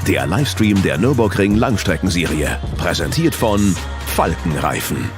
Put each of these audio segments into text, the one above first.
der Livestream der Nürburgring Langstreckenserie. Präsentiert von Falkenreifen.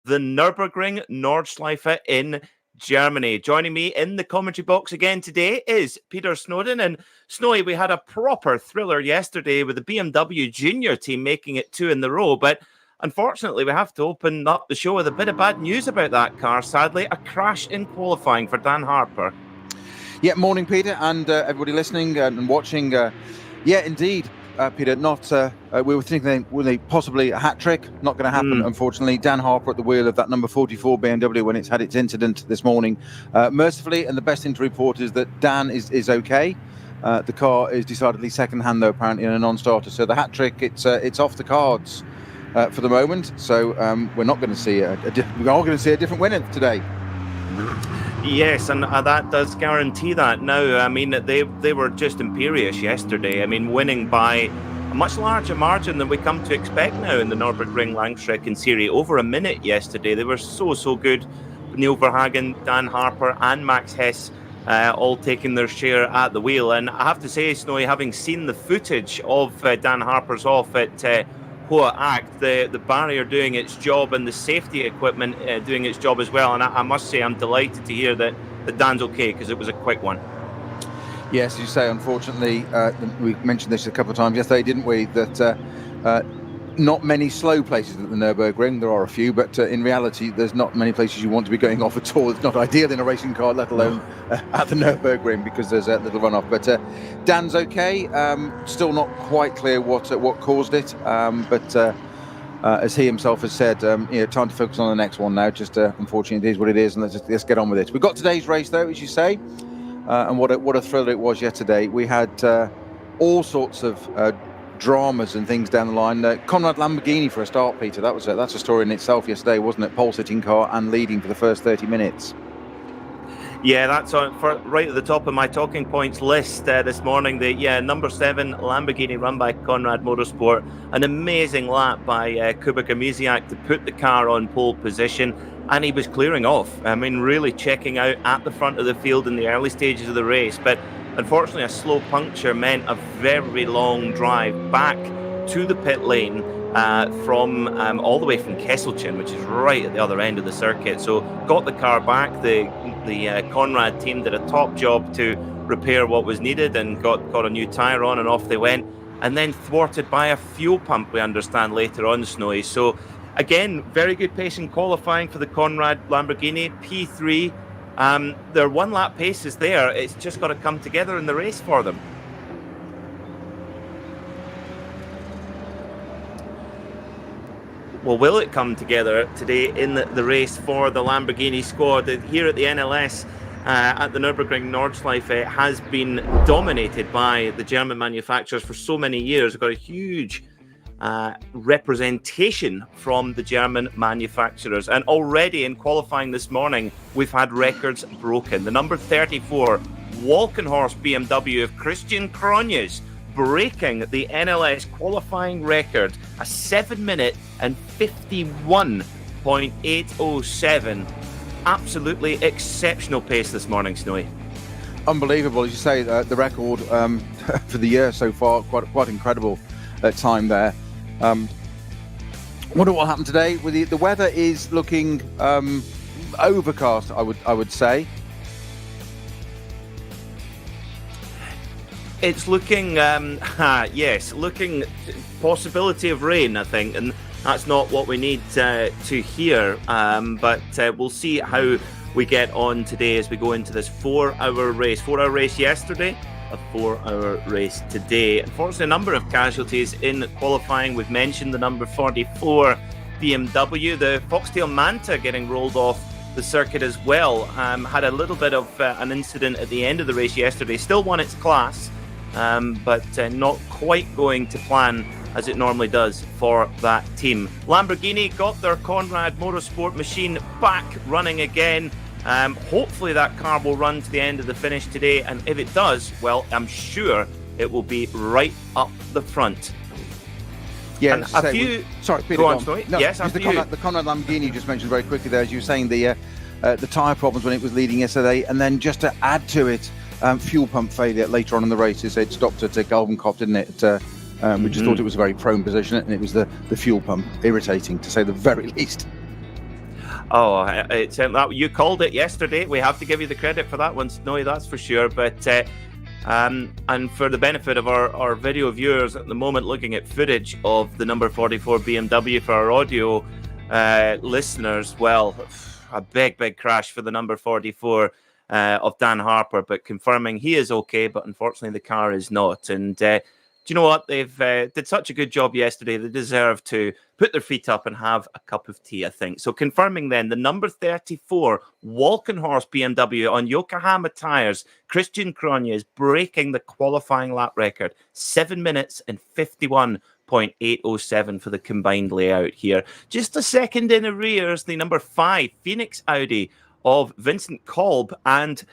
The Nürburgring Nordschleife in Germany. Joining me in the commentary box again today is Peter Snowden. And Snowy, we had a proper thriller yesterday with the BMW Junior team making it 2 in a row. But unfortunately, we have to open up the show with a bit of bad news about that car. Sadly, a crash in qualifying for Dan Harper. Yeah, morning, Peter, and everybody listening and watching. Yeah, indeed. Peter, we were thinking possibly a hat trick. Not going to happen, unfortunately. Dan Harper at the wheel of that number 44 BMW when it's had its incident this morning. Mercifully, and the best thing to report is that Dan is okay. The car is decidedly second-hand, though, apparently, in a non-starter. So the hat trick, it's off the cards for the moment. So we're not going to see we're all going to see a different winner today. Yes, and that does guarantee that now. I mean, they were just imperious yesterday. I mean, winning by a much larger margin than we come to expect now in the Nürburgring Langstrecken Series. Over a minute yesterday. They were so good. Neil Verhagen, Dan Harper and Max Hess all taking their share at the wheel. And I have to say, Snowy, having seen the footage of Dan Harper's off at Hoa Act, the barrier doing its job and the safety equipment doing its job as well. And I must say I'm delighted to hear that Dan's okay, because it was a quick one. Yes, as you say, unfortunately, we mentioned this a couple of times yesterday, didn't we, that not many slow places at the Nürburgring. There are a few, but in reality, there's not many places you want to be going off at all. It's not ideal in a racing car, let alone at the Nürburgring, because there's a little runoff. But Dan's okay. Still not quite clear what caused it. But as he himself has said, time to focus on the next one now. Just unfortunately, it is what it is, and let's get on with it. We've got today's race, though, as you say, and what a thriller it was yesterday. We had all sorts of dramas and things down the line. Conrad Lamborghini for a start, Peter. That's a story in itself yesterday, wasn't it? Pole sitting car and leading for the first 30 minutes. Yeah, that's right at the top of my talking points list this morning. The number 7 Lamborghini run by Conrad Motorsport. An amazing lap by Kubica Misiak to put the car on pole position, and he was clearing off. I mean, really checking out at the front of the field in the early stages of the race. But unfortunately, a slow puncture meant a very long drive back to the pit lane from all the way from Kesselchen, which is right at the other end of the circuit. So got the car back. The Conrad team did a top job to repair what was needed and got a new tyre on, and off they went. And then thwarted by a fuel pump, we understand, later on, Snowy. So again, very good pace in qualifying for the Conrad Lamborghini. P3. Their one lap pace is there. It's just got to come together in the race for them. Well, will it come together today in the race for the Lamborghini squad? Here at the NLS, at the Nürburgring Nordschleife, has been dominated by the German manufacturers for so many years. We've got a huge representation from the German manufacturers, and already in qualifying this morning we've had records broken. The number 34 Walkenhorst BMW of Christian Cronjes breaking the NLS qualifying record, a 7-minute and 51.807. Absolutely exceptional pace this morning, Snowy. Unbelievable, as you say, the record for the year so far, quite incredible time there. Wonder what will happen today. With the weather is looking overcast, I would say. It's looking, looking possibility of rain, I think, and that's not what we need to hear. But we'll see how we get on today as we go into this 4-hour race. 4-hour race yesterday, a 4-hour race today. Unfortunately, a number of casualties in qualifying. We've mentioned the number 44 BMW, the Foxtail Manta getting rolled off the circuit as well. Had a little bit of an incident at the end of the race yesterday. Still won its class. but not quite going to plan as it normally does for that team. Lamborghini got their Conrad Motorsport machine back running again. Hopefully that car will run to the end of the finish today, and if it does, well, I'm sure it will be right up the front. Yeah, and a few... Sorry, Peter, go on, sorry. No, yes, the Conrad Lamborghini you just mentioned very quickly there, as you were saying, the tyre problems when it was leading yesterday, and then just to add to it, fuel pump failure later on in the race. It stopped at Galvenkopf, didn't it? We just thought it was a very prone position, and it was the fuel pump. Irritating, to say the very least. Oh, it's you called it yesterday. We have to give you the credit for that one, Snowy, that's for sure. But and for the benefit of our video viewers at the moment, looking at footage of the number 44 BMW for our audio listeners, well, a big crash for the number 44 of Dan Harper, but confirming he is okay, but unfortunately the car is not. And do you know what? They've did such a good job yesterday. They deserve to put their feet up and have a cup of tea, I think. So confirming then, the number 34 Walkenhorst BMW on Yokohama tyres, Christian Cronje is breaking the qualifying lap record. 7 minutes and 51.807 for the combined layout here. Just a second in arrears, the number 5 Phoenix Audi of Vincent Kolb and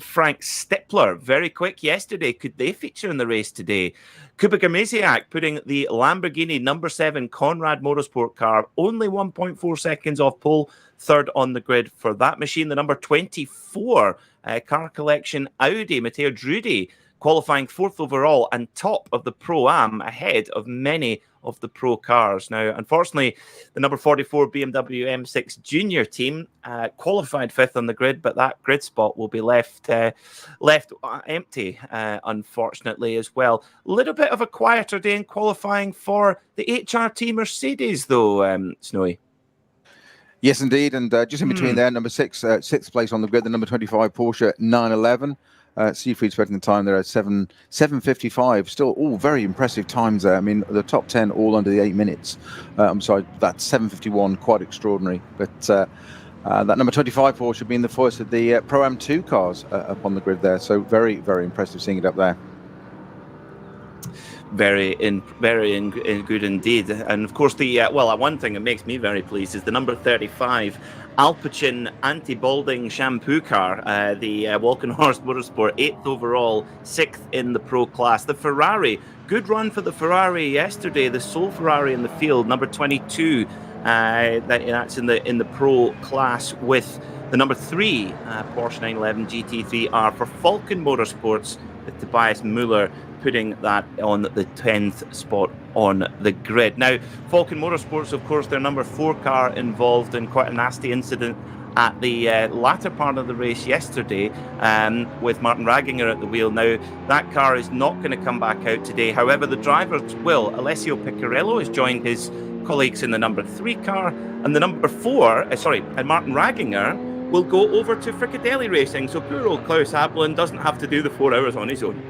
Frank Stippler. Very quick yesterday. Could they feature in the race today? Kubica Mesiak putting the Lamborghini number 7 Conrad Motorsport car only 1.4 seconds off pole, third on the grid for that machine. The number 24 car collection Audi, Matteo Drudi, qualifying 4th overall and top of the Pro-Am, ahead of many of the pro cars. Now, unfortunately, the number 44 BMW M6 Junior team qualified 5th on the grid, but that grid spot will be left empty, unfortunately, as well. A little bit of a quieter day in qualifying for the HRT Mercedes, though, Snowy. Yes, indeed, and just in between there, number 6, 6th place on the grid, the number 25 Porsche 911. Siegfried spreading the time there at 7:55. Still all very impressive times there. I mean, the top 10 all under the 8 minutes. I'm sorry, that's 7:51, quite extraordinary. But that number 25 Porsche being the first of the Pro-Am 2 cars up on the grid there. So very impressive seeing it up there. Very good indeed. And of course, the one thing that makes me very pleased is the number 35 Alpecin anti-balding shampoo car, the Walkenhorst Motorsport, 8th overall, 6th in the pro class. The Ferrari, good run for the Ferrari yesterday, the sole Ferrari in the field, number 22, that's in the pro class, with the number 3 Porsche 911 GT3R for Falken Motorsports, with Tobias Müller putting that on the 10th spot on the grid. Now, Falken Motorsports, of course, their number 4 car involved in quite a nasty incident at the latter part of the race yesterday, with Martin Ragginger at the wheel. Now, that car is not going to come back out today. However, the drivers will. Alessio Piccarello has joined his colleagues in the number 3 car, and the number 4, and Martin Ragginger will go over to Fricadelli Racing. So poor old Klaus Ablin doesn't have to do the 4 hours on his own.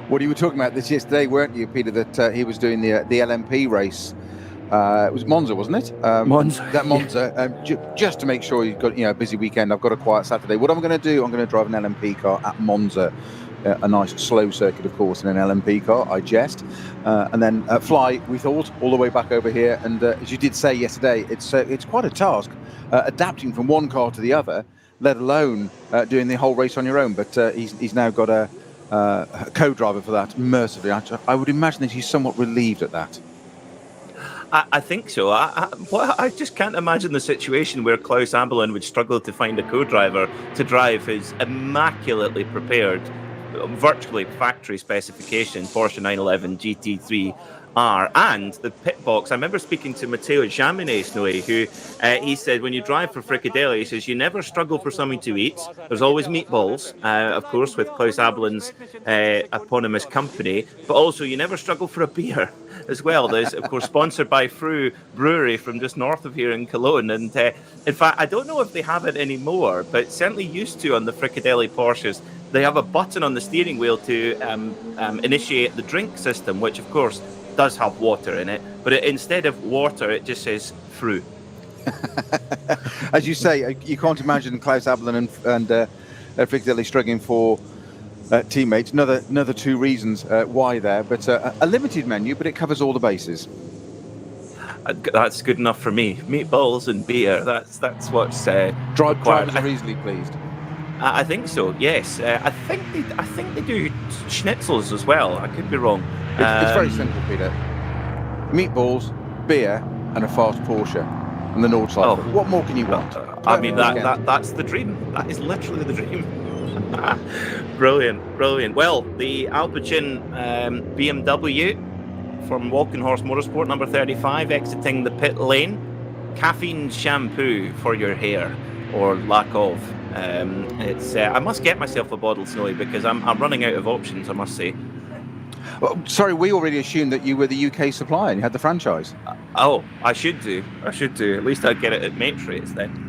Well, you were talking about this yesterday, weren't you, Peter, that he was doing the LMP race. It was Monza, wasn't it? Monza. That Monza, just to make sure you've got a busy weekend. I've got a quiet Saturday. What I'm going to do, I'm going to drive an LMP car at Monza, a nice slow circuit, of course, in an LMP car. I jest, and then fly. We thought all the way back over here. And as you did say yesterday, it's quite a task adapting from one car to the other, let alone doing the whole race on your own. But he's now got a co-driver for that, mercifully. I would imagine that he's somewhat relieved at that. I think so. I just can't imagine the situation where Klaus Ablin would struggle to find a co-driver to drive his immaculately prepared, virtually factory specification Porsche 911 GT3R and the pit box. I remember speaking to Matteo Jaminet, Snowy, who he said when you drive for Fricadelli, he says you never struggle for something to eat. There's always meatballs, of course, with Klaus Ablin's eponymous company, but also you never struggle for a beer as well. There's, of course, sponsored by Fru Brewery from just north of here in Cologne. And in fact, I don't know if they have it anymore, but certainly used to on the Fricadelli Porsches. They have a button on the steering wheel to initiate the drink system, which, of course, does have water in it. But instead of water, it just says Fru. As you say, you can't imagine Klaus Ablin and Fricadelli struggling for teammates. Another two reasons why there, but a limited menu, but it covers all the bases. That's good enough for me. Meatballs and beer. That's what's required. Drivers are easily pleased. I think so. Yes, I think they do schnitzels as well. I could be wrong. It's very simple, Peter. Meatballs, beer, and a fast Porsche, and the Nordschleife. Oh. What more can you want? I mean, that's the dream. That is literally the dream. Brilliant. Well, the Alpecin BMW from Walkenhorst Motorsport, number 35, exiting the pit lane. Caffeine shampoo for your hair, or lack of. It's. I must get myself a bottle, Snowy, because I'm running out of options, I must say. Well, sorry, we already assumed that you were the UK supplier and you had the franchise. Oh, I should do. At least I'd get it at mates rates then.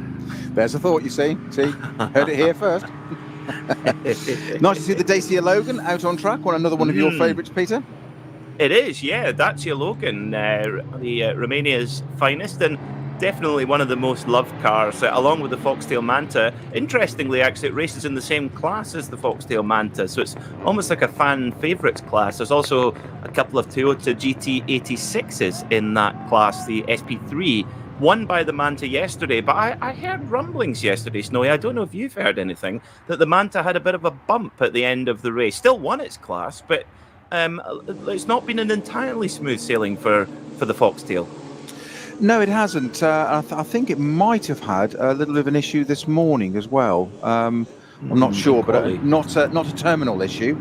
There's a thought, you see. Heard it here first. Nice to see the Dacia Logan out on track. Another one of your favourites, Peter? It is, yeah. Dacia Logan, Romania's finest, and definitely one of the most loved cars, along with the Foxtail Manta. Interestingly, actually, it races in the same class as the Foxtail Manta, so it's almost like a fan favourites class. There's also a couple of Toyota GT86s in that class, the SP3, won by the Manta yesterday. But I heard rumblings yesterday, Snowy, I don't know if you've heard anything, that the Manta had a bit of a bump at the end of the race. Still won its class, but it's not been an entirely smooth sailing for the Foxtail. No, it hasn't. I think it might have had a little bit of an issue this morning as well. I'm not sure, but not a terminal issue.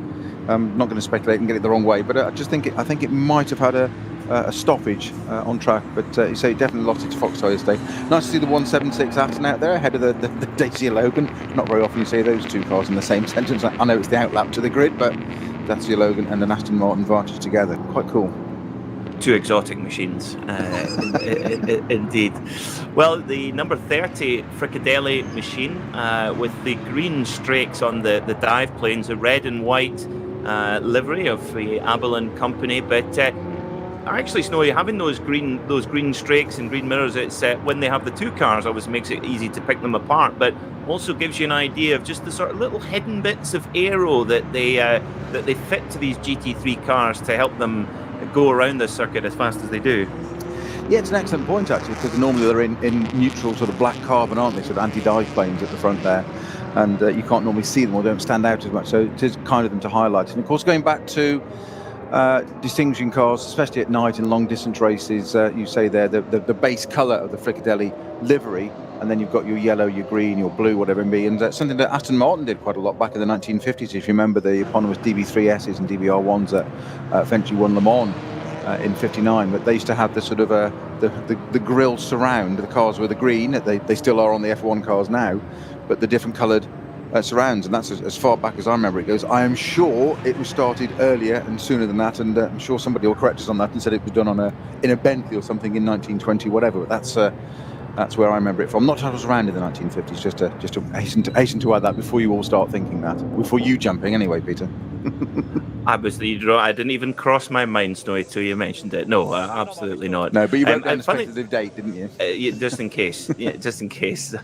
I'm not going to speculate and get it the wrong way, but I think it might have had a stoppage on track. But you say definitely lost it to Foxtail yesterday. Nice to see the 176 Aston out there ahead of the Dacia Logan. Not very often you see those two cars in the same sentence. I know it's the outlap to the grid, but Dacia Logan and an Aston Martin Vantage together, quite cool. Two exotic machines, indeed. Well, the number 30 Fricadelli machine with the green strakes on the dive planes, a red and white livery of the Abilene company. But actually, Snowy, having those green strakes and green mirrors, it's when they have the two cars, always makes it easy to pick them apart. But also gives you an idea of just the sort of little hidden bits of aero that they fit to these GT3 cars to help them go around this circuit as fast as they do. Yeah, it's an excellent point actually, because normally they're in neutral sort of black carbon, aren't they, sort of anti-dive planes at the front there, and you can't normally see them or don't stand out as much, so it is kind of them to highlight. And of course, going back to distinguishing cars, especially at night in long distance races, you say there the base colour of the Fricadelli livery, and then you've got your yellow, your green, your blue, whatever it may be, and that's something that Aston Martin did quite a lot back in the 1950s. If you remember the eponymous DB3Ss and DBR1s that eventually won Le Mans in '59, but they used to have the sort of the grille surround. The cars were the green, they still are on the F1 cars now, but the different coloured surrounds, and that's as far back as I remember it goes. I am sure it was started earlier and sooner than that, and I'm sure somebody will correct us on that and said it was done in a Bentley or something in 1920, whatever. But that's where I remember it from. Not that I was around in the 1950s, just to hasten to add that before you all start thinking that. Before you jumping anyway, Peter. I didn't even cross my mind, Snowy, till you mentioned it. No, absolutely not. No, but you wrote down the speculative date, didn't you? Just in case. Yeah, just in case.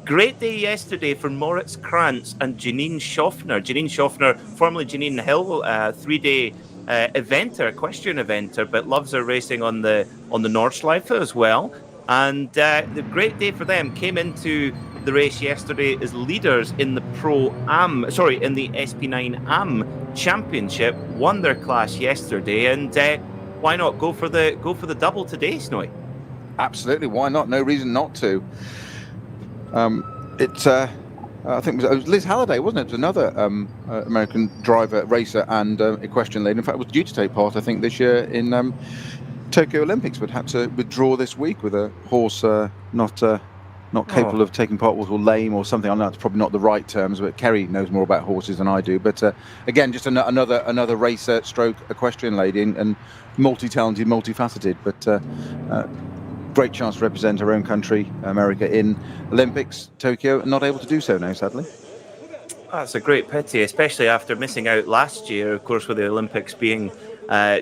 Great day yesterday for Moritz Krantz and Janine Schaffner. Janine Schaffner, formerly Janine Hill, 3-day eventer, equestrian eventer, but loves her racing on the Nordschleife as well. And the great day for them, came into the race yesterday as leaders in the in the SP9 AM Championship, won their class yesterday, and why not go for the double today, Snowy? Absolutely, why not? No reason not to. I think it was Liz Halliday, wasn't it? It was another American driver, racer, and equestrian lady. In fact, it was due to take part, I think, this year in Tokyo Olympics, but had to withdraw this week with a horse not capable of taking part, or lame or something. I know it's probably not the right terms, but Kerry knows more about horses than I do. But again, just another racer stroke equestrian lady, and multi-talented, multifaceted, but great chance to represent her own country, America, in Olympics, Tokyo, and not able to do so now, sadly. That's a great pity, especially after missing out last year, of course, with the Olympics being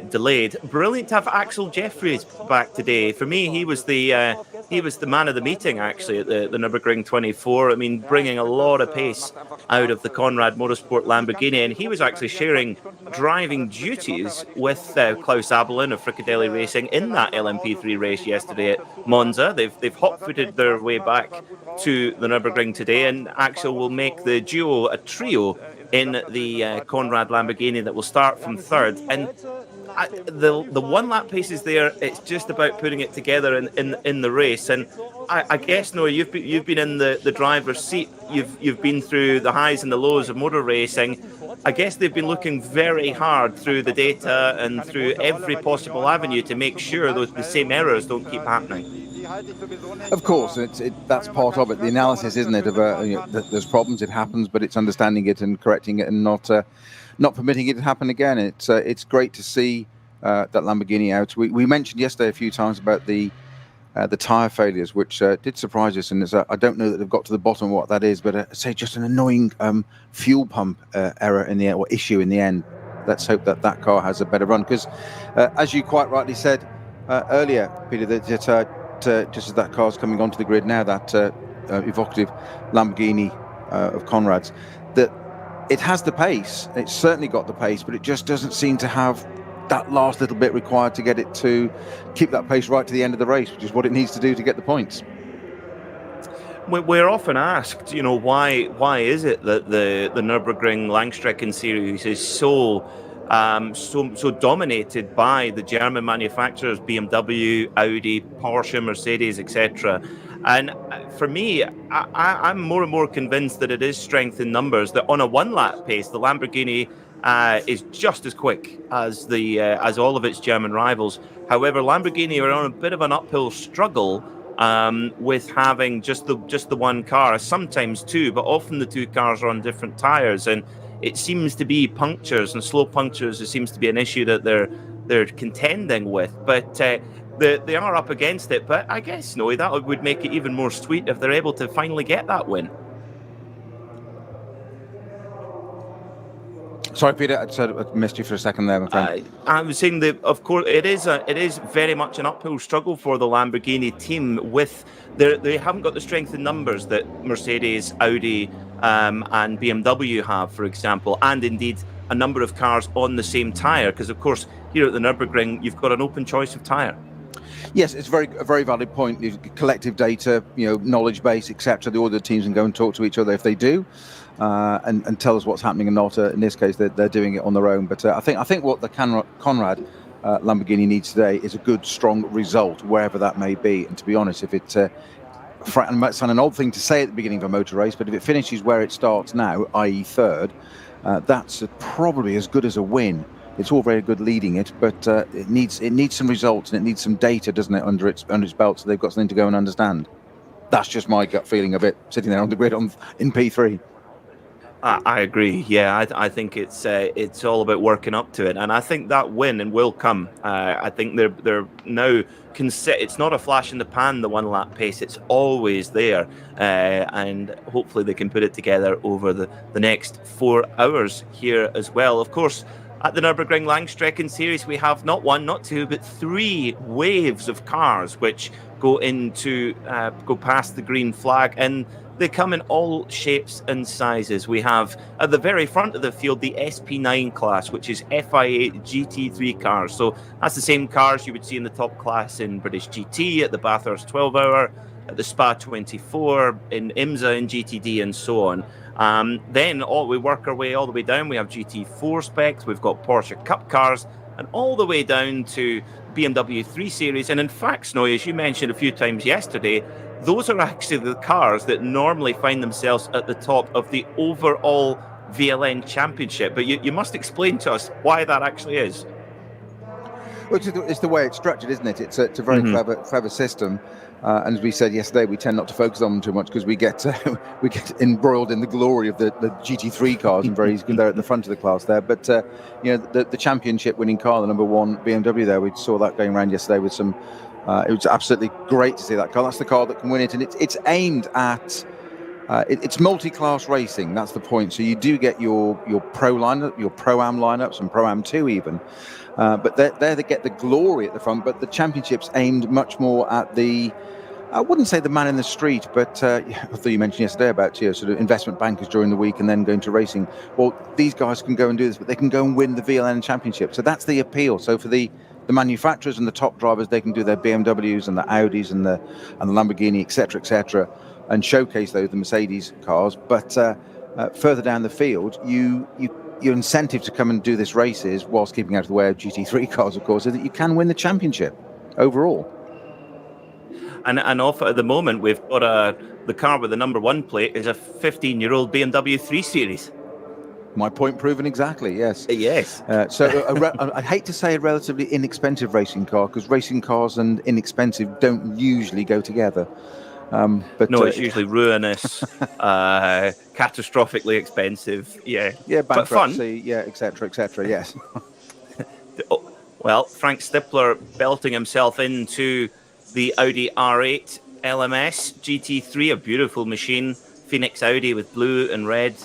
delayed. Brilliant to have Axel Jeffries back today. For me, he was the he was the man of the meeting, actually, at the Nürburgring 24. I mean, bringing a lot of pace out of the Conrad Motorsport Lamborghini. And he was actually sharing driving duties with Klaus Abelin of Fricadelli Racing in that LMP3 race yesterday at Monza. They've hot-footed their way back to the Nürburgring today, and Axel will make the duo a trio in the Conrad Lamborghini that will start from third. And the one lap paces there, it's just about putting it together in the race. And I guess, Noah, you've been in the driver's seat. You've been through the highs and the lows of motor racing. I guess they've been looking very hard through the data and through every possible avenue to make sure the same errors don't keep happening. Of course, that's part of it. The analysis, isn't it? Of there's problems, it happens, but it's understanding it and correcting it and not permitting it to happen again. It's great to see that Lamborghini out. We mentioned yesterday a few times about the tyre failures, which did surprise us, and I don't know that they've got to the bottom of what that is, but say just an annoying fuel pump error in the end, or issue in the end. Let's hope that car has a better run, because as you quite rightly said earlier, Peter, that just as that car's coming onto the grid now, that evocative Lamborghini of Conrad's, that it has the pace. It's certainly got the pace, but it just doesn't seem to have that last little bit required to get it to keep that pace right to the end of the race, which is what it needs to do to get the points. We're often asked, why is it that the Nürburgring Langstrecken series is so dominated by the German manufacturers, BMW, Audi, Porsche, Mercedes, etc. And for me, I'm more and more convinced that it is strength in numbers, that on a one-lap pace, the Lamborghini is just as quick as as all of its German rivals. However, Lamborghini are on a bit of an uphill struggle with having just the one car, sometimes two, but often the two cars are on different tyres, and it seems to be punctures and slow punctures. It seems to be an issue that they're contending with, but they are up against it. But I guess, no, that would make it even more sweet if they're able to finally get that win. Sorry, Peter, I missed you for a second there, my friend. I was saying that, of course, it is very much an uphill struggle for the Lamborghini team. They haven't got the strength in numbers that Mercedes, Audi, and BMW have, for example, and indeed a number of cars on the same tyre. Because, of course, here at the Nürburgring, you've got an open choice of tyre. Yes, it's a very valid point. Collective data, knowledge base, etc. The order teams can go and talk to each other if they do. And tell us what's happening and not. In this case, they're doing it on their own. But I think what the Conrad Lamborghini needs today is a good, strong result, wherever that may be. And to be honest, if it might sound an odd thing to say at the beginning of a motor race, but if it finishes where it starts now, i.e. third, that's probably as good as a win. It's all very good leading it, but it needs some results and it needs some data, doesn't it, under its belt, so they've got something to go and understand. That's just my gut feeling of it, sitting there on the grid in P3. I agree. Yeah, I think it's all about working up to it, and I think that win will come. I think they're now it's not a flash in the pan, the one lap pace. It's always there, and hopefully they can put it together over the next 4 hours here as well. Of course, at the Nürburgring Langstrecken series, we have not one, not two, but 3 waves of cars which go past the green flag, and they come in all shapes and sizes. We have at the very front of the field the SP9 class, which is FIA GT3 cars. So that's the same cars you would see in the top class in British GT, at the Bathurst 12 Hour, at the Spa 24, in IMSA, in GTD, and so on. Then we work our way all the way down. We have GT4 specs, we've got Porsche Cup cars, and all the way down to BMW 3 Series. And in fact, Snowy, as you mentioned a few times yesterday, those are actually the cars that normally find themselves at the top of the overall VLN championship. But you must explain to us why that actually is. Well, it's the way it's structured, isn't it? It's a very clever system. And as we said yesterday, we tend not to focus on them too much because we get embroiled in the glory of the GT3 cars, and they're at the front of the class there. But the championship winning car, the number 1 BMW there, we saw that going around yesterday with some. It was absolutely great to see that car. That's the car that can win it, and it's aimed at. It's multi-class racing. That's the point. So you do get your pro lineup, your pro-am lineups, and pro-am 2 even. But they get the glory at the front. But the championship's aimed much more at the I wouldn't say the man in the street, but although you mentioned yesterday about sort of investment bankers during the week and then going to racing. Well, these guys can go and do this, but they can go and win the VLN Championship. So that's the appeal. So for the manufacturers and the top drivers, they can do their BMWs and the Audis and the Lamborghini, etc., and showcase the Mercedes cars. But further down the field, your incentive to come and do this races whilst keeping out of the way of GT3 cars, of course, is that you can win the championship overall. And off at the moment, we've got the car with the number 1 plate is a 15-year-old BMW 3 Series. My point proven exactly, yes. Yes. I hate to say a relatively inexpensive racing car, because racing cars and inexpensive don't usually go together. But no, it's usually ruinous, catastrophically expensive. Yeah, bankruptcy, etc. Yes. Well, Frank Stippler belting himself into the Audi R8 LMS GT3, a beautiful machine, Phoenix Audi with blue and red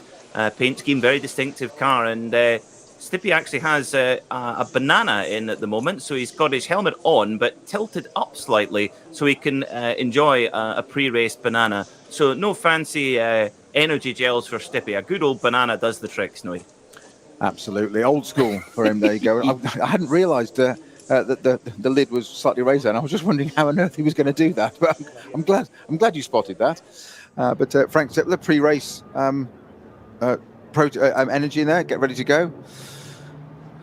paint scheme, very distinctive car. And Stippy actually has a banana in at the moment, so he's got his helmet on but tilted up slightly so he can enjoy a pre-race banana. So no fancy energy gels for Stippy. A good old banana does the trick, Snowy. Absolutely, old school for him. There you go. I hadn't realised that the lid was slightly raised, and I was just wondering how on earth he was going to do that. But I'm glad you spotted that. But Frank Stippler, pre-race energy in there, get ready to go.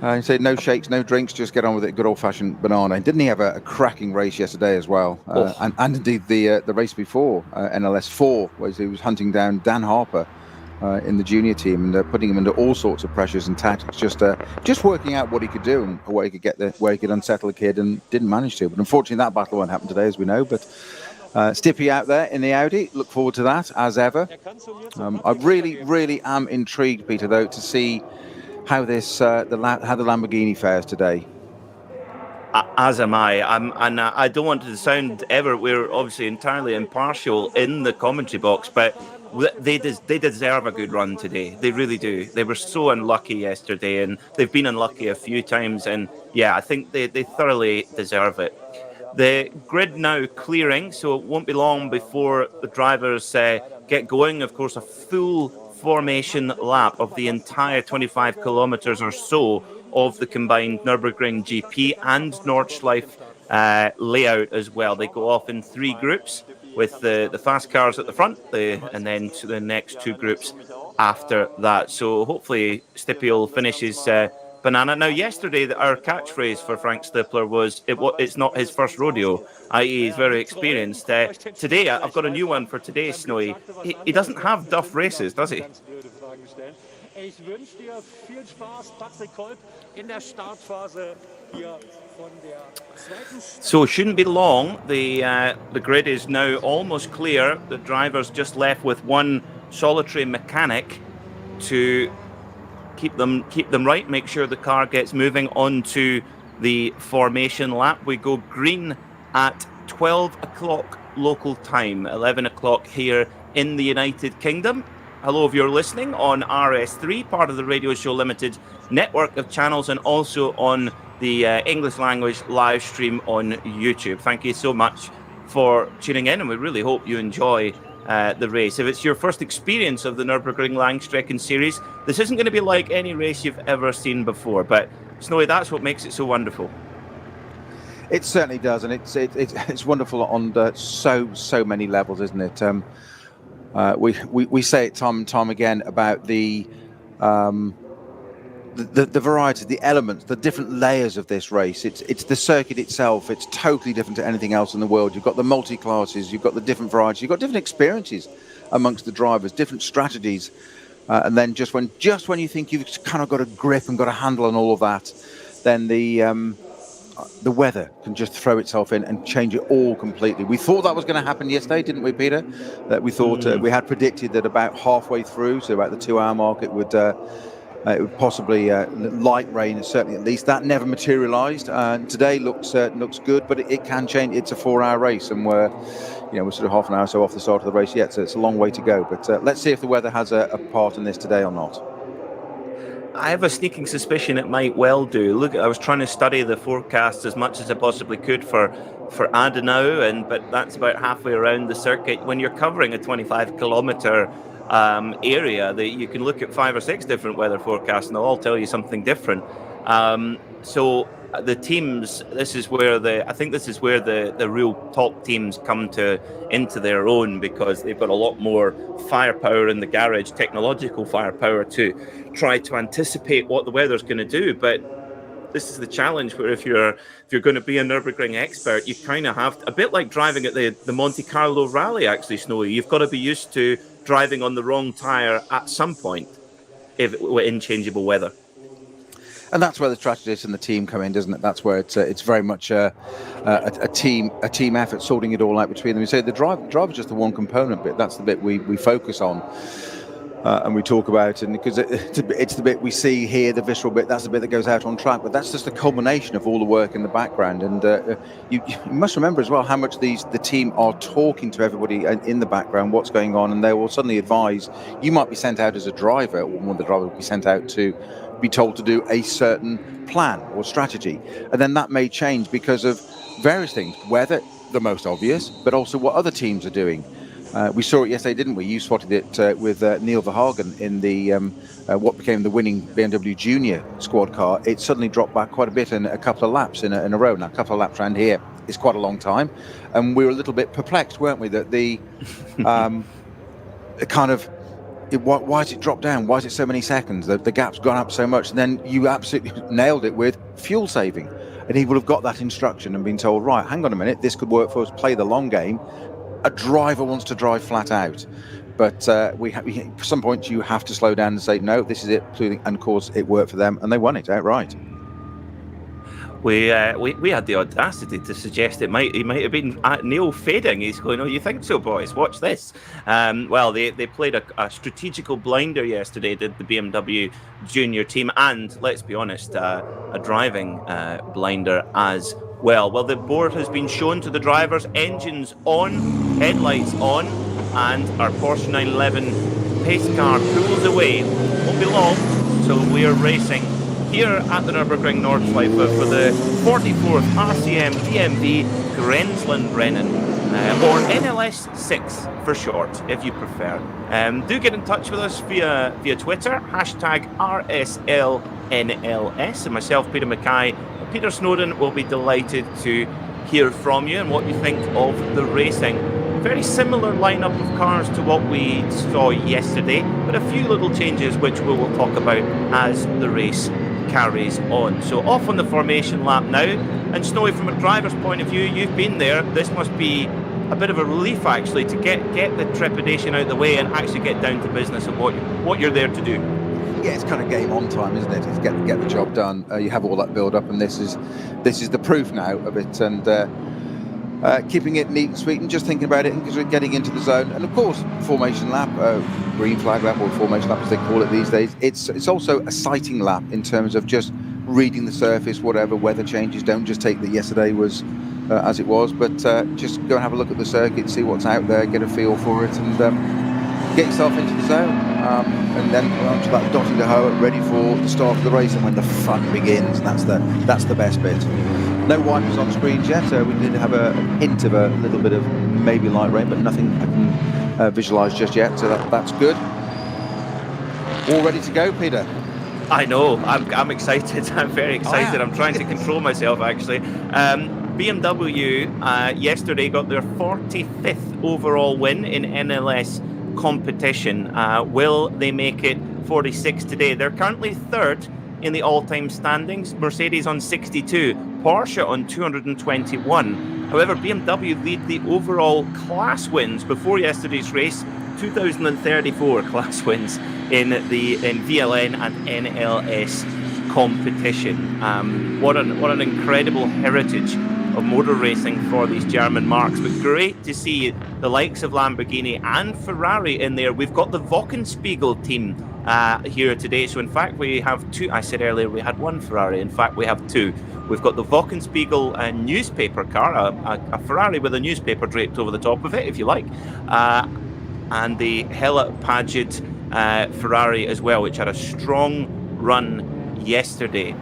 He said no shakes, no drinks, just get on with it. Good old-fashioned banana. And didn't he have a cracking race yesterday as well? And indeed the race before, NLS4, where he was hunting down Dan Harper in the junior team and putting him under all sorts of pressures and tactics, just working out what he could do and where he could get there, where he could unsettle a kid, and didn't manage to. But unfortunately, that battle won't happen today, as we know. But Stippy out there in the Audi, look forward to that as ever. I really am intrigued, Peter, though, to see how the Lamborghini fares today. As am I. I don't want to sound ever. We're obviously entirely impartial in the commentary box, but they deserve a good run today. They really do. They were so unlucky yesterday, and they've been unlucky a few times. And yeah, I think they thoroughly deserve it. The grid now clearing, so it won't be long before the drivers get going. Of course, a full formation lap of the entire 25 kilometers or so of the combined Nürburgring GP and Nordschleife layout as well. They go off in 3 groups with the fast cars at the front, and then to the next 2 groups after that. So hopefully Stippy will finish his banana. Now, yesterday, our catchphrase for Frank Stippler was, it's not his first rodeo, i.e. he's very experienced. Today, I've got a new one for today, Snowy. He doesn't have duff races, does he? So it shouldn't be long. The grid is now almost clear. The driver's just left with one solitary mechanic to keep them right, make sure the car gets moving onto the formation lap. We go green at 12 o'clock local time, 11 o'clock here in the United Kingdom. Hello, if you're listening on RS3, part of the Radio Show Limited network of channels, and also on the English language live stream on YouTube. Thank you so much for tuning in, and we really hope you enjoy the race. If it's your first experience of the Nürburgring Langstrecken series, this isn't going to be like any race you've ever seen before, but Snowy, that's what makes it so wonderful. It certainly does, and it's wonderful on so many levels, isn't it? We say it time and time again about the variety, the elements, the different layers of this race. It's the circuit itself. It's totally different to anything else in the world. You've got the multi-classes, you've got the different varieties, you've got different experiences amongst the drivers, different strategies. And then just when you think you've kind of got a grip and got a handle on all of that, then the weather can just throw itself in and change it all completely. We thought that was going to happen yesterday, didn't we, Peter? That we thought we had predicted that about halfway through, so about the 2-hour mark, it would possibly light rain, certainly at least. That never materialised. Today looks good, but it can change. It's a 4-hour race, and we're sort of half an hour or so off the start of the race yet, so it's a long way to go. But let's see if the weather has a part in this today or not. I have a sneaking suspicion it might well do. Look, I was trying to study the forecast as much as I possibly could for Adenau, but that's about halfway around the circuit. When you're covering a 25-kilometer area, that you can look at 5 or 6 different weather forecasts, and they'll all tell you something different. So the teams, this is where the real top teams come into their own, because they've got a lot more firepower in the garage, technological firepower, to try to anticipate what the weather's going to do. But this is the challenge, where if you're going to be a Nürburgring expert, you kind of have to, a bit like driving at the Monte Carlo rally, actually, Snowy. You've got to be used to driving on the wrong tyre at some point in changeable weather. And that's where the strategists and the team come in, doesn't it? That's where it's very much a team effort, sorting it all out between them. You say the driver's just the one component bit. That's the bit we focus on and we talk about, and because it's the bit we see here, the visceral bit. That's the bit that goes out on track. But that's just a culmination of all the work in the background. And you must remember as well how much the team are talking to everybody in the background, what's going on, and they will suddenly advise. You might be sent out as a driver, or one of the drivers will be sent out to be told to do a certain plan or strategy, and then that may change because of various things, weather, the most obvious, but also what other teams are doing. We saw it yesterday, didn't we? You spotted it with Neil Verhagen in the what became the winning BMW Junior squad car. It suddenly dropped back quite a bit in a couple of laps in a row. Now, a couple of laps around here is quite a long time, and we were a little bit perplexed, weren't we, that the kind of why has it dropped down? Why is it so many seconds? The gap's gone up so much. And then you absolutely nailed it with fuel saving. And he would have got that instruction and been told, right, hang on a minute, this could work for us, play the long game. A driver wants to drive flat out. But at some point you have to slow down and say, no, this is it. And of course it worked for them, and they won it outright. We had the audacity to suggest it might have been Neil fading. He's going, oh, you think so, boys? Watch this. Well, they played a strategical blinder yesterday, did the BMW Junior team, and let's be honest, a driving blinder as well. Well, the board has been shown to the drivers, engines on, headlights on, and our Porsche 911 pace car pulls away. Won't be long, so we are racing here at the Nürburgring Nordschleife for the 44th RCM DMV Grenzland-Rennen, or NLS 6 for short, if you prefer. Do get in touch with us via Twitter, hashtag RSLNLS, and myself, Peter Mackay, and Peter Snowden will be delighted to hear from you and what you think of the racing. Very similar lineup of cars to what we saw yesterday, but a few little changes which we will talk about as the race carries on. So off on the formation lap now, and Snowy, from a driver's point of view, you've been there. This must be a bit of a relief actually to get the trepidation out of the way and actually get down to business and what you're there to do. Yeah, it's kind of game on time, isn't it? It's get the job done. You have all that build up, and this is the proof now of it, and keeping it neat and sweet, and just thinking about it, because we're getting into the zone. And of course, formation lap, green flag lap, or formation lap as they call it these days, it's also a sighting lap in terms of just reading the surface, whatever weather changes. Don't just take that yesterday was as it was, but just go and have a look at the circuit, see what's out there, get a feel for it, and get yourself into the zone, and then onto that dotted hoe, ready for the start of the race, and when the fun begins. That's the best bit. No wipers on screens yet. We did have a hint of a little bit of maybe light rain, but nothing I can visualise just yet. So that's good. All ready to go, Peter? I know. I'm excited. I'm very excited. Oh, yeah. I'm trying to control myself, actually. BMW yesterday got their 45th overall win in NLS competition. Will they make it 46 today? They're currently third in the all-time standings. Mercedes on 62, Porsche on 221. However, BMW lead the overall class wins before yesterday's race, 2,034 class wins in VLN and NLS competition. What an incredible heritage of motor racing for these German marques, but great to see the likes of Lamborghini and Ferrari in there. We've got the Wochenspiegel team here today, so in fact we have two. I said earlier we had one Ferrari, in fact we have two. We've got the Wochenspiegel newspaper car, a Ferrari with a newspaper draped over the top of it, if you like, and the Hella Paget Ferrari as well, which had a strong run yesterday.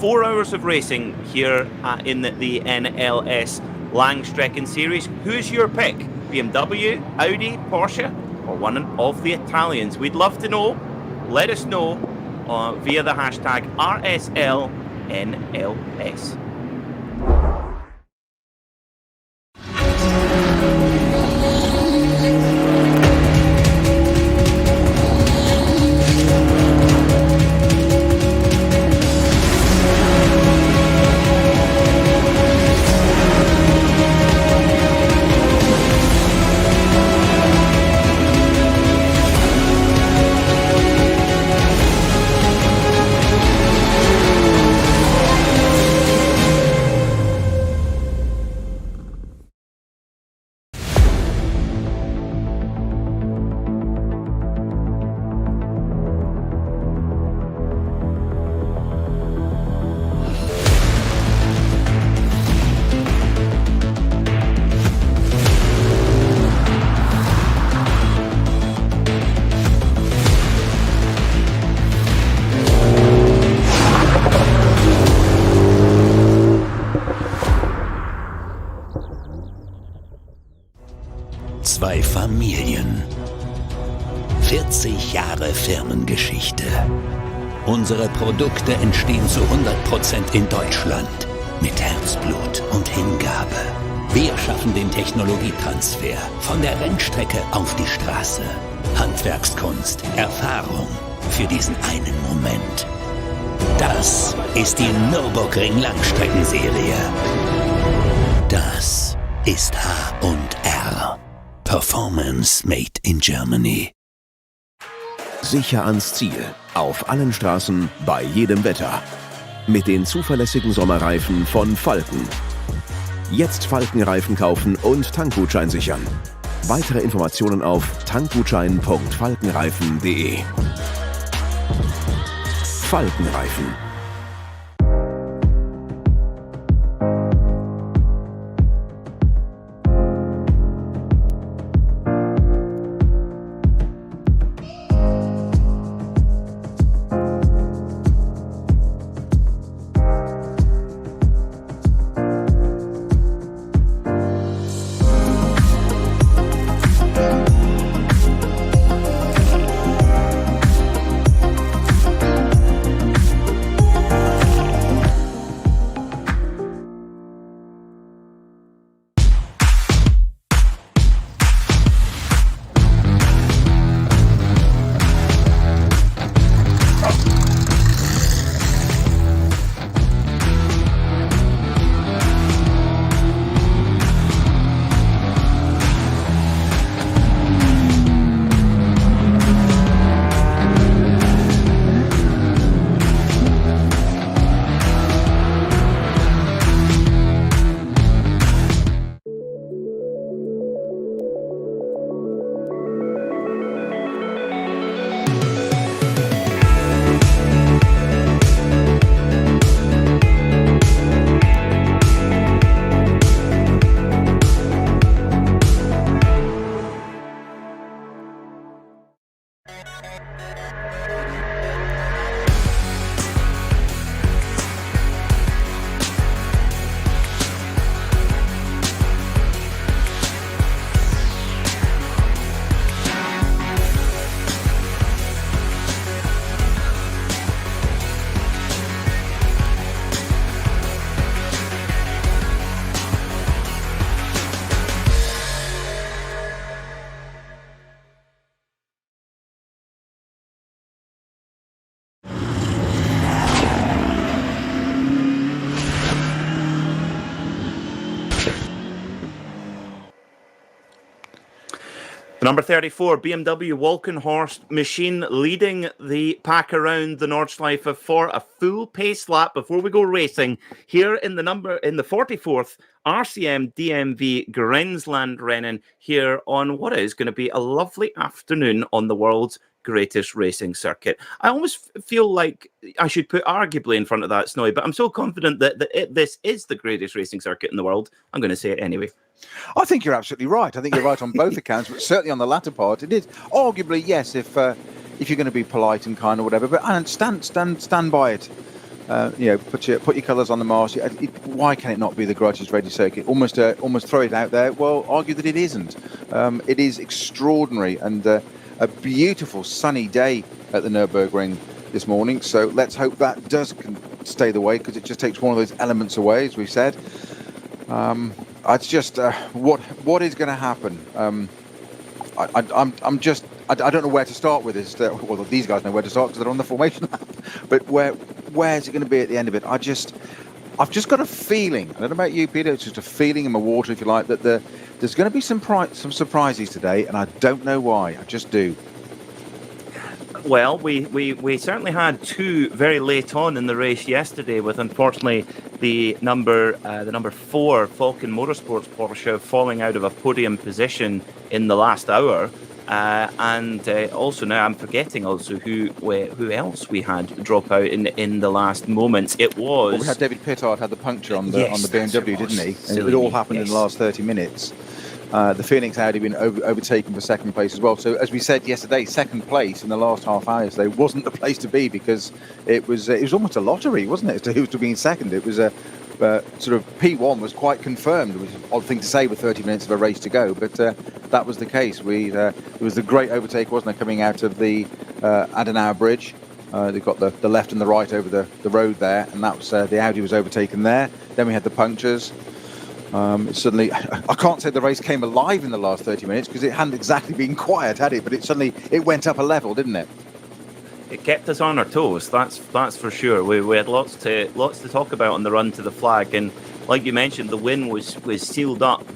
4 hours of racing here in the NLS Langstrecken Series. Who's your pick? BMW, Audi, Porsche, or one of the Italians? We'd love to know. Let us know via the hashtag RSLNLS. Zwei Familien. 40 Jahre Firmengeschichte. Unsere Produkte entstehen zu 100% in Deutschland. Mit Herzblut und Hingabe. Wir schaffen den Technologietransfer von der Rennstrecke auf die Straße. Handwerkskunst, Erfahrung für diesen einen Moment. Das ist die Nürburgring Langstreckenserie. Das ist H&R. Performance made in Germany. Sicher ans Ziel. Auf allen Straßen, bei jedem Wetter. Mit den zuverlässigen Sommerreifen von Falken. Jetzt Falkenreifen kaufen und Tankgutschein sichern. Weitere Informationen auf tankgutschein.falkenreifen.de. Falkenreifen. Number 34, BMW Walkenhorst machine leading the pack around the Nordschleife for a full pace lap before we go racing here in the 44th RCM DMV Grenzlandrennen here on what is going to be a lovely afternoon on the world's greatest racing circuit. I almost feel like I should put arguably in front of that, Snowy, but I'm so confident that this is the greatest racing circuit in the world. I'm going to say it anyway. I think you're absolutely right. I think you're right on both accounts, but certainly on the latter part, it is. Arguably, yes, if if you're going to be polite and kind or whatever, but stand by it. Put your colours on the mast. Why can it not be the greatest ready circuit? Almost throw it out there. Well, argue that it isn't. It is extraordinary, and a beautiful sunny day at the Nürburgring this morning. So let's hope that does stay the way, because it just takes one of those elements away, as we've said. It's just what is going to happen. I don't know where to start with this. Well, these guys know where to start because they're on the formation lap. But where's it going to be at the end of it? I've just got a feeling. I don't know about you, Peter. It's just a feeling in my water, if you like, that there's going to be some surprises today, and I don't know why. I just do. Well, we certainly had two very late on in the race yesterday, with unfortunately the number 4 Falcon Motorsports Porsche falling out of a podium position in the last hour, and also now I'm forgetting also who else we had drop out in the last moments. It was we had David Pittard had the puncture on the yes, BMW, didn't he? And it all happened in the last 30 minutes. The Phoenix Audi been overtaken for second place as well. So as we said yesterday, second place in the last half hour yesterday wasn't the place to be, because it was almost a lottery, wasn't it, as to who was to be in second. It was sort of P1 was quite confirmed, which is an odd thing to say with 30 minutes of a race to go, but that was the case. It was a great overtake, wasn't it, coming out of the Adenauer Bridge. They got the left and the right over the road there, and that was the Audi was overtaken there. Then we had the punctures. Suddenly, I can't say the race came alive in the last 30 minutes, because it hadn't exactly been quiet, had it? But it went up a level, didn't it? It kept us on our toes. That's for sure. We had lots to talk about on the run to the flag, and like you mentioned, the win was sealed up.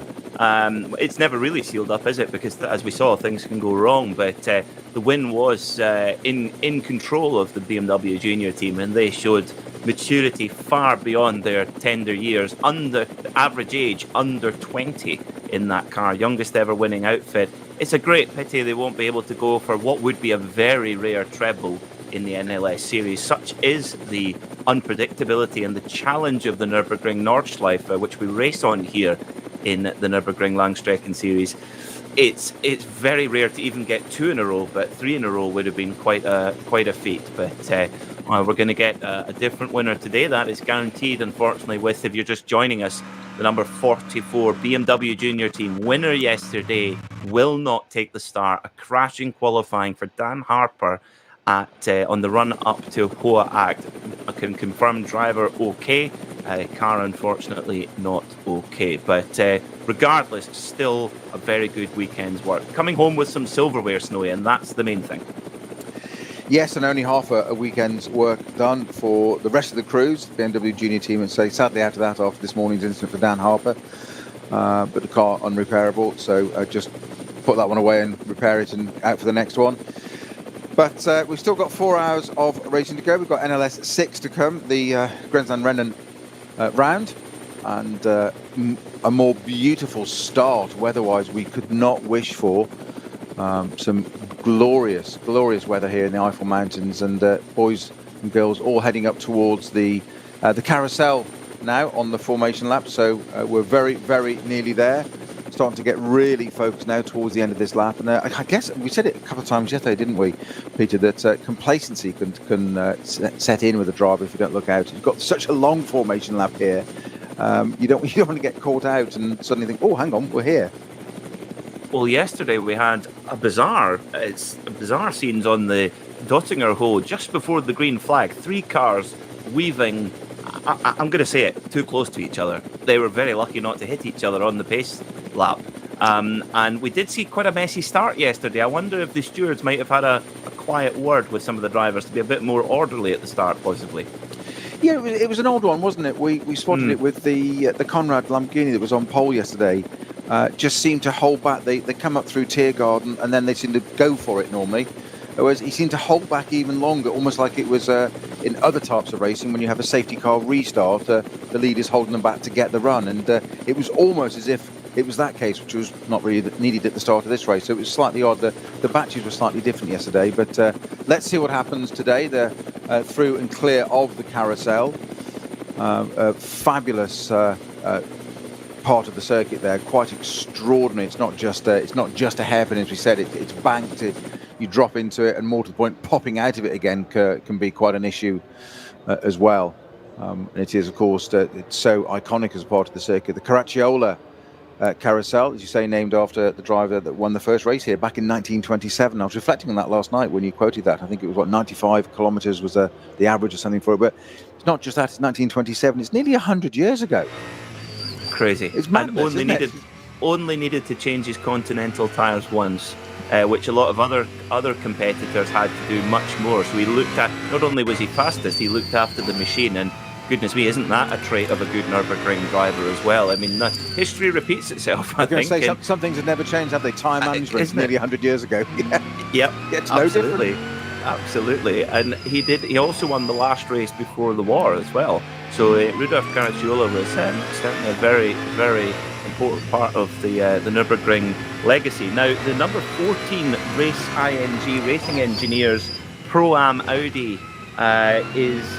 It's never really sealed up, is it? Because as we saw, things can go wrong. But the win was in control of the BMW Junior team, and they showed maturity far beyond their tender years. Under the average age, under 20 in that car, youngest ever winning outfit. It's a great pity they won't be able to go for what would be a very rare treble in the NLS series. Such is the unpredictability and the challenge of the Nürburgring Nordschleife, which we race on here in the Nürburgring Langstrecken series. It's very rare to even get 2 in a row, but 3 in a row would have been quite a feat. But we're going to get a different winner today. That is guaranteed, unfortunately, with, if you're just joining us, the number 44 BMW Junior team winner yesterday will not take the start. A crashing qualifying for Dan Harper on the run up to Hoa Act. I can confirm driver okay. Car unfortunately not okay. But regardless, still a very good weekend's work. Coming home with some silverware, Snowy, and that's the main thing. Yes, and only half a weekend's work done for the rest of the crews, the BMW Junior team, and so sadly out of that after this morning's incident for Dan Harper. But the car unrepairable, so just put that one away and repair it and out for the next one. But we've still got 4 hours of racing to go. We've got NLS 6 to come, the Grenzland Rennen round, and a more beautiful start weather-wise we could not wish for. Some glorious weather here in the Eifel Mountains, and boys and girls all heading up towards the carousel now on the formation lap. So we're very, very nearly there. Starting to get really focused now towards the end of this lap. And I guess we said it a couple of times yesterday, didn't we, Peter, that complacency can set in with a driver if you don't look out. You've got such a long formation lap here. You don't want to get caught out and suddenly think, oh, hang on, we're here. Well, yesterday we had bizarre scenes on the Dottinger Hoe just before the green flag. 3 cars weaving, I'm going to say it, too close to each other. They were very lucky not to hit each other on the pace lap. And we did see quite a messy start yesterday. I wonder if the stewards might have had a quiet word with some of the drivers to be a bit more orderly at the start, possibly. Yeah, it was an old one, wasn't it? We spotted it with the Conrad Lamborghini that was on pole yesterday. Just seemed to hold back. They come up through Tiergarten and then they seem to go for it normally. Whereas he seemed to hold back even longer, almost like it was in other types of racing when you have a safety car restart, the lead is holding them back to get the run. And it was almost as if it was that case, which was not really needed at the start of this race. So it was slightly odd. The batches were slightly different yesterday. But let's see what happens today. They're through and clear of the carousel. Fabulous part of the circuit there, quite extraordinary. It's not just a hairpin, as we said. It's banked. you drop into it, and more to the point, popping out of it again can be quite an issue as well. And it is, of course, it's so iconic as part of the circuit. The Caracciola carousel, as you say, named after the driver that won the first race here back in 1927. I was reflecting on that last night when you quoted that. I think it was 95 kilometers was the average or something for it. But it's not just that, it's 1927. It's nearly 100 years ago. Crazy. It's madness, and only needed to change his Continental tyres once, which a lot of other competitors had to do much more. So he looked at, not only was he fastest, he looked after the machine, and goodness me, isn't that a trait of a good Nürburgring driver as well? I mean, history repeats itself, I think. Say, some things have never changed, have they? Time management nearly 100 years ago. Yep, it's no absolutely. Different. Absolutely. And he also won the last race before the war as well. So Rudolf Caracciola was certainly a very, very important part of the Nürburgring legacy. Now, the number 14 Race ING Racing Engineers Pro-Am Audi is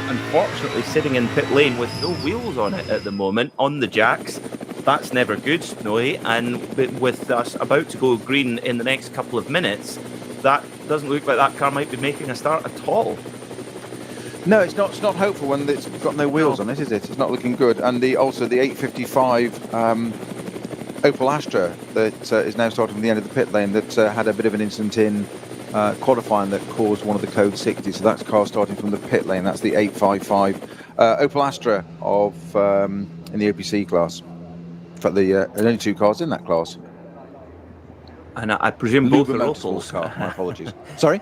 unfortunately sitting in pit lane with no wheels on it at the moment, on the jacks. That's never good, Snowy. And with us about to go green in the next couple of minutes, that doesn't look like that car might be making a start at all. No, it's not hopeful when it's got no wheels on it, is it? It's not looking good. And also the 855 Opel Astra that is now starting from the end of the pit lane that had a bit of an incident in qualifying that caused one of the code 60. So that's car starting from the pit lane. That's the 855 Opel Astra of in the OPC class. In fact, there's only two cars in that class. And I presume both are Opels. Opels. Car. My apologies. Sorry?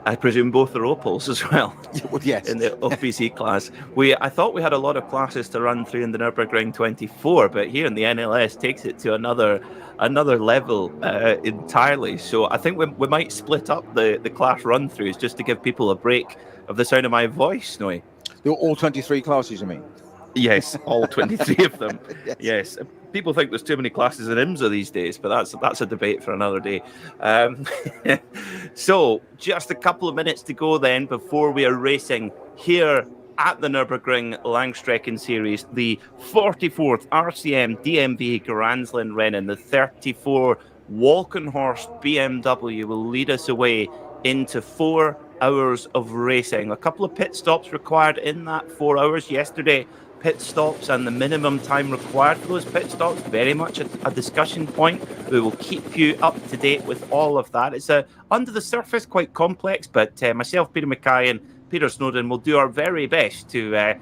I presume both are Opels as well. Well, yes. In the OPC class. I thought we had a lot of classes to run through in the Nürburgring 24, but here in the NLS takes it to another level entirely. So I think we might split up the class run-throughs just to give people a break of the sound of my voice, Snowy. All 23 classes, you mean? Yes, all 23 of them. Yes. Yes. People think there's too many classes in IMSA these days, but that's a debate for another day. So just a couple of minutes to go then before we are racing here at the Nürburgring Langstrecken Series, the 44th RCM DMV Granslandrennen, the 34 Walkenhorst BMW will lead us away into 4 hours of racing. A couple of pit stops required in that 4 hours yesterday. Pit stops and the minimum time required for those pit stops, very much a discussion point. We will keep you up to date with all of that. It's under the surface quite complex, but myself, Peter Mackay and Peter Snowden will do our very best to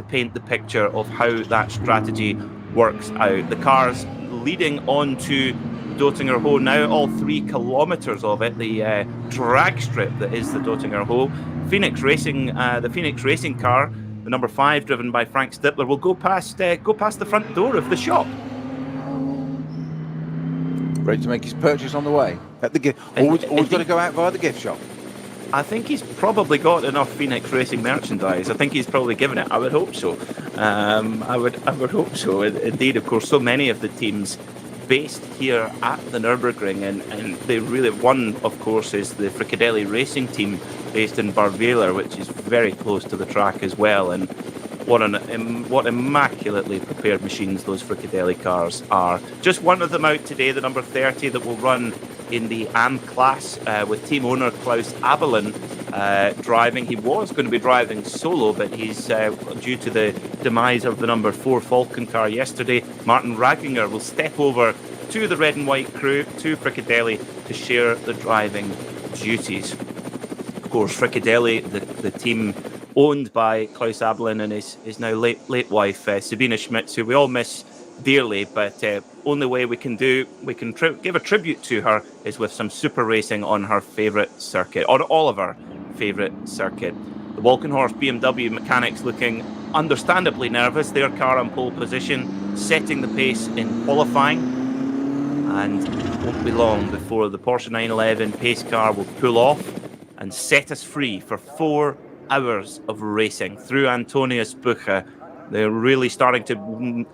paint the picture of how that strategy works out. The cars leading on to Döttinger Ho now, all 3 kilometres of it, the drag strip that is the Döttinger Ho. Phoenix Racing, the Phoenix Racing car, the number 5, driven by Frank Stippler, will go past the front door of the shop. Ready to make his purchase on the way. At the always got to go out via the gift shop. I think he's probably got enough Phoenix Racing merchandise. I think he's probably given it. I would hope so. I would hope so. Indeed, of course, so many of the teams based here at the Nürburgring, and they really, one, of course, is the Fricadelli Racing team based in Barweiler, which is very close to the track as well. And what immaculately prepared machines those Fricadelli cars are. Just one of them out today, the number 30, that will run in the AM class with team owner Klaus Abelin driving. He was going to be driving solo, but he's due to the demise of the number 4 Falcon car yesterday. Martin Raginger will step over to the red and white crew, to Fricadelli, to share the driving duties. Of course, Fricadelli, the team owned by Klaus Abelin and his now late wife Sabine Schmitz, who we all miss dearly, but only way we can give a tribute to her is with some super racing on her favourite circuit, on all of our favourite circuit. The Walkenhorst BMW mechanics looking understandably nervous, their car on pole position, setting the pace in qualifying, and it won't be long before the Porsche 911 pace car will pull off and set us free for 4 hours of racing through Antonius Bucher. They're really starting to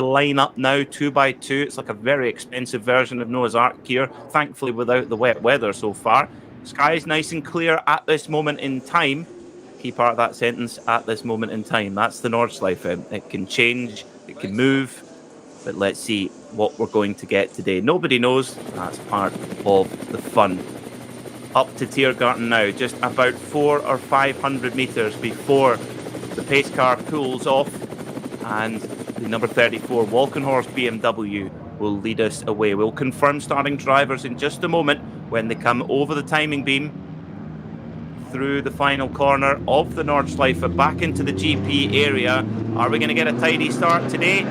line up now 2 by 2. It's like a very expensive version of Noah's Ark here, thankfully without the wet weather so far. Sky is nice and clear at this moment in time. Key part of that sentence, at this moment in time. That's the Nordschleife. It can change, it can move, but let's see what we're going to get today. Nobody knows. That's part of the fun. up to Tiergarten now, just about 400 or 500 metres before the pace car pulls off, and the number 34 Walkenhorst BMW will lead us away. We'll confirm starting drivers in just a moment when they come over the timing beam through the final corner of the Nordschleife back into the GP area. Are we going to get a tidy start today?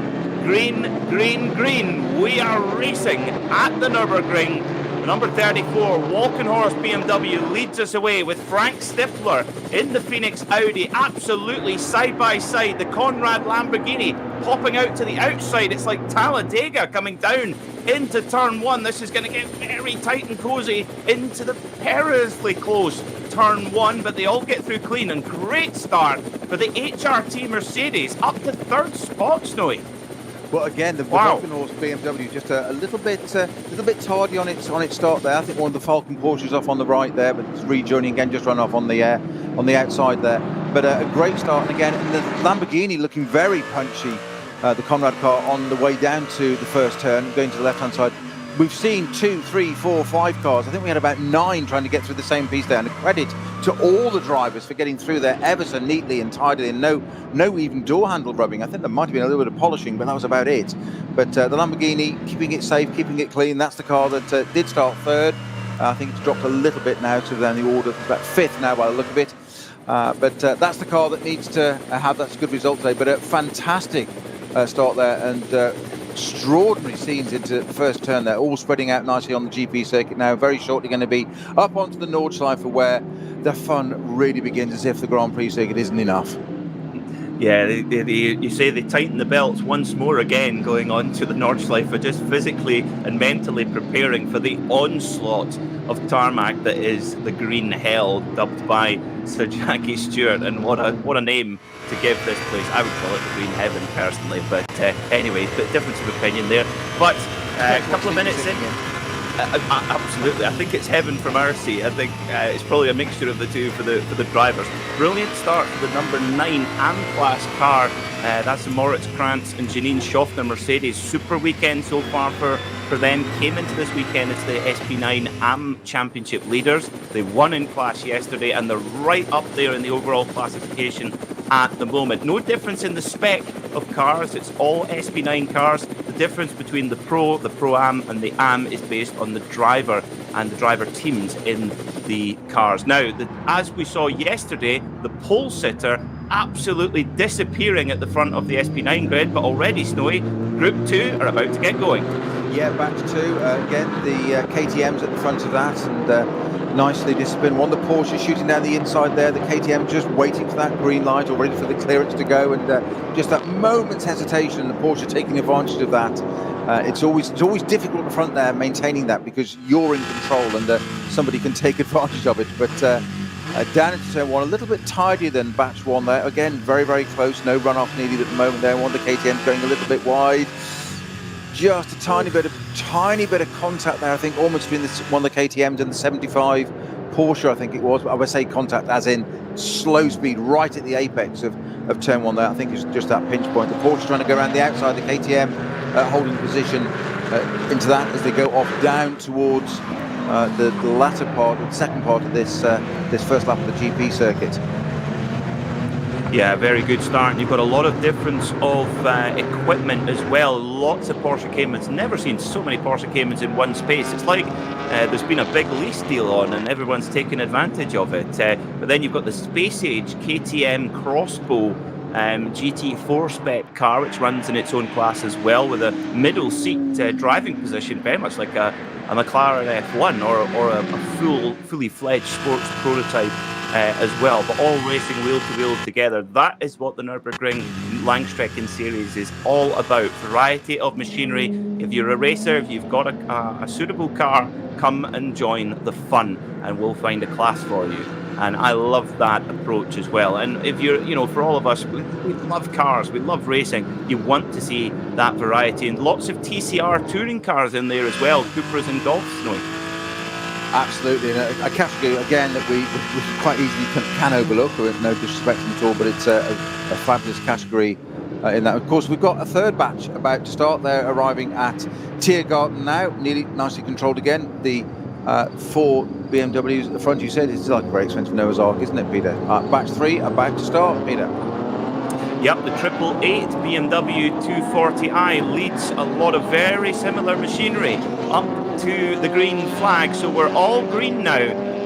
Green, green, green. We are racing at the Nürburgring. Number 34, Walkenhorst BMW leads us away with Frank Stifler in the Phoenix Audi, absolutely side by side. The Conrad Lamborghini popping out to the outside. It's like Talladega coming down into turn one. This is going to get very tight and cozy into the perilously close turn one, but they all get through clean, and great start for the HRT Mercedes up to third spot, Snowy. Well, again, the Wow. Walkenhorst BMW just a little bit tardy on its start there. I think one of the Falcon Porsches off on the right there, but it's rejoining again, just run off on the outside there. But a great start, and again, the Lamborghini looking very punchy. The Conrad car on the way down to the first turn, going to the left-hand side. We've seen 2, 3, 4, 5 cars. I think we had about 9 trying to get through the same piece there. And a credit to all the drivers for getting through there ever so neatly and tidily, and no even door handle rubbing. I think there might have been a little bit of polishing, but that was about it. But the Lamborghini, keeping it safe, keeping it clean. That's the car that did start third. I think it's dropped a little bit now to then the order. It's about fifth now by the look of it. But that's the car that needs to have that good result today. But a fantastic start there, and extraordinary scenes into the first turn there, all spreading out nicely on the GP circuit now. Very shortly going to be up onto the Nordschleife, where the fun really begins, as if the Grand Prix circuit isn't enough. Yeah, you say they tighten the belts once more again going on to the Nordschleife, just physically and mentally preparing for the onslaught of tarmac that is the green hell, dubbed by Sir Jackie Stewart. And what a name to give this place. I would call it the green heaven personally, but anyway, bit difference of opinion there. But a couple of minutes in, absolutely, I think it's heaven from our seat. I think it's probably a mixture of the two for the drivers. Brilliant start for the number 9 AM-class car. That's the Moritz Krantz and Janine Schaffner Mercedes. Super weekend so far for them. Came into this weekend as the SP9 AM Championship leaders. They won in class yesterday, and they're right up there in the overall classification at the moment. No difference in the spec of cars. It's all SP9 cars. The difference between the Pro-Am and the AM is based on the driver and the driver teams in the cars. Now, as we saw yesterday, the pole sitter absolutely disappearing at the front of the SP9 grid, but already, Snowy, Group 2 are about to get going. Yeah, back to 2. Again, the KTM's at the front of that, and nicely disciplined. One of the Porsches shooting down the inside there. The KTM just waiting for that green light, or ready for the clearance to go, and just that moment's hesitation, and the Porsche taking advantage of that. It's always difficult at the front there, maintaining that, because you're in control and somebody can take advantage of it. But down into turn 1, a little bit tidier than batch 1 there. Again, very, very close. No runoff needed at the moment there. One of the KTM's going a little bit wide. Just a tiny bit of contact there, I think, almost between one of the KTMs and the 75 Porsche, I think it was. I would say contact as in slow speed right at the apex of turn 1 there. I think it's just that pinch point. The Porsche trying to go around the outside, the KTM holding position into that as they go off down towards the latter part, the second part of this first lap of the GP circuit. Yeah, very good start. And you've got a lot of difference of equipment as well. Lots of Porsche Caymans. Never seen so many Porsche Caymans in one space. It's like there's been a big lease deal on and everyone's taking advantage of it. But then you've got the Space Age KTM Crossbow GT4 spec car, which runs in its own class as well, with a middle seat driving position, very much like a McLaren F1 or a fully fledged sports prototype as well, but all racing wheel to wheel together. That is what the Nürburgring Langstrecken series is all about. Variety of machinery. If you're a racer, if you've got a suitable car, come and join the fun, and we'll find a class for you. And I love that approach as well. And if you're, for all of us, we love cars, we love racing. You want to see that variety, and lots of TCR touring cars in there as well. Cupras and Golfs, Snowy. Absolutely, and a category again that we quite easily can overlook. No disrespect at all, but it's a fabulous category in that. Of course, we've got a third batch about to start. They're arriving at Tiergarten now, nearly nicely controlled again. The for BMWs at the front. You said it's like a very expensive Noah's Ark, isn't it, Peter? Batch 3 about to start, Peter. Yep, the 888 BMW 240i leads a lot of very similar machinery up to the green flag. So we're all green now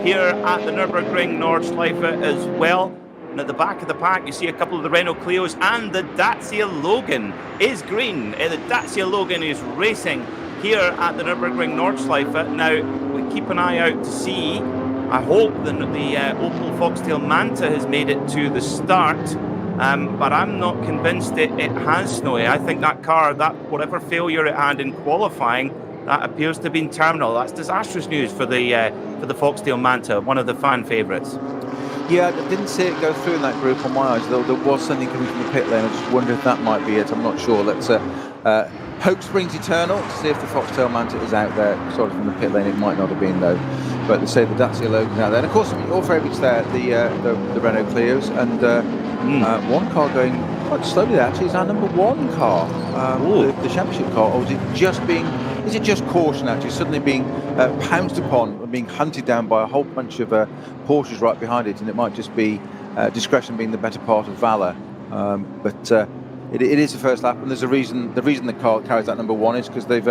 here at the Nürburgring Nordschleife as well. And at the back of the pack, you see a couple of the Renault Clios, and the Dacia Logan is green. The Dacia Logan is racing here at the Nürburgring Nordschleife. Now, we keep an eye out to see. I hope the Opel Foxtail Manta has made it to the start. But I'm not convinced it has, Snowy. I think that car, that whatever failure it had in qualifying, that appears to have been terminal. That's disastrous news for the Foxtail Manta, one of the fan favourites. Yeah, I didn't see it go through in that group on my eyes, though there was something coming from the pit lane. I just wonder if that might be it. I'm not sure. Let's hope springs eternal to see if the Foxtail Manta is out there. Sorry, from the pit lane, it might not have been, though. But they say the Dacia Logan's out there. And of course, your favourites there, the Renault Clios, and one car going quite slowly there. Actually, is our number 1 car, the championship car, or is it just caution actually suddenly being pounced upon and being hunted down by a whole bunch of Porsches right behind it, and it might just be discretion being the better part of valour. But it is the first lap, and there's a reason. The reason the car carries that number 1 is because they've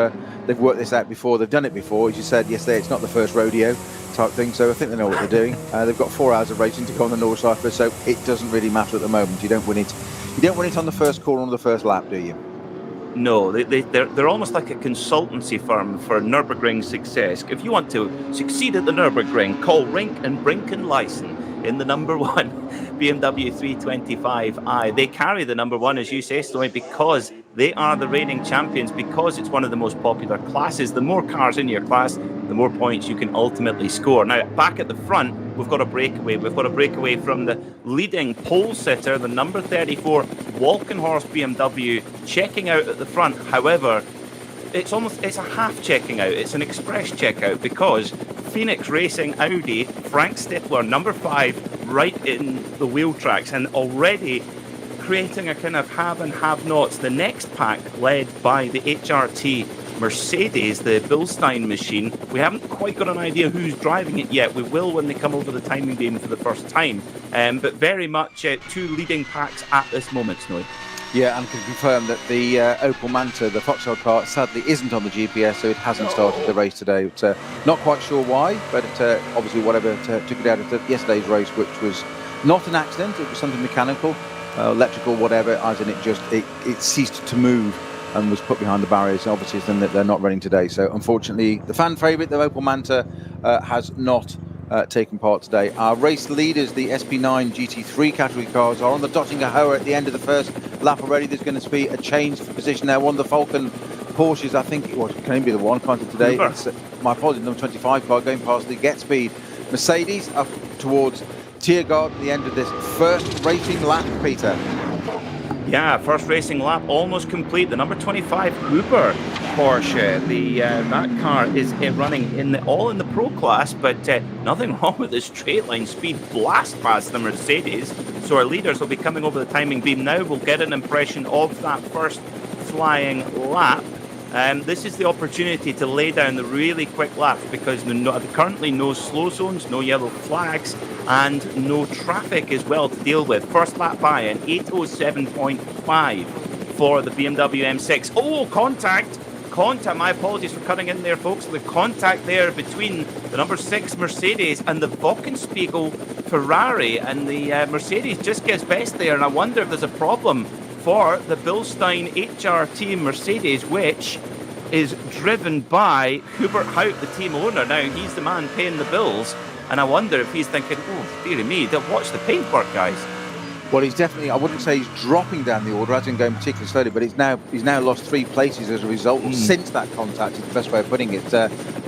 worked this out before. They've done it before, as you said yesterday. It's not the first rodeo type thing, so I think they know what they're doing. They've got 4 hours of racing to go on the Nordschleife, so it doesn't really matter at the moment. You don't win it. You don't win it on the first corner on the first lap, do you? No, they're almost like a consultancy firm for Nürburgring success. If you want to succeed at the Nürburgring, call Rink and Brink and Lyson in the number 1 BMW 325i. They carry the number 1, as you say, Story, because they are the reigning champions, because it's one of the most popular classes. The more cars in your class, the more points you can ultimately score. Now, back at the front, we've got a breakaway. We've got a breakaway from the leading pole sitter, the number 34 Walkenhorst BMW, checking out at the front. However, it's a half checking out. It's an express checkout, because Phoenix Racing Audi, Frank Stippler, number 5, right in the wheel tracks, and already creating a kind of have and have-nots. The next pack, led by the HRT Mercedes, the Bilstein machine. We haven't quite got an idea who's driving it yet. We will when they come over the timing beam for the first time. But very much 2 leading packs at this moment, Snowy. Yeah, and can confirm that the Opel Manta, the Foxtail car, sadly isn't on the GPS, so it hasn't started the race today. But, not quite sure why, but obviously whatever took it out of yesterday's race, which was not an accident. It was something mechanical, electrical, whatever, as in it ceased to move and was put behind the barriers. Obviously, then they're not running today. So unfortunately, the fan favourite, the Opel Manta, has not taken part today. Our race leaders, the SP9 GT3 category cars, are on the Dottinger Hoa at the end of the first lap already. There's going to be a change for position there. One of the Falcon Porsches, I think, can only be the one, can't it, today? It's, my apologies, number 25 car going past the Get Speed Mercedes up towards Tiergarten at the end of this first racing lap, Peter. Yeah, first racing lap almost complete. The number 25 Uber Porsche, that car is running in the pro class, but nothing wrong with the straight line speed blast past the Mercedes. So our leaders will be coming over the timing beam now. We'll get an impression of that first flying lap. This is the opportunity to lay down the really quick laps, because currently no slow zones, no yellow flags, and no traffic as well to deal with. First lap by an 8:07.5 for the BMW M6. Oh, contact! My apologies for cutting in there, folks. The contact there between the number 6 Mercedes and the Wochenspiegel Ferrari, and the Mercedes just gets best there, and I wonder if there's a problem for the Bilstein HRT Mercedes, which is driven by Hubert Hout, the team owner. Now, he's the man paying the bills, and I wonder if he's thinking, oh, dearie me, watch the paintwork, guys. Well, he's definitely, I wouldn't say he's dropping down the order, as in going particularly slowly, but he's now lost 3 places as a result since that contact, is the best way of putting it,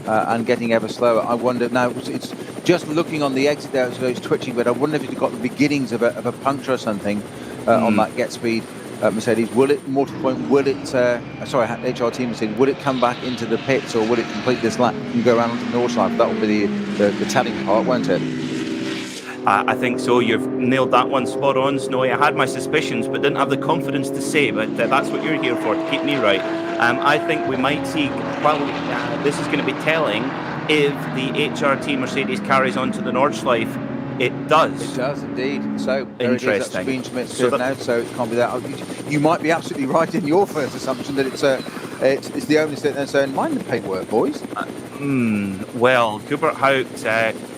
and getting ever slower. I wonder, now, it's just looking on the exit there, so he's twitching, but I wonder if he's got the beginnings of a puncture or something on that Get Speed Mercedes. Will it, more to the point, HRT Mercedes, will it come back into the pits, or will it complete this lap and go around onto the Nordschleife? That will be the telling part, won't it? I think so. You've nailed that one spot on, Snowy. I had my suspicions, but didn't have the confidence to say, but that's what you're here for, to keep me right. I think we might see, this is going to be telling, if the HRT Mercedes carries on to the Nordschleife. It does. It does indeed. So there it is. That's Interesting. Queen Schmidt's curve now, so it can't be that. You might be absolutely right in your first assumption that it's the only state there. So mind the paperwork, boys. Well, Hubert Haupt,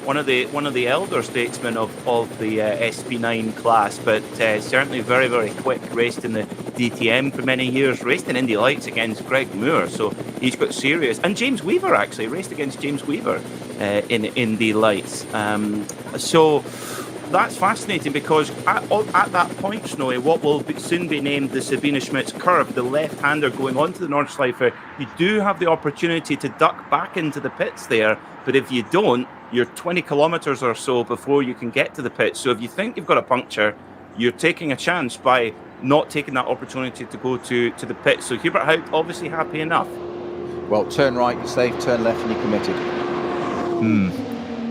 one of the elder statesmen of the SP9 class, but certainly very, very quick. Raced in the DTM for many years. Raced in Indy Lights against Greg Moore, so he's got serious. And James Weaver actually raced against James Weaver in Indy Lights. So that's fascinating because at that point, Snowy, what will soon be named the Sabine Schmitz curve, the left-hander going onto the Nordschleife, you do have the opportunity to duck back into the pits there, but if you don't, you're 20 kilometres or so before you can get to the pits. So if you think you've got a puncture, you're taking a chance by not taking that opportunity to go to the pits. So Hubert Haupt obviously happy enough. Well, turn right, you're safe, turn left, and you're committed.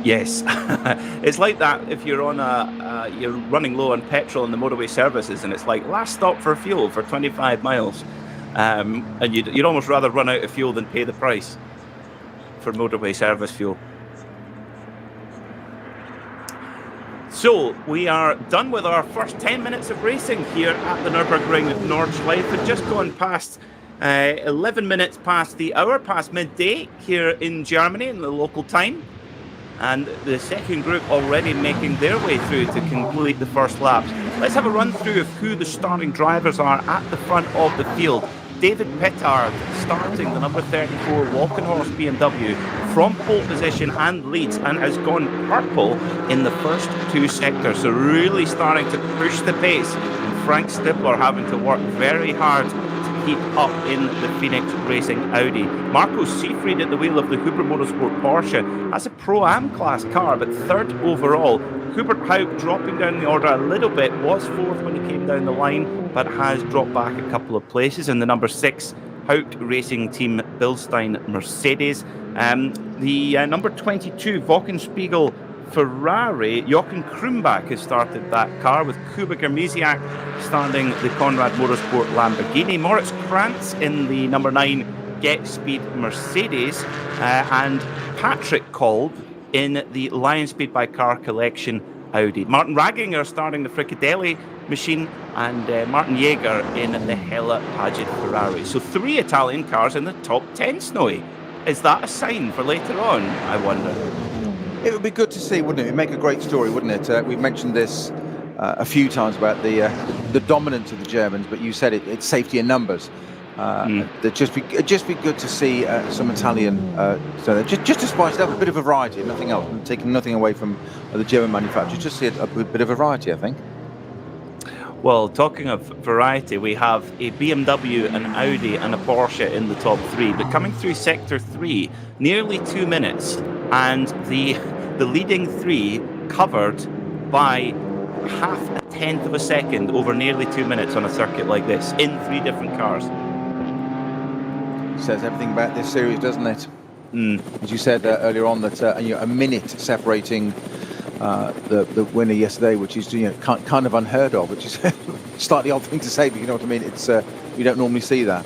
Yes, it's like that if you're on you're running low on petrol in the motorway services, and it's like last stop for fuel for 25 miles, and you'd almost rather run out of fuel than pay the price for motorway service fuel. So we are done with our first 10 minutes of racing here at the Nürburgring Nordschleife. We've just gone past 11 minutes past the hour, past midday here in Germany in the local time. And the second group already making their way through to complete the first laps. Let's have a run through of who the starting drivers are at the front of the field. David Pettard starting the number 34 Walkenhorst BMW from pole position and leads, and has gone purple in the first two sectors. So really starting to push the pace. And Frank Stippler having to work very hard keep up in the Phoenix Racing Audi. Marco Seefried at the wheel of the Huber Motorsport Porsche has a Pro-Am class car, but third overall. Hubert Haupt dropping down the order a little bit, was fourth when he came down the line, but has dropped back a couple of places in the number 6 Haupt Racing Team Bilstein Mercedes. The number 22 Wochenspiegel Ferrari, Jochen Krumbach has started that car, with Kuba Germisiak starting the Conrad Motorsport Lamborghini. Moritz Krantz in the number 9 Get Speed Mercedes, and Patrick Kolb in the Lion Speed by Car Collection Audi. Martin Ragginger starting the Fricadelli machine, and Martin Jaeger in the Hella Paget Ferrari. So 3 Italian cars in the top 10, Snowy. Is that a sign for later on, I wonder? It would be good to see, wouldn't it? It'd make a great story, wouldn't it? We've mentioned this a few times about the dominance of the Germans, but you said it's safety in numbers. It'd just be good to see some Italian, just to spice it up, a bit of a variety, nothing else, taking nothing away from the German manufacturers. Just see a bit of a variety, I think. Well, talking of variety, we have a BMW, an Audi and a Porsche in the top 3, but coming through sector 3, nearly 2 minutes, and the leading 3 covered by half a tenth of a second over nearly 2 minutes on a circuit like this in 3 different cars. Says everything about this series, doesn't it? As you said earlier on, that a minute separating the winner yesterday, which is kind of unheard of, which is a slightly odd thing to say, but you know what I mean. It's we don't normally see that.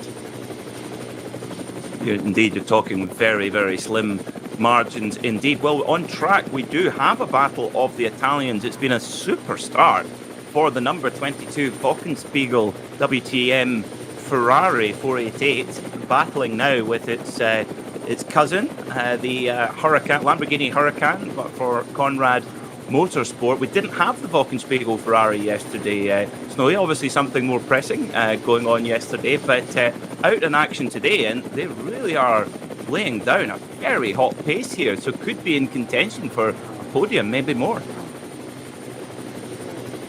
Indeed, you're talking very, very slim margins indeed. Well, on track, we do have a battle of the Italians. It's been a super start for the number 22 Wochenspiegel WTM Ferrari 488, battling now with its cousin, the Huracan, Lamborghini Huracan, but for Conrad Motorsport. We didn't have the Wochenspiegel Ferrari yesterday, Snowy. Obviously something more pressing going on yesterday, but out in action today, and they really are laying down a very hot pace here, so could be in contention for a podium, maybe more.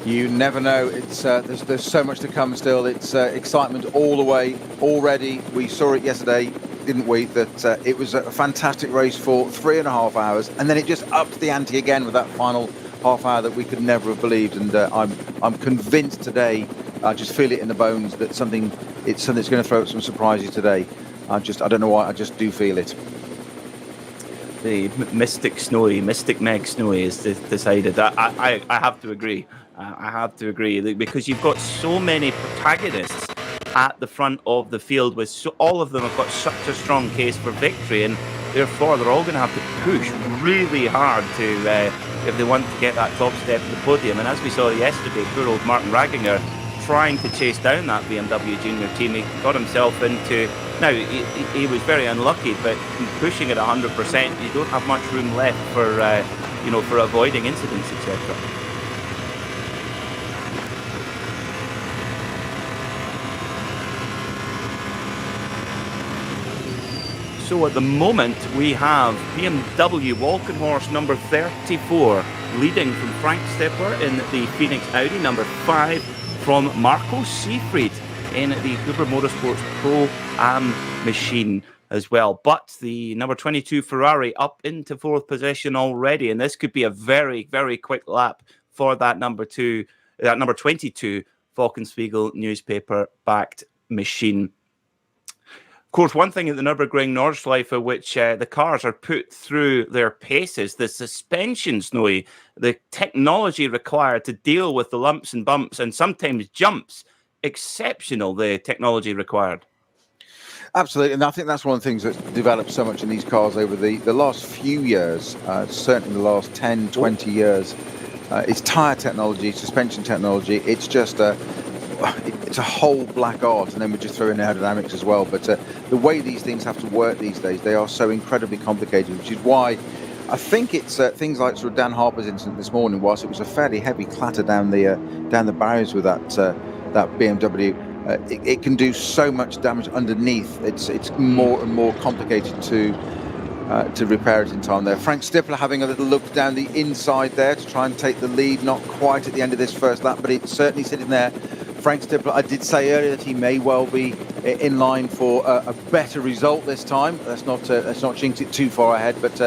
You never know. It's there's so much to come still. It's excitement all the way already. We saw it yesterday, didn't we? That it was a fantastic race for 3.5 hours, and then it just upped the ante again with that final half hour that we could never have believed. And I'm convinced today, I just feel it in the bones that it's something that's going to throw up some surprises today. I don't know why, I just do feel it. The Mystic Meg Snowy is decided. I have to agree. I have to agree, because you've got so many protagonists at the front of the field, with all of them have got such a strong case for victory, and Therefore, they're all going to have to push really hard to if they want to get that top step of the podium. And as we saw yesterday, poor old Martin Ragginger trying to chase down that BMW junior team. He got himself into... Now, he was very unlucky, but pushing at 100%, you don't have much room left for, for avoiding incidents, etc. So at the moment, we have BMW Walkenhorst number 34 leading from Frank Stippler in the Phoenix Audi, number 5 from Marco Seefried in the Cooper Motorsports Pro-Am machine as well. But the number 22 Ferrari up into 4th position already, and this could be a very, very quick lap for that number 22 Wolkenspiegel newspaper-backed machine. Of course, one thing at the Nürburgring Nordschleife, which the cars are put through their paces, the suspension, Snowy, the technology required to deal with the lumps and bumps and sometimes jumps, exceptional, the technology required. Absolutely, and I think that's one of the things that's developed so much in these cars over the last few years, certainly the last 10, 20 years. It's tyre technology, suspension technology, it's just it's a whole black art, and then we just throw in aerodynamics as well. But the way these things have to work these days, they are so incredibly complicated, which is why I think it's things like sort of Dan Harper's incident this morning. Whilst it was a fairly heavy clatter down the barriers with that BMW, it can do so much damage underneath. It's more and more complicated to repair it in time there. Frank Stippler having a little look down the inside there to try and take the lead, not quite at the end of this first lap, but it's certainly sitting there. Frank Stippler, I did say earlier that he may well be in line for a better result this time. Let's not jinx it too far ahead, but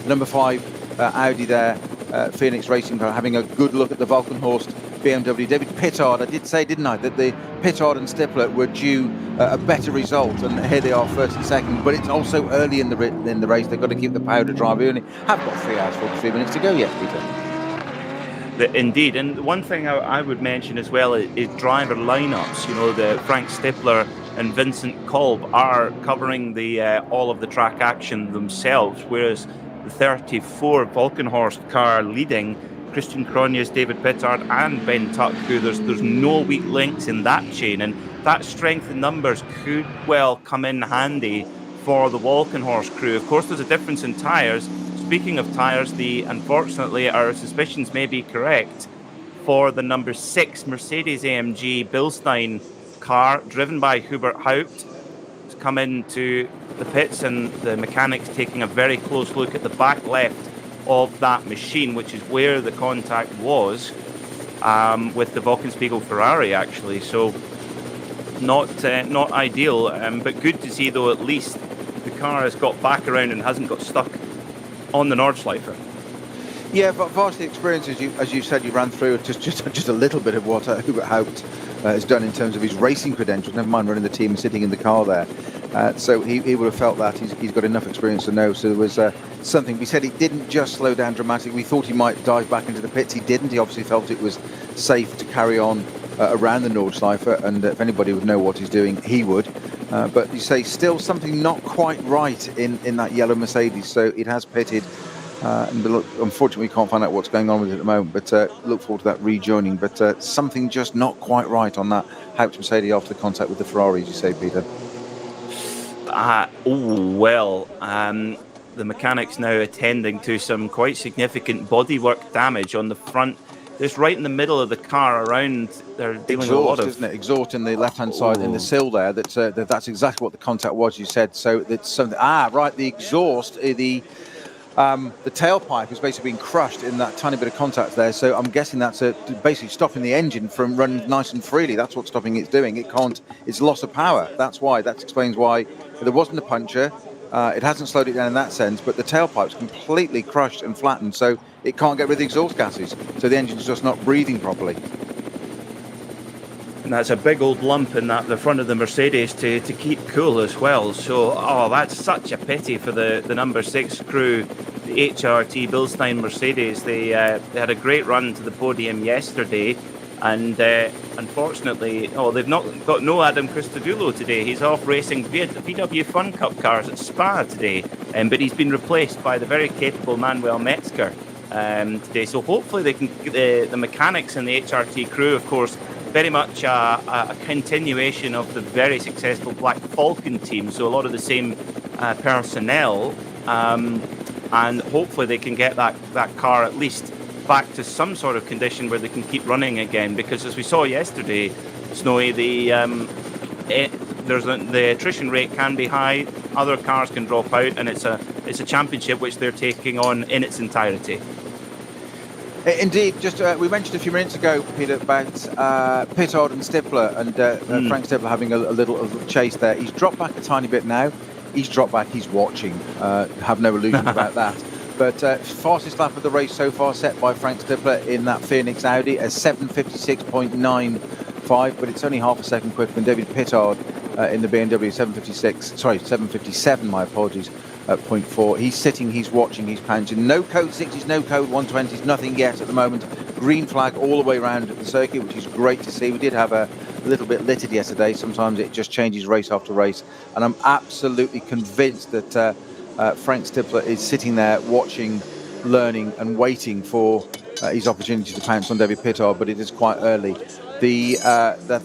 number 5 Audi there, Phoenix Racing Car, having a good look at the Wolkenhorst BMW. David Pittard, I did say, didn't I, that the Pittard and Stippler were due a better result, and here they are first and second, but it's also early in the race. They've got to keep the powder dry. We only have got 3 hours 43 minutes to go yet, Peter. Indeed, and one thing I would mention as well is driver lineups. You know, the Frank Stippler and Vincent Kolb are covering the all of the track action themselves, whereas the 34 Wolkenhorst car leading Christian Cronjes, David Pittard and Ben Tuck, who there's no weak links in that chain, and that strength in numbers could well come in handy for the Wolkenhorst crew. Of course, there's a difference in tyres. Speaking of tyres, unfortunately, our suspicions may be correct for the number 6 Mercedes-AMG Bilstein car, driven by Hubert Haupt. It's come into the pits, and the mechanics taking a very close look at the back left of that machine, which is where the contact was with the Wolkenspiegel Ferrari, actually. So not ideal, but good to see, though, at least the car has got back around and hasn't got stuck on the Nordschleife. Yeah, but vastly experience, as you said, you ran through just a little bit of what Hubert Haupt has done in terms of his racing credentials, never mind running the team and sitting in the car there. So he would have felt that. He's got enough experience to know. So there was something. We said he didn't just slow down dramatically. We thought he might dive back into the pits. He didn't. He obviously felt it was safe to carry on around the Nordschleife, and if anybody would know what he's doing, he would. But you say still something not quite right in that yellow Mercedes, so it has pitted. And look, unfortunately, we can't find out what's going on with it at the moment, but look forward to that rejoining. But something just not quite right on that Haupt Mercedes after the contact with the Ferrari, as you say, Peter. The mechanics now attending to some quite significant bodywork damage on the front. Just right in the middle of the car around, they're dealing with a lot of... Isn't it? Exhaust in the left-hand side in the sill there. That's exactly what the contact was, you said. So it's something... right, the exhaust, the tailpipe has basically been crushed in that tiny bit of contact there. So I'm guessing that's basically stopping the engine from running nice and freely. That's what's stopping it doing. It can't... It's loss of power. That's why. That explains why there wasn't a puncture. It hasn't slowed it down in that sense, but the tailpipe's completely crushed and flattened, so it can't get rid of the exhaust gases. So the engine's just not breathing properly. And that's a big old lump in the front of the Mercedes to keep cool as well. So, that's such a pity for the number 6 crew, the HRT Bilstein Mercedes. They had a great run to the podium yesterday. And unfortunately, they've not got no Adam Christodoulou today. He's off racing VW Fun Cup cars at Spa today, but he's been replaced by the very capable Manuel Metzger today. So hopefully they can the mechanics and the HRT crew, of course, very much a continuation of the very successful Black Falcon team. So a lot of the same personnel, and hopefully they can get that car at least back to some sort of condition where they can keep running again. Because as we saw yesterday, Snowy, the attrition rate can be high. Other cars can drop out, and it's a championship which they're taking on in its entirety. Indeed, just we mentioned a few minutes ago, Peter, about Pittard and Stifler, and Frank Stifler having a little chase there. He's dropped back a tiny bit now. He's dropped back. He's watching. Have no illusions about that. But fastest lap of the race so far set by Frank Stifler in that Phoenix Audi, a 7:56.95, but it's only half a second quicker than David Pittard in the BMW 7:57, my apologies, at 0.4. He's sitting, he's watching, he's pouncing. No code 60s, no code 120s, nothing yet at the moment. Green flag all the way around the circuit, which is great to see. We did have a little bit littered yesterday. Sometimes it just changes race after race. And I'm absolutely convinced that Frank Stifler is sitting there watching, learning and waiting for his opportunity to pounce on David Pittard, but it is quite early. The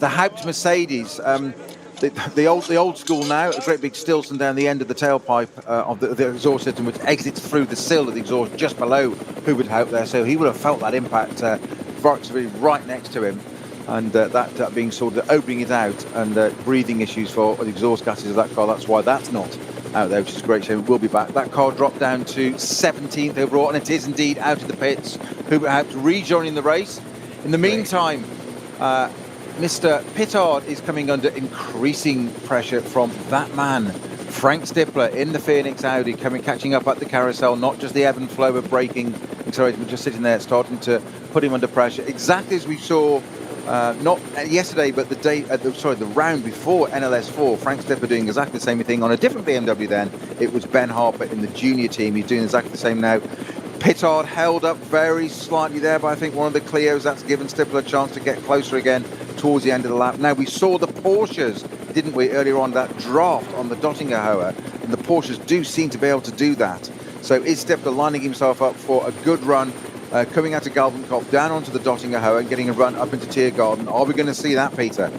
Haupt Mercedes, the old school now, a great big Stilson down the end of the tailpipe of the exhaust system, which exits through the sill of the exhaust just below Hubert Haupt there, so he would have felt that impact virtually right next to him. And that being sort of opening it out, and breathing issues for the exhaust gases of that car. That's why that's not out there, which is a great shame. We'll be back. That car dropped down to 17th overall, and it is indeed out of the pits. Hubert Haupt rejoining the race. In the meantime, Mr. Pittard is coming under increasing pressure from that man, Frank Stifler, in the Phoenix Audi, catching up at the carousel. Not just the ebb and flow of braking, accelerating, but just sitting there, starting to put him under pressure. Exactly as we saw. Not yesterday, but the round before NLS4, Frank Stifler doing exactly the same thing on a different BMW then. It was Ben Harper in the junior team. He's doing exactly the same now. Pittard held up very slightly there, but I think one of the Clios, that's given Stifler a chance to get closer again towards the end of the lap. Now, we saw the Porsches, didn't we, earlier on, that draft on the Dottinger Hohe, and the Porsches do seem to be able to do that. So is Stifler lining himself up for a good run? Coming out of Galvenkopf, down onto the Dottinger Hohe and getting a run up into Tiergarten. Are we going to see that, Peter?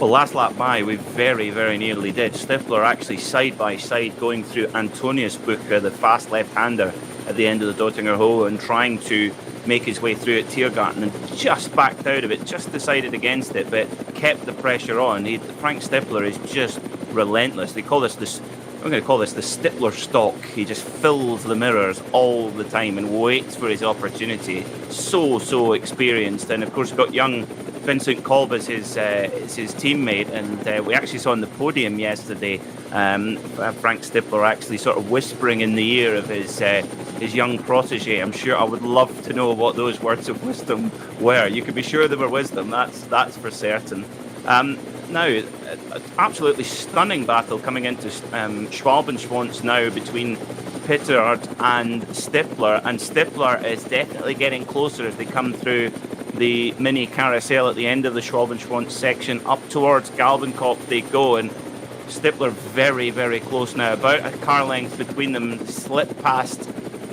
Well, last lap by, we very, very nearly did. Stifler actually side by side going through Antonius Bucher, the fast left-hander at the end of the Dottinger Hohe, and trying to make his way through at Tiergarten, and just backed out of it, just decided against it, but kept the pressure on. Frank Stifler is just relentless. They call this I'm going to call this the Stifler stock. He just fills the mirrors all the time and waits for his opportunity. So experienced. And of course, we've got young Vincent Kolb as his teammate. And we actually saw on the podium yesterday Frank Stifler actually sort of whispering in the ear of his young protege. I'm sure I would love to know what those words of wisdom were. You could be sure they were wisdom, that's for certain. Now, absolutely stunning battle coming into Schwalbenschwanz now between Pittard and Stifler. And Stifler is definitely getting closer as they come through the mini carousel at the end of the Schwalbenschwanz section. Up towards Galvenkopf they go, and Stifler very, very close now. About a car length between them. Slip past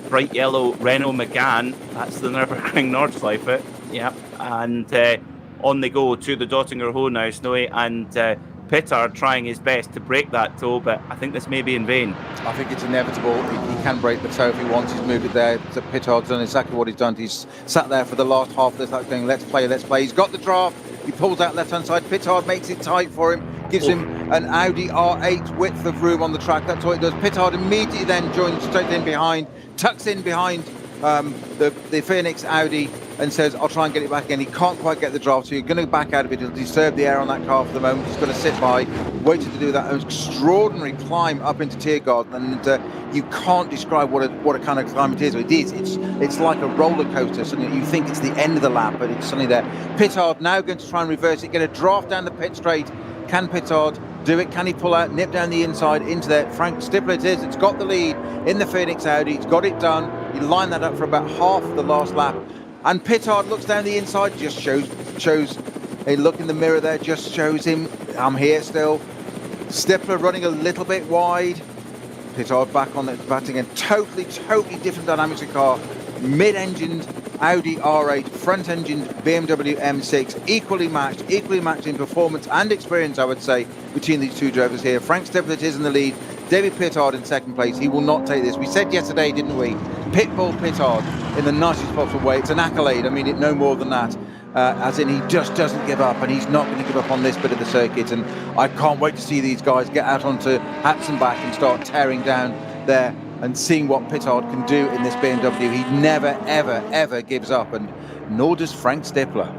bright yellow Renault Megane. That's the Nürburgring Nordschleife. Yeah, and on they go to the Dottinger Hohe now, Snowy, and Pittard trying his best to break that toe, but I think this may be in vain. I think it's inevitable. He can break the toe if he wants. He's moved it there. So Pittard's done exactly what he's done. He's sat there for the last half of this lap going, let's play. He's got the draft. He pulls out left-hand side. Pittard makes it tight for him, gives him an Audi R8 width of room on the track. That's what it does. Pittard immediately then joins straight in behind, tucks in behind the Phoenix Audi and says, I'll try and get it back again. He can't quite get the draft, so you're going to back out of it. He'll disturb the air on that car for the moment. He's going to sit by, waiting to do that extraordinary climb up into Tiergarten, and you can't describe what a kind of climb it is. It's like a roller coaster. Suddenly you think it's the end of the lap, but it's suddenly there. Pittard now going to try and reverse it, get a draft down the pit straight. Can Pittard do it? Can he pull out, nip down the inside into there? Frank Stifler it is. It's got the lead in the Phoenix Audi. He's got it done. He lined that up for about half the last lap. And Pittard looks down the inside, just shows shows a look in the mirror there, just shows him, I'm here still. Stippler running a little bit wide. Pittard back on the batting and totally different dynamics of car. Mid-engined Audi R8, front-engined BMW M6, equally matched in performance and experience, I would say, between these two drivers here. Frank Stippler is in the lead, David Pittard in second place. He will not take this. We said yesterday, didn't we? Pitbull Pittard in the nicest possible way. It's an accolade. I mean it no more than that. As in, he just doesn't give up, and he's not going to give up on this bit of the circuit. And I can't wait to see these guys get out onto Hatson back and start tearing down there and seeing what Pittard can do in this BMW. He never, ever gives up, and nor does Frank Stippler.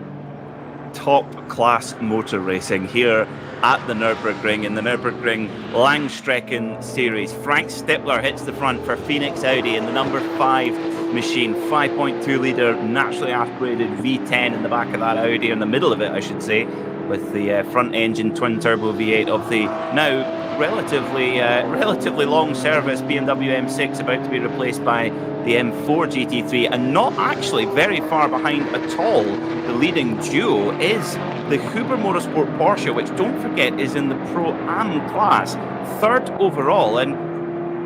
Top class motor racing here at the Nürburgring in the Nürburgring Langstrecken series. Frank Stippler hits the front for Phoenix Audi in the number 5 machine, 5.2 litre naturally aspirated V10 in the back of that Audi, in the middle of it I should say, with the front engine twin turbo V8 of the now relatively long service BMW M6, about to be replaced by the M4 GT3, and not actually very far behind at all. The leading duo is the Huber Motorsport Porsche, which, don't forget, is in the Pro-Am class, third overall. And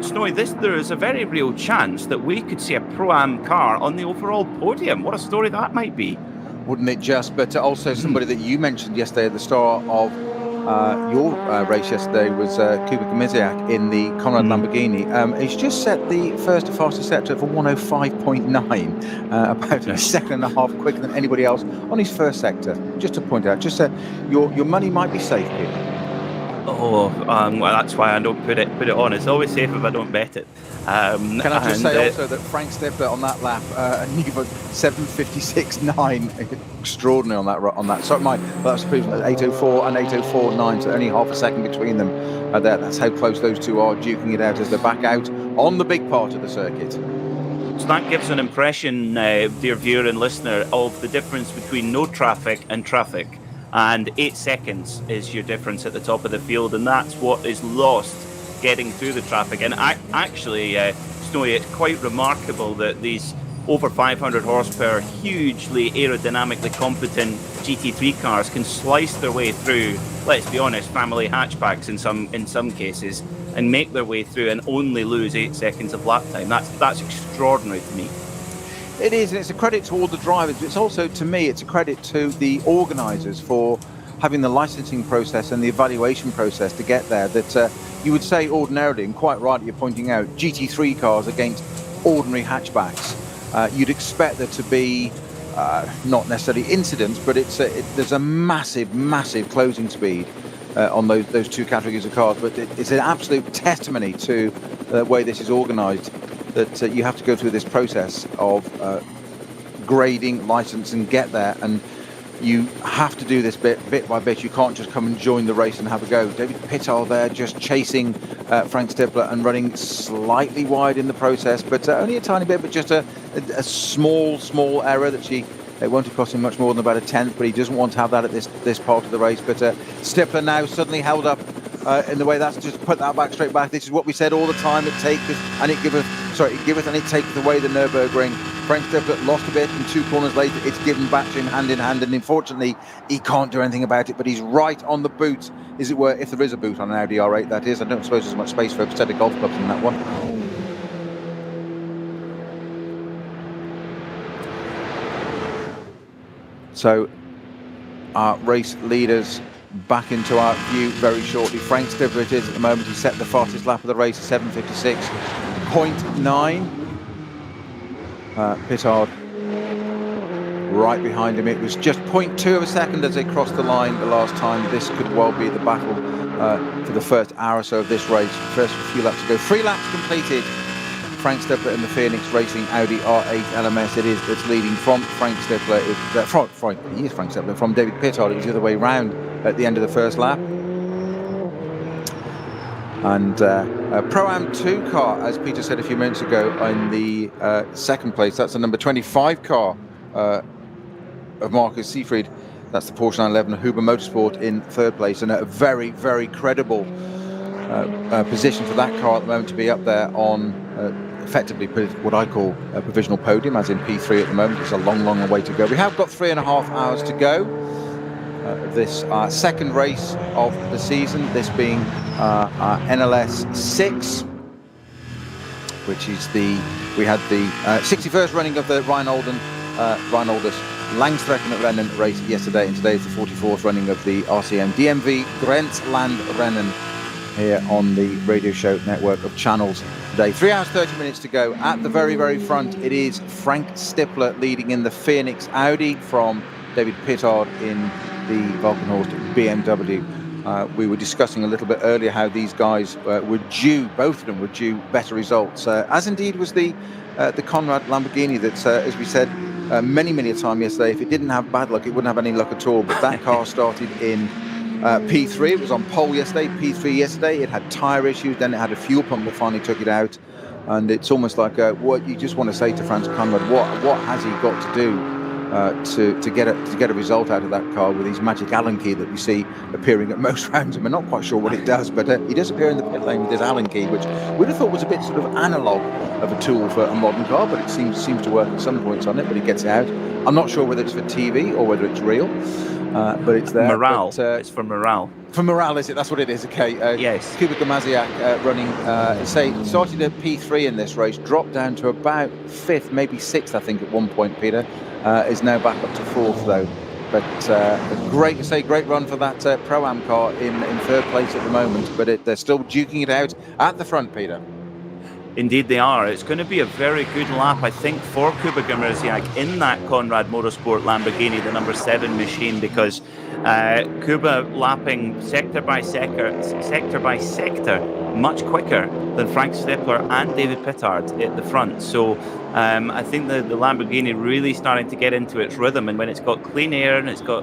Snowy, there is a very real chance that we could see a Pro-Am car on the overall podium. What a story that might be. Wouldn't it just? But also somebody that you mentioned yesterday at the start of your race yesterday was Kuba Kamiziak in the Conrad Lamborghini. He's just set the first to fastest sector for 105.9, about a second and a half quicker than anybody else on his first sector. Just to point out, your money might be safe here. Well, that's why I don't put it on. It's always safe if I don't bet it. Can I just say also that Frank Stippler on that lap, Niva 7:56.9, extraordinary on that. So that's proven 8:04 and 8:04.9, so only half a second between them. That's how close those two are, duking it out as they're back out on the big part of the circuit. So that gives an impression, dear viewer and listener, of the difference between no traffic and traffic. And 8 seconds is your difference at the top of the field, and that's what is lost getting through the traffic. And actually, Snowy, it's quite remarkable that these over 500 horsepower, hugely aerodynamically competent GT3 cars can slice their way through, let's be honest, family hatchbacks in some cases, and make their way through and only lose 8 seconds of lap time. That's extraordinary to me. It is, and it's a credit to all the drivers, but it's also, to me, it's a credit to the organisers for having the licensing process and the evaluation process to get there. That you would say ordinarily, and quite rightly you're pointing out, GT3 cars against ordinary hatchbacks. You'd expect there to be not necessarily incidents, but there's a massive closing speed on those two categories of cars. But it's an absolute testimony to the way this is organised, that you have to go through this process of grading, license, and get there, and you have to do this bit by bit. You can't just come and join the race and have a go. David Pittard there just chasing Frank Stippler and running slightly wide in the process, but only a tiny bit, but just a small error that it won't have cost him much more than about a tenth, but he doesn't want to have that at this part of the race. But Stippler now suddenly held up in the way. That's just put that back straight back. This is what we said all the time: it taketh and it giveth and it taketh away the Nürburgring. Frank Stippler lost a bit, and 2 corners later it's given back to him hand in hand, and unfortunately he can't do anything about it. But he's right on the boot, as it were, if there is a boot on an Audi R8, that is. I don't suppose there's much space for a set of golf clubs in that one. So our race leaders back into our view very shortly. Frank Stippler it is at the moment. He set the fastest lap of the race, 7:56.9. Pittard right behind him. It was just 0.2 of a second as they crossed the line the last time. This could well be the battle for the first hour or so of this race. First few laps to go. 3 laps completed. Frank Stippler in the Phoenix Racing Audi R8 LMS. It's leading from Frank Stippler. He is Frank Stippler. From David Pittard, it was the other way round at the end of the first lap. And a Pro-Am 2 car, as Peter said a few minutes ago, in the second place. That's the number 25 car of Marcus Seefried. That's the Porsche 911 Huber Motorsport in third place, and a very credible position for that car at the moment to be up there on effectively what I call a provisional podium, as in P3 at the moment. It's a long, long way to go. We have got 3.5 hours to go. This second race of the season, this being NLS 6, which is we had the 61st running of the Reinholdus Langstrecken Rennen race yesterday, and today is the 44th running of the RCM DMV Grenzlandrennen here on the radio show network of channels today. 3 hours 30 minutes to go. At the very, very front, it is Frank Stippler leading in the Phoenix Audi from David Pittard in the Valkenhorst BMW. We were discussing a little bit earlier how these guys were due, both of them were due better results, as indeed was the Conrad Lamborghini that, as we said many a time yesterday, if it didn't have bad luck, it wouldn't have any luck at all. But that car started in P3. It was on pole yesterday, P3 yesterday. It had tyre issues, then it had a fuel pump that finally took it out. And it's almost like what you just want to say to Franz Conrad, what has he got to do to get a result out of that car with his magic Allen key that we see appearing at most rounds. I'm not quite sure what it does, but he does appear in the pit lane with his Allen key, which we'd have thought was a bit sort of analog of a tool for a modern car, but it seems to work at some points on it. But he gets it out. I'm not sure whether it's for TV or whether it's real, but it's there. Morale. But, it's for morale. For morale, is it? That's what it is. Okay. Yes. Kubica Maziak running, started at P3 in this race, dropped down to about 5th, maybe 6th, I think, at one point, Peter. Is now back up to 4th, though. But great run for that Pro-Am car in 3rd place at the moment. But they're still duking it out at the front, Peter. Indeed they are. It's going to be a very good lap, I think, for Kubica Mirziak in that Conrad Motorsport Lamborghini, the number 7 machine, because Kuba lapping sector by sector, much quicker than Frank Stippler and David Pittard at the front. So I think the Lamborghini really starting to get into its rhythm, and when it's got clean air and it's got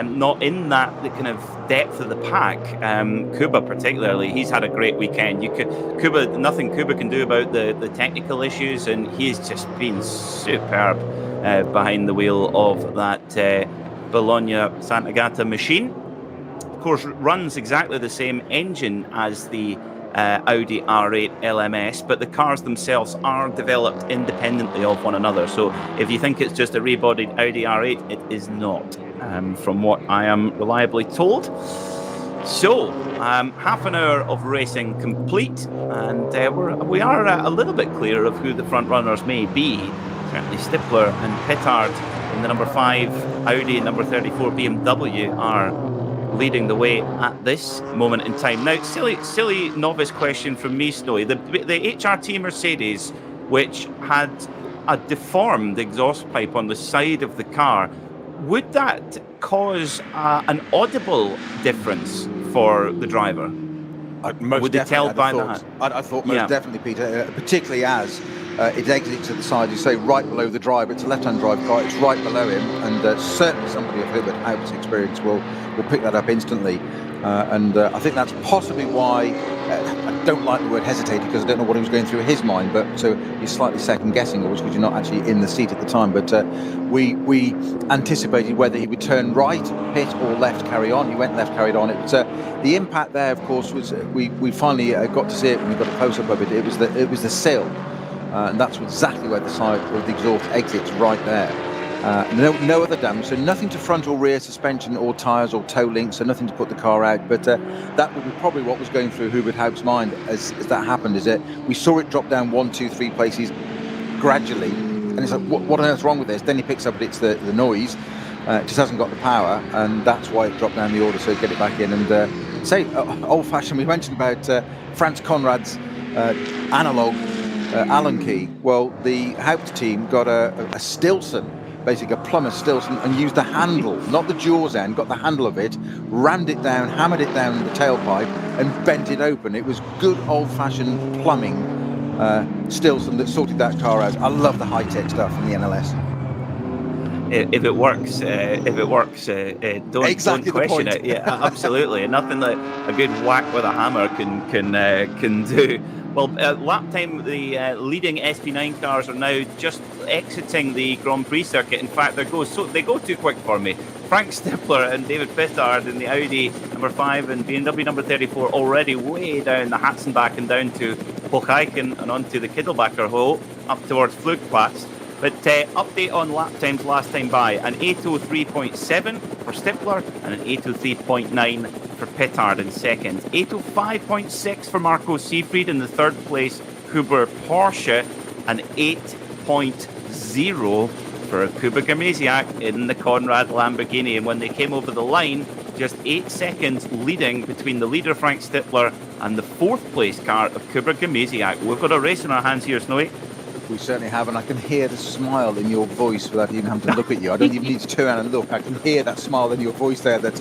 not in the kind of depth of the pack. Kuba particularly, he's had a great weekend. Nothing Kuba can do about the technical issues, and he's just been superb behind the wheel of that Bologna Sant'Agata machine. Of course, runs exactly the same engine as the Audi R8 LMS, but the cars themselves are developed independently of one another. So if you think it's just a rebodied Audi R8, it is not, from what I am reliably told. So half an hour of racing complete, and we are a little bit clear of who the front runners may be. Certainly Stippler and Pittard in the number 5 Audi and number 34 BMW are leading the way at this moment in time. Now, silly novice question from me, Snowy. The HRT Mercedes, which had a deformed exhaust pipe on the side of the car, would that cause an audible difference for the driver? Would they tell by that? I thought most definitely, Peter, particularly as it exits at the side, you say right below the driver. It's a left-hand drive car, it's right below him, and certainly somebody of Herbert Haupt's experience will pick that up instantly. And I think that's possibly why I don't like the word hesitate, because I don't know what he was going through his mind, but so he's slightly second-guessing, always, because you're not actually in the seat at the time. But we anticipated whether he would turn right, pit, or left, carry on. He went left, carried on. The impact there, of course, was we finally got to see it when we got a close-up of it. It was the sill. And that's exactly where the side of the exhaust exits, right there. No other damage, so nothing to front or rear suspension or tyres or toe links, so nothing to put the car out. But that would be probably what was going through Hubert Haupt's mind as that happened, is that we saw it drop down 1, 2, 3 places gradually, and it's like, what on earth's wrong with this? Then he picks up it's the noise, it just hasn't got the power, and that's why it dropped down the order, so get it back in. And old-fashioned, we mentioned about Franz Conrad's analog Allen key. Well, the Haupt team got a Stilson, basically a plumber Stilson, and used the handle, not the jaws end, got the handle of it, rammed it down, hammered it down the tailpipe, and bent it open. It was good old-fashioned plumbing Stilson that sorted that car out. I love the high-tech stuff in the NLS. If it works, don't question it. Yeah, absolutely. Nothing that a good whack with a hammer can do. Well, lap time, the leading SP9 cars are now just exiting the Grand Prix circuit. In fact, they go too quick for me. Frank Stippler and David Pittard in the Audi number 5 and BMW number 34 already way down the Hatzenbach and down to Hocheichen and onto the Kiddelbacher Hole up towards Flugplatz. But update on lap times last time by, an 8:03.7 for Stippler and an 8:03.9 for Pittard in second. 8:05.6 for Marco Seefried in the third place Huber Porsche, and 8.0 for Kubica Mesiak in the Conrad Lamborghini. And when they came over the line, just 8 seconds leading between the leader Frank Stippler and the fourth place car of Kubica Mesiak. We've got a race in our hands here, Snowy. We certainly have, and I can hear the smile in your voice without even having to look at you. I don't even need to turn around and look. I can hear that smile in your voice there. That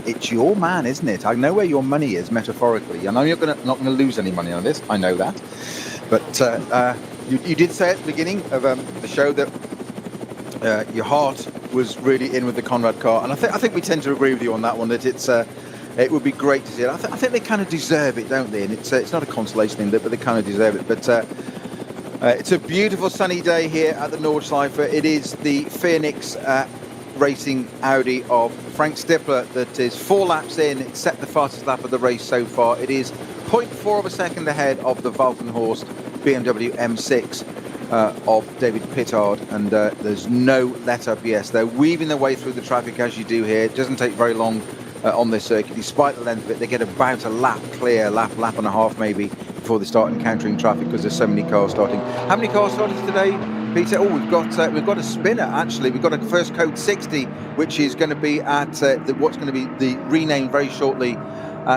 it's your man, isn't it? I know where your money is, metaphorically. I know you're not going to lose any money on this. I know that. But you did say at the beginning of the show that your heart was really in with the Conrad car, and I think we tend to agree with you on that one. That it would be great to see it. I think they kind of deserve it, don't they? And it's not a consolation thing, but they kind of deserve it. But it's a beautiful sunny day here at the Nordschleife. It is the Phoenix Racing Audi of Frank Stippler that is 4 laps in. It's set the fastest lap of the race so far. It is 0.4 of a second ahead of the Valkenhorst BMW M6 of David Pittard, and there's no let-up. Yes, they're weaving their way through the traffic as you do here. It doesn't take very long on this circuit. Despite the length of it, they get about a lap clear, lap and a half maybe, before they start encountering traffic because there's so many cars starting. How many cars started today, Peter? Oh, we've got a spinner actually. We've got a first code 60, which is going to be at what's going to be the renamed very shortly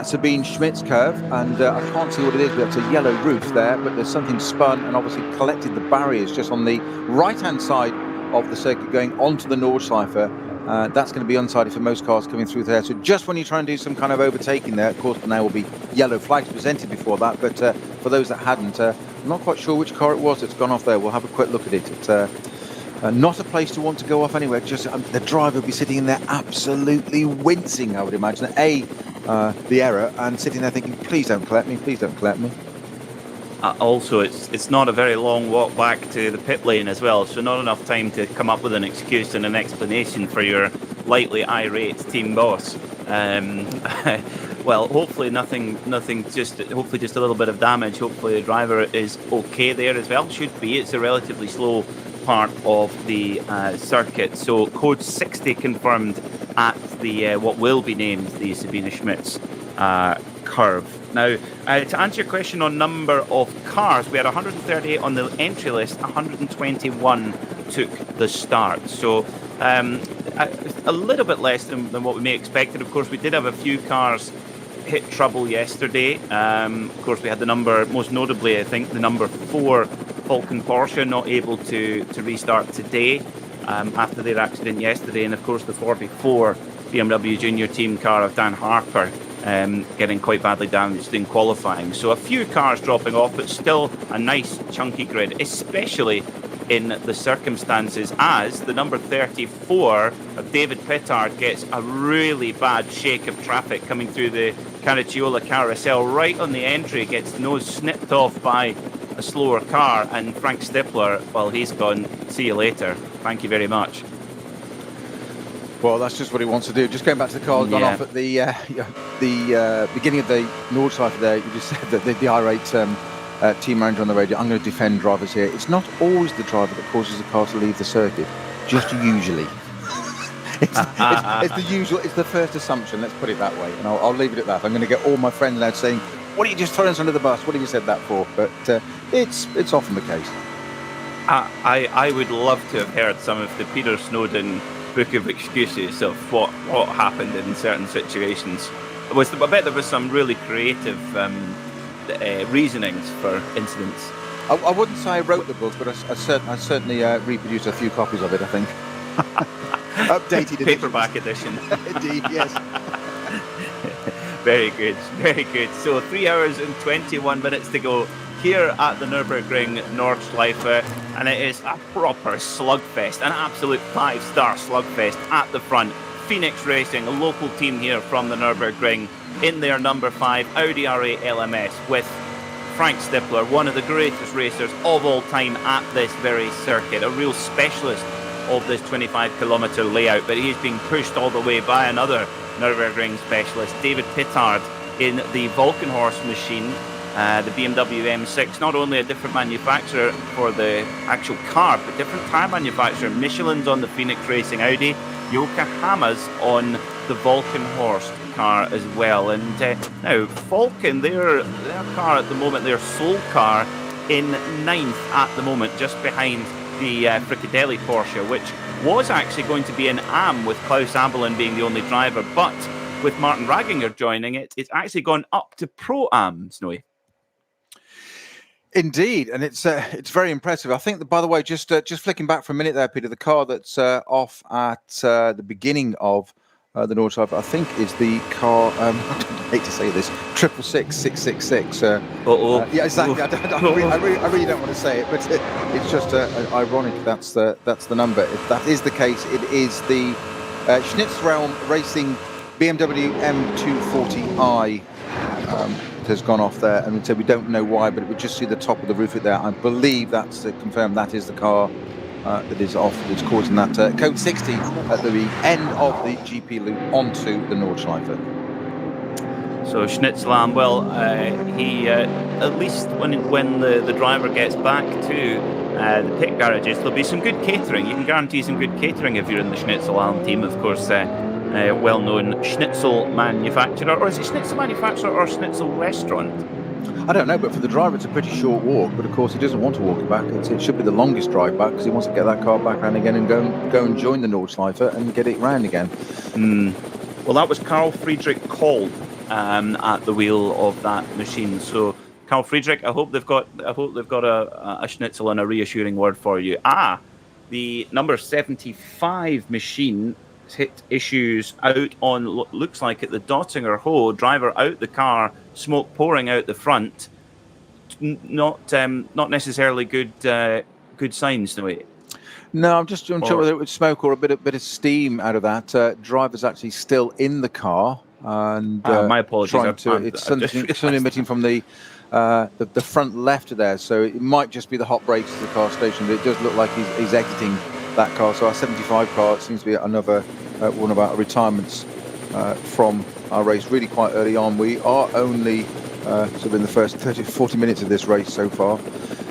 Sabine Schmidt's curve, and I can't see what it is, but it's a yellow roof there, but there's something spun and obviously collected the barriers just on the right-hand side of the circuit going onto the Nordschleife. That's going to be unsighted for most cars coming through there. So just when you try and do some kind of overtaking there, of course, there will be yellow flags presented before that. But for those that hadn't, I'm not quite sure which car it was that's gone off there. We'll have a quick look at it. It's not a place to want to go off anywhere. Just the driver will be sitting in there absolutely wincing, I would imagine. The error, and sitting there thinking, please don't collect me, please don't collect me. Also, it's not a very long walk back to the pit lane as well, so not enough time to come up with an excuse and an explanation for your lightly irate team boss. Well, hopefully nothing. Hopefully just a little bit of damage. Hopefully the driver is okay there as well. Should be. It's a relatively slow part of the circuit. So code 60 confirmed at the what will be named the Sabine Schmidt's curve. Now, to answer your question on number of cars, we had 138 on the entry list, 121 took the start. So a little bit less than what we may have expected. Of course, we did have a few cars hit trouble yesterday. Of course, we had the number, most notably, I think, the number 4 Falcon Porsche not able to restart today after their accident yesterday. And, of course, the 44 BMW Junior Team car of Dan Harper getting quite badly damaged in qualifying. So a few cars dropping off, but still a nice chunky grid, especially in the circumstances as the number 34 of David Pittard gets a really bad shake of traffic coming through the Caracciola carousel right on the entry, gets nose snipped off by a slower car, and Frank Stippler, well, he's gone, see you later, thank you very much. Well, that's just what he wants to do. Just going back to the car, gone off at the beginning of the Nordschleife there. You just said that the irate team manager on the radio, I'm going to defend drivers here. It's not always the driver that causes the car to leave the circuit, just usually. It's the usual, it's the first assumption, let's put it that way. And I'll leave it at that. I'm going to get all my friends out saying, what are you just throwing us under the bus? What have you said that for? But it's often the case. I would love to have heard some of the Peter Snowden book of excuses of what happened in certain situations. I bet there was some really creative reasonings for incidents. I wouldn't say I wrote the book, but I certainly reproduced a few copies of it, I think. Updated paperback edition. Indeed, yes. Very good, very good. So 3 hours and 21 minutes to go here at the Nürburgring Nordschleife, and it is a proper slugfest, an absolute 5-star slugfest at the front. Phoenix Racing, a local team here from the Nürburgring, in their number 5 Audi R8 LMS with Frank Stippler, one of the greatest racers of all time at this very circuit, a real specialist of this 25-kilometre layout, but he's being pushed all the way by another Nürburgring specialist, David Pittard, in the Volkenhorst machine, the BMW M6. Not only a different manufacturer for the actual car, but different tyre manufacturer. Michelin's on the Phoenix Racing Audi, Yokohama's on the Volkenhorst car as well. And now Falken, their car at the moment, their sole car, in 9th at the moment, just behind the Fricadelli Porsche, which was actually going to be an AM with Klaus Ambelin being the only driver, but with Martin Raginger joining it, it's actually gone up to Pro-Am, Snowy. Indeed, and it's very impressive. I think that, by the way, just flicking back for a minute there, Peter, the car that's off at the beginning of the Nordschleife, I think, is the car. I hate to say this, 666. Yeah, exactly. I really don't want to say it, but it's just ironic. That's the number. If that is the case, it is the Schnitzraum Racing BMW M240i. Has gone off there, and so we don't know why, but we just see the top of the roof there. I believe that's confirmed. That is the car that is off, that's causing that code 60 at the end of the GP loop onto the Nordschleife. So Schnitzlam, well, he at least when the driver gets back to the pit garages, there'll be some good catering. You can guarantee some good catering if you're in the Schnitzlam team, of course. Well-known schnitzel manufacturer, or is it schnitzel manufacturer or schnitzel restaurant? I don't know, but for the driver it's a pretty short walk, but of course he doesn't want to walk it back. It should be the longest drive back, because he wants to get that car back round again and go and join the Nordschleife and get it round again. Well, that was Carl Friedrich Kolb at the wheel of that machine. So Carl Friedrich, I hope they've got a schnitzel and a reassuring word for you. The number 75 machine hit issues out on, looks like, at the Dottinger Ho. Driver out the car, smoke pouring out the front. Not necessarily good signs, no way. No, I'm just unsure whether it was smoke or a bit of steam out of that. Driver's actually still in the car, and my apologies. It's something emitting from the front left there, so it might just be the hot brakes of the car station, but it does look like he's exiting that car. So our 75 car seems to be another one of our retirements from our race really quite early on. We are only sort of in the first 30-40 minutes of this race so far.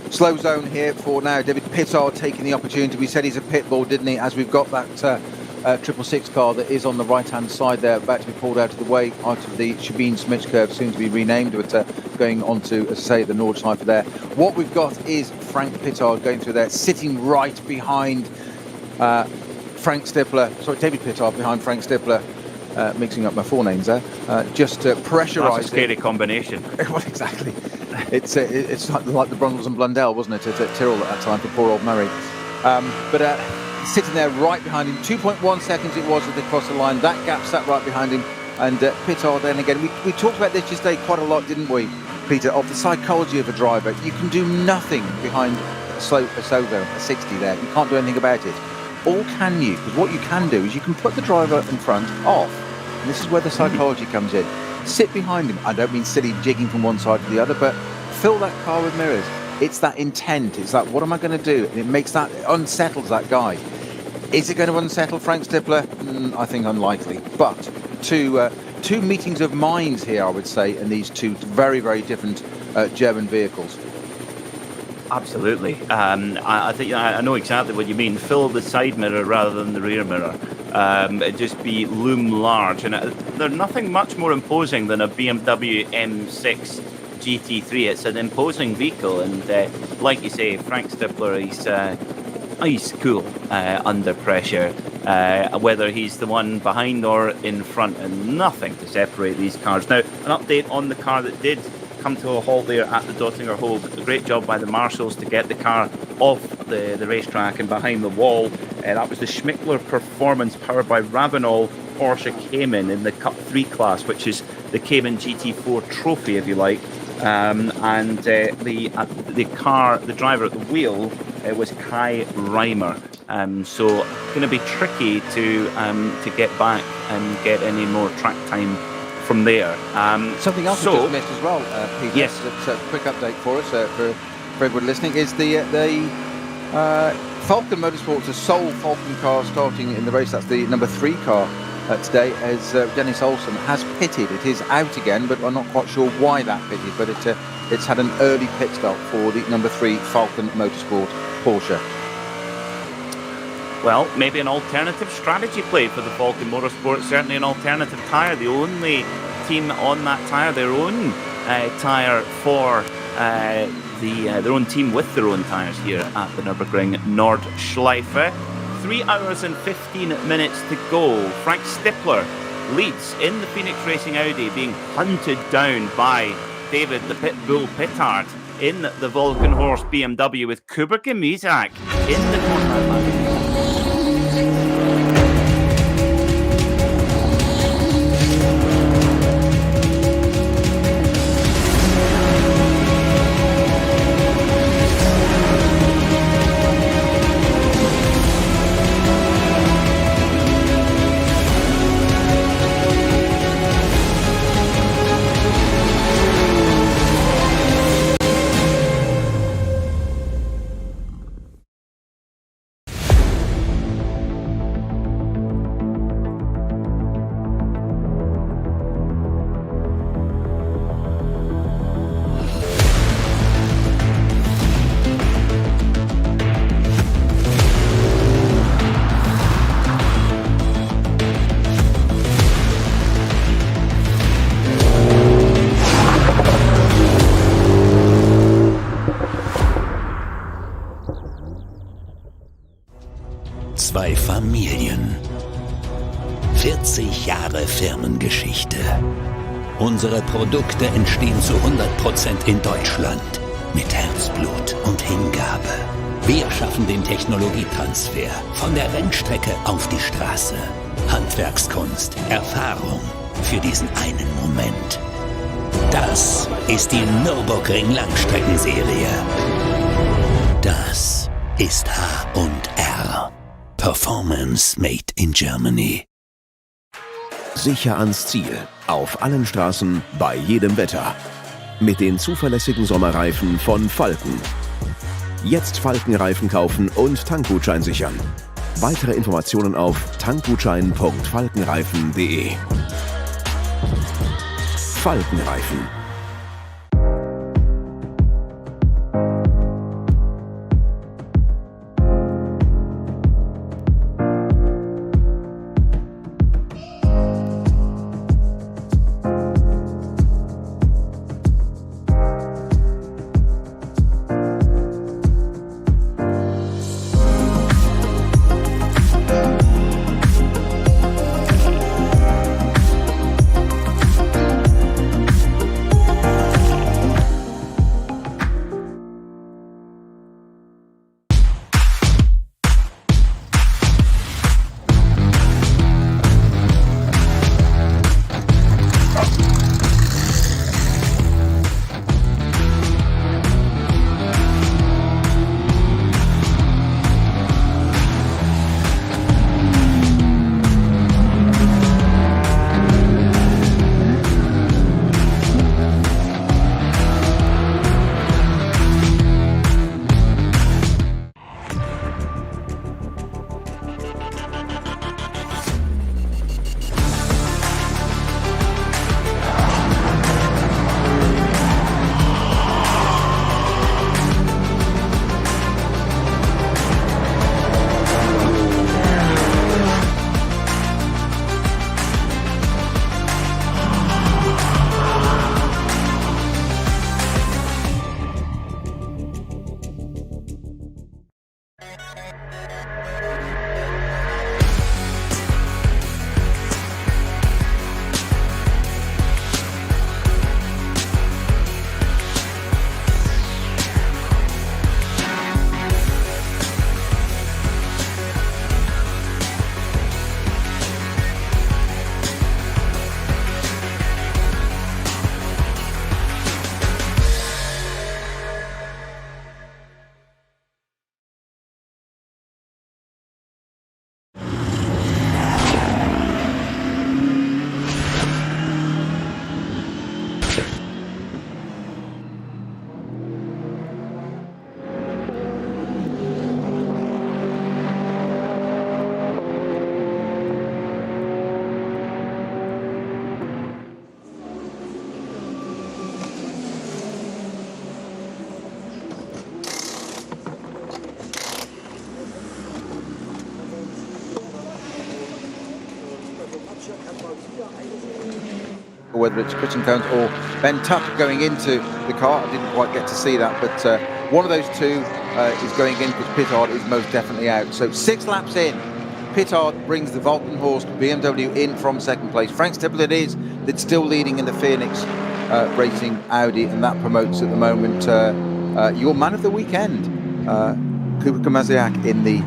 Slow zone here for now. David Pittard taking the opportunity. We said he's a pit bull, didn't he? As we've got that 666 car that is on the right-hand side there, about to be pulled out of the way, out of the Sabine-Smith curve, soon to be renamed, but going on to, as I say, the Nordschleife there. What we've got is Frank Pittard going through there, sitting right behind Frank Stippler. Sorry, David Pittard behind Frank Stippler. Mixing up my forenames there. Just pressurising. That's a scary combination. Well, exactly. It's like the Brundles and Blundell, wasn't it, at Tyrrell at that time for poor old Murray. But sitting there right behind him, 2.1 seconds it was as they crossed the line. That gap sat right behind him, and Pittard then again. We talked about this yesterday quite a lot, didn't we, Peter, of the psychology of a driver. You can do nothing behind a slow zone, a 60 there. You can't do anything about it. Or can you? Because what you can do is you can put the driver in front off. And this is where the psychology comes in. Sit behind him. I don't mean silly jigging from one side to the other, but fill that car with mirrors. It's that intent. It's that, what am I going to do? And it makes that, unsettles that guy. Is it going to unsettle Frank Stippler? I think unlikely. But two meetings of minds here, I would say, in these two very, very different German vehicles. Absolutely. I think I know exactly what you mean. Fill the side mirror rather than the rear mirror. It just be loom large. And there's nothing much more imposing than a BMW M6 GT3. It's an imposing vehicle. And like you say, Frank Stippler, he's ice cool under pressure. Whether he's the one behind or in front, and nothing to separate these cars. Now, an update on the car that did come to a halt there at the Dottinger Ho. A great job by the marshals to get the car off the racetrack and behind the wall. That was the Schmickler Performance powered by Ravenol Porsche Cayman in the Cup 3 class, which is the Cayman GT4 trophy, if you like. And the driver at the wheel was Kai Reimer. So going to be tricky to get back and get any more track time from there. Something else we just missed as well, Peter. Yes. It's a quick update for us, for everyone listening, is the Falcon Motorsports, the sole Falcon car starting in the race. That's the number 3 car today, as Dennis Olsen has pitted. It is out again, but I'm not quite sure why that pitted, but it's had an early pit stop for the number 3 Falcon Motorsport Porsche. Well, maybe an alternative strategy play for the Falcon Motorsport, certainly an alternative tyre. The only team on that tyre, their own tyre for their own team with their own tyres here at the Nürburgring Nordschleife. 3 hours and 15 minutes to go. Frank Stippler leads in the Phoenix Racing Audi, being hunted down by David the Pitbull Pittard in the Vulcan Horse BMW, with Kuba Kamizak in the corner. Zwei Familien. 40 Jahre Firmengeschichte. Unsere Produkte entstehen zu 100% in Deutschland. Mit Herzblut und Hingabe. Wir schaffen den Technologietransfer von der Rennstrecke auf die Straße. Handwerkskunst, Erfahrung für diesen einen Moment. Das ist die Nürburgring Langstreckenserie. Das ist H&R. Performance made in Germany. Sicher ans Ziel. Auf allen Straßen, bei jedem Wetter. Mit den zuverlässigen Sommerreifen von Falken. Jetzt Falkenreifen kaufen und Tankgutschein sichern. Weitere Informationen auf tankgutschein.falkenreifen.de. Falkenreifen. or whether it's Christian Cones or Ben Tuck going into the car. I didn't quite get to see that, but one of those two is going in because Pittard is most definitely out. So 6 laps in, Pittard brings the Valkenhorst BMW in from second place. Frank Stippler it is that's still leading in the Phoenix Racing Audi, and that promotes at the moment your man of the weekend, Kuba Kamaziak in the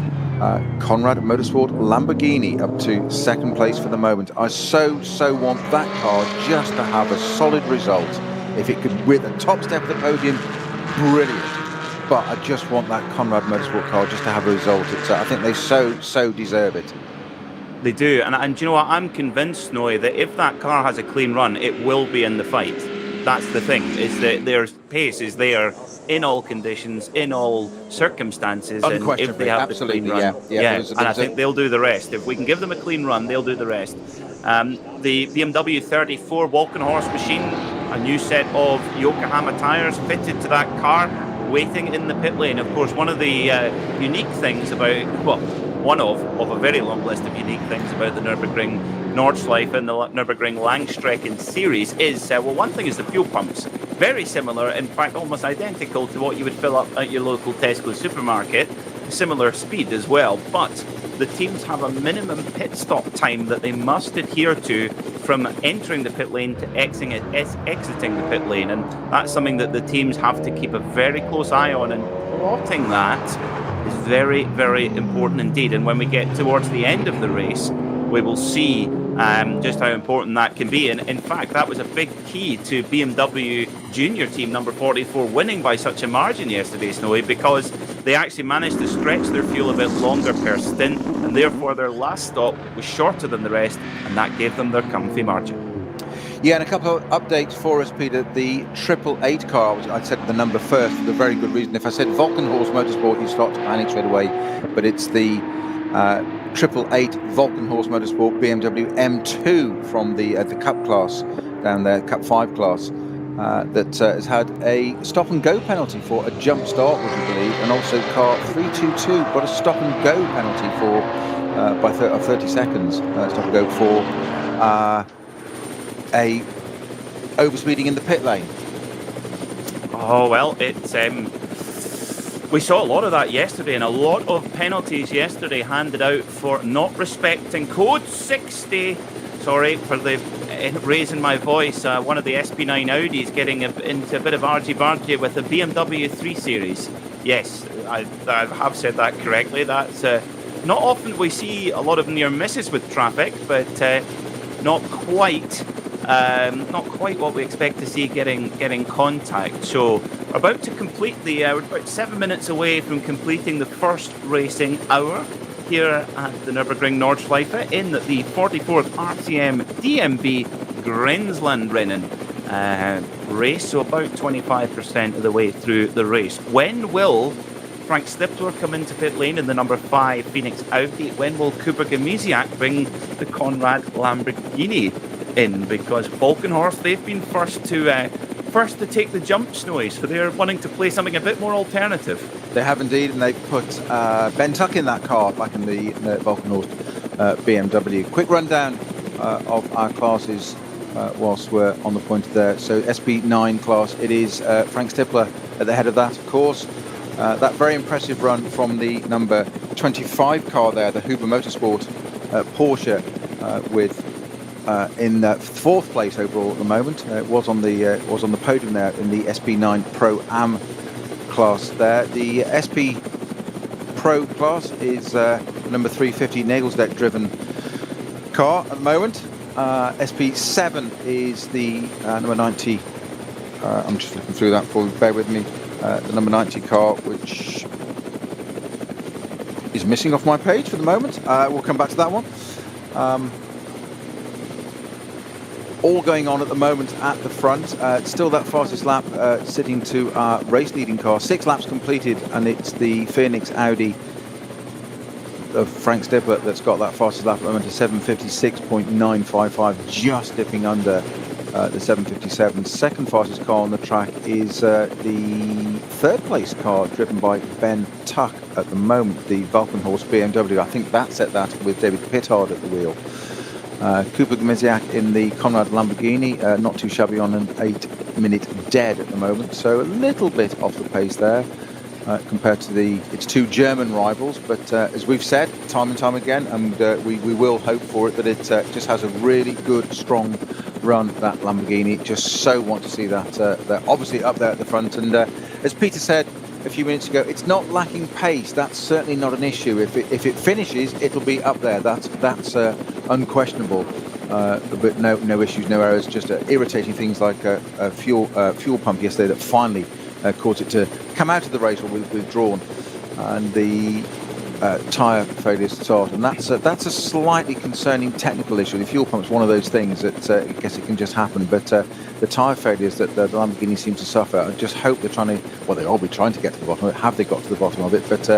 Conrad Motorsport Lamborghini, up to second place for the moment. I so want that car just to have a solid result. If it could win the top step of the podium, brilliant. But I just want that Conrad Motorsport car just to have a result. I think they so deserve it. They do, and do you know what? I'm convinced, Snowy, that if that car has a clean run, it will be in the fight. That's the thing, is that their pace is there in all conditions, in all circumstances, and if they have the clean run, and I think they'll do the rest. If we can give them a clean run, they'll do the rest. The BMW 34 Walkenhorst machine, a new set of Yokohama tyres fitted to that car, waiting in the pit lane. Of course, one of the unique things about, well, one of a very long list of unique things about the Nürburgring Nordschleife and the Nürburgring Langstrecken series is, well, one thing is the fuel pumps. Very similar, in fact, almost identical to what you would fill up at your local Tesco supermarket. Similar speed as well, but the teams have a minimum pit stop time that they must adhere to from entering the pit lane to exiting the pit lane, and that's something that the teams have to keep a very close eye on, and plotting that is very, very important indeed. And when we get towards the end of the race, we will see just how important that can be. And in fact, that was a big key to BMW Junior Team number 44 winning by such a margin yesterday, Snowy, because they actually managed to stretch their fuel a bit longer per stint, and therefore their last stop was shorter than the rest, and that gave them their comfy margin. Yeah, and a couple of updates for us, Peter. The 888 car, which I said the number first for the very good reason. If I said Valkenhorst Motorsport, you start to panic straight away, but it's the 888 Valkenhorst Motorsport BMW M2 from the Cup class down there, Cup 5 class, that has had a stop and go penalty for a jump start, would you believe, and also car 322 got a stop and go penalty for by 30 seconds stop and go for a overspeeding in the pit lane. Oh well, it's we saw a lot of that yesterday, and a lot of penalties yesterday handed out for not respecting code 60. Sorry for the raising my voice. One of the SP9 Audis getting into a bit of argy-bargy with the BMW 3 Series. Yes, I have said that correctly. That's not often we see a lot of near misses with traffic, but not quite what we expect to see getting contact. So we're about to complete we're about 7 minutes away from completing the first racing hour here at the Nürburgring Nordschleife in the 44th RTM DMB Grenzlandrennen race, so about 25% of the way through the race. When will Frank Stippler come into pit lane in the number 5 Phoenix Audi? When will Kuba Gamiziak bring the Conrad Lamborghini in? Because Valkenhorst, they've been first to take the jump, Snowy, so they're wanting to play something a bit more alternative. They have indeed, and they've put Ben Tuck in that car back in the Valkenhorst BMW. Quick rundown of our classes whilst we're on the point there. So SP9 class, it is Frank Stippler at the head of that, of course. That very impressive run from the number 25 car there, the Huber Motorsport Porsche, with in fourth place overall at the moment. It was on the podium there in the SP9 Pro Am class there. The SP Pro class is number 350 Nagelsdeck driven car at the moment. SP7 is the number 90. I'm just looking through that for you, bear with me. The number 90 car, which is missing off my page for the moment. We'll come back to that one. All going on at the moment at the front. Still that fastest lap sitting to our race leading car. 6 laps completed, and it's the Phoenix Audi of Frank Stippler that's got that fastest lap at the moment, 7:56.955, just dipping under the 7:57. Second fastest car on the track is the third place car driven by Ben Tuck at the moment, the Valkenhorst BMW. I think that set that with David Pittard at the wheel. Cooper Gmesiak in the Conrad Lamborghini, not too shabby on an 8-minute dead at the moment, so a little bit off the pace there compared to its two German rivals. But as we've said time and time again, and we will hope for it, that it just has a really good, strong run, that Lamborghini. Just so want to see that. They're obviously up there at the front, and as Peter said a few minutes ago, it's not lacking pace. That's certainly not an issue. If it finishes, it'll be up there. That's unquestionable. But no issues, no errors. Just irritating things like a fuel pump yesterday that finally caused it to come out of the race or withdrawn, and the tyre failure to start. And that's a slightly concerning technical issue. The fuel pump's one of those things that I guess it can just happen. But the tyre failures that the Lamborghini seems to suffer, I just hope they're trying to, well, they'll be trying to get to the bottom of it. Have they got to the bottom of it? But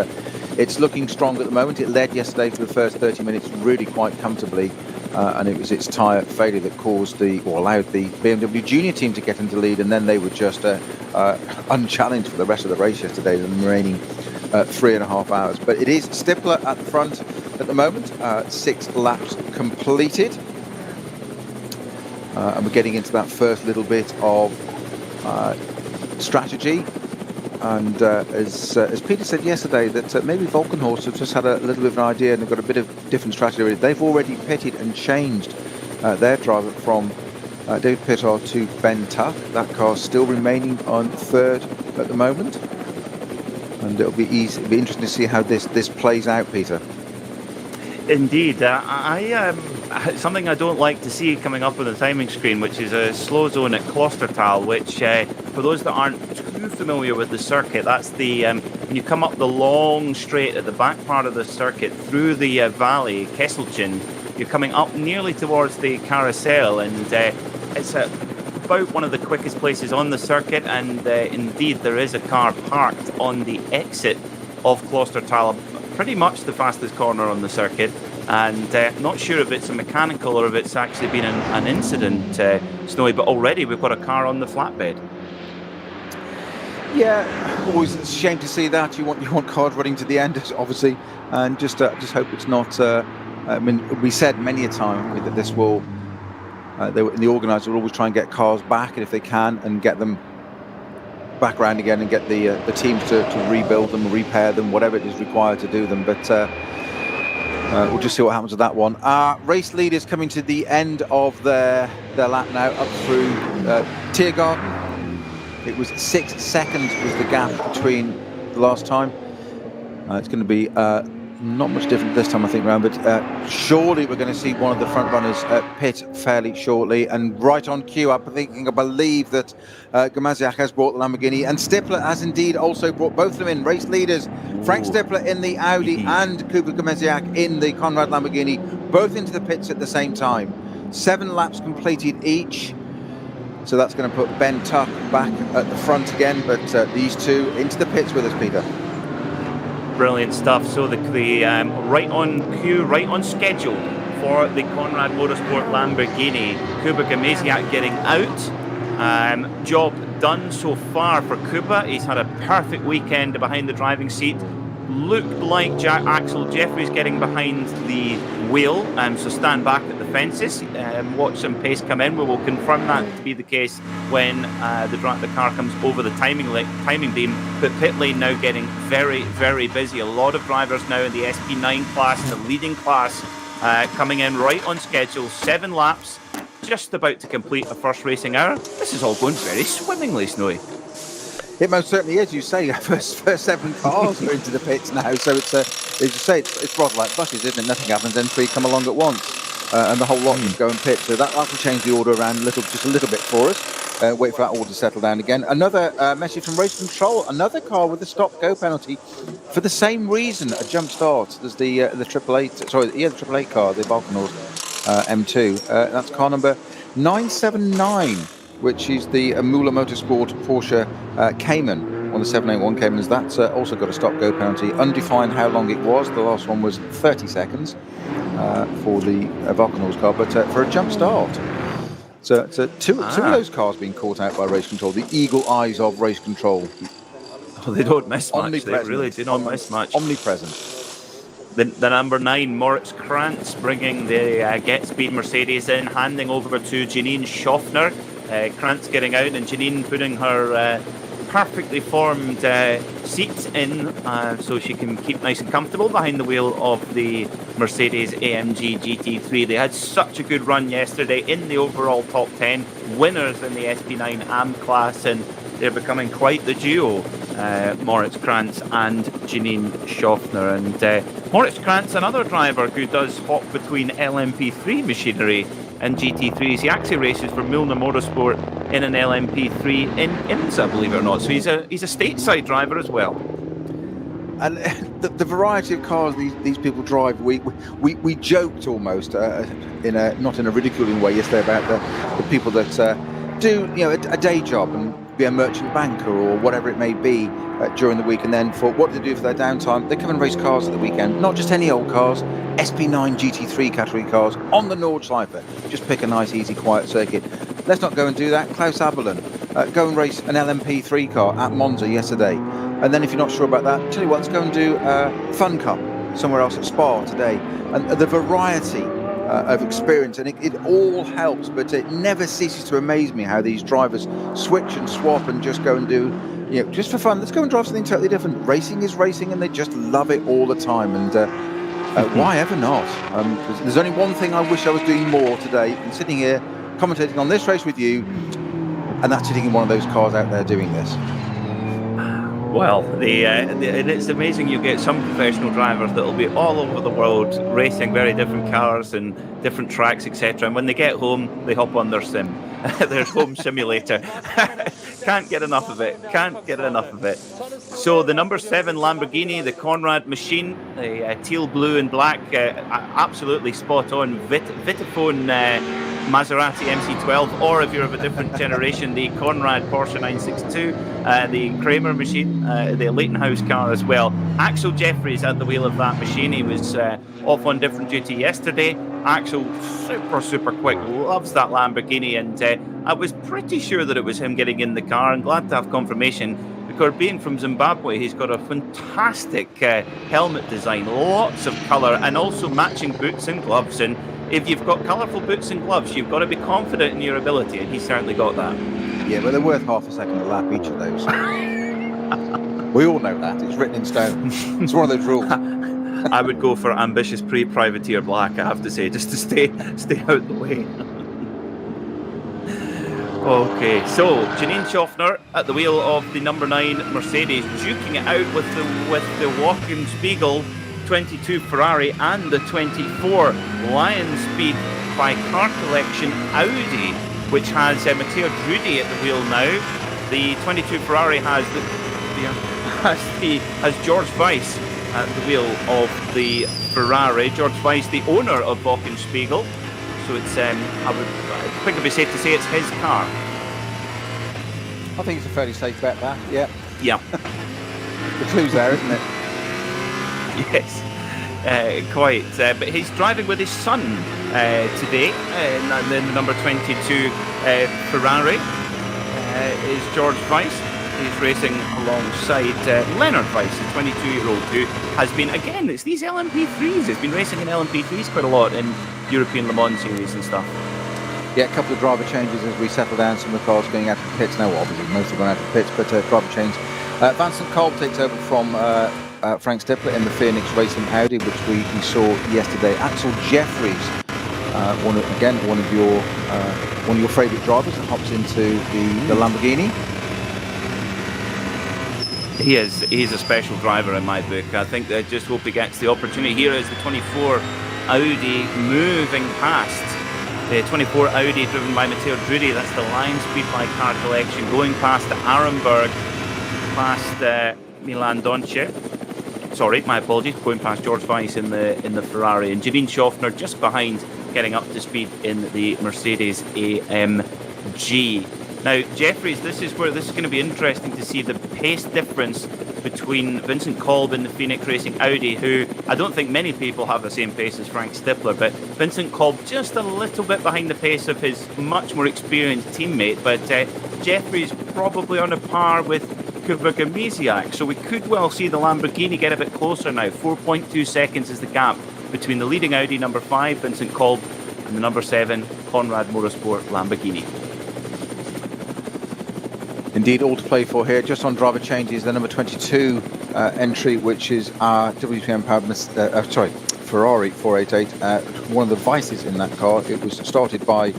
it's looking strong at the moment. It led yesterday for the first 30 minutes really quite comfortably, and it was its tyre failure that allowed the BMW Junior team to get into lead, and then they were just unchallenged for the rest of the race yesterday, the remaining 3.5 hours. But it is Stippler at the front at the moment, 6 laps completed. And we're getting into that first little bit of strategy. And as Peter said yesterday, that maybe Valkenhorst have just had a little bit of an idea and they've got a bit of different strategy. They've already pitted and changed their driver from David Pittard to Ben Tuck. That car's still remaining on third at the moment. And it'll be interesting to see how this plays out, Peter. Indeed, something I don't like to see coming up on the timing screen, which is a slow zone at Klostertal, which for those that aren't too familiar with the circuit, that's the when you come up the long straight at the back part of the circuit through the valley, Kesselchen, you're coming up nearly towards the carousel, and it's about one of the quickest places on the circuit, and indeed there is a car parked on the exit of Klostertal, pretty much the fastest corner on the circuit, and not sure if it's a mechanical or if it's actually been an incident, Snowy, but already we've got a car on the flatbed. Yeah, always a shame to see that. You want cars running to the end, obviously, and just hope it's not. I mean, we said many a time that this will. The organisers will always try and get cars back, and if they can, and get them back around again, and get the teams to rebuild them, repair them, whatever it is required to do them. But we'll just see what happens with that one. Race leaders coming to the end of their lap now, up through Tiergarten. It was 6 seconds was the gap between the last time. It's going to be not much different this time, I think, round, but surely we're going to see one of the front runners pit fairly shortly, and right on cue. I believe that Gmesiak has brought the Lamborghini, and Stippler has indeed also brought both of them in. Race leaders, Frank Stippler in the Audi and Cooper Gmesiak in the Conrad Lamborghini, both into the pits at the same time. 7 laps completed each. So that's going to put Ben Tuck back at the front again, but these two into the pits with us, Peter. Brilliant stuff. So the right on cue, right on schedule for the Conrad Motorsport Lamborghini. Kuba Gmesiak getting out. Job done so far for Kuba. He's had a perfect weekend behind the driving seat. Looked like Axel Jeffries getting behind the wheel, so stand back at the fences, watch some pace come in. We will confirm that to be the case when the car comes over the timing beam. But pit lane now getting very, very busy. A lot of drivers now in the SP9 class, the leading class, coming in right on schedule. 7 laps, just about to complete a first racing hour. This is all going very swimmingly, Snowy. It most certainly is. You say first 7 cars are into the pits now, so it's as you say, it's rather like buses, isn't it? Nothing happens, then 3 come along at once, and the whole lot just go and pit. So that will change the order around just a little bit for us. Wait for that order to settle down again. Another message from Race Control. Another car with a stop-go penalty for the same reason, a jump start. There's the 888. Sorry, the 888 car, the Valkenhorst M2. That's car number 979. Which is the Müller Motorsport Porsche Cayman, on the 781 Caymans. That's also got a stop-go penalty. Undefined how long it was. The last one was 30 seconds for the Valkenhorst car, but for a jump start. So two of those cars being caught out by Race Control, the eagle eyes of Race Control. Well, they don't miss much. They really do not miss much. Omnipresent. The number 9, Moritz Krantz, bringing the Get Speed Mercedes in, handing over to Janine Schaffner. Krantz getting out and Janine putting her perfectly formed seats in so she can keep nice and comfortable behind the wheel of the Mercedes AMG GT3. They had such a good run yesterday in the overall top 10, winners in the SP9 AM class, and they're becoming quite the duo, Moritz Krantz and Janine Schaffner. And Moritz Krantz, another driver who does hop between LMP3 machinery and GT3s. He actually races for Milner Motorsport in an LMP3 in IMSA, believe it or not. So he's a stateside driver as well. And the variety of cars these people drive, we joked almost not in a ridiculing way yesterday about the people that do a day job and be a merchant banker or whatever it may be during the week, and then for what do they do for their downtime? They come and race cars at the weekend, not just any old cars, SP9 GT3 category cars on the Nordschleife. Just pick a nice, easy, quiet circuit. Let's not go and do that. Klaus Abelin, go and race an LMP3 car at Monza yesterday. And then if you're not sure about that, tell you what, let's go and do Fun Cup somewhere else at Spa today. And the variety of experience, and it all helps, but it never ceases to amaze me how these drivers switch and swap and just go and do, just for fun, let's go and drive something totally different. Racing is racing, and they just love it all the time. And why ever not? There's only one thing I wish I was doing more today, and sitting here commentating on this race with you, and that's sitting in one of those cars out there doing this. Well, and it's amazing. You get some professional drivers that will be all over the world racing very different cars and different tracks, etc. And when they get home, they hop on their sim, their home simulator. Can't get enough of it. Can't get enough of it. So the number 7 Lamborghini, the Conrad machine, the teal, blue and black, absolutely spot on. Vitaphone Maserati MC12, or if you're of a different generation, the Conrad Porsche 962, the Kramer machine, the Leighton House car as well. Axel Jeffries at the wheel of that machine. He was off on different duty yesterday. Axel, super quick, loves that Lamborghini, and I was pretty sure that it was him getting in the car, and glad to have confirmation, because being from Zimbabwe, he's got a fantastic helmet design, lots of colour, and also matching boots and gloves. And if you've got colourful boots and gloves, you've got to be confident in your ability, and he's certainly got that. Yeah, but they're worth half a second a lap, each of those. We all know that. It's written in stone. It's one of those rules. I would go for ambitious privateer black, I have to say, just to stay out the way. Okay, so Janine Schaffner at the wheel of the number 9 Mercedes, duking it out with the Wachenspiegel 22 Ferrari and the 24 Lion Speed by Car Collection Audi, which has Matteo Drudi at the wheel now. The 22 Ferrari has George Weiss at the wheel of the Ferrari. George Weiss, the owner of Wachenspiegel, so it's I think it'd be safe to say it's his car. I think it's a fairly safe bet, that. Yeah. The clue's there, isn't it? Yes, quite. But he's driving with his son today, and then the number 22 Ferrari is George Weiss. He's racing alongside Leonard Weiss, a 22-year-old who has been, again, it's these LMP3s. He's been racing in LMP3s quite a lot in European Le Mans series and stuff. Yeah, a couple of driver changes as we settle down. Some of the cars going out of the pits now. Well, obviously, most have gone out of the pits, but driver change. Vincent Kolb takes over from Frank Stippler in the Phoenix Racing Audi, which we saw yesterday. Axel Jeffries, one of your favourite drivers, that hops into the Lamborghini. He's a special driver in my book. I think I just hope he gets the opportunity. Here is the 24 Audi moving past. The 24 Audi driven by Matteo Drudi, that's the Lion Speed by Car Collection, going past Arenberg, past Milan Donche. Sorry, my apologies, going past George Weiss in the Ferrari, and Janine Schaffner just behind, getting up to speed in the Mercedes AMG. Now, Jeffries, this is going to be interesting to see the pace difference between Vincent Kolb in the Phoenix Racing Audi, who I don't think many people have the same pace as Frank Stippler, but Vincent Kolb just a little bit behind the pace of his much more experienced teammate. But Jeffries probably on a par with Kubica Misiak. So we could well see the Lamborghini get a bit closer now. 4.2 seconds is the gap between the leading Audi number 5, Vincent Kolb, and the number 7, Conrad Motorsport Lamborghini. Indeed, all to play for here. Just on driver changes, the number 22 entry, which is our WPM powered Ferrari 488. One of the vices in that car. It was started by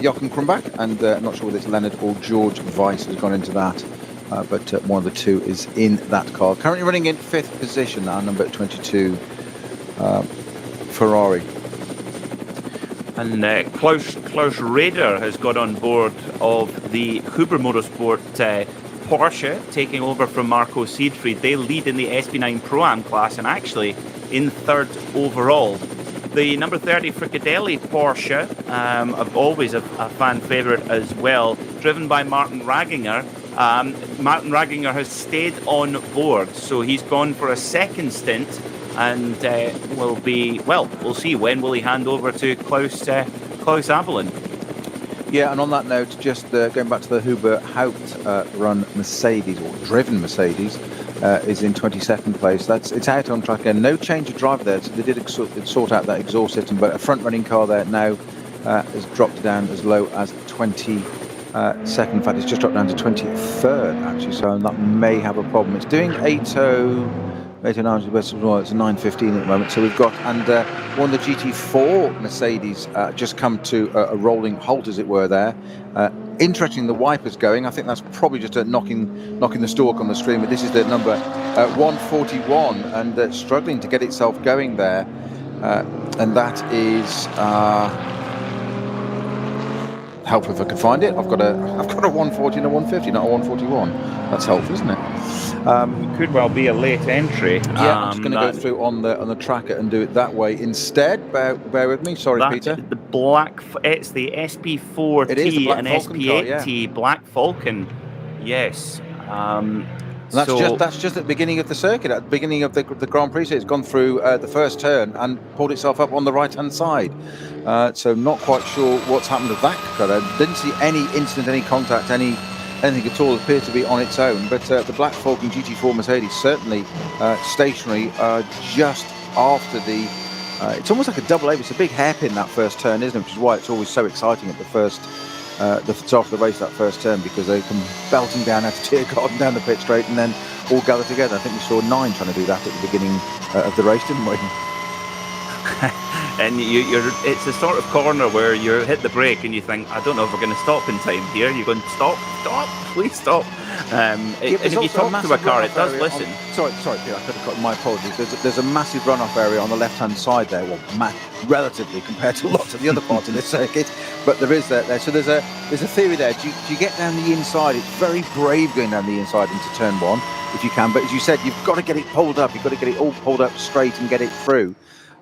Jochen Krumbach, and I'm not sure whether it's Leonard or George Weiss has gone into that. But one of the two is in that car. Currently running in 5th position now, number 22 Ferrari. And Klaus Raeder has got on board of the Huber Motorsport Porsche, taking over from Marco Siegfried. They lead in the SP9 Pro-Am class and actually in 3rd overall. The number 30 Fricadelli Porsche, always a fan favourite as well, driven by Martin Ragginger. Martin Ragginger has stayed on board, so he's gone for a second stint. And we'll see, when will he hand over to Klaus Abelin? Yeah, and on that note, just going back to the Huber Haupt run Mercedes, or driven Mercedes, is in 22nd place. It's out on track again. No change of driver there, so they did sort out that exhaust system, but a front-running car there now has dropped down as low as 22nd. In fact, it's just dropped down to 23rd, actually, so that may have a problem. It's doing 809 it's a 9:15 at the moment. So we've got, and one of the GT4 Mercedes just come to a rolling halt, as it were. There, interesting. The wipers going. I think that's probably just knocking the stalk on the screen. But this is the number 141, and struggling to get itself going there, and that is. Helpful if I could find it. I've got a 140 and a 150, not a 141. That's helpful, isn't it? Could well be a late entry. Yeah, I'm just going to go through on the tracker and do it that way instead. Bear with me. Sorry, Peter. It's the SP4T and SP8T Black Falcon. Yes. That's just at the beginning of the circuit, at the beginning of the Grand Prix. So it's gone through the first turn and pulled itself up on the right-hand side. So not quite sure what's happened to that car. Didn't see any incident, any contact, anything at all. It appeared to be on its own. But the Black Falcon GT4 Mercedes certainly stationary just after the... it's almost like a double over. It's a big hairpin, that first turn, isn't it? Which is why it's always so exciting at the first... the start of the race, that first turn, because they come belting down out of Tiergarten down the pit straight and then all gather together. I think we saw 9 trying to do that at the beginning of the race, didn't we? And it's the sort of corner where you hit the brake and you think, I don't know if we're going to stop in time here. You're going, stop, please stop. And if you talk to a car, it does listen. Sorry, Peter, I could have got my apologies. There's a massive runoff area on the left-hand side there, well, relatively compared to lots of the other parts of this circuit, but there is there. So there's a theory there. Do you get down the inside? It's very brave going down the inside into turn 1 if you can, but as you said, you've got to get it pulled up. You've got to get it all pulled up straight and get it through.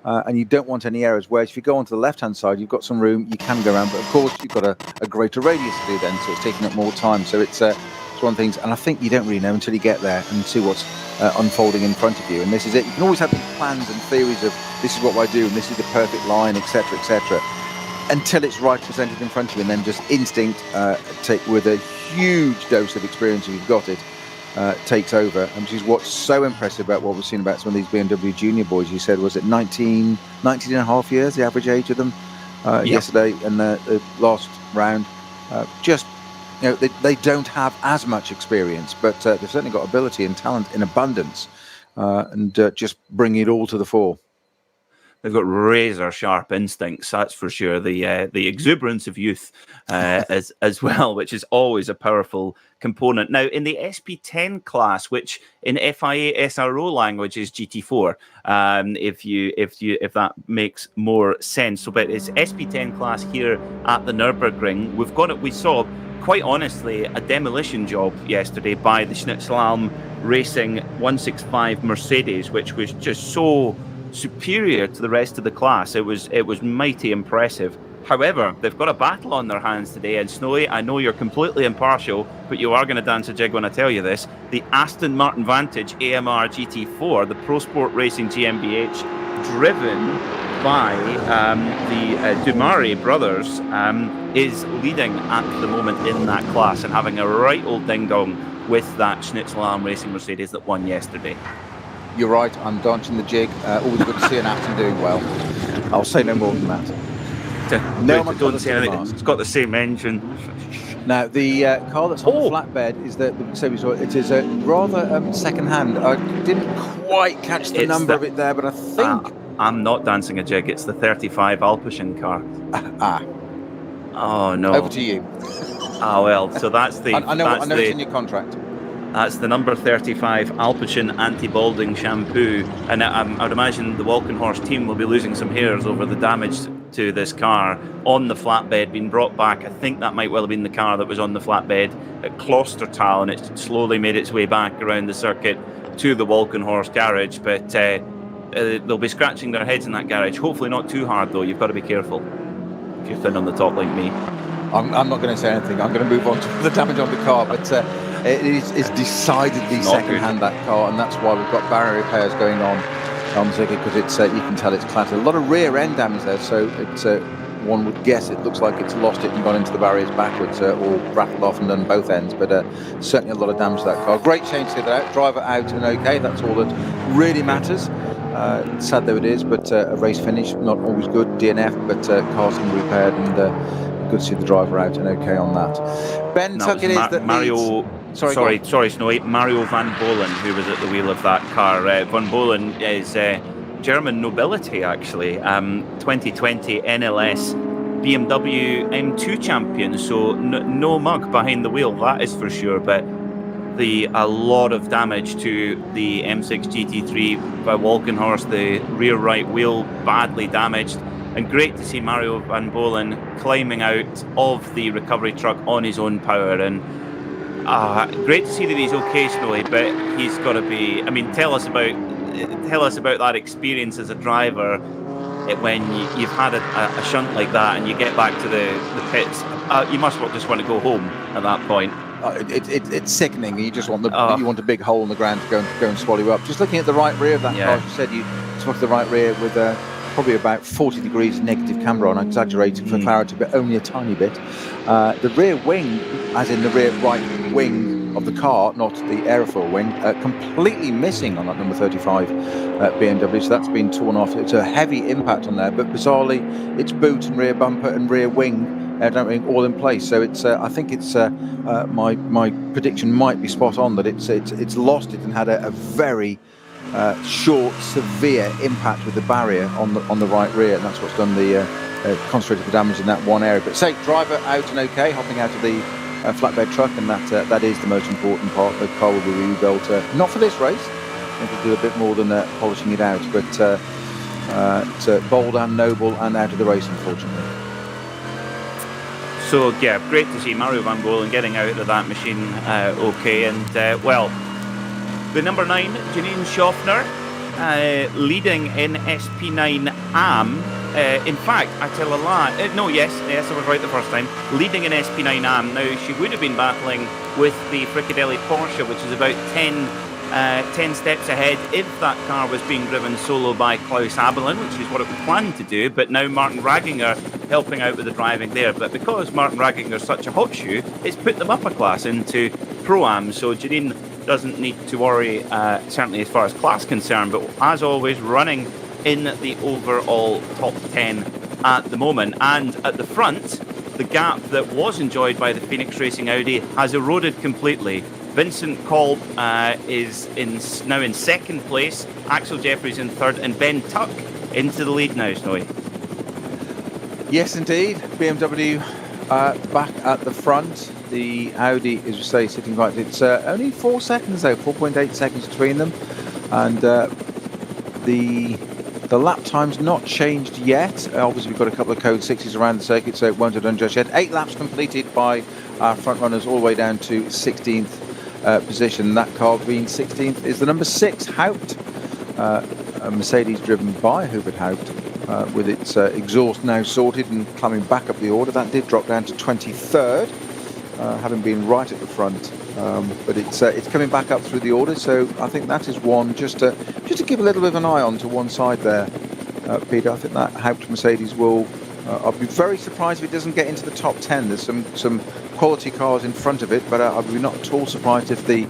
And you don't want any errors. Whereas if you go onto the left-hand side, you've got some room, you can go around, but of course you've got a greater radius to do then, so it's taking up more time. So it's one of the things, and I think you don't really know until you get there and see what's unfolding in front of you. And this is it. You can always have these plans and theories of this is what I do and this is the perfect line, etc., etc., until it's right presented in front of you, and then just instinct, take with a huge dose of experience if you've got it. Takes over, and which is what's so impressive about what we've seen about some of these BMW Junior boys. You said, was it 19 and a half years, the average age of them yesterday in the last round? Just, they don't have as much experience, but they've certainly got ability and talent in abundance, and just bring it all to the fore. They've got razor sharp instincts, that's for sure. The exuberance of youth as well, which is always a powerful component. Now, in the SP10 class, which in FIA SRO language is GT4, if that makes more sense. So, but it's SP10 class here at the Nürburgring. We saw, quite honestly, a demolition job yesterday by the Schnitzlhalm Racing 165 Mercedes, which was just so superior to the rest of the class. It was mighty impressive. However, they've got a battle on their hands today, and Snowy, I know you're completely impartial, but you are going to dance a jig when I tell you this. The Aston Martin Vantage AMR GT4, the Pro Sport Racing GmbH, driven by the Dumare brothers, is leading at the moment in that class and having a right old ding-dong with that Schnitzel Arm Racing Mercedes that won yesterday. You're right, I'm dancing the jig. Always good to see an Aston doing well. I'll say no more than that. Don't say anything. It's got the same engine. Now, the car that's on the flatbed is it is a rather second-hand. I didn't quite catch the number of it there, but I think... I'm not dancing a jig. It's the 35 Alpecin car. Oh, no. Over to you. Well, so that's the... I know it's in your contract. That's the number 35 Alpecin anti-balding shampoo. And I would imagine the Walkenhorst team will be losing some hairs over the damage to this car on the flatbed being brought back. I think that might well have been the car that was on the flatbed at Klostertal, and it slowly made its way back around the circuit to the Walkenhorst garage. But they'll be scratching their heads in that garage. Hopefully not too hard, though. You've got to be careful if you're thin on the top like me. I'm not going to say anything. I'm going to move on to the damage on the car, but it's decidedly second-hand, that car, and that's why we've got barrier repairs going on the circuit, because it's you can tell it's clattered. A lot of rear end damage there, so it's one would guess it looks like it's lost it and gone into the barriers backwards, or rattled off and done both ends, but certainly a lot of damage to that car. Great change to get that out, driver out and okay, that's all that really matters. Sad though it is, but a race finish, not always good, DNF, but car's been repaired, and good to see the driver out and okay on that. Ben Tuckett is that Mario. Sorry, Snowy. Mario Van Bolen, who was at the wheel of that car. Van Bolen is German nobility, actually. 2020 NLS BMW M2 champion. So no mug behind the wheel, that is for sure. But a lot of damage to the M6 GT3 by Walkenhorst. The rear right wheel badly damaged. And great to see Mario Van Bolen climbing out of the recovery truck on his own power. And great to see that he's okay, Snowy, but he's got to be... I mean, tell us about that experience as a driver when you've had a shunt like that and you get back to the pits. You must just want to go home at that point. It's sickening. You just want you want a big hole in the ground to go and swallow you up. Just looking at the right rear of that car, as you said, you spotted the right rear with probably about 40 degrees negative camber on. I exaggerated for clarity, but only a tiny bit. The rear wing, as in the rear right wing of the car, not the aerofoil wing, completely missing on that number 35 BMW, so that's been torn off. It's a heavy impact on there, but bizarrely its boot and rear bumper and rear wing all in place. So it's I think it's my prediction might be spot on, that it's lost it and had a very short, severe impact with the barrier on the right rear, and that's what's done the concentrated the damage in that one area. But say, driver out and okay, hopping out of the flatbed truck, and that is the most important part. The car will be rebuilt, not for this race. It'll do a bit more than polishing it out, but it's bold and noble and out of the race, unfortunately. So yeah, great to see Mario Van Bolen getting out of that machine okay, and the number 9, Janine Schaffner, leading in SP9 AM. In fact, I tell a lie. Yes, I was right the first time. Leading in SP9 AM. Now, she would have been battling with the Fricadelli Porsche, which is about 10 steps ahead if that car was being driven solo by Klaus Abelin, which is what it was planning to do. But now Martin Ragginger helping out with the driving there. But because Martin Ragginger is such a hot shoe, it's put them up a class into Pro-Am. So Janine doesn't need to worry, certainly as far as class concerned, but as always, running in the overall top 10 at the moment. And at the front, the gap that was enjoyed by the Phoenix Racing Audi has eroded completely. Vincent Kolb is now in second place, Axel Jeffries in third, and Ben Tuck into the lead now, Snowy. Yes, indeed. BMW back at the front. The Audi, as you say, sitting right. It's only 4 seconds though, 4.8 seconds between them, and the lap time's not changed yet. Obviously, we've got a couple of code 6s around the circuit, so it won't have done just yet. 8 laps completed by our front runners, all the way down to 16th position. That car being 16th is the number 6 Haupt, a Mercedes driven by Hubert Haupt. With its exhaust now sorted and climbing back up the order. That did drop down to 23rd, having been right at the front, but it's coming back up through the order. So I think that is one just to keep a little bit of an eye on to one side there Peter. I think that Haupt Mercedes will. I'll be very surprised if it doesn't get into the top 10. There's some quality cars in front of it, but I'll be not at all surprised if the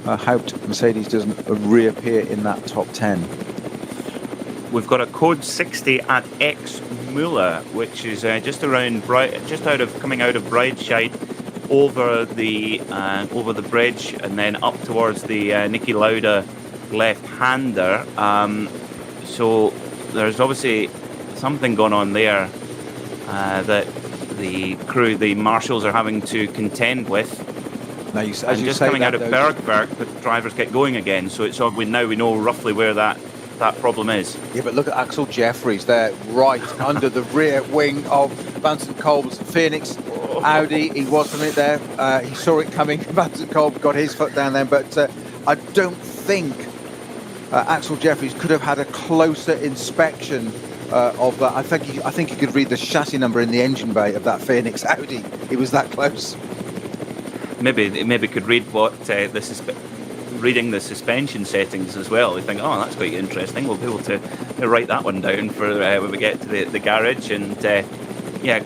Haupt Mercedes doesn't reappear in that top 10. We've got a code 60 at X Müller, which is just coming out of Breitscheid over the bridge and then up towards the Niki Lauda left-hander. So there's obviously something going on there that the marshals are having to contend with. Now, and just coming out of Bergwerk, the drivers get going again. So we know roughly where that problem is. Yeah, but look at Axel Jeffries there, right under the rear wing of Vincent Kolb's Phoenix Audi. He was from it there. He saw it coming. Vincent Kolb got his foot down there, but I don't think Axel Jeffries could have had a closer inspection of that. I think he could read the chassis number in the engine bay of that Phoenix Audi. He was that close. Maybe could read what reading the suspension settings as well. We think, oh, that's quite interesting. We'll be able to write that one down for when we get to the garage. And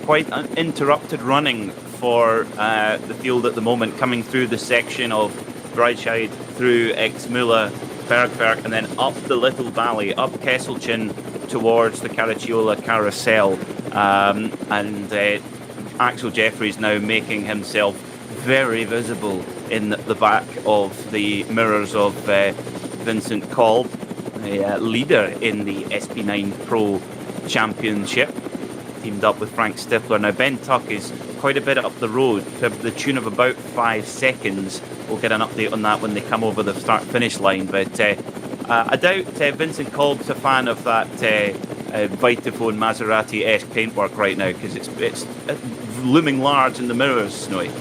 quite uninterrupted running for the field at the moment, coming through the section of Breitscheid through X Müller, Bergwerk, and then up the little valley, up Kesselchen towards the Caracciola Carousel. And Axel Jeffries now making himself very visible in the back of the mirrors of Vincent Kolb, the leader in the SP9 Pro Championship, teamed up with Frank Stifler. Now Ben Tuck is quite a bit up the road, to the tune of about 5 seconds. We'll get an update on that when they come over the start-finish line, but I doubt Vincent Kolb's a fan of that Vitaphone Maserati-esque paintwork right now, because it's looming large in the mirrors, Snowy.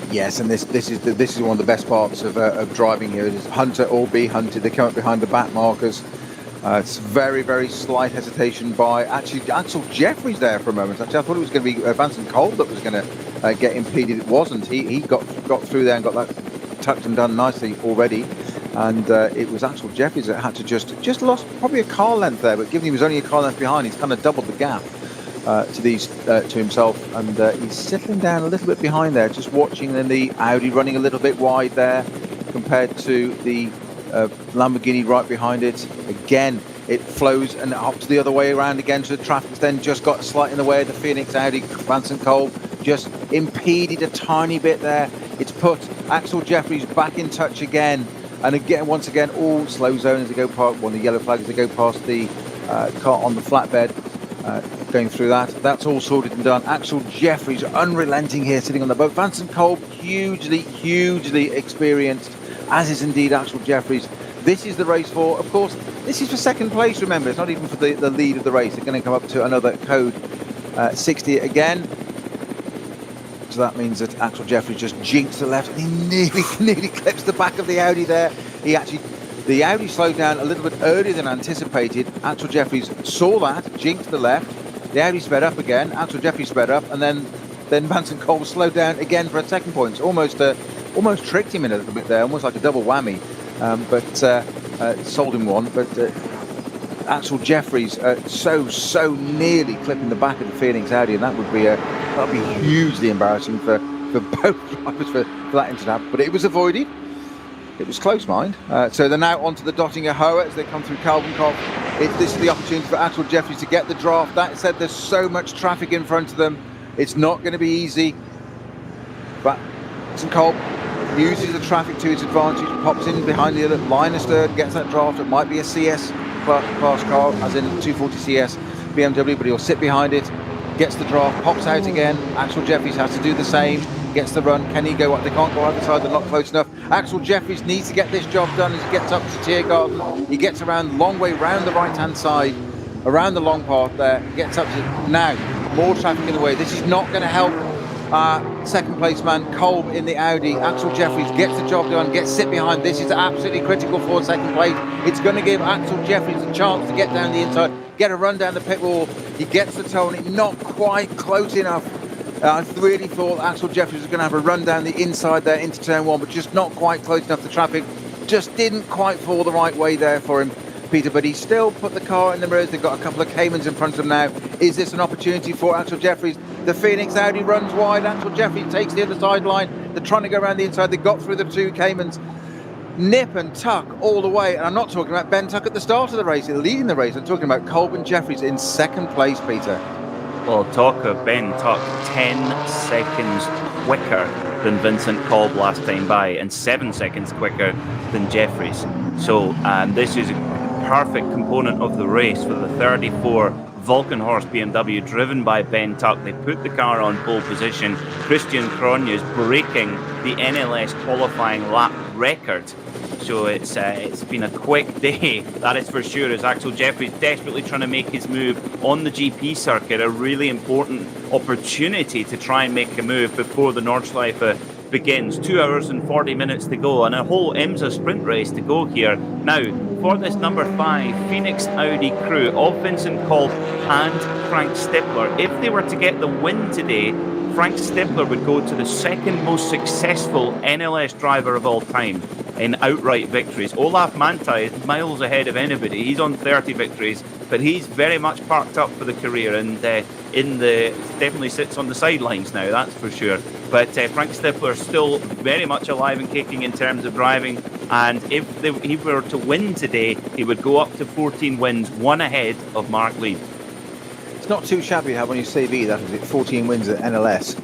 Yes, and this is one of the best parts of driving here. It is hunter or be hunted. They come up behind the back markers. It's very, very slight hesitation by actually Axel Jeffries there for a moment. Actually, I thought it was going to be Vincent Kolb that was going to get impeded. It wasn't. He got through there and got that tucked and done nicely already. And it was Axel Jeffries that had to just lost probably a car length there. But given he was only a car length behind, he's kind of doubled the gap to himself, and he's settling down a little bit behind there, just watching. Then the Audi running a little bit wide there compared to the Lamborghini right behind it. Again, it flows and hops the other way around again to the traffic's then just got slightly in the way of the Phoenix Audi. Vincent Kolb just impeded a tiny bit there. It's put Axel Jeffries back in touch again, and again, once again, all slow zone as they go past, the yellow flag as they go past the car on the flatbed. Going through that's all sorted and done. Axel Jeffries unrelenting here, sitting on the boat. Vincent Kolb hugely experienced, as is indeed Axel Jeffries. This is the race for, of course, this is for second place, remember. It's not even for the lead of the race. They're going to come up to another code 60 again. So that means that Axel Jeffries just jinxed the left, and he nearly clips the back of the Audi there. The Audi slowed down a little bit earlier than anticipated. Axel Jeffries saw that, jinxed the left. The Audi sped up again. Axel Jeffries sped up, and then Vincent Kolb slowed down again for a second point. Almost tricked him in a little bit there, almost like a double whammy. But sold him one. But Axel Jeffries so nearly clipping the back of the Phoenix Audi, and that would be hugely embarrassing for both drivers for that incident to happen. But it was avoided. It was close, mind. So they're now onto the Dottinger Höhe as they come through Kalvenkopf. This is the opportunity for Axel Jeffries to get the draft. That said, there's so much traffic in front of them. It's not going to be easy. But Vincent Kolb uses the traffic to his advantage, pops in behind the other, Linus third, gets that draft. It might be a CS class car, as in 240 CS BMW, but he'll sit behind it, gets the draft, pops out again. Axel Jeffries has to do the same. Gets the run. Can he go up? They can't go either side. They're not close enough. Axel Jeffries needs to get this job done as he gets up to Tiergarten. He gets around long way round the right-hand side, around the long path there. Gets up to now. More traffic in the way. This is not going to help second place man Kolb in the Audi. Axel Jeffries gets the job done. Gets sit behind. This is absolutely critical for second place. It's going to give Axel Jeffries a chance to get down the inside, get a run down the pit wall. He gets the toe, and it's not quite close enough. I really thought Axel Jeffries was going to have a run down the inside there into turn one, but just not quite close enough. The traffic just didn't quite fall the right way there for him. Peter, but he still put the car in the mirrors. They've got a couple of Caymans in front of them now. Is this an opportunity for Axel Jeffries? The Phoenix Audi runs wide. Axel Jeffries takes the other sideline. They're trying to go around the inside. They got through the two Caymans. Nip and tuck all the way. And I'm not talking about Ben Tuck at the start of the race, leading the race. I'm talking about Colbin Jeffries in second place, Peter. Well, talk of Ben Tuck, 10 seconds quicker than Vincent Kolb last time by, and 7 seconds quicker than Jeffries. So this is a perfect component of the race for the 34 Vulcan-horse BMW driven by Ben Tuck. They put the car on pole position. Christian Cronje is breaking the NLS qualifying lap record. So it's been a quick day, that is for sure, as Axel Jeffries desperately trying to make his move on the GP circuit, a really important opportunity to try and make a move before the Nordschleife begins. 2 hours and 40 minutes to go and a whole IMSA sprint race to go here. Now, for this number 5 Phoenix Audi crew of Vincent Kolb and Frank Stippler, if they were to get the win today, Frank Stippler would go to the second most successful NLS driver of all time in outright victories. Olaf Mantai is miles ahead of anybody. He's on 30 victories, but he's very much parked up for the career and definitely sits on the sidelines now, that's for sure. But Frank Stippler still very much alive and kicking in terms of driving, and if he were to win today, he would go up to 14 wins, one ahead of Mark Lead. It's not too shabby how when you CV that is it, 14 wins at NLS.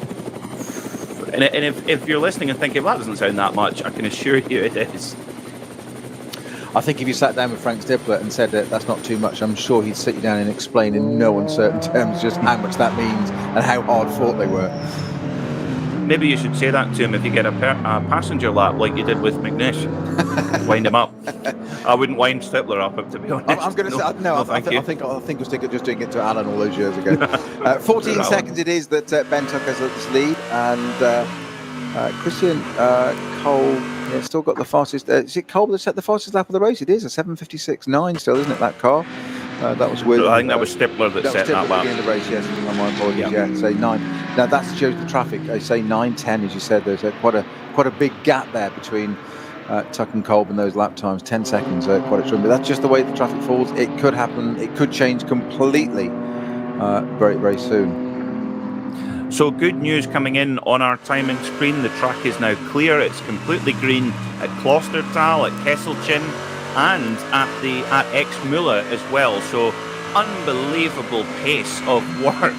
And if you're listening and thinking, well, that doesn't sound that much, I can assure you it is. I think if you sat down with Frank Stippler and said that that's not too much, I'm sure he'd sit you down and explain in no uncertain terms just how much that means and how hard fought they were. Maybe you should say that to him if you get a passenger lap like you did with McNish. Wind him up. I wouldn't wind Stippler up, to be honest. I'm going to say no. I think I was just doing it to Alan all those years ago. 14 seconds it is that Ben Tuck has this lead, and Christian Cole still got the fastest. Is it Cole that set the fastest lap of the race? It is a 7:56.9 still, isn't it? That car. That was with. I think that was Stippler that set that lap. At the the race, yes. My apologies. Yeah, say 9. Now that shows the traffic. I say 9:10, as you said. There's quite a big gap there between Tuck and Kolb and those lap times. 10 seconds, quite extreme. But that's just the way the traffic falls. It could happen. It could change completely very, very soon. So good news coming in on our timing screen. The track is now clear. It's completely green at Klostertal, at Kesselchen, and at Exmüller as well. So unbelievable pace of work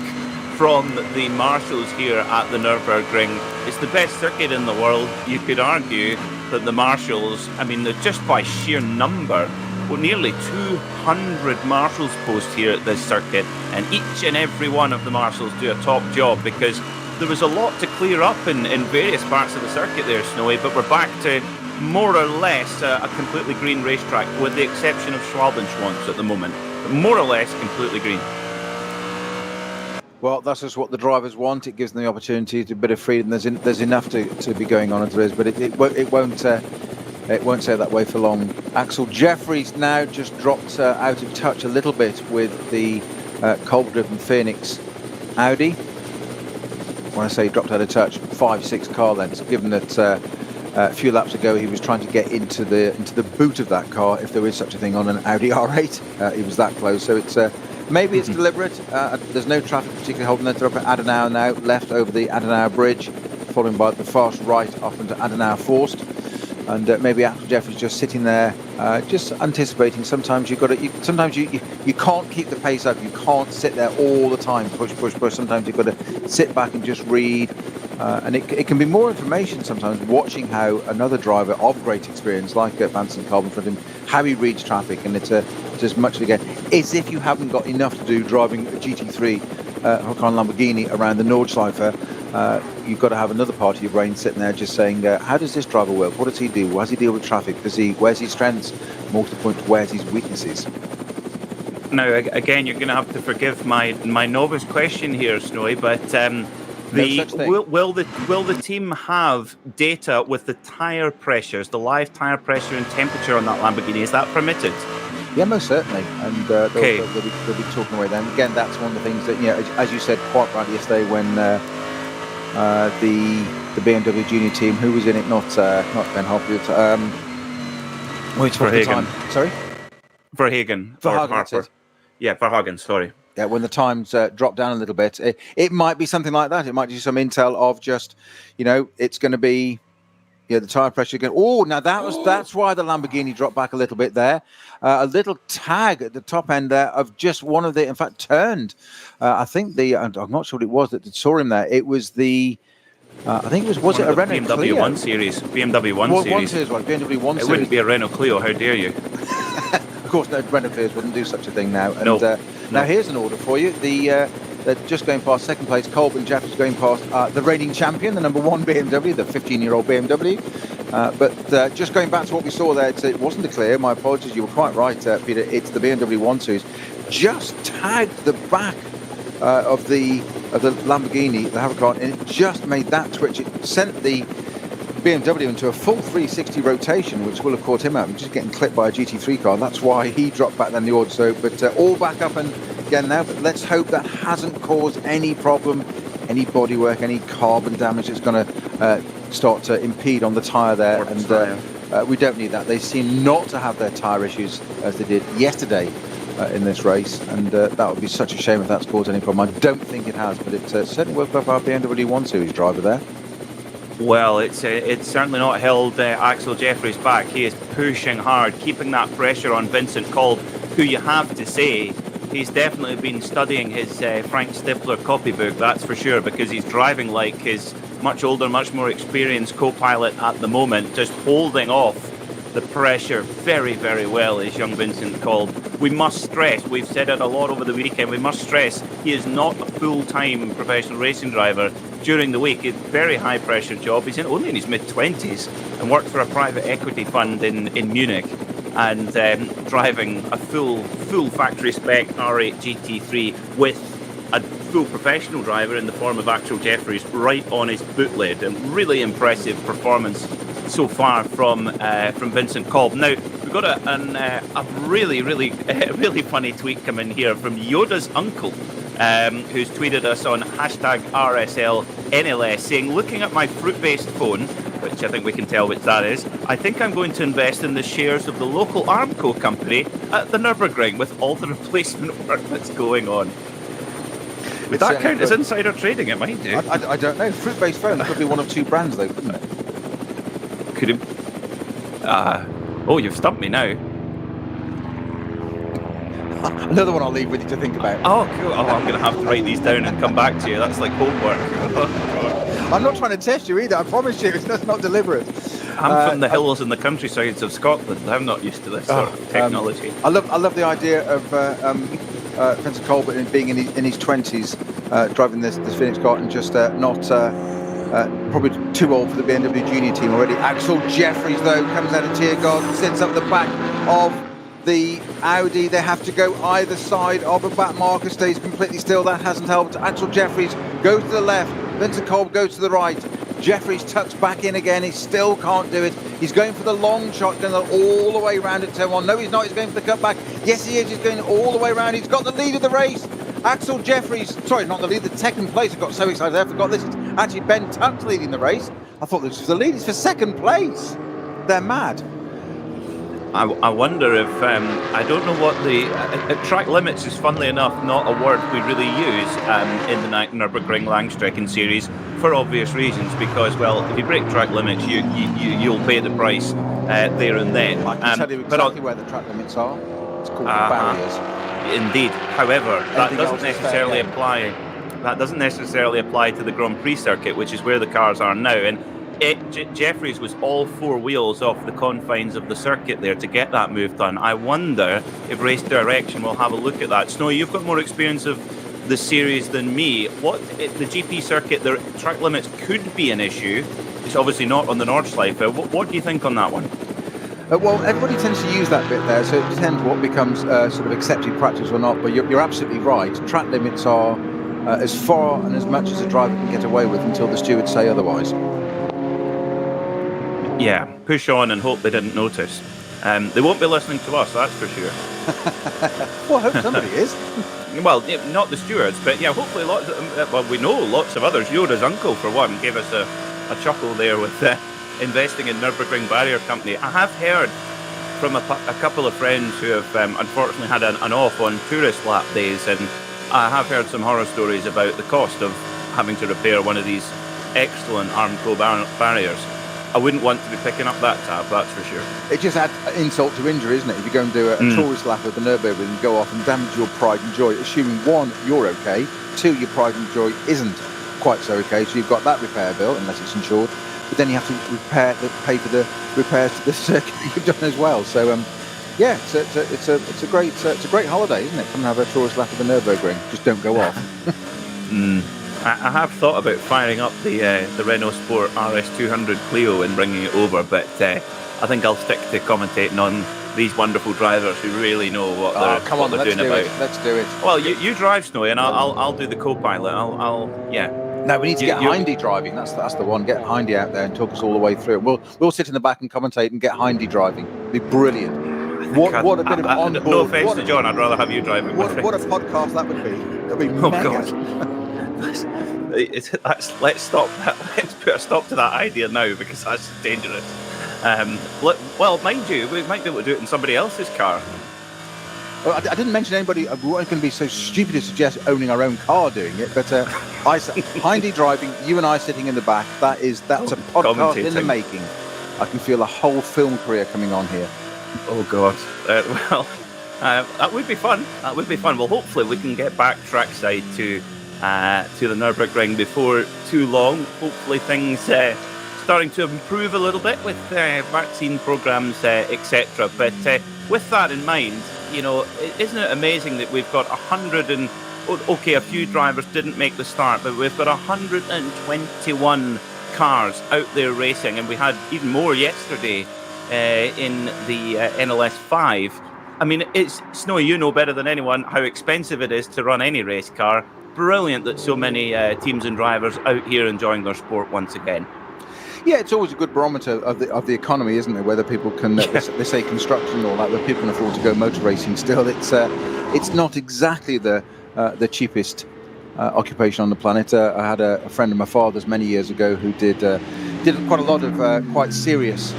from the marshals here at the Nürburgring. It's the best circuit in the world. You could argue that the marshals, I mean, just by sheer number, well, nearly 200 marshals posts here at this circuit, and each and every one of the marshals do a top job because there was a lot to clear up in various parts of the circuit there, Snowy, but we're back to more or less a completely green racetrack with the exception of Schwalbenschwanz at the moment, but more or less completely green. Well, that's just what the drivers want. It gives them the opportunity to a bit of freedom. There's enough to be going on as there is, but it won't stay that way for long. Axel Jeffries now just dropped out of touch a little bit with the Kolb-driven Phoenix Audi. When I say dropped out of touch, 5-6 car lengths. Given that a few laps ago he was trying to get into the boot of that car, if there is such a thing on an Audi R8, he was that close. So it's. Maybe it's deliberate. There's no traffic particularly holding that. They're up at Adenauer now, left over the Adenauer Bridge, following by the fast right up into Adenauer Forst. And maybe Axel Jeffries just sitting there, just anticipating. Sometimes you can't keep the pace up. You can't sit there all the time, push. Sometimes you've got to sit back and just read. And it can be more information sometimes watching how another driver of great experience, like Vincent Kolb in front of him, how he reads traffic. And it's as much again, as if you haven't got enough to do driving a GT3 Huracan Lamborghini around the Nordschleife. You've got to have another part of your brain sitting there just saying, how does this driver work? What does he do? How does he deal with traffic? Where's his strengths? More to the point, where's his weaknesses? Now, again, you're going to have to forgive my novice question here, Snowy, but will the team have data with the tyre pressures, the live tyre pressure and temperature on that Lamborghini? Is that permitted? Yeah, most certainly, and they'll be talking away then. Again, that's one of the things that, as you said quite rightly yesterday, when the BMW Junior team, who was in it, not Ben Hoffman, which for the time. Sorry, Verhagen. Verhagen, or that's Harper. it. Yeah, Verhagen, sorry. Yeah, when the times drop down a little bit, it might be something like that. It might be some intel of just, it's going to be, the tire pressure going. Oh, now that's why the Lamborghini dropped back a little bit there. A little tag at the top end there of just one of the, in fact, turned. I think I'm not sure what it was that saw him there. It was the. I think it was it a Renault BMW Clio? 1 Series. BMW 1 Series. 1 Series, right? BMW 1 Series. It wouldn't be a Renault Clio. How dare you? Of course, no, Renault Clios wouldn't do such a thing now. And No. Now here's an order for you. They're just going past second place. Colbert Jeffries going past the reigning champion, the number 1 BMW, the 15-year-old BMW. But just going back to what we saw there, it wasn't a Clio. My apologies. You were quite right, Peter. It's the BMW 1 Series. Just tagged the back of the Lamborghini, the Huracan, and it just made that twitch. It sent the BMW into a full 360 rotation, which will have caught him out. Just getting clipped by a GT3 car. That's why he dropped back then the order. So, but all back up and again now. But let's hope that hasn't caused any problem, any bodywork, any carbon damage that's going to start to impede on the tyre there. And we don't need that. They seem not to have their tyre issues as they did yesterday in this race, and that would be such a shame if that's caused any problem. I don't think it has, but it certainly worked well for our BMW 1 Series driver there. Well, it's certainly not held Axel Jeffries back. He is pushing hard, keeping that pressure on Vincent Kolb, who you have to say, he's definitely been studying his Frank Stifler copybook, that's for sure, because he's driving like his much older, much more experienced co-pilot at the moment, just holding off the pressure very, very well is young Vincent Kolb. We must stress, we've said it a lot over the weekend, we must stress he is not a full-time professional racing driver. During the week, it's a very high-pressure job. He's only in his mid-20s and works for a private equity fund in Munich and driving a full factory-spec R8 GT3 with a full professional driver in the form of Axel Jeffries right on his boot-lid. And really impressive performance so far from Vincent Kolb. Now, we've got a really funny tweet come in here from Yoda's uncle, who's tweeted us on hashtag RSLNLS saying, looking at my fruit-based phone, which I think we can tell which that is, I think I'm going to invest in the shares of the local Armco company at the Nürburgring with all the replacement work that's going on. Would that count as insider trading? It might do. I don't know. Fruit-based phones could be one of two brands, though, couldn't it? Could it? Oh, you've stumped me now. Another one I'll leave with you to think about. Oh, cool. Oh, I'm going to have to write these down and come back to you. That's like homework. I'm not trying to test you either. I promise you, it's not deliberate. I'm from the hills and the countrysides of Scotland. I'm not used to this sort of technology. I love the idea of Vincent Kolb being in his 20s, driving this Phoenix car and just not probably too old for the BMW Junior team already. Axel Jeffries, though, comes out of Tiergarten, sits up the back of the Audi. They have to go either side of a back marker, stays completely still. That hasn't helped. Axel Jeffries goes to the left. Vincent Kolb goes to the right. Jeffries tucks back in again. He still can't do it. He's going for the long shot, going all the way around at turn 1. No, he's not. He's going for the cutback. Yes, he is. He's going all the way around. He's got the lead of the race. Axel Jeffries, sorry, not the lead, the second place. I got so excited I forgot this. It's actually Ben Tuck's leading the race. I thought this was the lead. It's for second place. They're mad. I wonder if, I don't know what the, track limits is funnily enough not a word we really use in the Nürburgring Langstrecken series for obvious reasons, because, well, if you break track limits, you'll pay the price there and then. I can tell you exactly where the track limits are. It's called barriers. Indeed. However, that doesn't necessarily apply. That doesn't necessarily apply to the Grand Prix circuit, which is where the cars are now. And Jeffries was all four wheels off the confines of the circuit there to get that move done. I wonder if Race Direction will have a look at that. Snowy, you've got more experience of the series than me. The GP circuit, the track limits could be an issue. It's obviously not on the Nordschleife. What do you think on that one? Well, everybody tends to use that bit there, so it depends what becomes sort of accepted practice or not. But you're absolutely right. Track limits are as far and as much as a driver can get away with until the stewards say otherwise. Yeah, push on and hope they didn't notice. They won't be listening to us, that's for sure. Well, I hope somebody is. Well, not the stewards, but yeah, hopefully we know lots of others. Yoda's uncle, for one, gave us a chuckle there with investing in Nürburgring Barrier Company. I have heard from a couple of friends who have unfortunately had an off on tourist lap days, and I have heard some horror stories about the cost of having to repair one of these excellent Armco barriers. I wouldn't want to be picking up that tab, that's for sure. It just adds insult to injury, isn't it? If you go and do a tourist lap of the Nürburgring and go off and damage your pride and joy, assuming one, you're okay, two, your pride and joy isn't quite so okay, so you've got that repair bill, unless it's insured, but then you have to pay for the repairs to the circuit you've done as well. So, yeah, it's a great holiday, isn't it? Come and have a tourist lap of the Nürburgring. Just don't go off. I have thought about firing up the Renault Sport RS200 Clio and bringing it over, but I think I'll stick to commentating on these wonderful drivers who really know what they're doing about. Let's do it. Well, you drive, Snowy, and I'll do the co-pilot. Yeah. No, we need to get Hindy driving. That's the one. Get Hindy out there and talk us all the way through. We'll sit in the back and commentate and get Hindy driving. It'd be brilliant. What a bit of on-board. No offence to John, I'd rather have you driving. What a podcast that would be. That'd be mega. God. Let's stop that. Let's put a stop to that idea now, because that's dangerous. Well, mind you, we might be able to do it in somebody else's car. Well, I didn't mention anybody. We weren't going to be so stupid to suggest owning our own car doing it, but Hindy driving, you and I sitting in the back. That's a podcast in the making. I can feel a whole film career coming on here. Oh God. That would be fun. That would be fun. Well, hopefully we can get back trackside to the Nürburgring before too long. Hopefully things starting to improve a little bit with vaccine programs, etc. But with that in mind, isn't it amazing that we've got 100 and a few drivers didn't make the start, but we've got 121 cars out there racing, and we had even more yesterday in the NLS 5. I mean, it's Snowy, you know better than anyone how expensive it is to run any race car. Brilliant that so many teams and drivers out here enjoying their sport once again. Yeah, it's always a good barometer of the economy, isn't it? Whether people can, they say construction and all that, but people can afford to go motor racing still. It's not exactly the cheapest occupation on the planet. I had a friend of my father's many years ago who did quite a lot of quite serious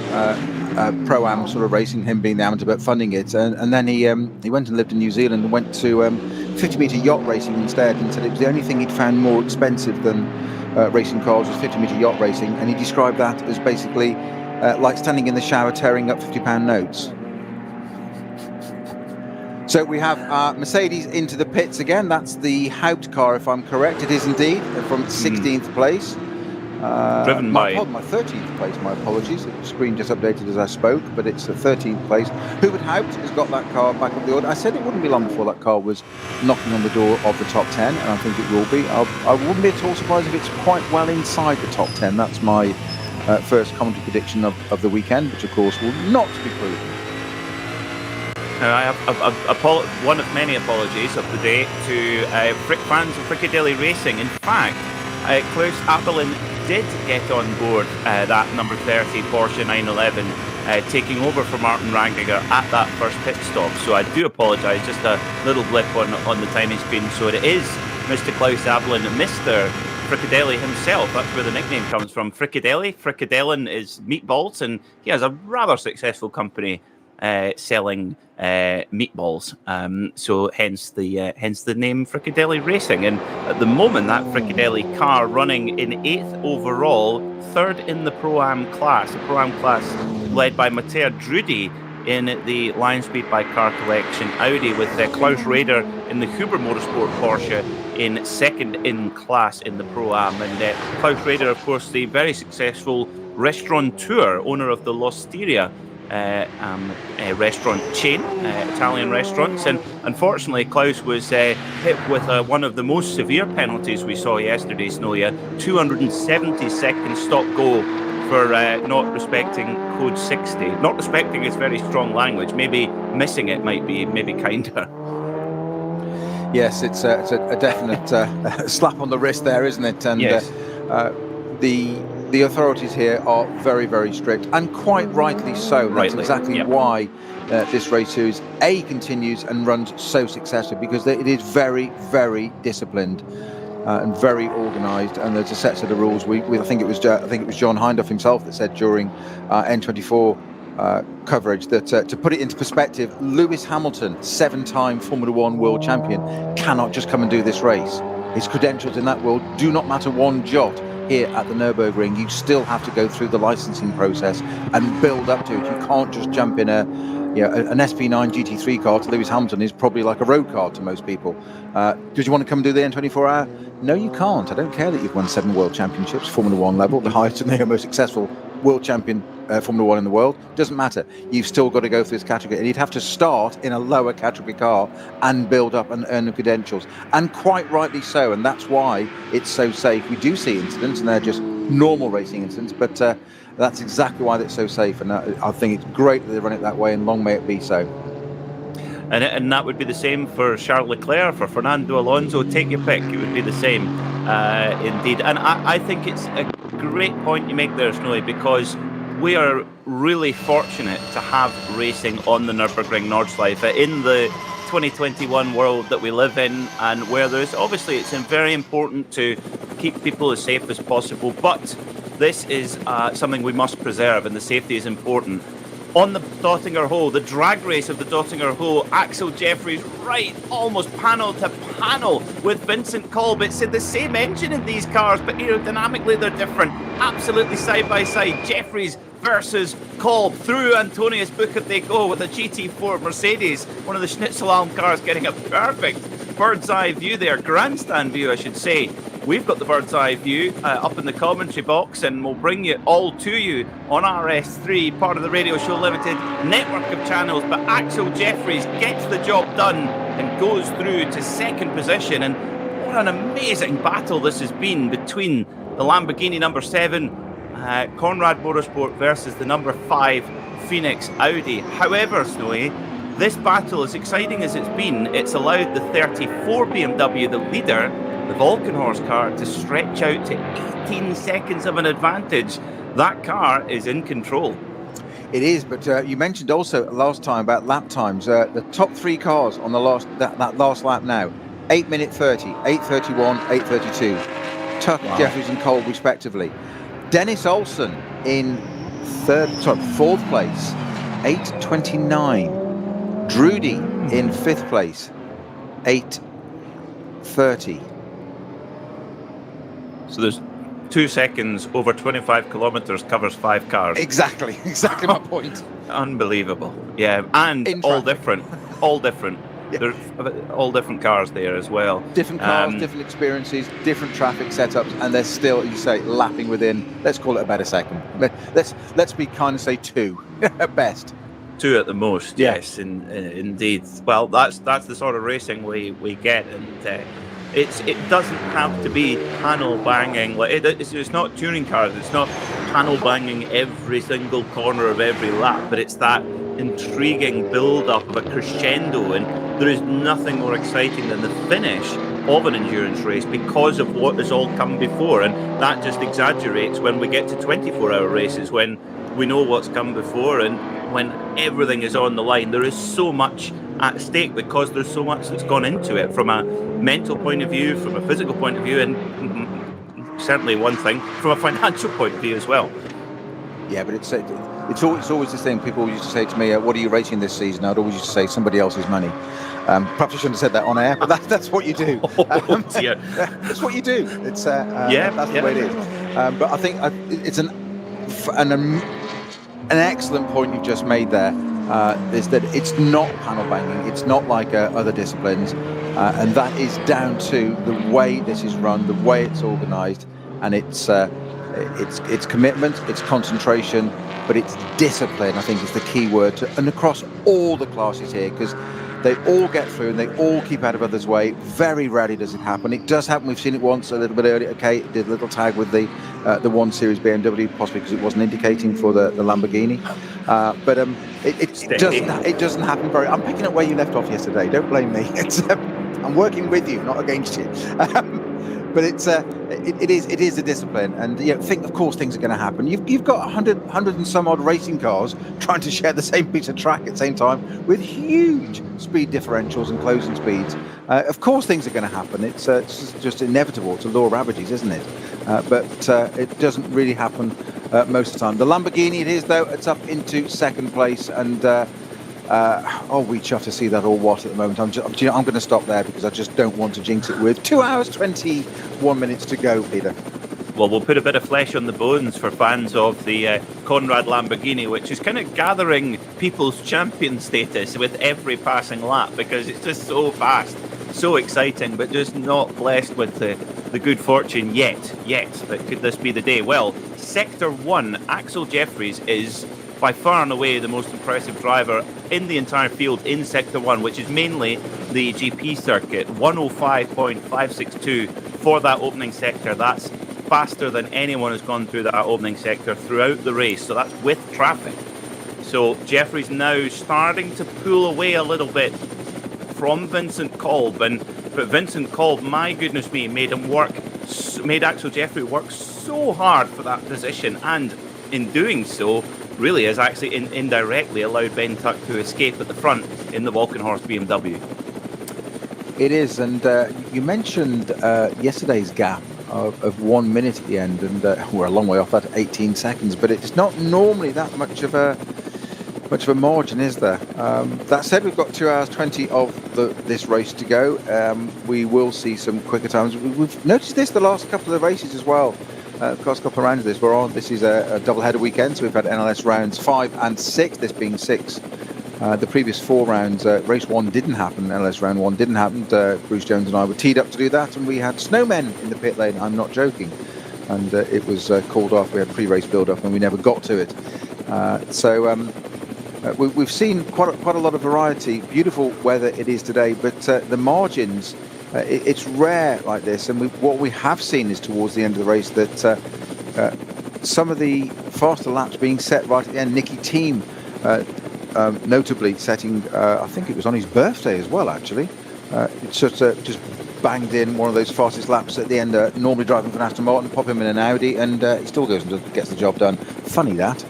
pro-am sort of racing, him being the amateur but funding it, and then he went and lived in New Zealand and went to 50-metre yacht racing instead, and said it was the only thing he'd found more expensive than racing cars was 50-metre yacht racing, and he described that as basically like standing in the shower tearing up £50 notes. So we have Mercedes into the pits again. That's the Haupt car, if I'm correct. It is indeed, from 16th place. Driven by... My 13th place, my apologies. The screen just updated as I spoke, but it's the 13th place. Hubert Haupt has got that car back up the order. I said it wouldn't be long before that car was knocking on the door of the top 10, and I think it will be. I wouldn't be at all surprised if it's quite well inside the top 10. That's my first commentary prediction of the weekend, which of course will not be proven. I have one of many apologies of the day to fans of Fricadelli Racing. In fact, Klaus Abelin did get on board that number 30 Porsche 911, taking over for Martin Rangiger at that first pit stop. So I do apologise, just a little blip on the tiny screen. So it is Mr. Klaus Abelin, Mr. Fricadelli himself. That's where the nickname comes from. Fricadelli. Fricadellin is meatballs, and he has a rather successful company selling meatballs, so hence the name Fricadelli Racing. And at the moment, that Fricadelli car running in 8th overall, 3rd in the Pro-Am class, the Pro-Am class led by Matteo Drudi in the Lion Speed by Car Collection Audi, with Klaus Rader in the Huber Motorsport Porsche in 2nd in class in the Pro-Am. And Klaus Rader, of course, the very successful restaurateur, owner of the L'Osteria restaurant chain, Italian restaurants, and unfortunately Klaus was hit with one of the most severe penalties we saw yesterday, Snowy, 270-second stop go for not respecting code 60. Not respecting is very strong language. Maybe missing it might be maybe kinder. Yes, it's a definite slap on the wrist there, isn't it? And yes. The authorities here are very, very strict, and quite rightly so. That's exactly why this race series continues and runs so successfully, because it is very, very disciplined and very organised, and there's a set of rules. I think it was John Hindhaugh himself that said during N24 coverage that, to put it into perspective, Lewis Hamilton, 7-time Formula One world champion, cannot just come and do this race. His credentials in that world do not matter one jot. Here at the Nürburgring, you still have to go through the licensing process and build up to it. You can't just jump in an SP9 GT3 car to Lewis Hamilton is probably like a road car to most people. Did you want to come do the N24 hour? No, you can't. I don't care that you've won 7 world championships, Formula One level, the highest and most successful world champion Formula One in the world. Doesn't matter. You've still got to go through this category, and you'd have to start in a lower category car and build up and earn the credentials, and quite rightly so. And that's why it's so safe. We do see incidents, and they're just normal racing incidents, but that's exactly why it's so safe. And I think it's great that they run it that way, and long may it be so. And that would be the same for Charles Leclerc, for Fernando Alonso. Take your pick, it would be the same, indeed. And I think it's a great point you make there, Snowy, because we are really fortunate to have racing on the Nürburgring Nordschleife in the 2021 world that we live in, and where there's obviously it's very important to keep people as safe as possible, but this is something we must preserve, and the safety is important. On the Dottinger Hole, the drag race of the Dottinger Hole, Axel Jeffries right almost panel to panel with Vincent Kolb. It's the same engine in these cars, but aerodynamically they're different. Absolutely side by side. Jeffries versus Kolb. Through Antonius Bucher they go with a GT4 Mercedes, one of the Schnitzelalm cars, getting a perfect bird's eye view there, grandstand view I should say. We've got the bird's eye view up in the commentary box, and we'll bring it all to you on RS3, part of the Radio Show Limited network of channels. But Axel Jeffries gets the job done and goes through to second position. And what an amazing battle this has been between the Lamborghini number 7, Conrad Motorsport, versus the number 5, Phoenix Audi. However, Snowy, this battle, as exciting as it's been, it's allowed the 34 BMW, the leader, the Volkenhorst car, to stretch out to 18 seconds of an advantage. That car is in control. It is, but you mentioned also last time about lap times. The top 3 cars on the that last lap now, 8 minute 30, 8:31, 8:32. Tuck, wow. Jeffries and Kolb respectively. Dennis Olsen in 4th place, 8:29. Drudy in 5th place, 8:30. So there's 2 seconds over 25 kilometres covers 5 cars. Exactly my point. Unbelievable. Yeah, and all different. Yeah. There's all different cars there as well. Different cars, different experiences, different traffic setups, and they're still, you say, lapping within, let's call it about a second. Let's be kind of say 2 at best. 2 at the most, yeah. Yes, indeed. Well, that's the sort of racing we get, and it doesn't have to be panel banging. It's not touring cars. It's not panel banging every single corner of every lap, but it's that intriguing build-up of a crescendo, and there is nothing more exciting than the finish of an endurance race because of what has all come before, and that just exaggerates when we get to 24-hour races, when we know what's come before and when everything is on the line. There is so much at stake because there's so much that's gone into it from a mental point of view, from a physical point of view, and certainly one thing from a financial point of view as well. Yeah, but it's always the thing. People used to say to me, what are you racing this season? I'd always used to say somebody else's money. Perhaps I shouldn't have said that on air, but that's what you do. That's what you do. It's that's the way it is. But I think it's an excellent point you've just made there, is that it's not panel banging. It's not like other disciplines, and that is down to the way this is run, the way it's organised, and it's commitment, it's concentration, but it's discipline, I think, is the key word, and across all the classes here, because they all get through and they all keep out of others' way. Very rarely does it happen. It does happen. We've seen it once a little bit earlier. Okay, it did a little tag with the 1 Series BMW, possibly because it wasn't indicating for the Lamborghini. But it doesn't happen very. I'm picking up where you left off yesterday. Don't blame me. I'm working with you, not against you. But it is a discipline, and of course things are going to happen. You've got 100 and some odd racing cars trying to share the same piece of track at the same time with huge speed differentials and closing speeds. Of course things are going to happen. It's just inevitable. It's a law of averages, isn't it? But it doesn't really happen most of the time. The Lamborghini it is, though. It's up into second place, and we chuffed to see that all what at the moment. I'm going to stop there because I just don't want to jinx it with 2 hours 21 minutes to go, Peter. Well, we'll put a bit of flesh on the bones for fans of the Conrad Lamborghini, which is kind of gathering people's champion status with every passing lap because it's just so fast, so exciting, but just not blessed with the good fortune yet. But could this be the day? Well, Sector 1, Axel Jeffries is by far and away the most impressive driver in the entire field in Sector 1, which is mainly the GP circuit. 105.562 for that opening sector. That's faster than anyone has gone through that opening sector throughout the race, so that's with traffic. So Jeffries now starting to pull away a little bit from Vincent Kolb, but Vincent Kolb, my goodness me, made Axel Jeffries work so hard for that position, and in doing so really has actually indirectly allowed Ben Tuck to escape at the front in the Walkenhorst BMW. It is, and you mentioned yesterday's gap of 1 minute at the end, and we're a long way off that, 18 seconds, but it's not normally that much of a margin, is there? That said, we've got 2 hours 20 of this race to go. We will see some quicker times. We've noticed this the last couple of races as well. The last couple of rounds of this, this is a double-header weekend, so we've had NLS rounds 5 and 6, this being 6. The previous 4 rounds, race 1 didn't happen, NLS round 1 didn't happen. Bruce Jones and I were teed up to do that, and we had snowmen in the pit lane, I'm not joking. And it was called off. We had pre-race build-up, and we never got to it. We've seen quite a lot of variety. Beautiful weather it is today, but the margins, it's rare like this. And what we have seen is towards the end of the race that some of the faster laps being set right at the end. Nicky Thiem, notably setting, I think it was on his birthday as well, actually. It's just banged in one of those fastest laps at the end. Normally driving for an Aston Martin, pop him in an Audi, and he still goes and gets the job done. Funny that.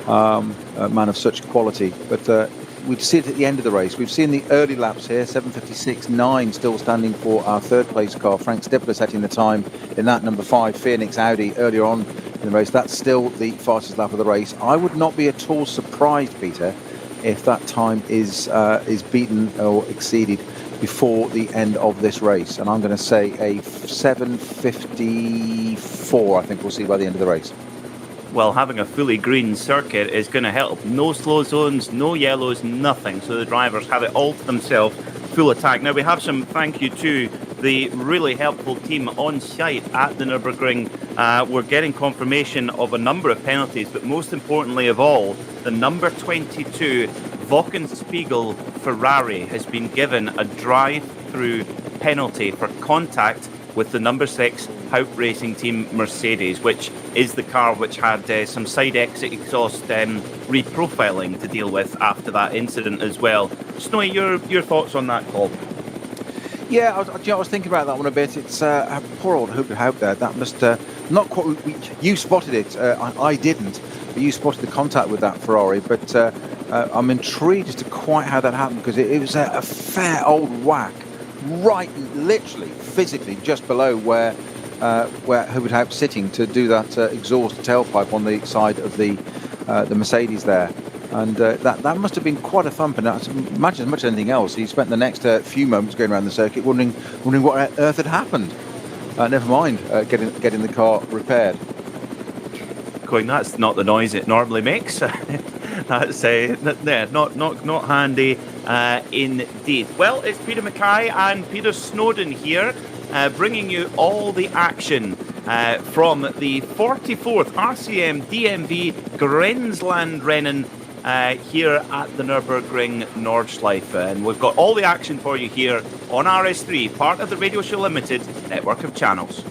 A man of such quality. But we'd see it at the end of the race. We've seen the early laps here, 7:56.9 still standing for our third place car. Frank Stifler setting the time in that number 5 Phoenix Audi earlier on in the race. That's still the fastest lap of the race. I would not be at all surprised, Peter, if that time is beaten or exceeded before the end of this race. And I'm going to say a 7:54, I think we'll see by the end of the race. Well, having a fully green circuit is going to help. No slow zones, no yellows, nothing. So the drivers have it all to themselves, full attack. Now, we have some thank you to the really helpful team on site at the Nürburgring. We're getting confirmation of a number of penalties, but most importantly of all, the number 22 Wochenspiegel Ferrari has been given a drive-through penalty for contact with the number 6 Haupt Racing Team Mercedes, which is the car which had some side exit exhaust reprofiling to deal with after that incident as well. Snowy, your thoughts on that call? Yeah, I was thinking about that one a bit. It's poor old Haupt there. That must not quite. You spotted it. I didn't. But you spotted the contact with that Ferrari. But I'm intrigued as to quite how that happened, because it was a fair old whack, right, literally, physically, just below where Hubert Haupt's sitting to do that exhaust tailpipe on the side of the Mercedes there. And that must have been quite a thump. And I imagine, as much as anything else, he spent the next few moments going around the circuit wondering what on earth had happened. Never mind getting the car repaired. Going, that's not the noise it normally makes. That's not handy indeed. Well, it's Peter Mackay and Peter Snowden here, bringing you all the action from the 44th RCM DMV Grenzlandrennen here at the Nürburgring Nordschleife. And we've got all the action for you here on RS3, part of the Radio Show Limited network of channels.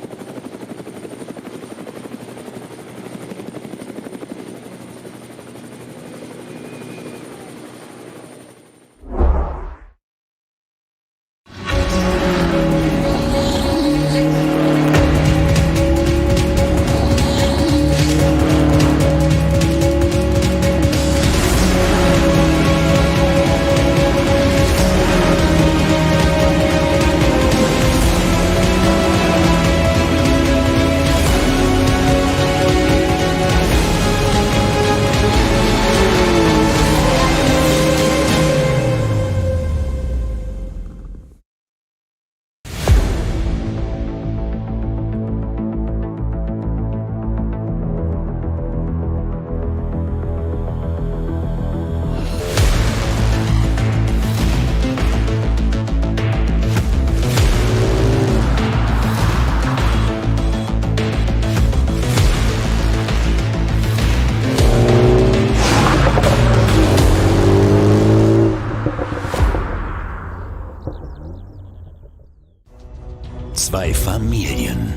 2 Familien.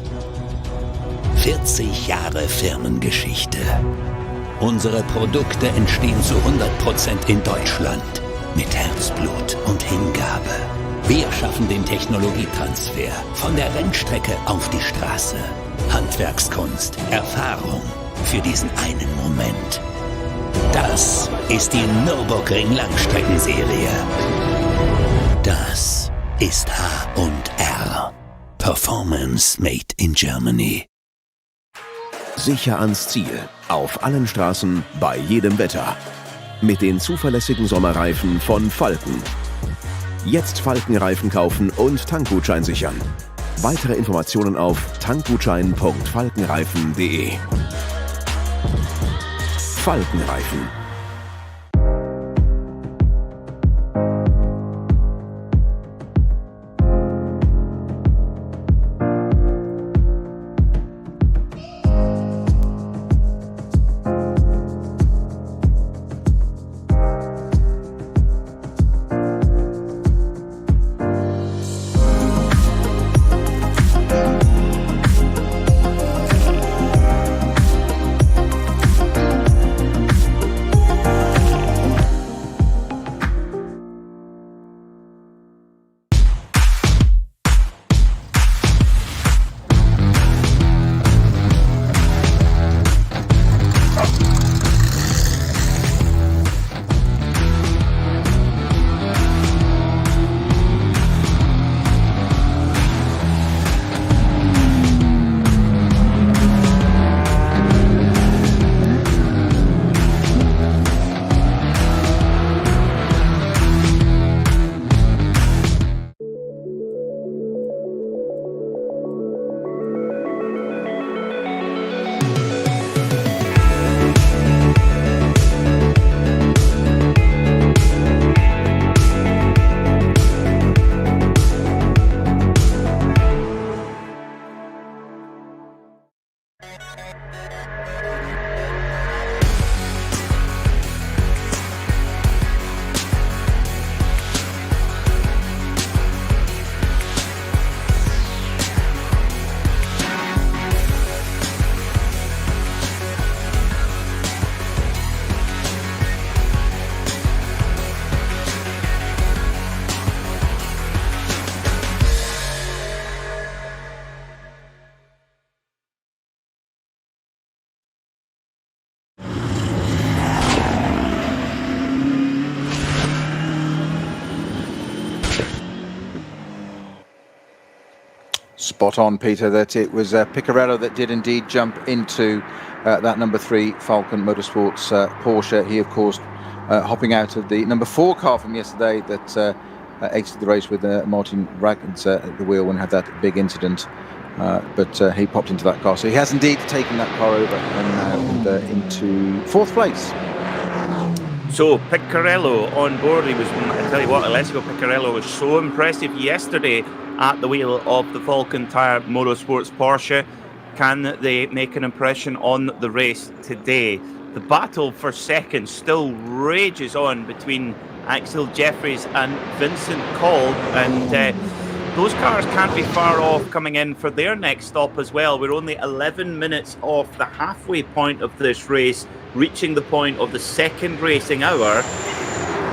40 Jahre Firmengeschichte. Unsere Produkte entstehen zu 100% in Deutschland. Mit Herzblut und Hingabe. Wir schaffen den Technologietransfer von der Rennstrecke auf die Straße. Handwerkskunst, Erfahrung für diesen einen Moment. Das ist die Nürburgring Langstreckenserie. Das ist H&R. Performance made in Germany. Sicher ans Ziel. Auf allen Straßen, bei jedem Wetter. Mit den zuverlässigen Sommerreifen von Falken. Jetzt Falkenreifen kaufen und Tankgutschein sichern. Weitere Informationen auf tankgutschein.falkenreifen.de. Falkenreifen. Spot on, Peter, that it was Piccarello that did indeed jump into that number 3 Falcon Motorsports Porsche. He, of course, hopping out of the number 4 car from yesterday that exited the race with Martin Ragens at the wheel and had that big incident. But he popped into that car. So he has indeed taken that car over and now into 4th place. So Piccarello on board. He was, I tell you what, Alessio Piccarello was so impressive yesterday at the wheel of the Falcon Tire Motorsports Porsche. Can they make an impression on the race today? The battle for second still rages on between Axel Jeffries and Vincent Kolb, and those cars can't be far off coming in for their next stop as well. We're only 11 minutes off the halfway point of this race, reaching the point of the second racing hour.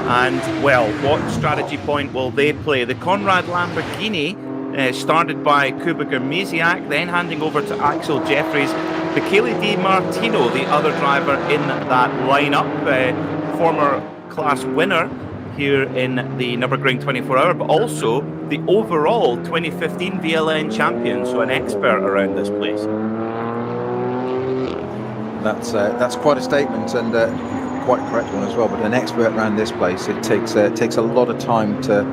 And, well, what strategy point will they play? The Conrad Lamborghini, started by Kuba Gurmesiak, then handing over to Axel Jeffries. Michele Di Martino, the other driver in that lineup, former class winner here in the Nürburgring 24-hour, but also the overall 2015 VLN champion, so an expert around this place. That's quite a statement, and quite a correct one as well. But an expert around this place, it takes a lot of time to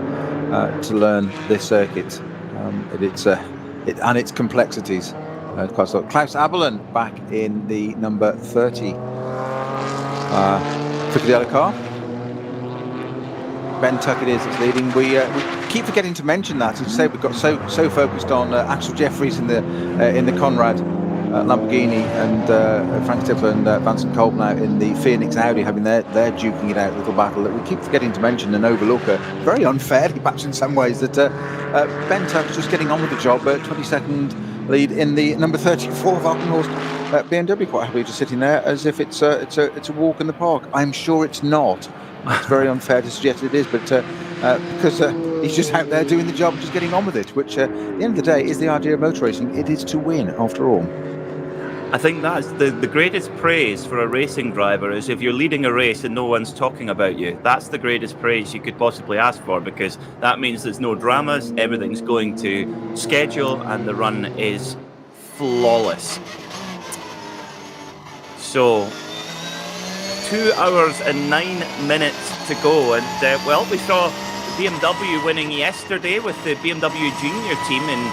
learn this circuit, and its complexities. Klaus Abelen back in the number 30 Ficadillo car. Ben Tuckett is leading. We keep forgetting to mention that. As you say, we've got so focused on Axel Jeffries in the Conrad Lamborghini and Frank Stifler and Vincent Kolb now in the Phoenix Audi, having their duking it out little battle that we keep forgetting to mention and overlook, very unfairly perhaps in some ways, that Ben Tuck's just getting on with the job. 22nd lead in the number 34 Valkenhorst BMW, quite happily just sitting there as if it's a walk in the park. I'm sure it's not. It's very unfair to suggest it is, but because he's just out there doing the job, just getting on with it, which at the end of the day is the idea of motor racing. It is to win, after all. I think that's the greatest praise for a racing driver, is if you're leading a race and no one's talking about you. That's the greatest praise you could possibly ask for, because that means there's no dramas, everything's going to schedule, and the run is flawless. So 2 hours and 9 minutes to go, and we saw BMW winning yesterday with the BMW Junior team in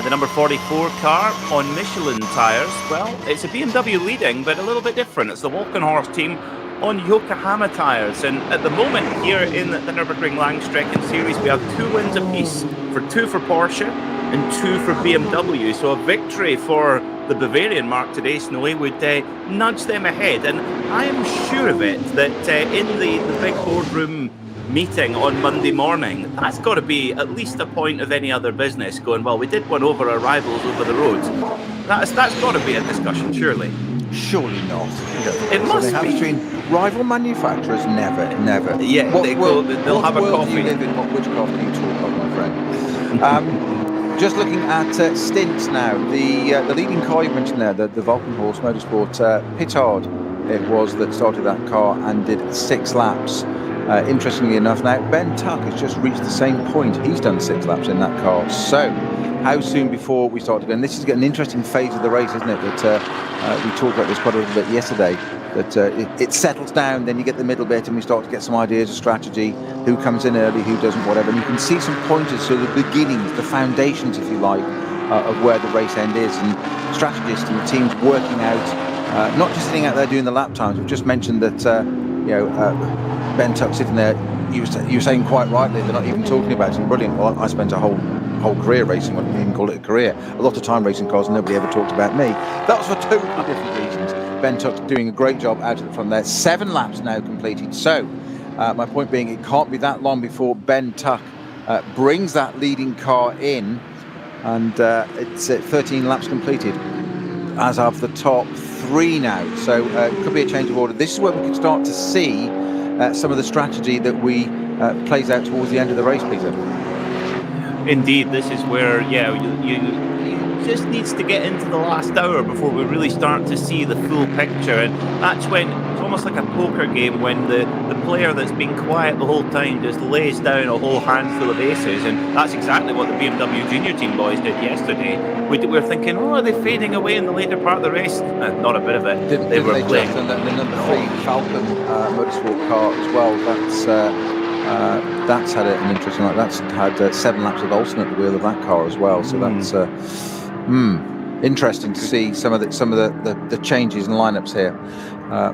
the number 44 car on Michelin tyres. Well, it's a BMW leading, but a little bit different. It's the Walkenhorst team on Yokohama tyres, and at the moment here in the Nürburgring Langstrecken Series, we have 2 wins apiece, for 2 for Porsche and 2 for BMW. So a victory for the Bavarian marque today, Snowy, would nudge them ahead, and I am sure of it that in the big boardroom meeting on Monday morning, that's got to be at least a point of any other business going, well, we did one over our rivals over the roads. That's got to be a discussion, surely. Surely not. It must be. Between rival manufacturers, never. Yeah, they'll have a coffee. Do you live in? Which craft do you talk of, my friend? Just looking at stints now, the leading car you mentioned there, the Valkenhorst Motorsport Pittard, it was that started that car and did 6 laps. Interestingly enough, now Ben Tuck has just reached the same point. He's done 6 laps in that car. So, how soon before we start to go? And this is an interesting phase of the race, isn't it? That we talked about this quite a little bit yesterday. That it settles down, then you get the middle bit, and we start to get some ideas of strategy. Who comes in early, who doesn't, whatever. And you can see some pointers, so the beginnings, the foundations, if you like, of where the race end is, and strategists and the teams working out, not just sitting out there doing the lap times. We've just mentioned that Ben Tuck sitting there. You were saying quite rightly, they're not even talking about it. Brilliant. Well, I spent a whole career racing, I wouldn't even call it a career. A lot of time racing cars, and nobody ever talked about me. That was for totally different reasons. Ben Tuck doing a great job out of the front there. 7 laps now completed. So, my point being, it can't be that long before Ben Tuck brings that leading car in, and it's 13 laps completed as of the top 3 now. So, it could be a change of order. This is where we can start to see some of the strategy that we plays out towards the end of the race, Peter. Indeed, this is where, you just needs to get into the last hour before we really start to see the full picture, and that's when it's almost like a poker game, when the player that's been quiet the whole time just lays down a whole handful of aces, and that's exactly what the BMW Junior team boys did yesterday. We were thinking, are they fading away in the later part of the race? Not a bit of it. They were playing. Just the number 3 Falcon Motorsport car as well. That's had an interesting. That's had 7 laps of Olsen at the wheel of that car as well. So that's interesting to see some of the changes and lineups here.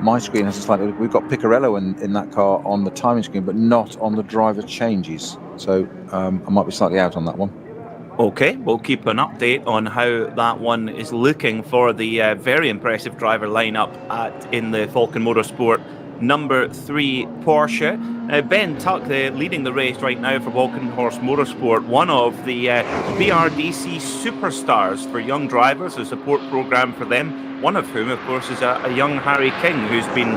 My screen has a slightly. We've got Picarello in that car on the timing screen, but not on the driver changes. So I might be slightly out on that one. Okay, we'll keep an update on how that one is looking for the very impressive driver lineup in the Falcon Motorsport number 3 Porsche. Ben Tuck leading the race right now for Walkenhorst Motorsport, one of the BRDC superstars for young drivers, a support program for them, one of whom, of course, is a young Harry King, who's been,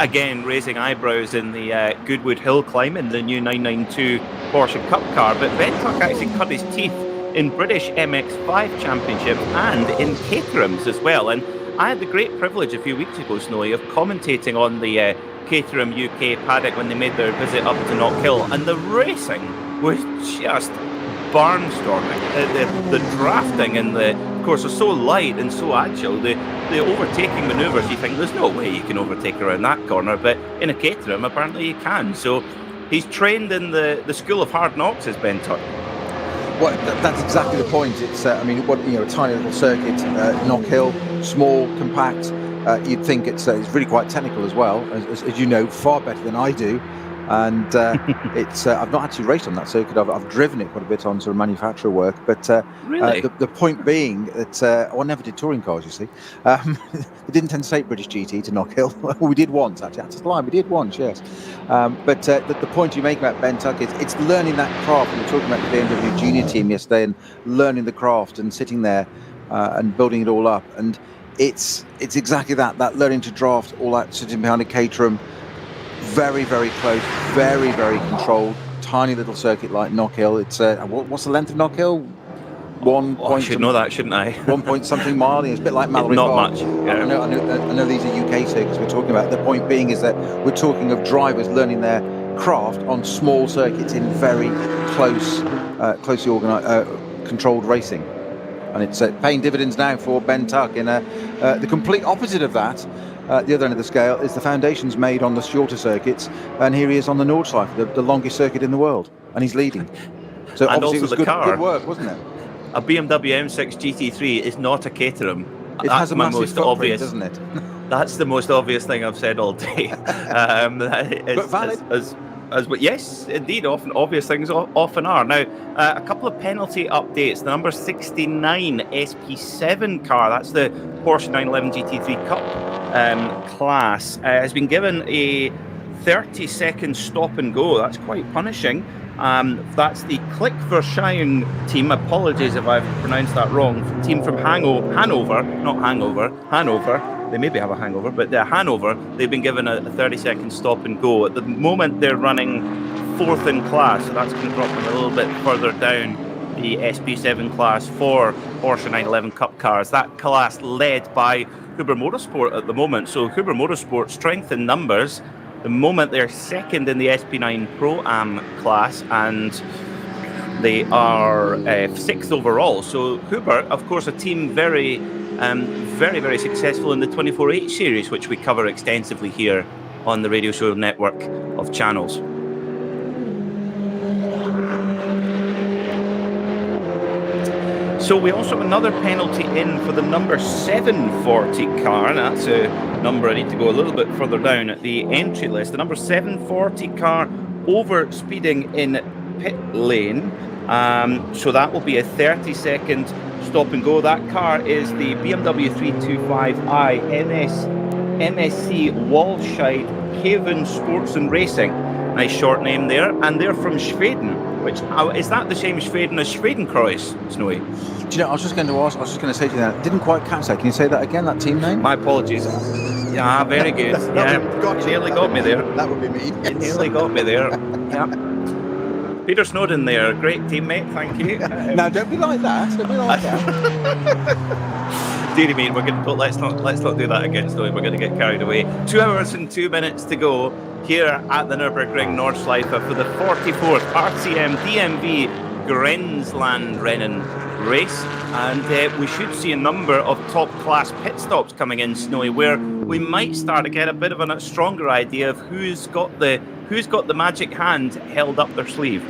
again, raising eyebrows in the Goodwood Hill climb in the new 992 Porsche Cup car. But Ben Tuck actually cut his teeth in British MX5 Championship and in Caterhams as well. And I had the great privilege a few weeks ago, Snowy, of commentating on the Caterham UK paddock when they made their visit up to Knockhill, and the racing was just barnstorming. The drafting and of course, are so light and so agile. The overtaking manoeuvres, you think there's no way you can overtake around that corner, but in a Caterham, apparently you can. So he's trained in the school of hard knocks, as Ben Tuck. Well, that's exactly the point. It's a tiny little circuit, Knockhill, small, compact. You'd think it's really quite technical as well, as you know far better than I do. And it's I've not actually raced on that circuit. I've driven it quite a bit on sort of manufacturer work, but Really? the point being that I never did touring cars, you see. They didn't tend to take British GT to Knockhill. We did once, actually. That's a lie, we did once, yes. But the point you make about Ben Tuck is it's learning that craft. We were talking about the BMW junior team yesterday and learning the craft and sitting there and building it all up. And it's exactly that learning to draft, all that sitting behind a Caterham. Very, very close, very, very controlled, tiny little circuit like Knockhill. It's what's the length of Knockhill? I should know that, shouldn't I? 1 point something mile. It's a bit like Mallory Not Park. much. Yeah. I know these are UK circuits we're talking about. The point being is that we're talking of drivers learning their craft on small circuits in very closely controlled racing. And it's paying dividends now for Ben Tuck. In the complete opposite of that, the other end of the scale is the foundations made on the shorter circuits, and here he is on the Nordschleife, the longest circuit in the world, and he's leading. So and obviously also it was car. good work, wasn't it? A BMW M6 GT3 is not a Caterham. It That's has a my massive most footprint, obvious, doesn't it? That's the most obvious thing I've said all day. But valid. But yes, indeed, often obvious things often are. Now, a couple of penalty updates. The number 69 SP7 car, that's the Porsche 911 GT3 Cup class, has been given a 30-second stop and go. That's quite punishing. That's the Click Verschayen team. Apologies if I've pronounced that wrong. Team from Hanover, not Hangover, Hanover. They maybe have a hangover, but they're Hanover. They've been given a 30-second stop and go. At the moment, they're running 4th in class, so that's going to drop them a little bit further down the SP7 class for Porsche 911 Cup cars. That class led by Huber Motorsport at the moment. So Huber Motorsport, strength in numbers. The moment they're second in the SP9 Pro-Am class, and they are 6th overall. So Huber, of course, a team very, very successful in the 24H series, which we cover extensively here on the Radio Show network of channels. So we also have another penalty in for the number 740 car, and that's a number I need to go a little bit further down at the entry list. The number 740 car over speeding in pit lane. So that will be a 30-second stop and go. That car is the BMW 325i MSC Wallscheid Kevin Sports and Racing. Nice short name there. And they're from Schweden. Which is that the same Schweden as Schwedenkreuz, Snowy? Do you know, I was just going to say to you that. Didn't quite catch that. Can you say that again, that team name? My apologies. Yeah, very good. Yeah, you nearly got me there. That would be me. You nearly got me there. Yeah. Peter Snowden there, great teammate, thank you. Now, don't be like that. Don't be like that. Dearie me, let's not do that again, Snowy. We're going to get carried away. 2 hours and 2 minutes to go here at the Nürburgring Nordschleife for the 44th RCM DMV Grenzlandrennen race, and we should see a number of top class pit stops coming in, Snowy, where we might start to get a bit of a stronger idea of who's got the magic hand held up their sleeve.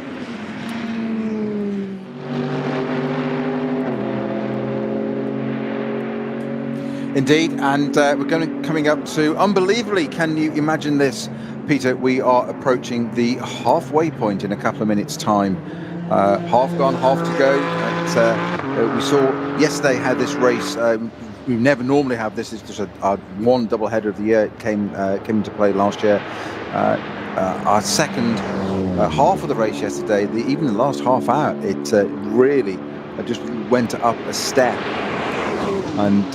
Indeed, and we're coming up to, unbelievably, can you imagine this, Peter? We are approaching the halfway point in a couple of minutes' time. Half gone, half to go. We saw yesterday how this race, we never normally have this, is just our one double header of the year. It came into play last year. Our second half of the race yesterday, even the last half hour, it really just went up a step. And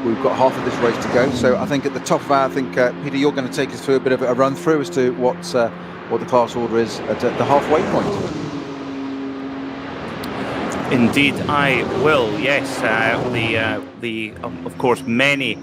we've got half of this race to go. So I think at the top of our, Peter, you're going to take us through a bit of a run through as to what the class order is at the halfway point. Indeed, I will. Yes, of course, many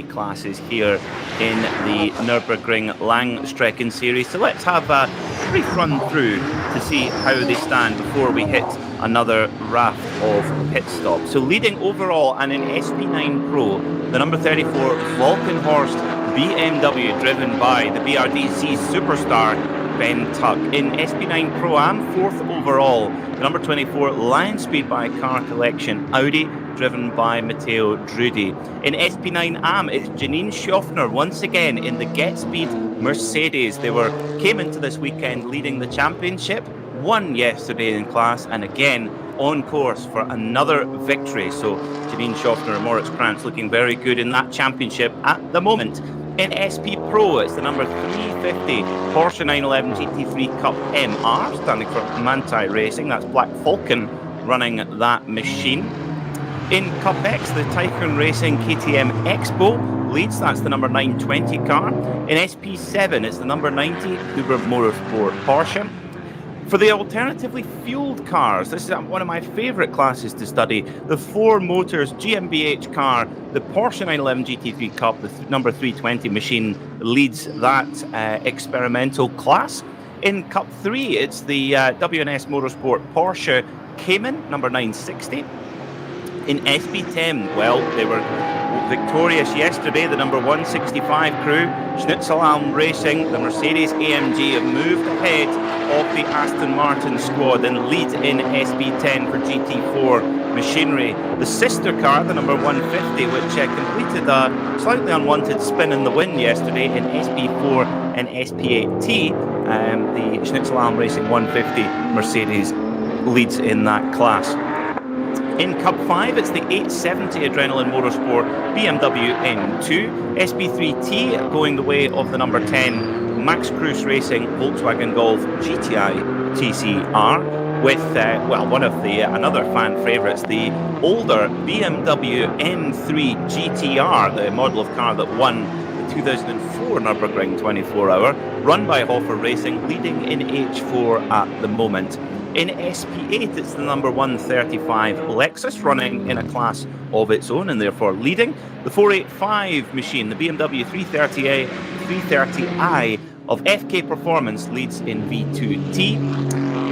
classes here in the Nürburgring Langstrecken series. So let's have a brief run through to see how they stand before we hit another raft of pit stops. So leading overall and in SP9 Pro, the number 34 Valkenhorst BMW, driven by the BRDC superstar Ben Tuck. In SP9 Pro-Am, 4th overall. The number 24 Lion Speed by Car Collection Audi, driven by Matteo Drudi. In SP9 AM, it's Janine Schaffner once again in the Get Speed Mercedes. They came into this weekend leading the championship, won yesterday in class, and again on course for another victory. So Janine Schaffner and Moritz Krantz looking very good in that championship at the moment. In SP Pro, it's the number 350 Porsche 911 GT3 Cup MR, standing for Manti Racing. That's Black Falcon running that machine. In Cup X, the Tycoon Racing KTM Expo leads. That's the number 920 car. In SP7, it's the number 90 Huber Motorsport Porsche. For the alternatively fueled cars, this is one of my favourite classes to study. The 4 Motors GmbH car, the Porsche 911 GT3 Cup, the number 320 machine leads that experimental class. In Cup 3, it's the WNS Motorsport Porsche Cayman, number 960. In SP10, well, they were victorious yesterday. The number 165 crew, Schnitzelalm Racing, the Mercedes AMG have moved ahead of the Aston Martin squad and lead in SP10 for GT4 machinery. The sister car, the number 150, which completed a slightly unwanted spin in the wind yesterday in SP4 and SP8T, the Schnitzelalm Racing 150 Mercedes leads in that class. In Cup 5, it's the 870 Adrenaline Motorsport BMW M2. SP3T going the way of the number 10 Max Cruz Racing Volkswagen Golf GTI TCR with, one of the another fan favourites, the older BMW M3 GTR, the model of car that won the 2004 Nürburgring 24-hour, run by Hofer Racing, leading in H4 at the moment. In SP8, it's the number 135 Lexus, running in a class of its own and therefore leading. The 485 machine, the BMW 330i of FK Performance, leads in V2T.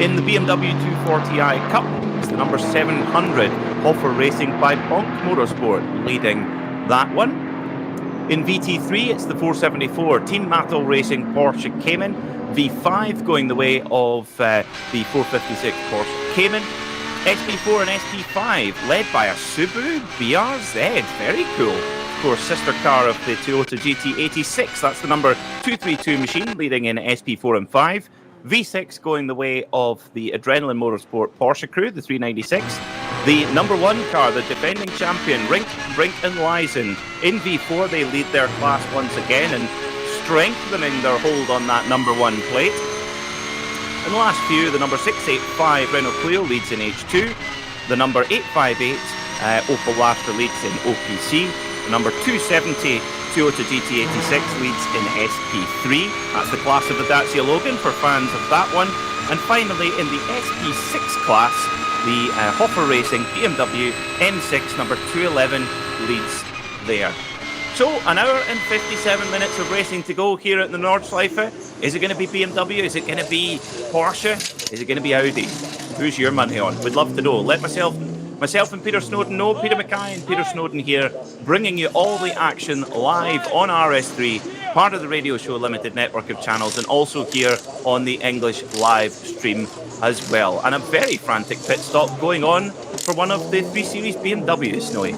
In the BMW 240i Cup, it's the number 700 Hofer Racing by Bonk Motorsport, leading that one. In VT3, it's the 474 Team Mattel Racing Porsche Cayman. V5 going the way of the 456 Porsche Cayman. SP4 and SP5 led by a Subaru BRZ. Very cool. Of course, sister car of the Toyota GT86. That's the number 232 machine leading in SP4 and 5. V6 going the way of the Adrenaline Motorsport Porsche crew, the 396. The number 1 car, the defending champion, Brink and Lysen. In V4, they lead their class once again and strengthening their hold on that number 1 plate. In the last few, the number 685 Renault Clio leads in H2. The number 858 Opel Astra leads in OPC. The number 270 Toyota GT86 leads in SP3. That's the class of the Dacia Logan for fans of that one. And finally, in the SP6 class, the Hofer Racing BMW M6 number 211 leads there. So, an hour and 57 minutes of racing to go here at the Nordschleife. Is it going to be BMW? Is it going to be Porsche? Is it going to be Audi? Who's your money on? We'd love to know. Let myself and Peter Snowden know. Peter Mackay and Peter Snowden here, bringing you all the action live on RS3, part of the Radio Show Limited network of channels, and also here on the English live stream as well. And a very frantic pit stop going on for one of the 3 Series BMWs, Snowy.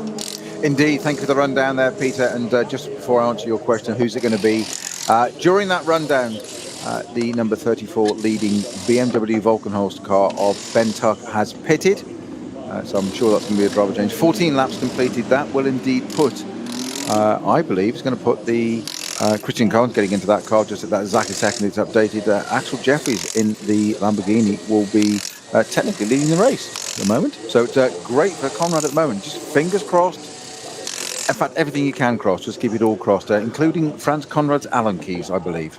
Indeed, thank you for the rundown there, Peter. And just before I answer your question, who's it going to be? During that rundown, the number 34 leading BMW Volkenholst car of Ben Tuck has pitted. So I'm sure that's going to be a driver change. 14 laps completed. That will indeed put, I believe, it's going to put the Christian Carnes getting into that car just at that exactly second it's updated. Axel Jeffries in the Lamborghini will be technically leading the race at the moment. So it's great for Conrad at the moment. Just fingers crossed. In fact, everything you can cross, just keep it all crossed, including Franz Conrad's Allen keys, I believe.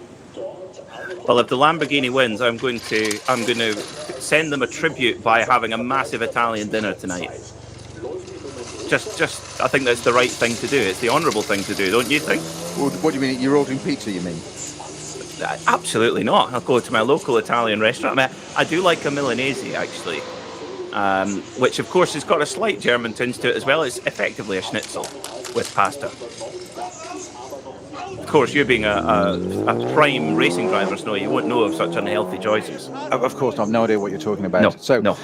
Well, if the Lamborghini wins, I'm going to send them a tribute by having a massive Italian dinner tonight. Just, I think that's the right thing to do. It's the honourable thing to do, don't you think? Well, what do you mean? You're ordering pizza, you mean? Absolutely not. I'll go to my local Italian restaurant. I do like a Milanese, actually, which, of course, has got a slight German tinge to it as well. It's effectively a schnitzel with pasta. Of course, you being a prime racing driver, Snow, you won't know of such unhealthy choices. Of course, I have no idea what you're talking about. No, So, no.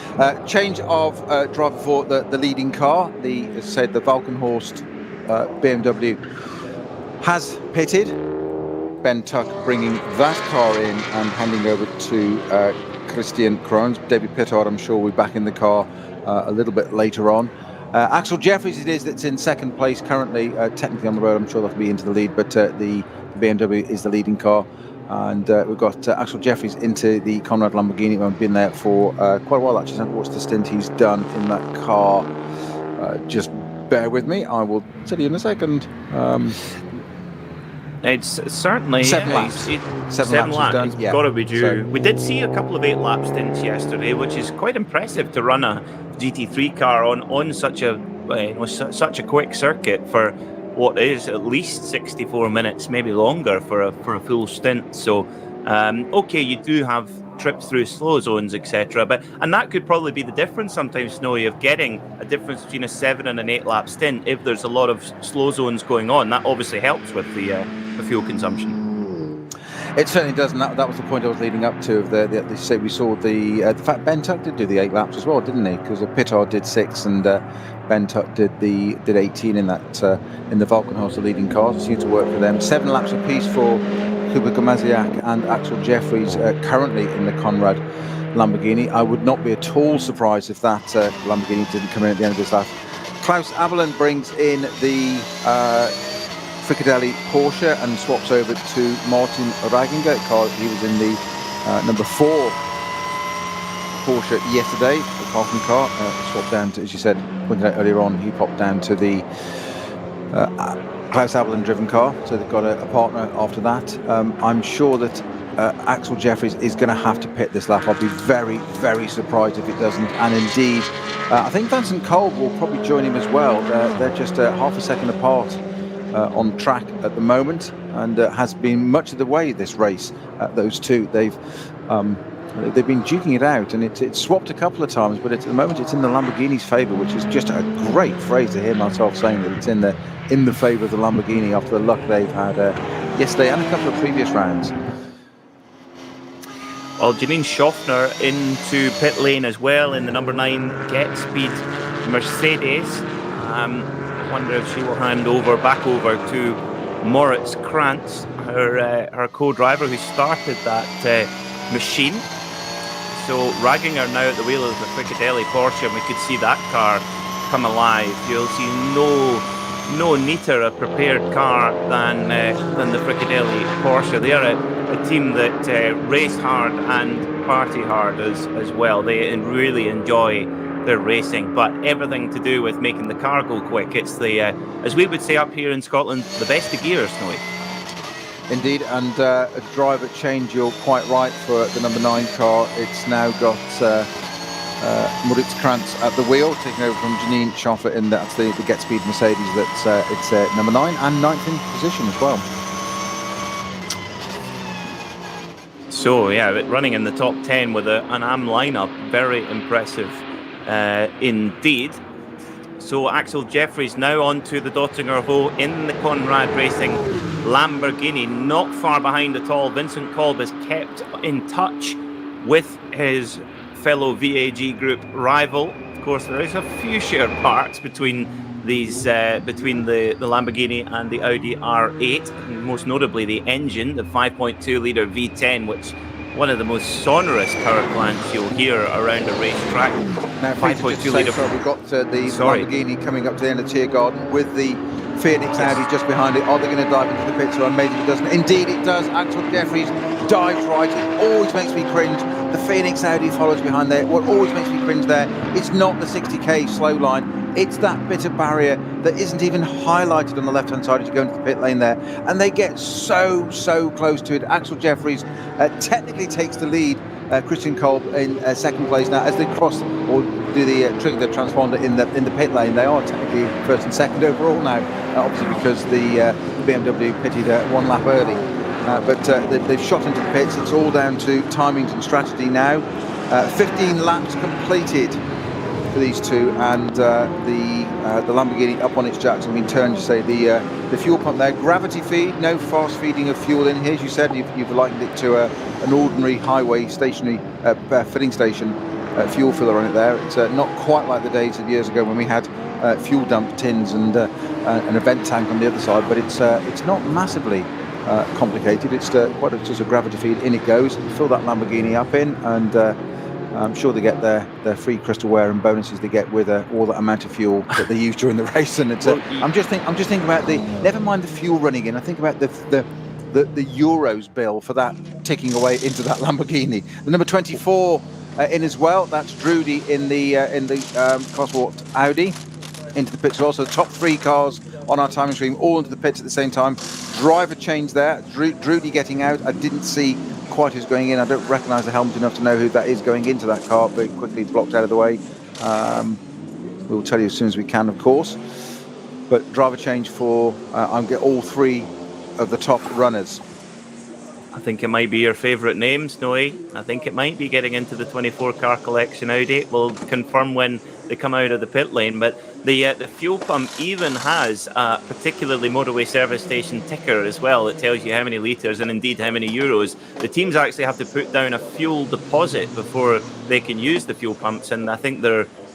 Change of driver for the leading car. The Valkenhorst BMW has pitted. Ben Tuck bringing that car in and handing over to Christian Krohns. David Pittard, I'm sure, will be back in the car a little bit later on. Axel Jeffries it is that's in second place currently, technically on the road. I'm sure that'll be into the lead, but the BMW is the leading car. And we've got Axel Jeffries into the Conrad Lamborghini. I've been there for quite a while, actually. I've watched the stint he's done in that car. Just bear with me. I will tell you in a second. It's certainly 7 laps. Seven laps. It's yeah. got to be due. So, we did see a couple of 8-lap stints yesterday, which is quite impressive to run a GT3 car on such a such a quick circuit for what is at least 64 minutes, maybe longer for a full stint. So, okay, you do have trips through slow zones, etc. And that could probably be the difference sometimes, Snowy, of getting a difference between a 7 and an 8-lap stint. If there's a lot of slow zones going on, that obviously helps with the fuel consumption. It certainly does, and that was the point I was leading up to. We saw the fact Ben Tuck did do the 8 laps as well, didn't he? Because Pittard did 6 and Ben Tuck did 18 in that in the Valkenhorst, the leading cars. It seemed to work for them. 7 laps apiece for Kuba Gamaziak and Axel Jeffries currently in the Conrad Lamborghini. I would not be at all surprised if that Lamborghini didn't come in at the end of this lap. Klaus Abelin brings in the Fricadelli Porsche and swaps over to Martin Raginger. He was in the number 4 Porsche yesterday, the Falcon car. Swapped down to, as you said, pointed out earlier on, he popped down to the Klaus Abelin driven car, so they've got a partner after that. I'm sure that Axel Jeffries is going to have to pit this lap. I'll be very, very surprised if it doesn't. And indeed, I think Vincent Kolb will probably join him as well. They're just half a second apart on track at the moment, and has been much of the way this race. Those two, they've been duking it out, and it's swapped a couple of times, but at the moment it's in the Lamborghini's favour, which is just a great phrase to hear myself saying, that it's in the favour of the Lamborghini after the luck they've had yesterday and a couple of previous rounds. Well, Janine Schaffner into pit lane as well in the number 9 Get Speed Mercedes. I wonder if she will hand back over to Moritz Krantz, her co-driver who started that machine. So Raginger now at the wheel of the Fricadelli Porsche, and we could see that car come alive. You'll see no neater a prepared car than the Fricadelli Porsche. They are a team that race hard and party hard as well. They really enjoy their racing, but everything to do with making the car go quick. It's the, as we would say up here in Scotland, the best of gear, Snowy. Indeed, and a driver change, you're quite right, for the number 9 car. It's now got Moritz Krantz at the wheel, taking over from Janine Schaffer in that's the Get Speed Mercedes. It's number 9 and 9th in position as well. So yeah, running in the top 10 with an AM lineup, very impressive indeed. So Axel Jeffries now on to the Dottinger Ho in the Conrad Racing Lamborghini, not far behind at all. Vincent Kolb has kept in touch with his fellow VAG Group rival. Of course, there is a few shared parts between these, between the Lamborghini and the Audi R8, most notably the engine, the 5.2 litre V10, which one of the most sonorous power plants you'll hear around a racetrack. Now, 5.2 litre. So we've got the Lamborghini coming up to the end of Tiergarten with the Phoenix Audi just behind it. Are they going to dive into the pit lane? Maybe it doesn't. Indeed, it does. Axel Jeffries dives right. It always makes me cringe. The Phoenix Audi follows behind there. What always makes me cringe there, it's not the 60k slow line. It's that bit of barrier that isn't even highlighted on the left-hand side as you go into the pit lane there. And they get so close to it. Axel Jeffries technically takes the lead. Christian Kolb in second place now as they cross or do the trigger the transponder in the pit lane. They are technically first and second overall now, obviously because the BMW pitted 1 lap early. But they've shot into the pits. It's all down to timings and strategy now. 15 laps completed for these two, and the Lamborghini up on its jacks. I mean, turned to say the fuel pump there, gravity feed, no fast feeding of fuel in here. As you said, you've likened it to an ordinary highway stationary filling station fuel filler on it there. It's not quite like the days of years ago when we had fuel dump tins and an event tank on the other side, but it's not massively complicated. It's just a gravity feed. In it goes. Fill that Lamborghini up in, and I'm sure they get their free crystal wear and bonuses they get with all that amount of fuel that they use during the race. And it's I'm just thinking about never mind the fuel running in. I think about the euros bill for that ticking away into that Lamborghini. The number 24 in as well. That's Drudy in the Cosworth Audi into the pits. Also, the top three cars on our timing stream all into the pits at the same time. Driver change there. Drudy getting out. I didn't see quite who's going in. I don't recognise the helmet enough to know who that is going into that car. Very quickly blocked out of the way. We'll tell you as soon as we can, of course. But driver change for I'm get all three of the top runners. I think it might be your favourite name, Snowy. I think it might be getting into the 24 car collection Audi. We'll confirm when they come out of the pit lane. But the fuel pump even has a particularly motorway service station ticker as well. It tells you how many litres and indeed how many euros. The teams actually have to put down a fuel deposit before they can use the fuel pumps. And I think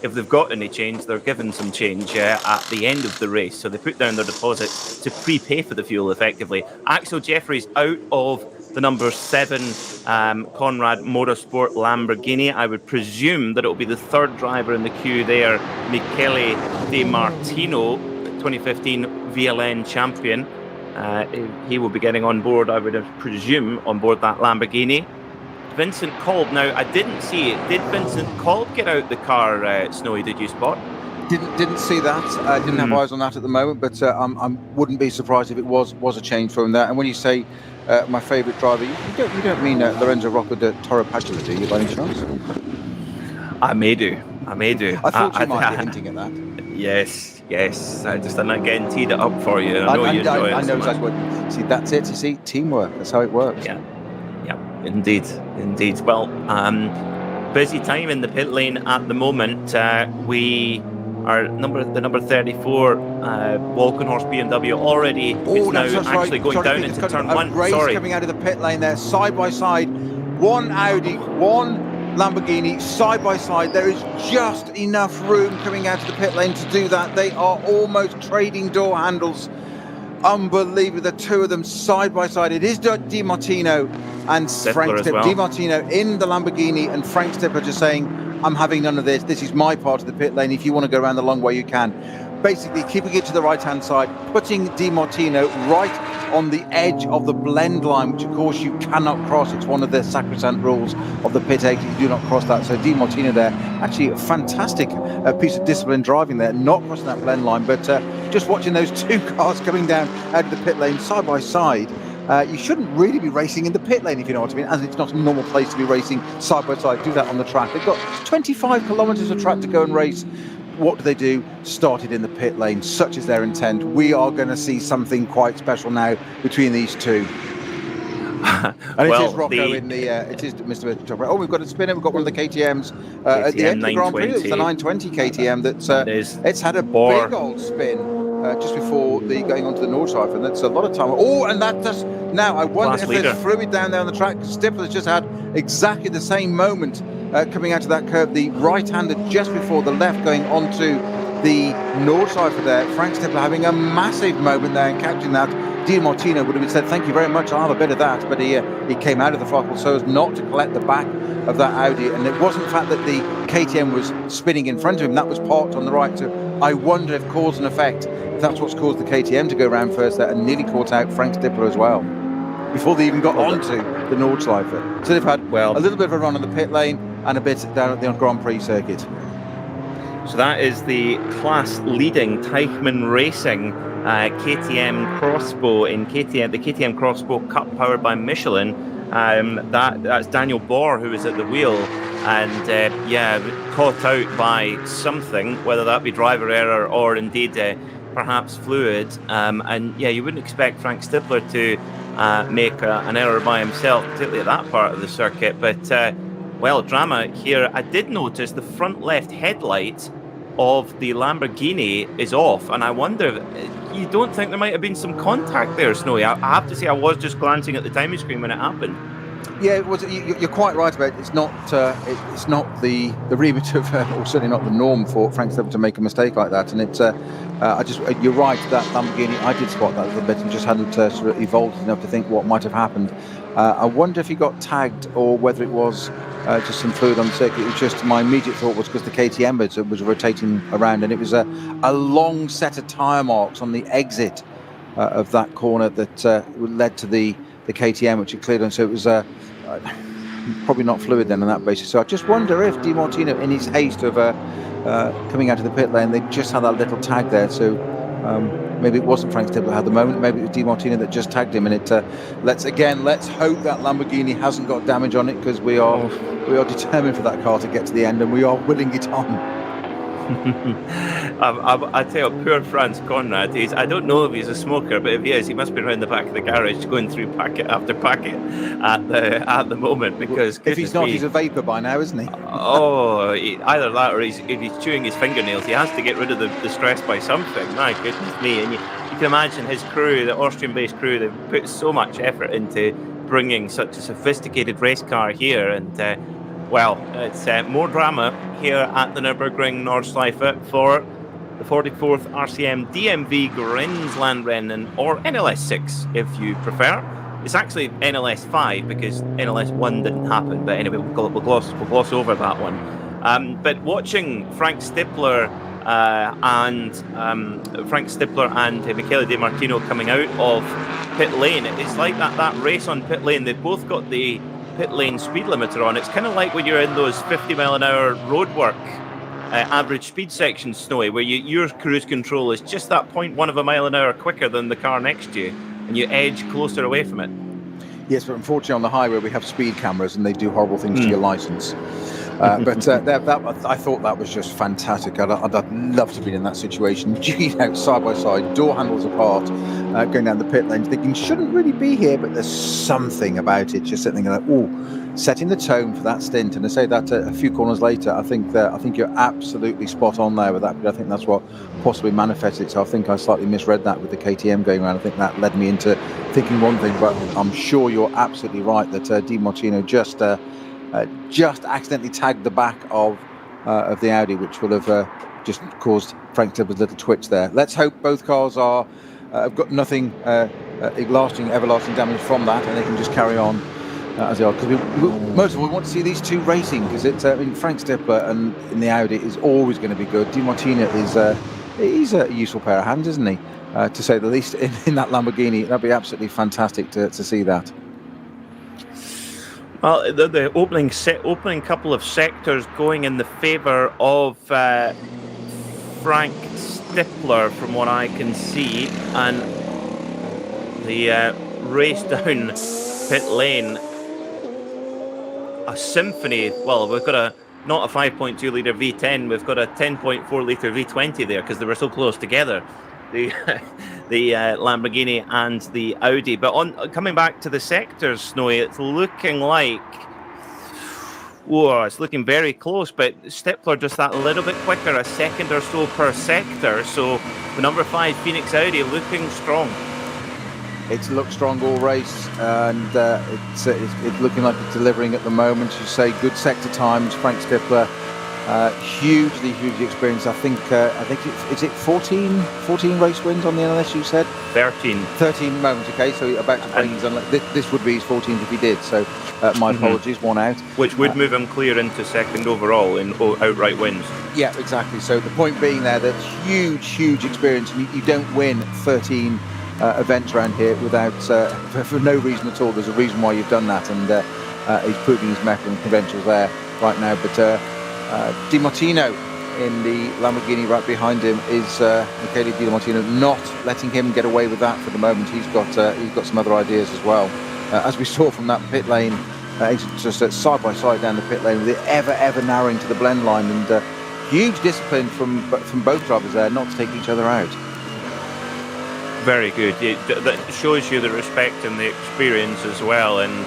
if they've got any change, they're given some change at the end of the race. So they put down their deposit to prepay for the fuel effectively. Axel Jeffries out of the number 7 Conrad Motorsport Lamborghini. I would presume that it will be the third driver in the queue there, Michele Di Martino, 2015 VLN champion. He will be getting on board, I would presume, on board that Lamborghini. Vincent Kolb. Now, I didn't see it. Did Vincent Kolb get out the car, Snowy? Did you spot? Didn't see that. Didn't have eyes on that at the moment, but I wouldn't be surprised if it was a change from that. And when you say my favourite driver, you don't mean Lorenzo Rocco de Toro Padula, do you, by any chance? I may do. I thought you might be hinting at that. Yes. I'm not getting teed it up for you. I know you enjoy it. I know exactly what. See, that's it. You see, teamwork. That's how it works. Yeah, indeed. Well, busy time in the pit lane at the moment. We are the number 34 Walkenhorst BMW already is now actually going down into turn 1. Sorry, coming out of the pit lane there, side by side, one Audi, one Lamborghini, side by side. There is just enough room coming out of the pit lane to do that. They are almost trading door handles. Unbelievable, the two of them side by side. It is Di Martino and Frank Stippler. Well. Di Martino in the Lamborghini and Frank Stippler just saying, I'm having none of this. This is my part of the pit lane. If you want to go around the long way, you can. Basically, keeping it to the right-hand side, putting Di Martino right on the edge of the blend line, which, of course, you cannot cross. It's one of the sacrosanct rules of the pit exit. You do not cross that. So Di Martino there, actually a fantastic piece of discipline driving there, not crossing that blend line. But just watching those two cars coming down out of the pit lane side by side, you shouldn't really be racing in the pit lane, if you know what I mean, as it's not a normal place to be racing side by side. Do that on the track. They've got 25 kilometres of track to go and race. What do? Start it in the pit lane. Such is their intent. We are going to see something quite special now between these two. And well, it is Rocco in the. It is Mr. Chopper. Oh, we've got a spinner. We've got one of the KTMs at the end of the Grand Prix. It's the 920 KTM it's had a big old spin. Just before going onto the Nordschleife, and that's a lot of time. Oh, and that just now I wonder if there's fluid down there on the track. Stippler's just had exactly the same moment coming out of that curve. The right-hander just before the left going onto the Nordschleife there. Frank Stippler having a massive moment there and catching that. Di Martino would have said, "Thank you very much. I'll have a bit of that," but he came out of the throttle so as not to collect the back of that Audi. And it wasn't the fact that the KTM was spinning in front of him; that was parked on the right. So I wonder if cause and effect. That's what's caused the KTM to go around first there and nearly caught out Frank Stippler as well before they even got onto the Nordschleife. So they've had a little bit of a run on the pit lane and a bit down at the Grand Prix circuit. So that is the class-leading Teichmann Racing KTM Crossbow in the KTM Crossbow Cup powered by Michelin. That's Daniel Bohr who was at the wheel and caught out by something, whether that be driver error or indeed perhaps fluid. You wouldn't expect Frank Stippler to make an error by himself, particularly at that part of the circuit. But Well, drama here. I did notice the front left headlight of the Lamborghini is off, and I wonder, you don't think there might have been some contact there, Snowy? I have to say, I was just glancing at the timing screen when it happened. Yeah, it was. You're quite right about it. It's not. It's not the remit of, or certainly not the norm for Frank Stepler to make a mistake like that. And it's. You're right. That Lamborghini, I did spot that a little bit and just hadn't sort of evolved enough to think what might have happened. I wonder if he got tagged or whether it was just some fluid on the circuit. It was just, my immediate thought was because the KTM was rotating around, and it was a long set of tyre marks on the exit of that corner that led to the KTM, which it cleared on. So it was probably not fluid then on that basis. So I just wonder if Di Martino, in his haste of coming out of the pit lane, they just had that little tag there. So maybe it wasn't Frank Stepler who had the moment. Maybe it was Di Martino that just tagged him. And it let's hope that Lamborghini hasn't got damage on it, because we are determined for that car to get to the end, and we are willing it on. I tell you, poor Franz Conrad, I don't know if he's a smoker, but if he is, he must be around the back of the garage going through packet after packet at the moment, because if he's not, he's a vapor by now, isn't he? Either that, or if he's chewing his fingernails, he has to get rid of the stress by something. My goodness me. And you can imagine his crew, the Austrian-based crew, they've put so much effort into bringing such a sophisticated race car here, and well, it's more drama here at the Nürburgring Nordschleife for the 44th RCM DMV Grenzlandrennen, or NLS6 if you prefer. It's actually NLS5 because NLS1 didn't happen, but anyway, we'll gloss over that one. But watching Frank Stepler and Michele Di Martino coming out of pit lane, it's like that race on pit lane. They've both got the pit lane speed limiter on. It's kind of like when you're in those 50 mile an hour roadwork average speed sections, Snowy, where your cruise control is just that 0.1 of a mile an hour quicker than the car next to you, and you edge closer away from it. Yes, but unfortunately on the highway we have speed cameras and they do horrible things to your license. But I thought that was just fantastic. I'd love to be in that situation, out side by side, door handles apart, going down the pit lane, thinking shouldn't really be here, but there's something about it, just something like, setting the tone for that stint. And to say that a few corners later, I think you're absolutely spot on there with that. But I think that's what possibly manifested it. So I think I slightly misread that with the KTM going around. I think that led me into thinking one thing, but I'm sure you're absolutely right that Di Martino just accidentally tagged the back of the Audi, which will have just caused Frank Stepler's little twitch there. Let's hope both cars have got nothing everlasting damage from that, and they can just carry on as they are. Because most of all, we want to see these two racing, because it's Frank Stepler and in the Audi is always going to be good. Di Martino he's a useful pair of hands, isn't he? To say the least, in that Lamborghini. That'd be absolutely fantastic to see that. Well, the opening couple of sectors going in the favour of Frank Stepler, from what I can see, and the race down pit lane, a symphony. Well, we've got not a 5.2 litre V10, we've got a 10.4 litre V20 there, because they were so close together, the Lamborghini and the Audi. But coming back to the sectors, Snowy, it's looking like, it's looking very close, but Stepler just that little bit quicker, a second or so per sector. So the number 5 Phoenix Audi looking strong. It's looked strong all race, and it's looking like it's delivering at the moment. You say good sector times. Frank Stepler, hugely experienced. I think is it 14 race wins on the NLS, you said? 13 moments. Okay, so about to bring his this would be his 14th if he did. So my apologies, one out, which would move him clear into second overall in outright wins. Yeah, exactly. So the point being there that huge experience, and you don't win 13 events around here without for no reason at all. There's a reason why you've done that, and he's proving his mettle and credentials there right now. But Di Martino in the Lamborghini right behind him is Michele Di Martino, not letting him get away with that for the moment. He's got some other ideas as well, as we saw from that pit lane. He's just side by side down the pit lane, with it ever narrowing to the blend line, and huge discipline from both drivers there not to take each other out. Very good. That shows you the respect and the experience as well. And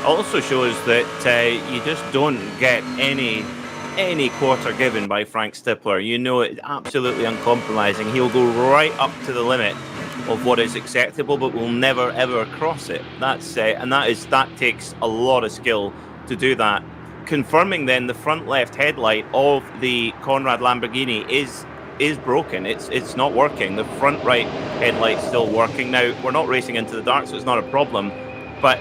also shows that you just don't get any quarter given by Frank Stippler. You know, it's absolutely uncompromising. He'll go right up to the limit of what is acceptable, but will never ever cross it. That takes a lot of skill to do that. Confirming then the front left headlight of the Conrad Lamborghini is broken. It's not working. The front right headlight's still working. Now, we're not racing into the dark, so it's not a problem, but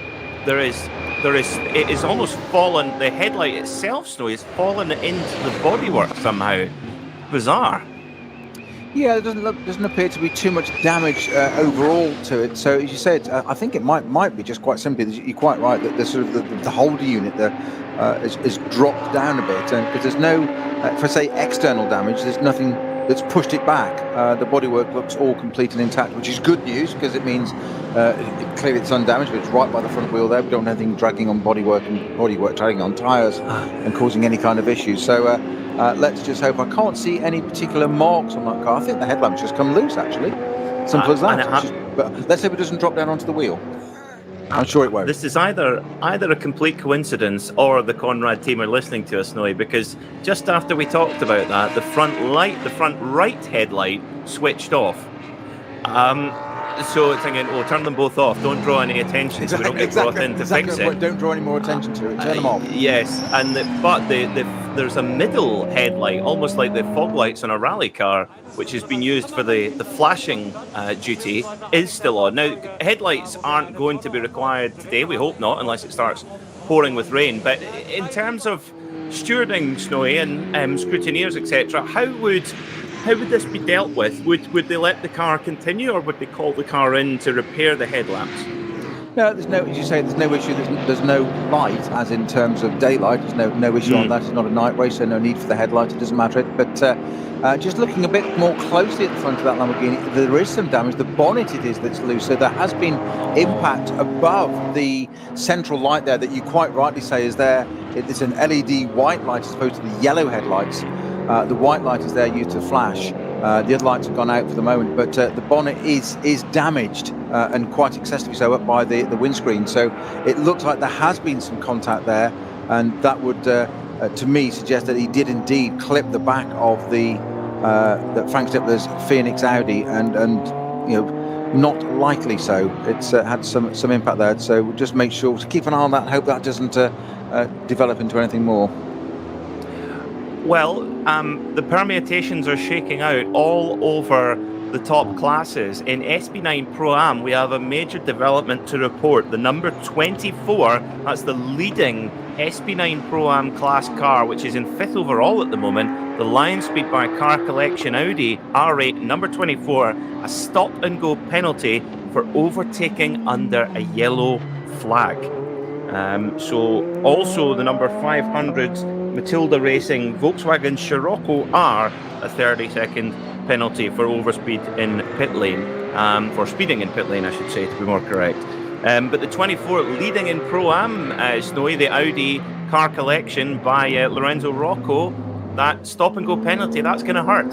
it is almost fallen. The headlight itself, Snowy, has fallen into the bodywork somehow. Bizarre. Yeah, there doesn't appear to be too much damage overall to it. So, as you said, I think it might be just quite simply. You're quite right that the sort of the holder unit is dropped down a bit, because there's no, for say, external damage. There's nothing that's pushed it back. The bodywork looks all complete and intact, which is good news, because it means clearly it's undamaged, but it's right by the front wheel there. We don't have anything dragging on bodywork dragging on tyres and causing any kind of issues. So let's just hope. I can't see any particular marks on that car. I think the headlamp's just come loose, actually. Simple as that. But let's hope it doesn't drop down onto the wheel. I'm sure it won't. This is either a complete coincidence or the Conrad team are listening to us, Snowy, because just after we talked about that, the front right headlight switched off. So thinking, turn them both off. Don't draw any attention, so we don't get brought in to fix it. Don't draw any more attention to it. Turn them off. Yes, but there's a middle headlight, almost like the fog lights on a rally car, which has been used for the flashing duty, is still on. Now, headlights aren't going to be required today. We hope not, unless it starts pouring with rain. But in terms of stewarding, Snowy, and scrutineers, etc., how would this be dealt with? Would they let the car continue, or would they call the car in to repair the headlamps? No, as you say, there's no issue. There's no light, as in terms of daylight. There's no issue on that. It's not a night race, so no need for the headlight. It doesn't matter. But just looking a bit more closely at the front of that Lamborghini, there is some damage. The bonnet it is that's loose, so there has been impact above the central light there that you quite rightly say is there. It's an LED white light as opposed to the yellow headlights. The white light is there used to flash. The other lights have gone out for the moment, but the bonnet is damaged and quite excessively so up by the windscreen. So it looks like there has been some contact there, and that would, to me, suggest that he did indeed clip the back of the Frank Stippler's Phoenix Audi, and not likely so. It's had some impact there. So we'll just make sure to keep an eye on that and hope that doesn't develop into anything more. Well, the permutations are shaking out all over the top classes. In SB9 Pro-Am, we have a major development to report. The number 24, that's the leading SB9 Pro-Am class car, which is in 5th overall at the moment. The Lion Speed by Car Collection Audi R8, number 24, a stop-and-go penalty for overtaking under a yellow flag. So also the number 500 Matilda Racing Volkswagen Scirocco R, a 30-second penalty for overspeed in pit lane, for speeding in pit lane, I should say, to be more correct. But the 24 leading in Pro-Am, Snowy, the Audi Car Collection by Lorenzo Rocco, that stop-and-go penalty, that's going to hurt.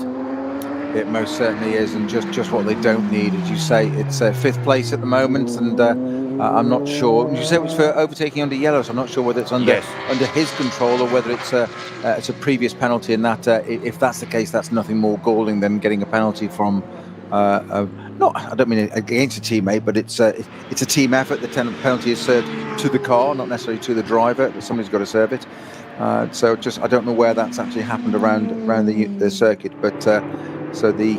It most certainly is, and just what they don't need, as you say. It's 5th place at the moment, and I'm not sure. You say it was for overtaking under yellow, so I'm not sure whether it's under his control or whether it's a previous penalty. And that, if that's the case, that's nothing more galling than getting a penalty from. I don't mean against a teammate, but it's a team effort. The penalty is served to the car, not necessarily to the driver. Somebody's got to serve it. So I don't know where that's actually happened around the circuit, but. So the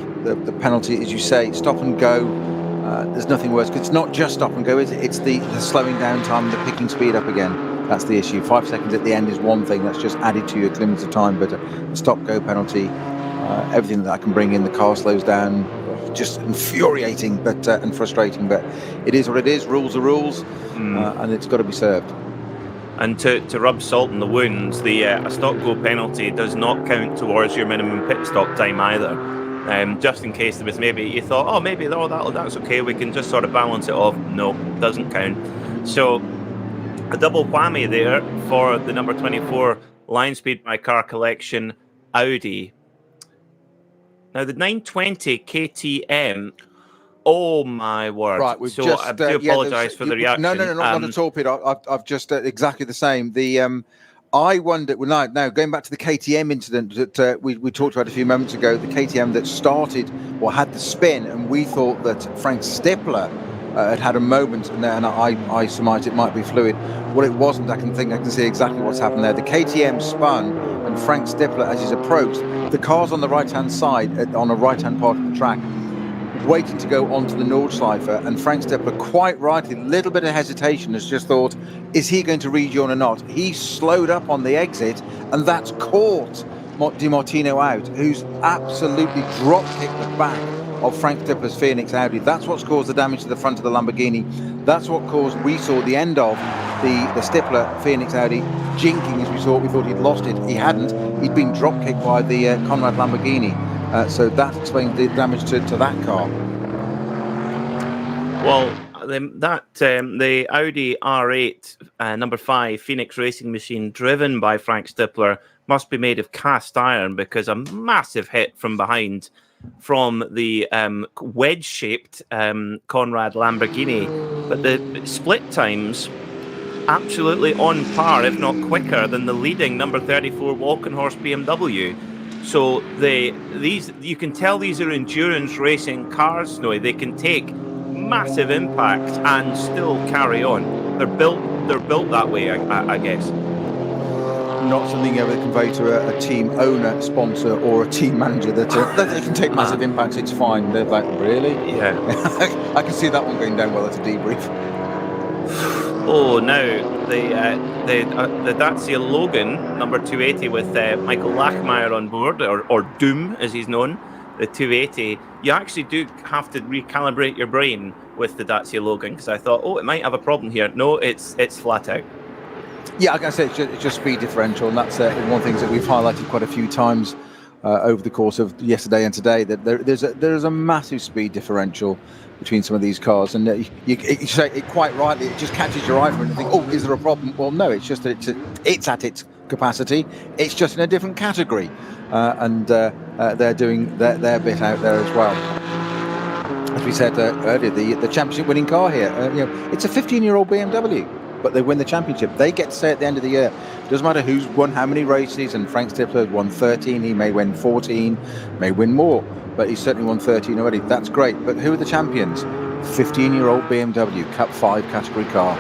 penalty, as you say, stop and go. There's nothing worse, because it's not just stop and go, is it? It's the slowing down time, the picking speed up again. That's the issue. 5 seconds at the end is one thing that's just added to your kilometres of time, but a stop-go penalty, everything that I can bring in, the car slows down, just infuriating and frustrating. But it is what it is. Rules are rules, and it's got to be served. And to rub salt in the wounds, a stop-go penalty does not count towards your minimum pit stop time either. Just in case there was you thought, that's okay, we can just sort of balance it off. No, doesn't count. So a double whammy there for the number 24 Lion Speed by Car Collection Audi. Now the 920 KTM, Oh my word! Right, we've so just. I do apologise for the reaction. No, not at all, Peter. I've just exactly the same. I wonder. Well, now going back to the KTM incident that we talked about a few moments ago, the KTM that started or had the spin, and we thought that Frank Stippler had a moment, and I surmised it might be fluid. Well, it wasn't. I can see exactly what's happened there. The KTM spun, and Frank Stippler, as he's approached, the car's on the right-hand side, on the right-hand part of the track, waiting to go onto the Nordschleife, and Frank Stippler, quite rightly, a little bit of hesitation, has just thought, is he going to rejoin or not? He slowed up on the exit, and that's caught Di Martino out, who's absolutely drop-kicked the back of Frank Stippler's Phoenix Audi. That's what's caused the damage to the front of the Lamborghini. That's what caused, we saw the end of the Stippler Phoenix Audi jinking, as we thought he'd lost it. He hadn't. He'd been drop-kicked by the Conrad Lamborghini. So that explains the damage to that car. Well, the Audi R8 number 5 Phoenix racing machine driven by Frank Stippler must be made of cast iron, because a massive hit from behind from the wedge-shaped Conrad Lamborghini. But the split times absolutely on par, if not quicker, than the leading number 34 Walkenhorst BMW. So you can tell these are endurance racing cars, Snowy. They can take massive impact and still carry on. They're built that way, I guess. Not something ever convey to a team owner, sponsor, or a team manager that they can take massive impacts. It's fine. They're like, really? Yeah. I can see that one going down well at a debrief. Oh, now the Dacia Logan number 280 with Michael Lachmeyer on board, or Doom as he's known, the 280. You actually do have to recalibrate your brain with the Dacia Logan, because I thought, it might have a problem here. No, it's flat out. Yeah, like I said, it's just speed differential, and that's one of the things that we've highlighted quite a few times over the course of yesterday and today. That there's a massive speed differential between some of these cars, and you say it quite rightly. It just catches your eye for it and think, is there a problem? Well, no, it's just that it's at its capacity. It's just in a different category, and they're doing their bit out there as well. As we said earlier, the championship-winning car here, it's a 15-year-old BMW. But they win the championship. They get to say at the end of the year, it doesn't matter who's won how many races, and Frank Stippler won 13, he may win 14, may win more, but he's certainly won 13 already. That's great. But who are the champions? 15-year-old BMW Cup 5 category car.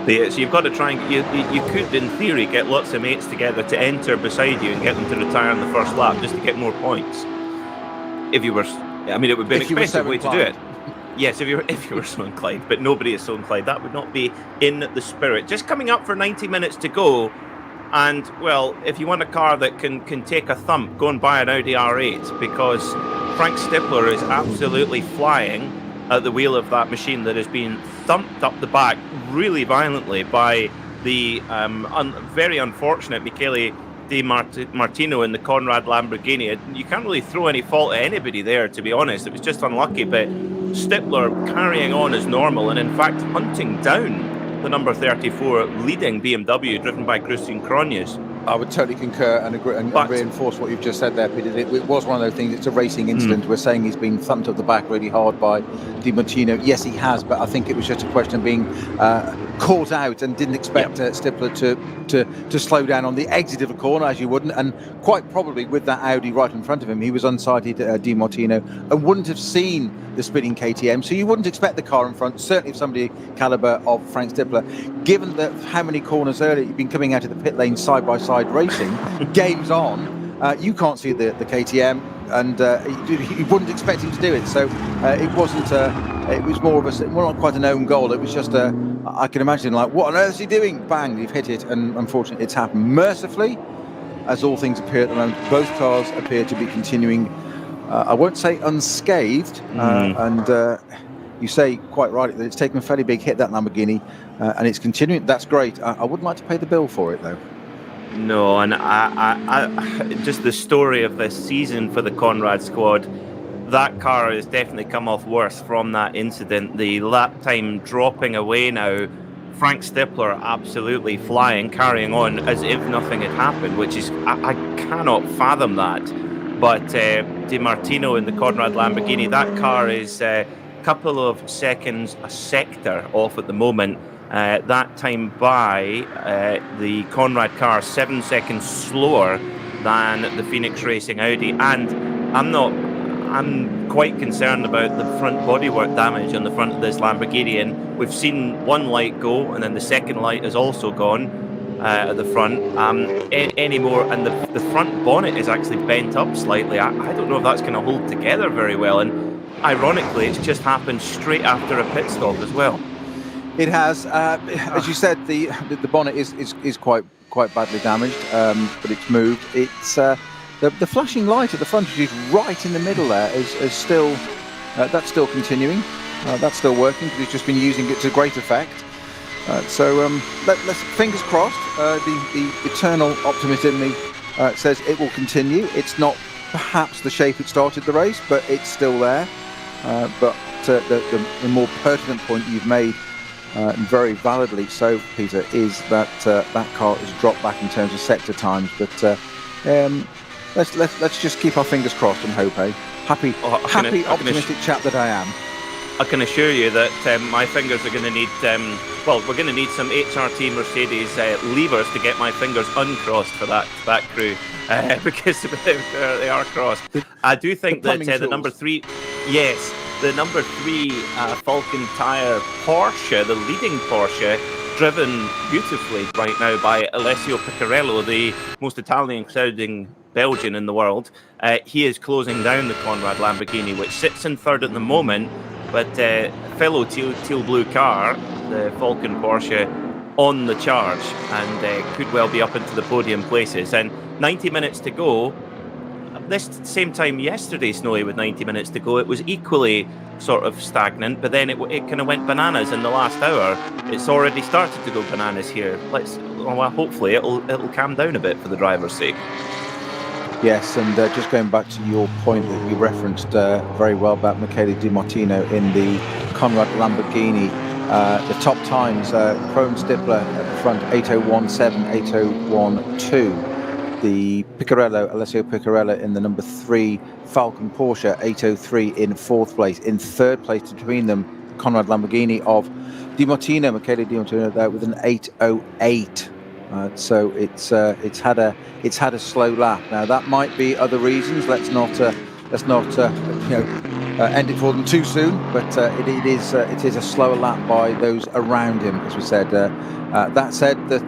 So you've got to try and you could, in theory, get lots of mates together to enter beside you and get them to retire on the first lap just to get more points. If you were, it would be an expensive way to do it. Yes, if you were so inclined, but nobody is so inclined. That would not be in the spirit. Just coming up for 90 minutes to go, and well, if you want a car that can take a thump, go and buy an Audi R8, because Frank Stippler is absolutely flying at the wheel of that machine that has been thumped up the back really violently by the very unfortunate Michele Di Martino in the Conrad Lamborghini. You can't really throw any fault at anybody there, to be honest. It was just unlucky, but Stippler carrying on as normal, and in fact hunting down the number 34 leading BMW driven by Christian Cronjes. I would totally concur and agree and reinforce what you've just said there, Peter. It was one of those things. It's a racing incident. We're saying he's been thumped up the back really hard by Di Martino. Yes, he has, but I think it was just a question of being caught out and didn't expect Stippler to slow down on the exit of a corner, as you wouldn't. And quite probably with that Audi right in front of him, he was unsighted, Di Martino, and wouldn't have seen the spinning KTM. So you wouldn't expect the car in front, certainly of somebody caliber of Frank Stippler, given that how many corners earlier you've been coming out of the pit lane side by side racing, games on, you can't see the KTM, and you wouldn't expect him to do it. So it wasn't. It was more of not quite an own goal. It was just I can imagine, like, what on earth is he doing? Bang! You've hit it, and unfortunately, it's happened. Mercifully, as all things appear at the moment, both cars appear to be continuing. I won't say unscathed, and you say quite right that it's taken a fairly big hit, that Lamborghini, and it's continuing. That's great. I wouldn't like to pay the bill for it, though. No, and I just the story of this season for the Conrad squad, that car has definitely come off worse from that incident. The lap time dropping away now. Frank Stippler absolutely flying, carrying on as if nothing had happened, which is, I cannot fathom that. But Di Martino in the Conrad Lamborghini, that car is a couple of seconds a sector off at the moment. That time by the Conrad car 7 seconds slower than the Phoenix Racing Audi, and I'm quite concerned about the front bodywork damage on the front of this Lamborghini, and we've seen one light go and then the second light has also gone at the front anymore, and the front bonnet is actually bent up slightly. I don't know if that's going to hold together very well, and ironically it's just happened straight after a pit stop as well. It has, as you said, the bonnet is quite badly damaged, but it's moved. It's the flashing light at the front, which is right in the middle there, is still that's still continuing. That's still working because he's just been using it to great effect. So let's fingers crossed. The eternal optimist in me says it will continue. It's not perhaps the shape it started the race, but it's still there. But the more pertinent point you've made, very validly so, Peter, is that that car has dropped back in terms of sector times. But let's just keep our fingers crossed and hope, eh? Happy, optimistic chap that I am. I can assure you that my fingers are going to need, we're going to need some HRT Mercedes levers to get my fingers uncrossed for that crew, because they are crossed. I do think that the number 3, yes, the number 3 Falcon tyre Porsche, the leading Porsche, driven beautifully right now by Alessio Piccarello, the most Italian-sounding Belgian in the world. He is closing down the Conrad Lamborghini, which sits in third at the moment. But fellow teal blue car, the Falcon Porsche, on the charge, and could well be up into the podium places. And 90 minutes to go. This same time yesterday, Snowy, with 90 minutes to go, it was equally sort of stagnant. But then it kind of went bananas in the last hour. It's already started to go bananas here. Hopefully it'll calm down a bit for the driver's sake. Yes, and just going back to your point that you referenced very well about Michele Di Martino in the Conrad Lamborghini, the top times, Chrome Stippler at the front, 8:01.7, 8:01.2. The Alessio Piccarello in the number 3 Falcon Porsche, 8:03 in 4th place. In 3rd place between them, Conrad Lamborghini of Michele Di Martino there with an 8:08. So it's had a slow lap. Now that might be other reasons. Let's not end it for them too soon. But it is a slower lap by those around him, as we said. That said, that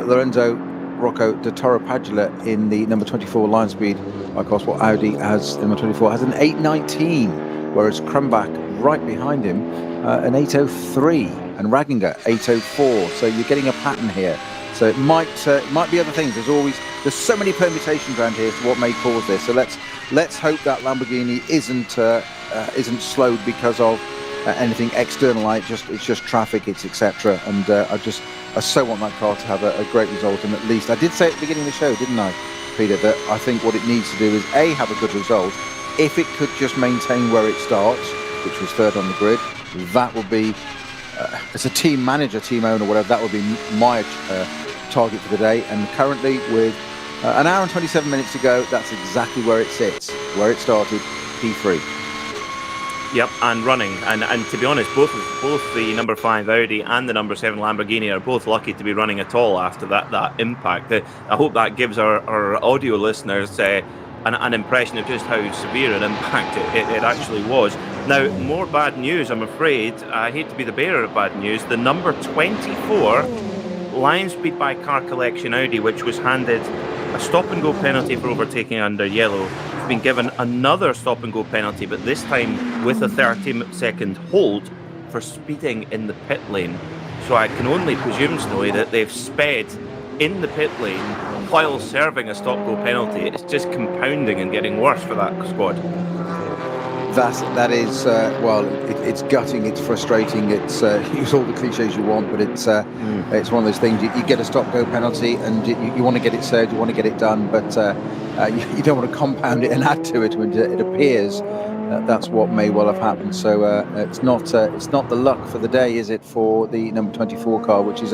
Lorenzo Rocco de Toro-Padula in the number 24 Lion Speed, of course, what Audi has in number 24 has an 8:19, whereas Krumbach right behind him an 8:03. And Ragginger 8:04, so you're getting a pattern here. So it might be other things. There's so many permutations around here as to what may cause this. So let's hope that Lamborghini isn't slowed because of anything external. It's just traffic, it's etc. And I so want that car to have a great result. And at least I did say at the beginning of the show, didn't I, Peter, that I think what it needs to do is have a good result. If it could just maintain where it starts, which was 3rd on the grid, that would be. As a team manager, team owner, whatever, that would be my target for the day. And currently, with an hour and 27 minutes to go, that's exactly where it sits, where it started, P3. Yep, and running. And to be honest, both the number 5 Audi and the number 7 Lamborghini are both lucky to be running at all after that impact. I hope that gives our audio listeners an impression of just how severe an impact it actually was. Now, more bad news, I'm afraid. I hate to be the bearer of bad news. The number 24 Lion Speed by Car Collection Audi, which was handed a stop-and-go penalty for overtaking under yellow, has been given another stop-and-go penalty, but this time with a 30-second hold for speeding in the pit lane. So I can only presume, Snowy, that they've sped in the pit lane while serving a stop-go penalty. It's just compounding and getting worse for that squad. That is it's gutting, it's frustrating, it's use all the cliches you want, but it's one of those things. You get a stop-go penalty and you want to get it served, you want to get it done, but you don't want to compound it and add to it when it appears that's what may well have happened. So it's not the luck for the day, is it, for the number 24 car, which is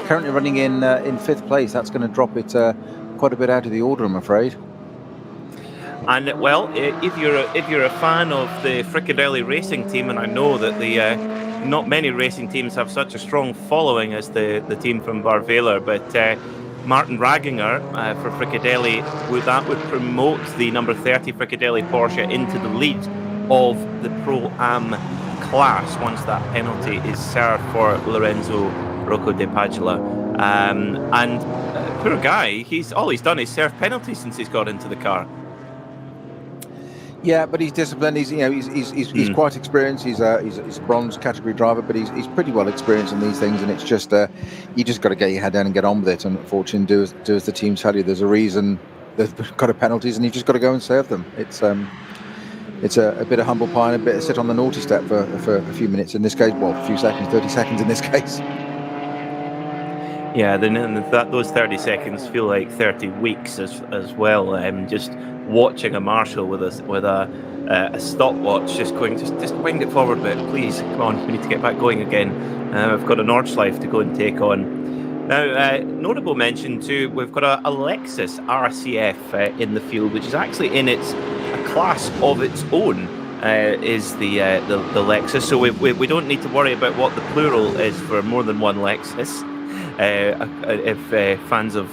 currently running in 5th place. That's going to drop it quite a bit out of the order, I'm afraid. And well, if you're a fan of the Fricadelli Racing team, and I know that the not many racing teams have such a strong following as the team from Barvela, but Martin Raginger for Fricadelli would promote the number 30 Fricadelli Porsche into the lead of the Pro-Am class once that penalty is served for Lorenzo Rocco De Paglia. And poor guy, all he's done is serve penalties since he's got into the car. Yeah, but he's disciplined. He's quite experienced. He's a bronze category driver, but he's pretty well experienced in these things. And it's just you just got to get your head down and get on with it. And unfortunately, do as the team tell you. There's a reason they've got penalties, and you've just got to go and serve them. It's a bit of humble pie and a bit of sit on the naughty step for a few minutes in this case. Well, a few seconds, 30 seconds in this case. Yeah, those 30 seconds feel like 30 weeks as well. Just watching a marshal with a stopwatch, just wind it forward a bit, please. Come on, we need to get back going again. We've got a Nordschleife to go and take on. Now, notable mention too, we've got a Lexus RCF in the field, which is actually in a class of its own. Is the Lexus, so we don't need to worry about what the plural is for more than one Lexus. If fans of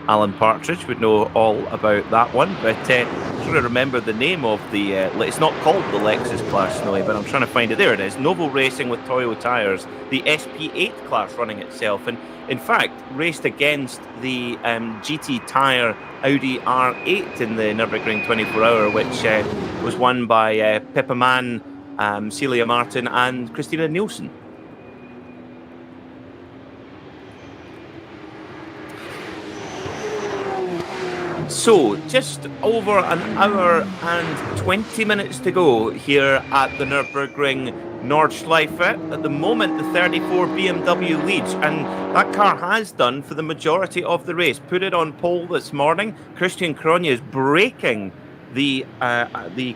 Alan Partridge would know all about that one, but I'm trying to remember the name of the it's not called the Lexus class, Snowy, but I'm trying to find it. There it is. Novo Racing with Toyo tyres, the SP8 class running itself, and in fact raced against the GT tyre Audi R8 in the Nürburgring 24-hour, which was won by Pippa Mann, Celia Martin and Christina Nielsen. So, just over an hour and 20 minutes to go here at the Nürburgring Nordschleife. At the moment, the 34 BMW leads, and that car has done for the majority of the race. Put it on pole this morning. Christian Cronje is breaking the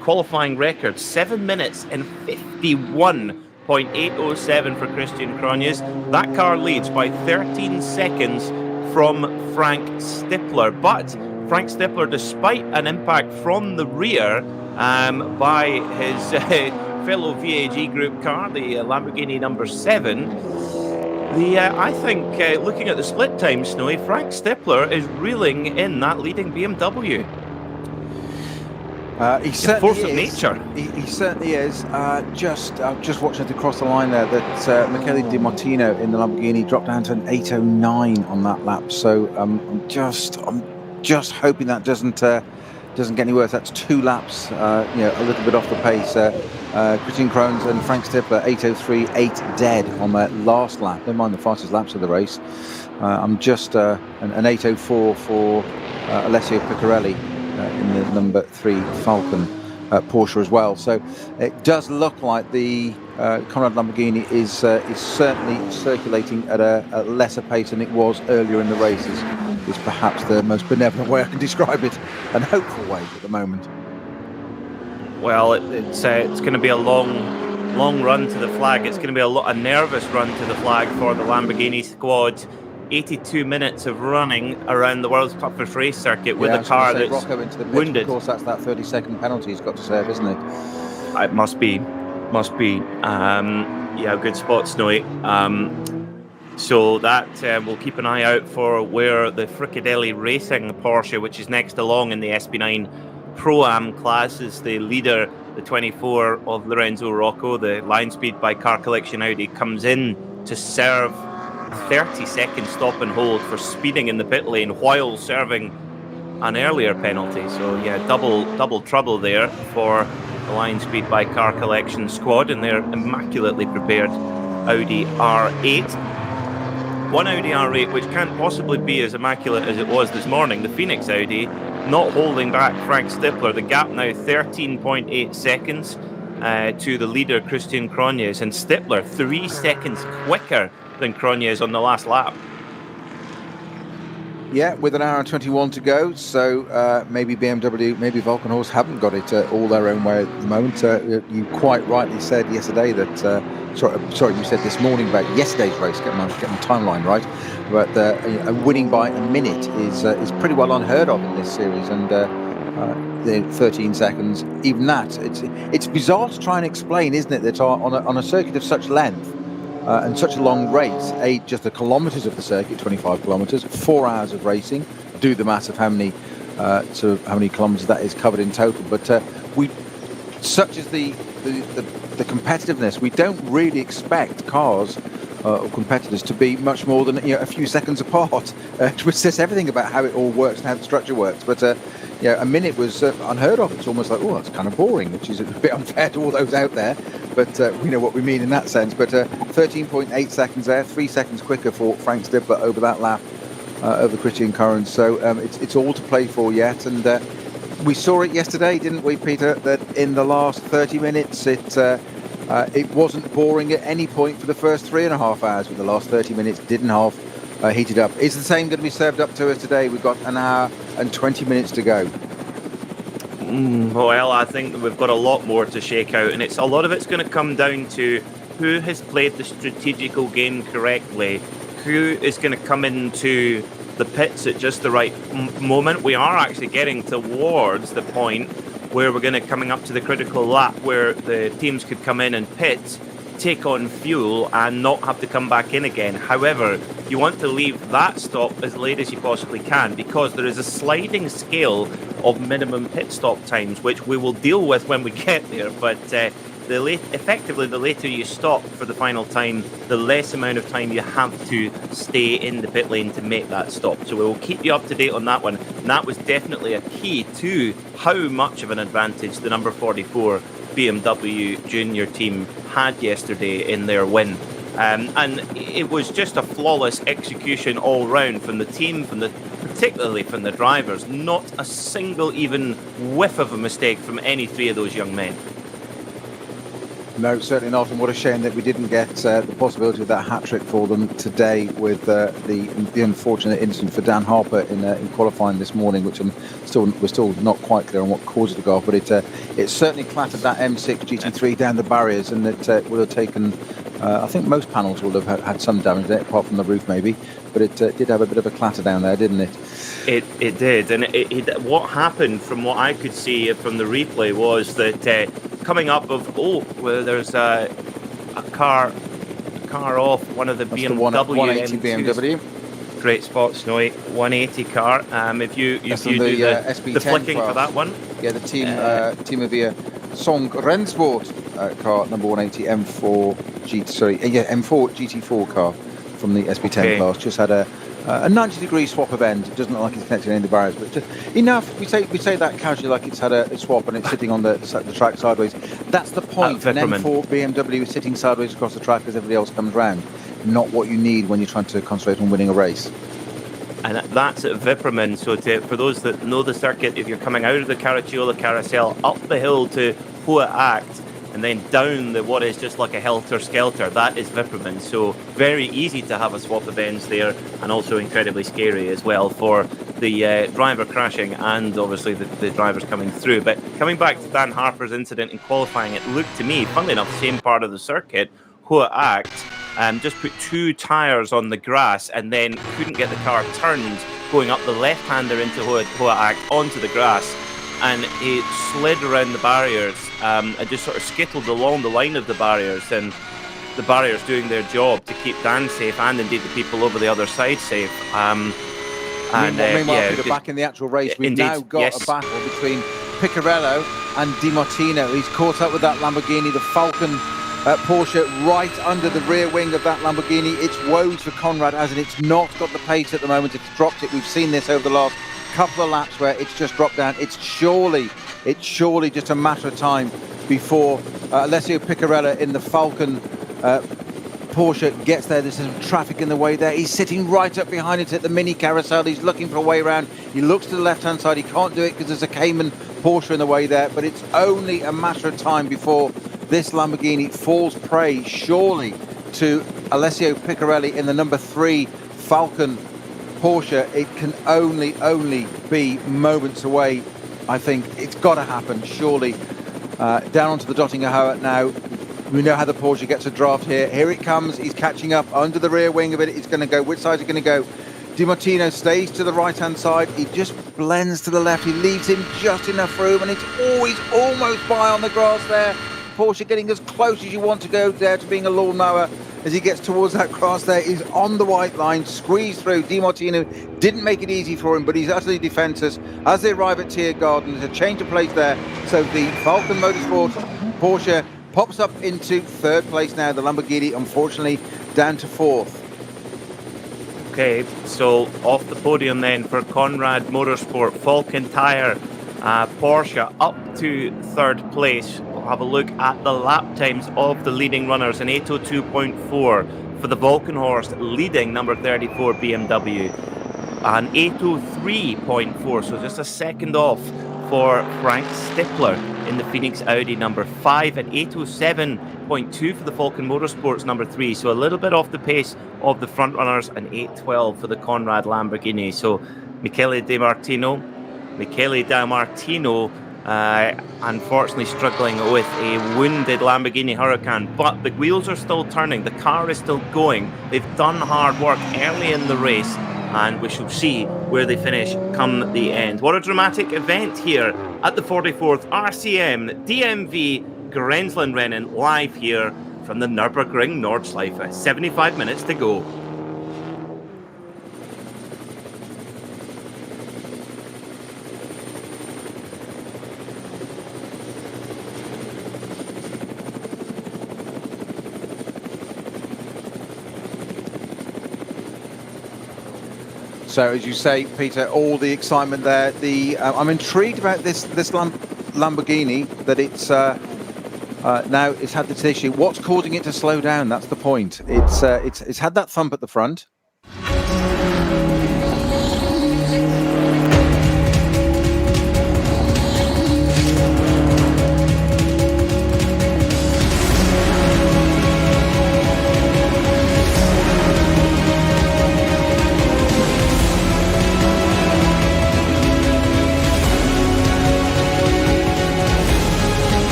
qualifying record, 7 minutes and 51.807 for Christian Cronje. That car leads by 13 seconds from Frank Stippler, but Frank Stippler, despite an impact from the rear by his fellow VAG Group car, the Lamborghini number 7, I think, looking at the split time, Snowy, Frank Stippler is reeling in that leading BMW. He's a force of nature. He certainly is. Just watching it across the line there that Michele Di Martino in the Lamborghini dropped down to an 8:09 on that lap. So I'm just hoping that doesn't get any worse. That's 2 laps, a little bit off the pace. Christian Cronje and Frank Stippler 8:03, 8 dead on their last lap. Never mind the fastest laps of the race. I'm just an 8:04 for Alessio Piccarelli in the number 3 Falcon Porsche as well. So it does look like the Conrad Lamborghini is certainly circulating at a lesser pace than it was earlier in the races. Is perhaps the most benevolent way I can describe it, and hopeful way at the moment. Well, it's going to be a long run to the flag. It's going to be a nervous run to the flag for the Lamborghini squad. 82 minutes of running around the world's toughest race circuit with a car that's Rocco into the pit. wounded. Of course, that's that 30-second penalty he's got to serve, isn't it? It must be. Good spot, Snowy. So that we'll keep an eye out for where the Fricadelli Racing Porsche, which is next along in the SP9 Pro-Am class, is the leader, the 24 of Lorenzo Rocco. The line speed by Car Collection Audi comes in to serve 30-second stop and hold for speeding in the pit lane while serving an earlier penalty. So yeah, double trouble there for the line speed by Car Collection squad and their immaculately prepared Audi R8. One Audi R8 which can't possibly be as immaculate as it was this morning, the Phoenix Audi, not holding back Frank Stippler. The gap now 13.8 seconds to the leader Christian Cronje, and Stippler 3 seconds quicker than Cronje on the last lap. Yeah, with an hour and 21 to go, so maybe BMW, maybe Valkenhorst haven't got it all their own way at the moment. You quite rightly said yesterday that sorry, you said this morning about yesterday's race, getting the timeline right, but winning by a minute is pretty well unheard of in this series, and the 13 seconds, even that, it's bizarre to try and explain, isn't it, that on a circuit of such length and such a long race, just the kilometres of the circuit, 25 kilometres, 4 hours of racing, do the maths of how many kilometres that is covered in total, but such is the competitiveness, we don't really expect cars or competitors to be much more than a few seconds apart, which says everything about how it all works and how the structure works. But a minute was unheard of. It's almost like, oh, that's kind of boring, which is a bit unfair to all those out there. But we know what we mean in that sense. But 13.8 seconds there, 3 seconds quicker for Frank Stifler over that lap over Christian Curran. So it's all to play for yet. And we saw it yesterday, didn't we, Peter, that in the last 30 minutes it wasn't boring at any point for the first 3.5 hours, but the last 30 minutes didn't half heated up. Is the same going to be served up to us today? We've got an hour and 20 minutes to go. Well, I think we've got a lot more to shake out, and a lot of it's going to come down to who has played the strategical game correctly, who is going to come into the pits at just the right moment. We are actually getting towards the point where we're going to coming up to the critical lap where the teams could come in and pit, take on fuel and not have to come back in again. However, you want to leave that stop as late as you possibly can, because there is a sliding scale of minimum pit stop times, which we will deal with when we get there. But effectively, the later you stop for the final time, the less amount of time you have to stay in the pit lane to make that stop. So we will keep you up to date on that one. And that was definitely a key to how much of an advantage the number 44 BMW Junior team had yesterday in their win. And it was just a flawless execution all round from the team, particularly from the drivers. Not a single even whiff of a mistake from any three of those young men. No, certainly not, and what a shame that we didn't get the possibility of that hat-trick for them today with the unfortunate incident for Dan Harper in qualifying this morning, which we're still not quite clear on what caused it to go off, but it certainly clattered that M6 GT3 down the barriers, and it would have taken, I think most panels would have had some damage there, apart from the roof maybe, but it did have a bit of a clatter down there, didn't it? It did, and what happened from what I could see from the replay was that coming up there's a car off one of the That's BMW. The 180 BMW. Great spot, Snowy. 180 car. If you do the flicking class for that one. Yeah, the team of the Song Rennsport car, number 180 M4 GT4 car from the SB10 class. Just had a 90-degree swap of end. It doesn't look like it's connected to any of the barriers, but just enough. We say that casually, like it's had a swap and it's sitting on the track sideways. That's the point. An M4 BMW is sitting sideways across the track as everybody else comes round. Not what you need when you're trying to concentrate on winning a race. And that's at Vipperman. So for those that know the circuit, if you're coming out of the Caracciola Carousel, up the hill to Hoa Act, and then down what is just like a helter-skelter, that is Vipperman. So very easy to have a swap of ends there, and also incredibly scary as well for the driver crashing and obviously the drivers coming through. But coming back to Dan Harper's incident in qualifying, it looked to me, funnily enough, same part of the circuit, Hoa Act, just put 2 tyres on the grass and then couldn't get the car turned going up the left-hander into Hoa Act onto the grass, and it slid around the barriers and just sort of skittled along the line of the barriers, and the barriers doing their job to keep Dan safe and indeed the people over the other side safe. Meanwhile, back in the actual race, we've now got a battle between Piccarello and Di Martino. He's caught up with that Lamborghini, the Falcon Porsche, right under the rear wing of that Lamborghini. It's woes for Conrad, as in it's not got the pace at the moment. It's dropped it. We've seen this over the last couple of laps where it's just dropped down. It's surely just a matter of time before Alessio Piccarello in the Falcon Porsche gets there. There's some traffic in the way there. He's sitting right up behind it at the mini carousel. He's looking for a way around. He looks to the left-hand side. He can't do it because there's a Cayman Porsche in the way there, but it's only a matter of time before this Lamborghini falls prey, surely, to Alessio Piccarelli in the number 3 Falcon Porsche. It can only be moments away. I think it's got to happen, surely. Down onto the Dottinger Hoa now. We know how the Porsche gets a draft here. Here it comes. He's catching up under the rear wing of it. It's going to go. Which side is it going to go? Di Martino stays to the right-hand side. He just blends to the left. He leaves him just enough room, and it's always almost by on the grass there. Porsche getting as close as you want to go there to being a lawnmower as he gets towards that grass there. He's on the white line, squeezed through. Di Martino didn't make it easy for him, but he's utterly defenseless. As they arrive at Tiergarten, there's a change of place there. So the Falcon Motorsport Porsche pops up into third place now. The Lamborghini, unfortunately, down to fourth. Okay, so off the podium then for Conrad Motorsport, Falcon Tire, Porsche up to third place. We'll have a look at the lap times of the leading runners. An 8:02.4 for the Volkenhorst leading number 34 BMW. An 8:03.4, so just a second off for Frank Stippler in the Phoenix Audi number 5, and 8:07.2 for the Falcon Motorsports number 3, so a little bit off the pace of the front runners, and 8:12 for the Conrad Lamborghini. So Michele Di Martino unfortunately struggling with a wounded Lamborghini Huracan, but the wheels are still turning, the car is still going. They've done hard work early in the race, and we shall see where they finish come the end. What a dramatic event here at the 44th RCM DMV Grenzlandrennen, live here from the Nürburgring Nordschleife. 75 minutes to go. So, as you say, Peter, all the excitement there. I'm intrigued about this Lamborghini, that it's now it's had this issue. What's causing it to slow down? That's the point. It's had that thump at the front.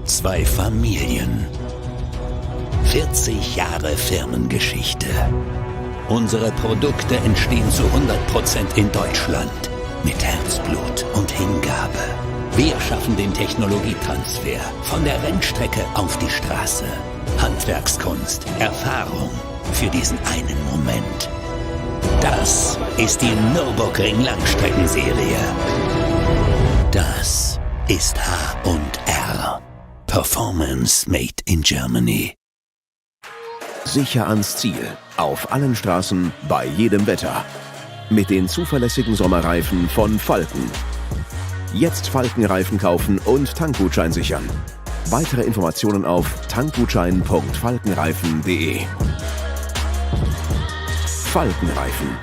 Zwei Familien. 40 Jahre Firmengeschichte. Unsere Produkte entstehen zu 100% in Deutschland. Mit Herzblut und Hingabe. Wir schaffen den Technologietransfer von der Rennstrecke auf die Straße. Handwerkskunst, Erfahrung für diesen einen Moment. Das ist die Nürburgring Langstreckenserie. Das ist H&R. Performance made in Germany. Sicher ans Ziel. Auf allen Straßen, bei jedem Wetter. Mit den zuverlässigen Sommerreifen von Falken. Jetzt Falkenreifen kaufen und Tankgutschein sichern. Weitere Informationen auf tankgutschein.falkenreifen.de. Falkenreifen.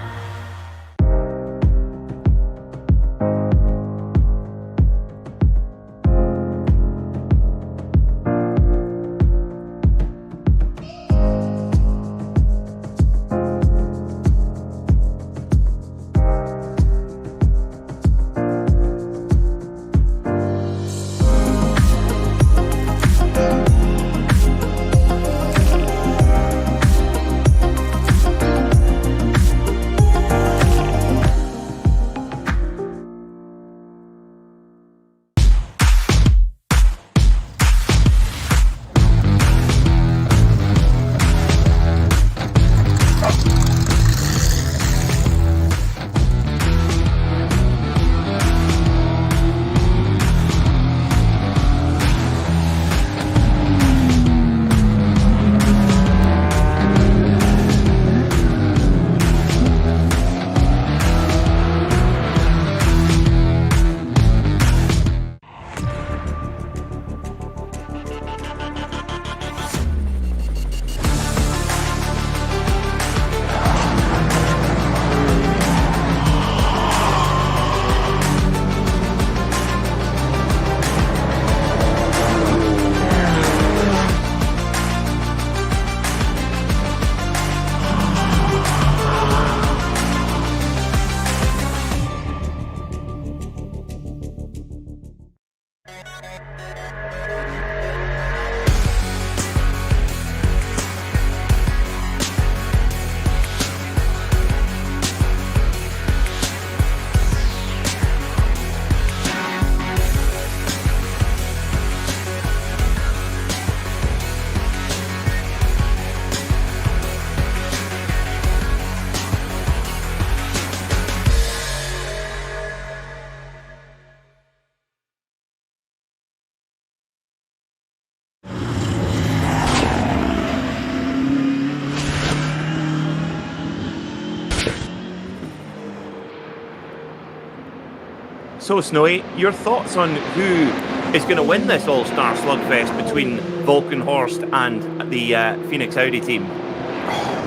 So, Snowy, your thoughts on who is going to win this All-Star slugfest between Valkenhorst and the Phoenix Audi team?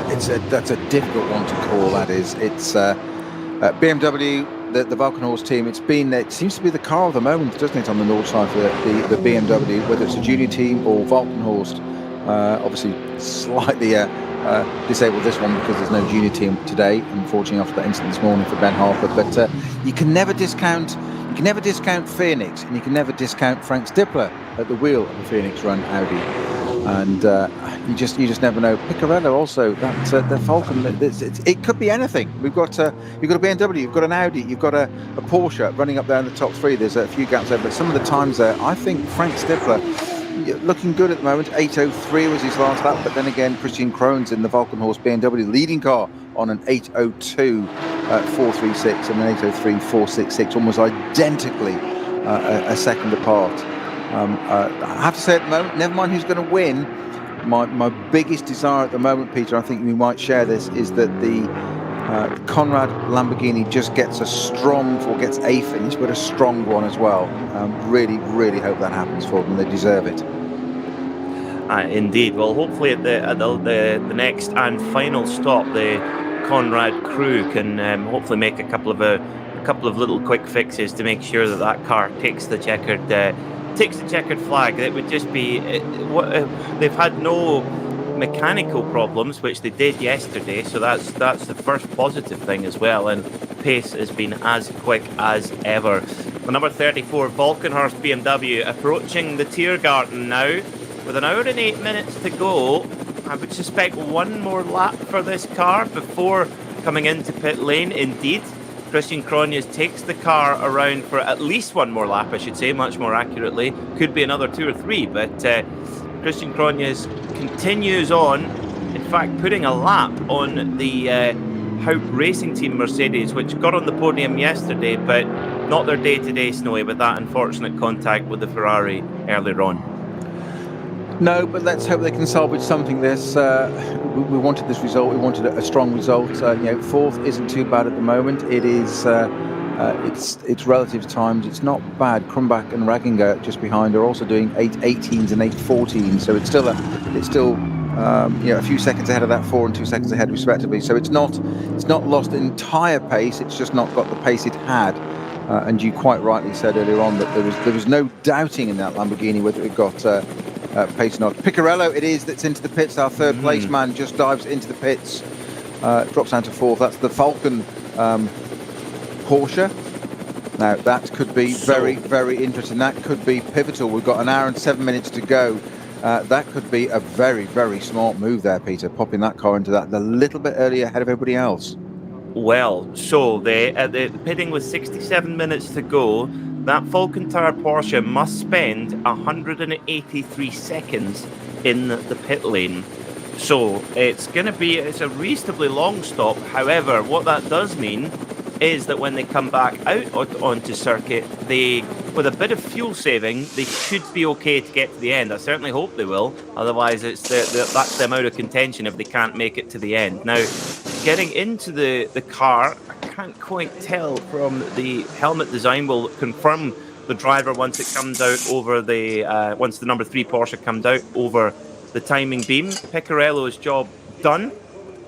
That's a difficult one to call. That is, it's BMW, the Valkenhorst team. It seems to be the car of the moment, doesn't it, on the north side for the BMW, whether it's a junior team or Valkenhorst. Obviously, slightly disabled this one because there's no junior team today, unfortunately, after that incident this morning for Ben Harper. But you can never discount Phoenix, and you can never discount Frank Stippler at the wheel of the Phoenix Run Audi. And you just never know. Piccarello also, the Falcon. It could be anything. You've got a BMW, you've got an Audi, you've got a Porsche running up there in the top three. There's a few gaps there, but some of the times there, I think Frank Stippler looking good at the moment. 8:03 was his last lap, but then again, Christian Krohn's in the Valkenhorst BMW leading car on an 8:02.436 and an 8:03.466, almost identically a second apart. I have to say at the moment, never mind who's going to win, my biggest desire at the moment, Peter, I think we might share this, is that the Conrad Lamborghini just gets a finish, but a strong one as well. Really, really hope that happens for them. They deserve it. Indeed. Well, hopefully at the next and final stop, the Conrad crew can hopefully make a couple of little quick fixes to make sure that car takes the checkered flag. It would just be they've had no mechanical problems, which they did yesterday, so that's the first positive thing as well, and pace has been as quick as ever. The number 34 Valkenhorst BMW approaching the Tiergarten now with an hour and 8 minutes to go. I would suspect one more lap for this car before coming into pit lane. Indeed, Christian Krohn takes the car around for at least one more lap, I should say, much more accurately. Could be another 2 or 3, but Christian Krohn continues on, in fact putting a lap on the Haupt Racing Team Mercedes, which got on the podium yesterday, but not their day today, Snowy, with that unfortunate contact with the Ferrari earlier on. No, but let's hope they can salvage something. We wanted this result. We wanted a strong result. Fourth isn't too bad at the moment. It is. It's relative times. It's not bad. Krumbach and Raginger just behind are also doing 8:18s and 8:14. So it's still a few seconds ahead of that 4 and 2 seconds ahead respectively. So it's not lost entire pace. It's just not got the pace it had. And you quite rightly said earlier on that there was no doubting in that Lamborghini whether it got pace or not. Piccarello it is that's into the pits. Our third place man just dives into the pits, drops down to fourth. That's the Falcon Porsche. Now that could be very, very interesting. That could be pivotal. We've got an hour and 7 minutes to go. That could be a very, very smart move there, Peter, popping that car into that a little bit earlier ahead of everybody else. Well, so the pitting with 67 minutes to go, that Falcon Tire Porsche must spend 183 seconds in the pit lane. So it's a reasonably long stop. However, what that does mean is that when they come back out onto circuit, with a bit of fuel saving, they should be okay to get to the end. I certainly hope they will. Otherwise, that's them out of contention if they can't make it to the end. Now, getting into the car, I can't quite tell from the helmet design. Will confirm the driver once it comes out over once the number 3 Porsche comes out over the timing beam. Piccarello's job done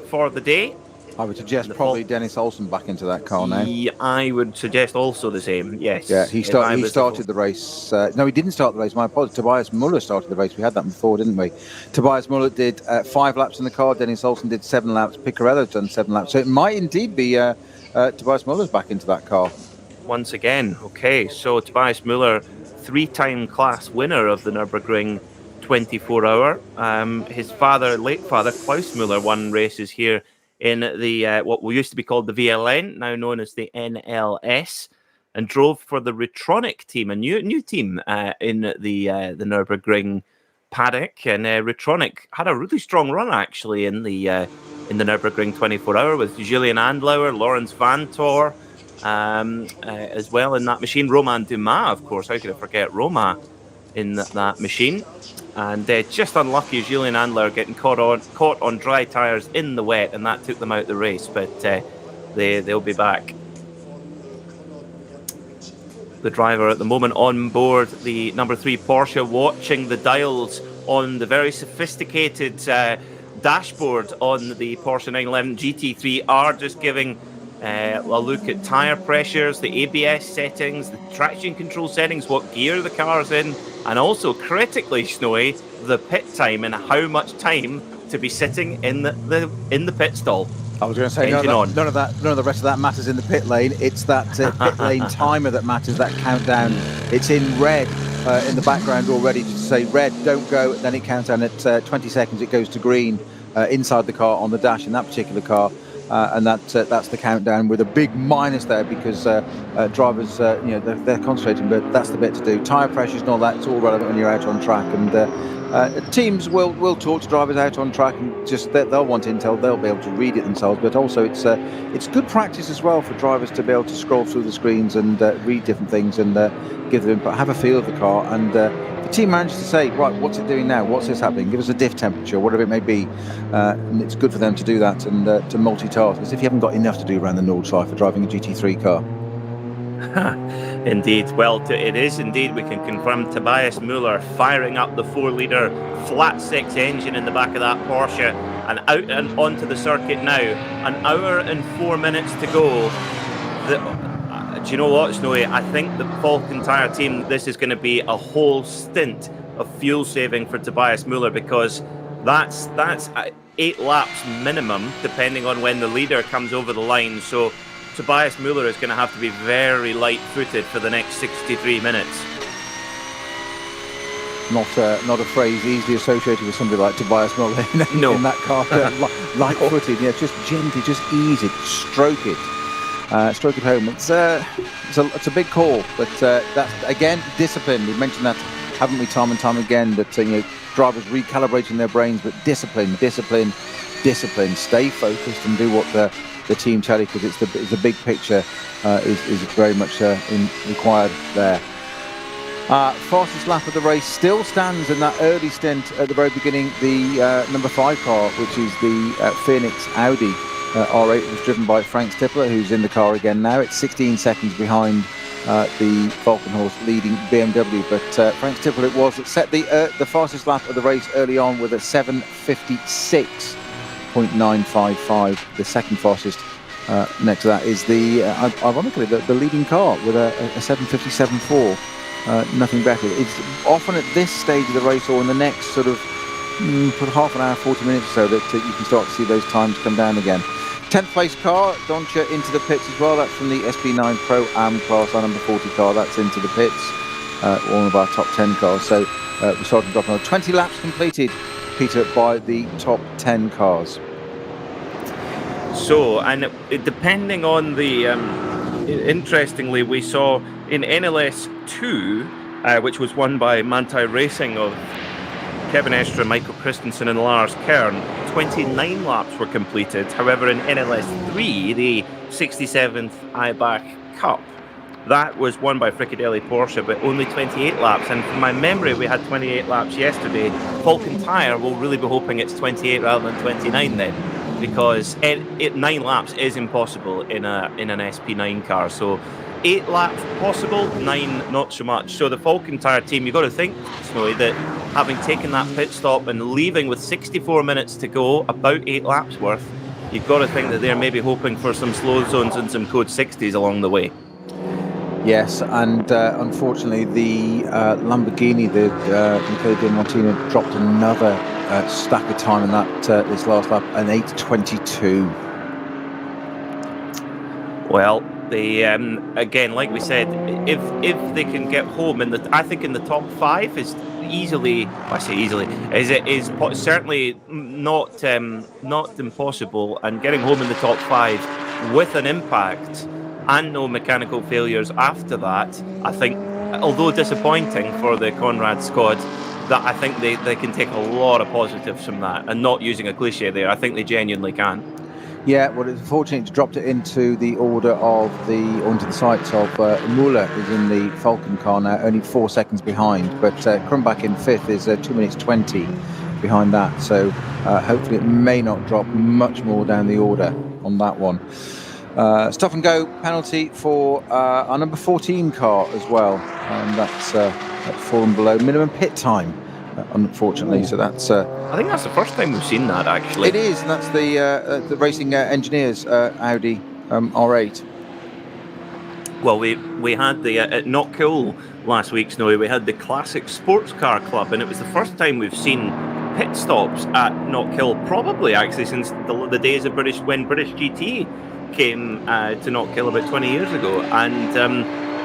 for the day. I would suggest probably Dennis Olsen back into that car now. I would suggest also the same, yes. Yeah, he started the race. No, he didn't start the race. My apologies. Tobias Muller started the race. We had that before, didn't we? Tobias Muller did 5 laps in the car. Dennis Olsen did 7 laps. Piccarello's done 7 laps. So it might indeed be Tobias Muller's back into that car. Once again, okay. So Tobias Muller, 3-time class winner of the Nürburgring 24-hour. His late father, Klaus Muller, won races here in the what used to be called the VLN, now known as the NLS, and drove for the Retronic team, a new team in the Nürburgring paddock. And Retronic had a really strong run actually in the Nürburgring 24-hour with Julian Andlauer, Lawrence Vantor, as well in that machine. Romain Dumas, of course. How could I forget Romain in that machine? And just unlucky, Julian Andlauer getting caught on dry tyres in the wet, and that took them out the race. But they'll be back. the driver at the moment on board the number 3 Porsche, watching the dials on the very sophisticated dashboard on the Porsche 911 GT3 are just giving a look at tyre pressures, the ABS settings, the traction control settings, what gear the car's in, and also critically, Snowy, the pit time and how much time to be sitting in the pit stall. I was going to say none of the rest of that matters in the pit lane. It's that pit lane timer that matters, that countdown. It's in red in the background already to say red, don't go. Then it counts down at 20 seconds. It goes to green inside the car on the dash in that particular car. And that's the countdown with a big minus there because drivers, they're concentrating, but that's the bit to do. Tyre pressures and all that, it's all relevant when you're out on track. And teams will talk to drivers out on track and just they'll want intel, they'll be able to read it themselves. But also it's good practice as well for drivers to be able to scroll through the screens and read different things and give them input, have a feel of the car. And the team managed to say, right, what's it doing now? What's this happening? Give us a diff temperature, whatever it may be. And it's good for them to do that and to multitask, as if you haven't got enough to do around the Nordschleife for driving a GT3 car. Indeed. Well, it is indeed. We can confirm Tobias Müller firing up the 4-litre flat 6 engine in the back of that Porsche and out and onto the circuit now. An hour and 4 minutes to go. Do you know what, Snowy? I think the Falken Tyre team, this is going to be a whole stint of fuel saving for Tobias Müller, because that's 8 laps minimum, depending on when the leader comes over the line. So Tobias Müller is going to have to be very light-footed for the next 63 minutes. Not a phrase easily associated with somebody like Tobias Müller in that car. Light-footed, just gently, just ease it, stroke it home. It's a big call, but that's again discipline. We've mentioned that, haven't we, time and time again? That drivers recalibrating their brains, but discipline. Stay focused and do what the team tell you, because it's the big picture is very much required there. Fastest lap of the race still stands in that early stint at the very beginning. The number 5 car, which is the Phoenix Audi R8, was driven by Frank Stippler, who's in the car again now. It's 16 seconds behind the Falkenhorst leading BMW, but Frank Stippler it was that set the fastest lap of the race early on with a 7:56.955. The second fastest next to that is ironically the leading car with a 7:57.4. Nothing better. It's often at this stage of the race or in the next sort of half an hour, 40 minutes or so that you can start to see those times come down again. 10th place car, Doncha into the pits as well. That's from the SB9 Pro Am class, our number 40 car. That's into the pits, one of our top 10 cars. So we're starting to drop now. 20 laps completed, Peter, by the top 10 cars. So, and depending on the, interestingly, we saw in NLS 2, which was won by Manthey Racing of Kevin Estre, Michael Christensen and Lars Kern, 29 laps were completed. However, in NLS 3, the 67th IBAC Cup, that was won by Fricadelli Porsche, but only 28 laps. And from my memory, we had 28 laps yesterday. Falken Tyre will really be hoping it's 28 rather than 29 then, because 9 laps is impossible in an SP9 car. So 8 laps possible, 9 not so much. So the Falken Tyre team, you've got to think, Snowy, that having taken that pit stop and leaving with 64 minutes to go, about 8 laps worth, you've got to think that they're maybe hoping for some slow zones and some code 60s along the way. Yes, and unfortunately the Lamborghini, the Michele Di Martino, dropped another stack of time in that this last lap, an 8:22. Well, they again, like we said, if they can get home I think in the top 5 is easily. I say easily. Is certainly not impossible, and getting home in the top 5 with an impact and no mechanical failures after that, I think, although disappointing for the Conrad squad, that I think they can take a lot of positives from that, and not using a cliche there, I think they genuinely can. Yeah, well, it's unfortunate to drop it into the order of onto the sights of Müller is in the Falken car now, only 4 seconds behind, but Krumbach in 5th is 2 minutes 20 behind that, so hopefully it may not drop much more down the order on that one. Stop and go penalty for our number 14 car as well, and that's fallen below minimum pit time, unfortunately. So that's I think that's the first time we've seen that, actually. it is, and that's the racing engineers Audi R8. Well, we had the at Knockhill last week, Snowy. We had the Classic Sports Car Club, and it was the first time we've seen pit stops at Knockhill, probably actually since the days of when British GT came to Knockhill about 20 years ago, and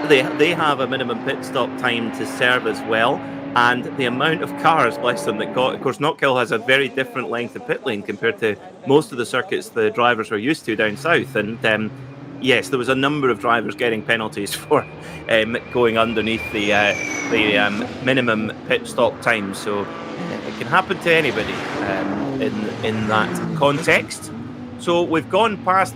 they have a minimum pit stop time to serve as well. And the amount of cars, bless them, that got... Of course, Knockhill has a very different length of pit lane compared to most of the circuits the drivers are used to down south, and yes, there was a number of drivers getting penalties for going underneath the minimum pit stop time. So it can happen to anybody in that context. So we've gone past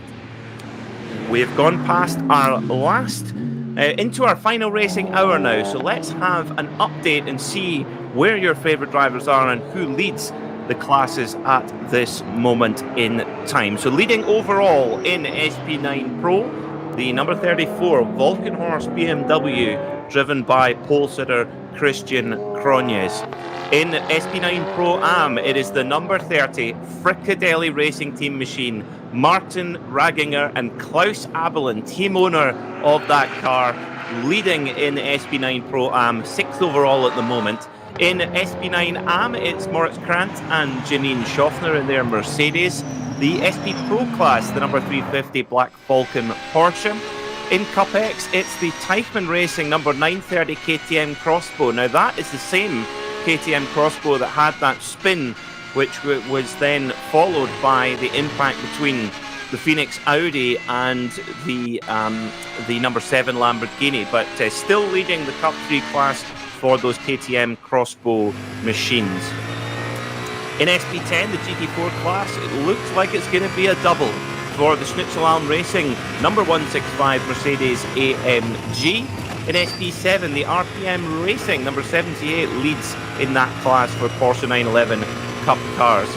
our last into our final racing hour now. So let's have an update and see where your favourite drivers are and who leads the classes at this moment in time. So leading overall in SP9 Pro, the number 34 Volkenhorst BMW, driven by pole sitter Christian Cronjes. In SP9 Pro Am, it is the number 30 Fricadelli Racing Team machine, Martin Raginger and Klaus Abelin, team owner of that car, leading in SP9 Pro Am, 6th overall at the moment. In SP9 Am, it's Moritz Krantz and Janine Schaffner in their Mercedes. The SP Pro class, the number 350 Black Falcon Porsche. In Cup X, it's the Teichmann Racing number 930 KTM Crossbow. Now that is the same KTM Crossbow that had that spin, which was then followed by the impact between the Phoenix Audi and the number 7 Lamborghini, but still leading the Cup 3 class for those KTM Crossbow machines. In SP10, the GT4 class, it looks like it's going to be a double for the Schnitzelalm Racing number 165 Mercedes AMG. In SP7, the RPM Racing number 78 leads in that class for Porsche 911 Cup cars.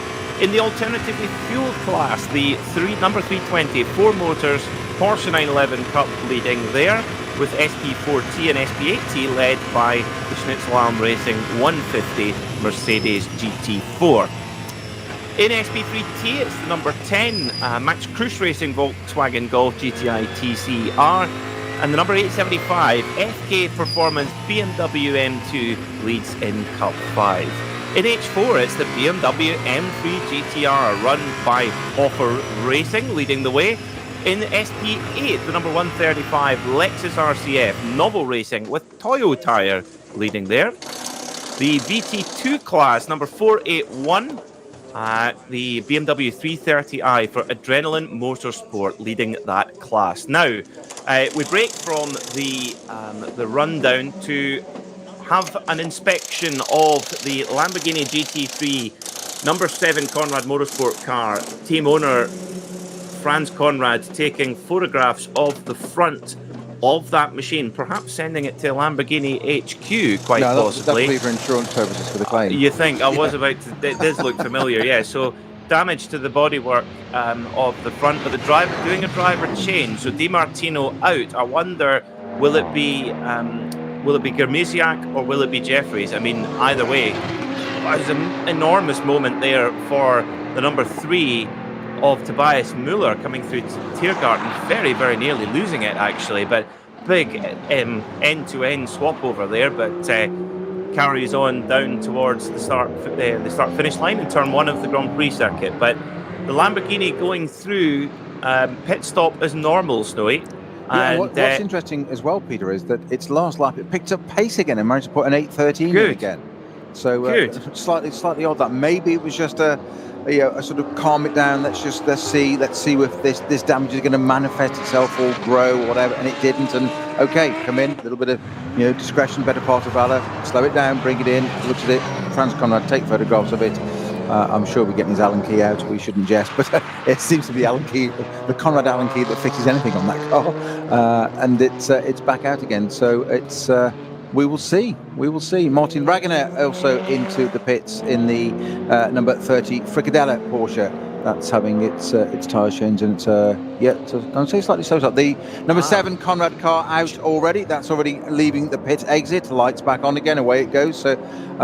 In the alternatively fueled class, the number 320 Ford Motors Porsche 911 Cup leading there, with SP4T and SP8T led by the Schnitzelalm Racing 150 Mercedes GT4. In SP3T, it's the number 10 Max Kruse Racing Volkswagen Golf GTI TCR, and the number 875 FK Performance BMW M2 leads in Cup 5. In H4, it's the BMW M3 GTR run by Offer Racing leading the way. In SP8, the number 135 Lexus RCF Novel Racing with Toyo Tire leading there. The VT2 class, number 481, the BMW 330i for Adrenaline Motorsport leading that class. Now, we break from the rundown to have an inspection of the Lamborghini GT3 number 7 Conrad Motorsport car. Team owner Franz Conrad taking photographs of the front of that machine, perhaps sending it to Lamborghini HQ, quite possibly. That's for insurance purposes for the claim. You think? I was about to... It does look familiar, yeah. So damage to the bodywork of the front, but the driver doing a driver change. So Di Martino out. I wonder, will it be Germisiak or will it be Jeffries? I mean, either way, there's an enormous moment there for the number 3 of Tobias Muller coming through Tiergarten, very, very nearly losing it actually, but big end-to-end swap over there, but carries on down towards the start-finish line in turn 1 of the Grand Prix circuit. But the Lamborghini going through pit stop as normal, Snowy. Yeah, and what's interesting as well, Peter, is that its last lap it picked up pace again and managed to put an 8:13 in again. So slightly odd that maybe it was just a sort of calm it down. Let's see if this damage is going to manifest itself or grow or whatever, and it didn't. And okay, come in, a little bit of discretion, better part of valor. Slow it down, bring it in. Looks at it. Franz Conrad, take photographs of it. I'm sure we're getting his Allen key out. We shouldn't jest, but it seems to be the Allen key, the Conrad Allen key that fixes anything on that car, and it's back out again. So it's. We will see. Martin Ragener also into the pits in the number 30 Fricadelli Porsche that's having its tyres changed, and it's I'd say slightly slow start. The number 7 Conrad car out already. That's already leaving the pit exit. Lights back on again. Away it goes. So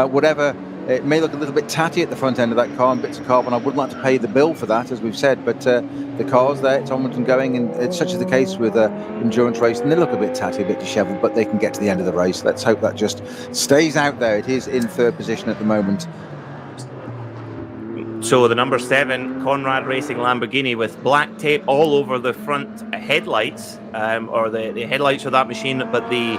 whatever. It may look a little bit tatty at the front end of that car and bits of carbon. I wouldn't like to pay the bill for that, as we've said, but the car's there, it's onwards and going, and it's such is the case with endurance racing. They look a bit tatty, a bit dishevelled, but they can get to the end of the race. Let's hope that just stays out there. It is in 3rd position at the moment. So the number 7 Conrad Racing Lamborghini with black tape all over the front headlights, or the headlights of that machine, but the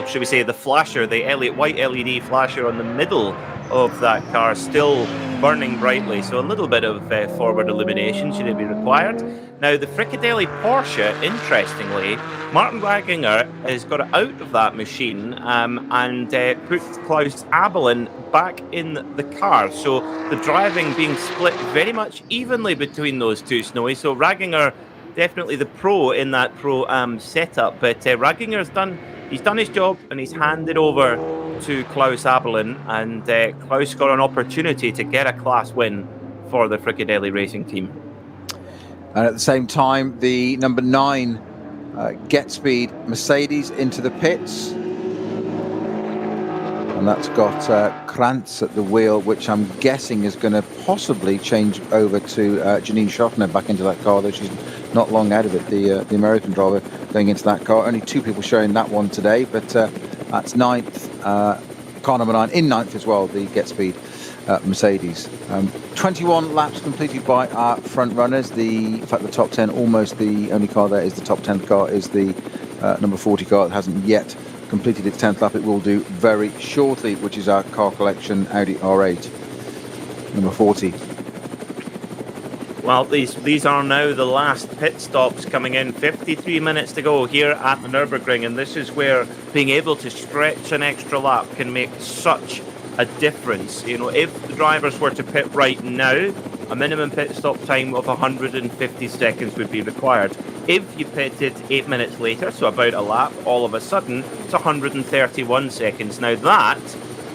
should we say the flasher, the white LED flasher on the middle of that car still burning brightly. So a little bit of forward illumination should it be required. Now the Fricadelli Porsche, interestingly, Martin Waginger has got out of that machine and put Klaus Abelin back in the car. So the driving being split very much evenly between those two, Snowy. So Waginger, definitely the pro in that pro setup, but Waginger's done his job and he's handed over to Klaus Abelin, and Klaus got an opportunity to get a class win for the Fricadelli Racing team. And at the same time, the number 9 Get Speed Mercedes into the pits. And that's got Krantz at the wheel, which I'm guessing is going to possibly change over to Janine Schaffner back into that car, though she's not long out of it, the American driver going into that car. Only 2 people showing that one today, but that's 9th. Car number 9 in 9th as well, the Get Speed Mercedes. 21 laps completed by our front runners. In fact, the top 10, almost the only car there is the top 10 car is the number 40 car that hasn't yet completed its 10th lap. It will do very shortly, which is our car collection Audi R8 number 40. Well, these are now the last pit stops coming in. 53 minutes to go here at the Nürburgring, and this is where being able to stretch an extra lap can make such a difference. You know, if the drivers were to pit right now, a minimum pit stop time of 150 seconds would be required. If you pitted 8 minutes later, so about a lap, all of a sudden it's 131 seconds. Now that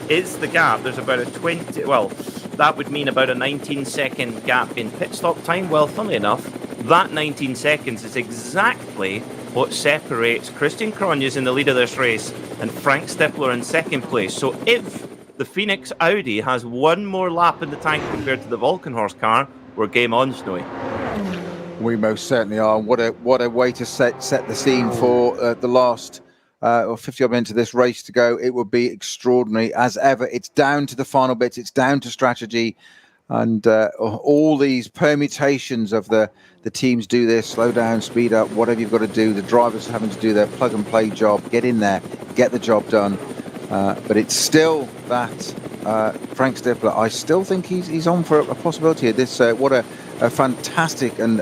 is the gap. There's about a 20, well, that would mean about a 19-second gap in pit stop time. Well, funnily enough, that 19 seconds is exactly what separates Christian Cronjes in the lead of this race and Frank Stippler in second place. So if the Phoenix Audi has one more lap in the tank compared to the Volkenhorst car, we're game on, Snowy. We most certainly are. What a way to set the scene for the last 50 odd minutes of this race to go. It would be extraordinary as ever. It's down to the final bits. It's down to strategy, and all these permutations of the teams do this, slow down, speed up, whatever you've got to do. The drivers are having to do their plug and play job, get in there, get the job done. But it's still that Frank Stippler. I still think he's on for a possibility here. This what a fantastic and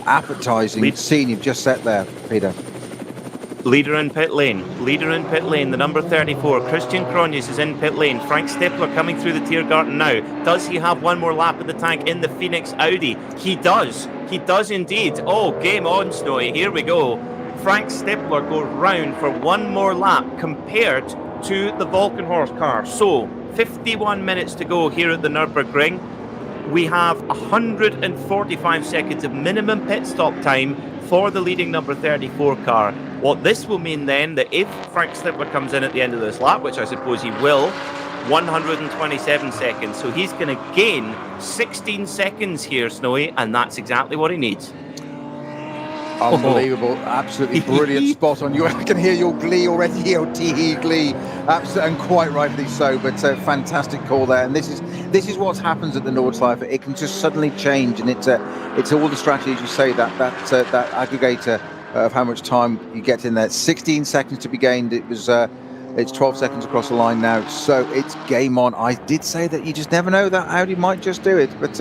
appetizing scene you've just set there, Peter. Leader in pit lane, the number 34, Christian Cronjes is in pit lane. Frank Stippler coming through the Tiergarten now. Does he have one more lap in the tank in the Phoenix Audi? He does indeed. Oh, game on, Snowy, here we go. Frank Stippler goes round for one more lap compared to the Volkenhorst car. So 51 minutes to go here at the Nürburgring. We have 145 seconds of minimum pit stop time for the leading number 34 car. What this will mean then, that if Frank Stippler comes in at the end of this lap, which I suppose he will, 127 seconds. So he's going to gain 16 seconds here, Snowy, and that's exactly what he needs. Unbelievable, absolutely brilliant spot on. I can hear your glee already, your tee glee, absolutely, and quite rightly so. But fantastic call there, and this is what happens at the Nordschleife. It can just suddenly change, and it's all the strategies you say that aggregator of how much time you get in there. 16 seconds to be gained. It's 12 seconds across the line now, so it's game on. I did say that you just never know, that Audi might just do it, but.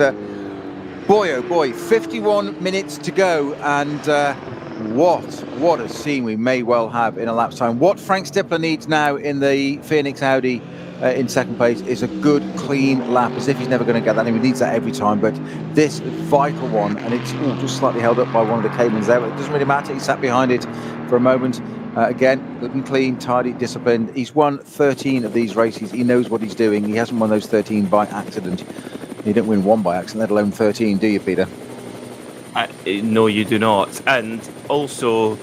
Boy, oh boy, 51 minutes to go, and what a scene we may well have in a lap's time. What Frank Stippler needs now in the Phoenix Audi in second place is a good, clean lap, as if he's never going to get that. He needs that every time, but this vital one, and it's just slightly held up by one of the Caymans there, but it doesn't really matter. He sat behind it for a moment. Again, good and clean, tidy, disciplined. He's won 13 of these races. He knows what he's doing. He hasn't won those 13 by accident. You don't win one by accident, let alone 13, do you, Peter? No, you do not. And also,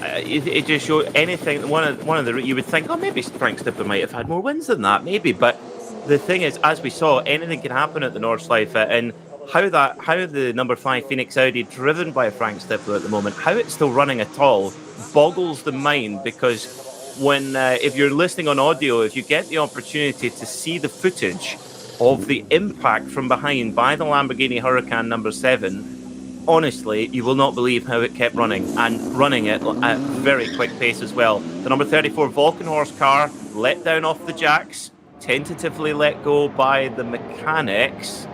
it just shows anything. One of the you would think, oh, maybe Frank Stippler might have had more wins than that, maybe. But the thing is, as we saw, anything can happen at the Nordschleife, and how the number 5 Phoenix Audi, driven by Frank Stippler at the moment, how it's still running at all, boggles the mind. Because when if you're listening on audio, if you get the opportunity to see the footage of the impact from behind by the Lamborghini Huracan number 7. Honestly, you will not believe how it kept running, and running it at very quick pace as well. The number 34 Volkenhorst car let down off the jacks, tentatively let go by the mechanics,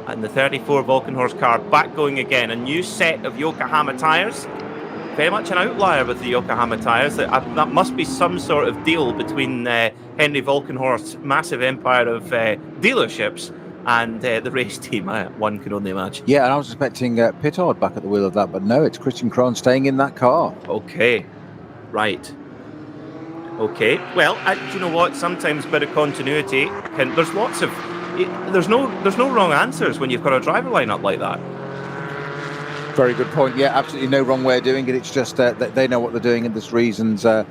and the 34 Volkenhorst car back going again. A new set of Yokohama tyres, very much an outlier with the Yokohama tyres. That must be some sort of deal between Henry Volkenhorst's massive empire of dealerships and the race team. One can only imagine. Yeah, and I was expecting Pittard back at the wheel of that, but no, it's Christian Krohn staying in that car. Okay, right. Okay, well, do you know what? Sometimes a bit of continuity there's lots of. There's no wrong answers when you've got a driver lineup like that. Very good point. Yeah, absolutely no wrong way of doing it. It's just that they know what they're doing, and there's reasons they'll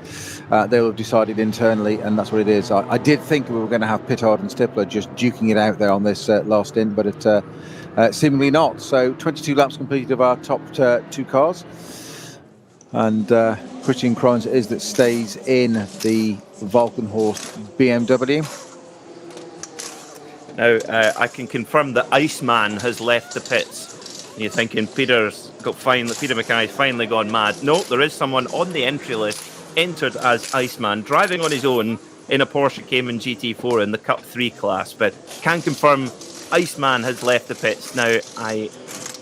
have decided internally, and that's what it is. I did think we were going to have Pittard and Stippler just duking it out there on this last stint, but it seemingly not. So 22 laps completed of our top 2 cars, and Christian Krohn is that stays in the Volkenhorst BMW. Now, I can confirm that Iceman has left the pits. And you're thinking Peter Mackay's finally gone mad. No, there is someone on the entry list entered as Iceman, driving on his own in a Porsche Cayman GT4 in the Cup 3 class. But can confirm Iceman has left the pits. Now, I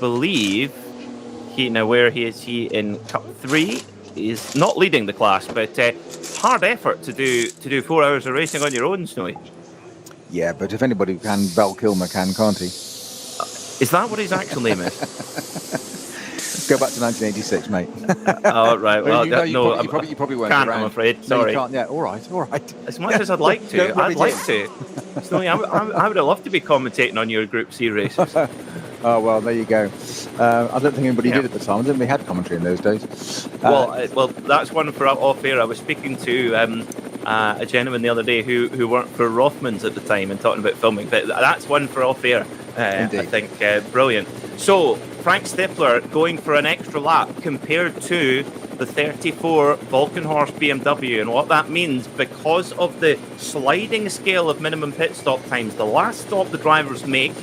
believe where is he in Cup 3? He's not leading the class, but hard effort to do 4 hours of racing on your own, Snowy. Yeah, but if anybody can, Val Kilmer can, can't he? Is that what his actual name is? Go back to 1986, mate. Oh, right. Well, you probably weren't can't, around. I'm afraid. Sorry. No, you can't. Yeah, all right. As much as I'd like to, I'd like to. Snowy, I would have loved to be commentating on your Group C races. Oh, well, there you go. I don't think anybody did at the time. I don't think we had commentary in those days. Well, that's one for off air. I was speaking to a gentleman the other day who worked for Rothmans at the time and talking about filming. But that's one for off air. I think brilliant. So Frank Stippler going for an extra lap compared to the 34 Volkenhorst BMW, and what that means, because of the sliding scale of minimum pit stop times, the last stop the drivers make,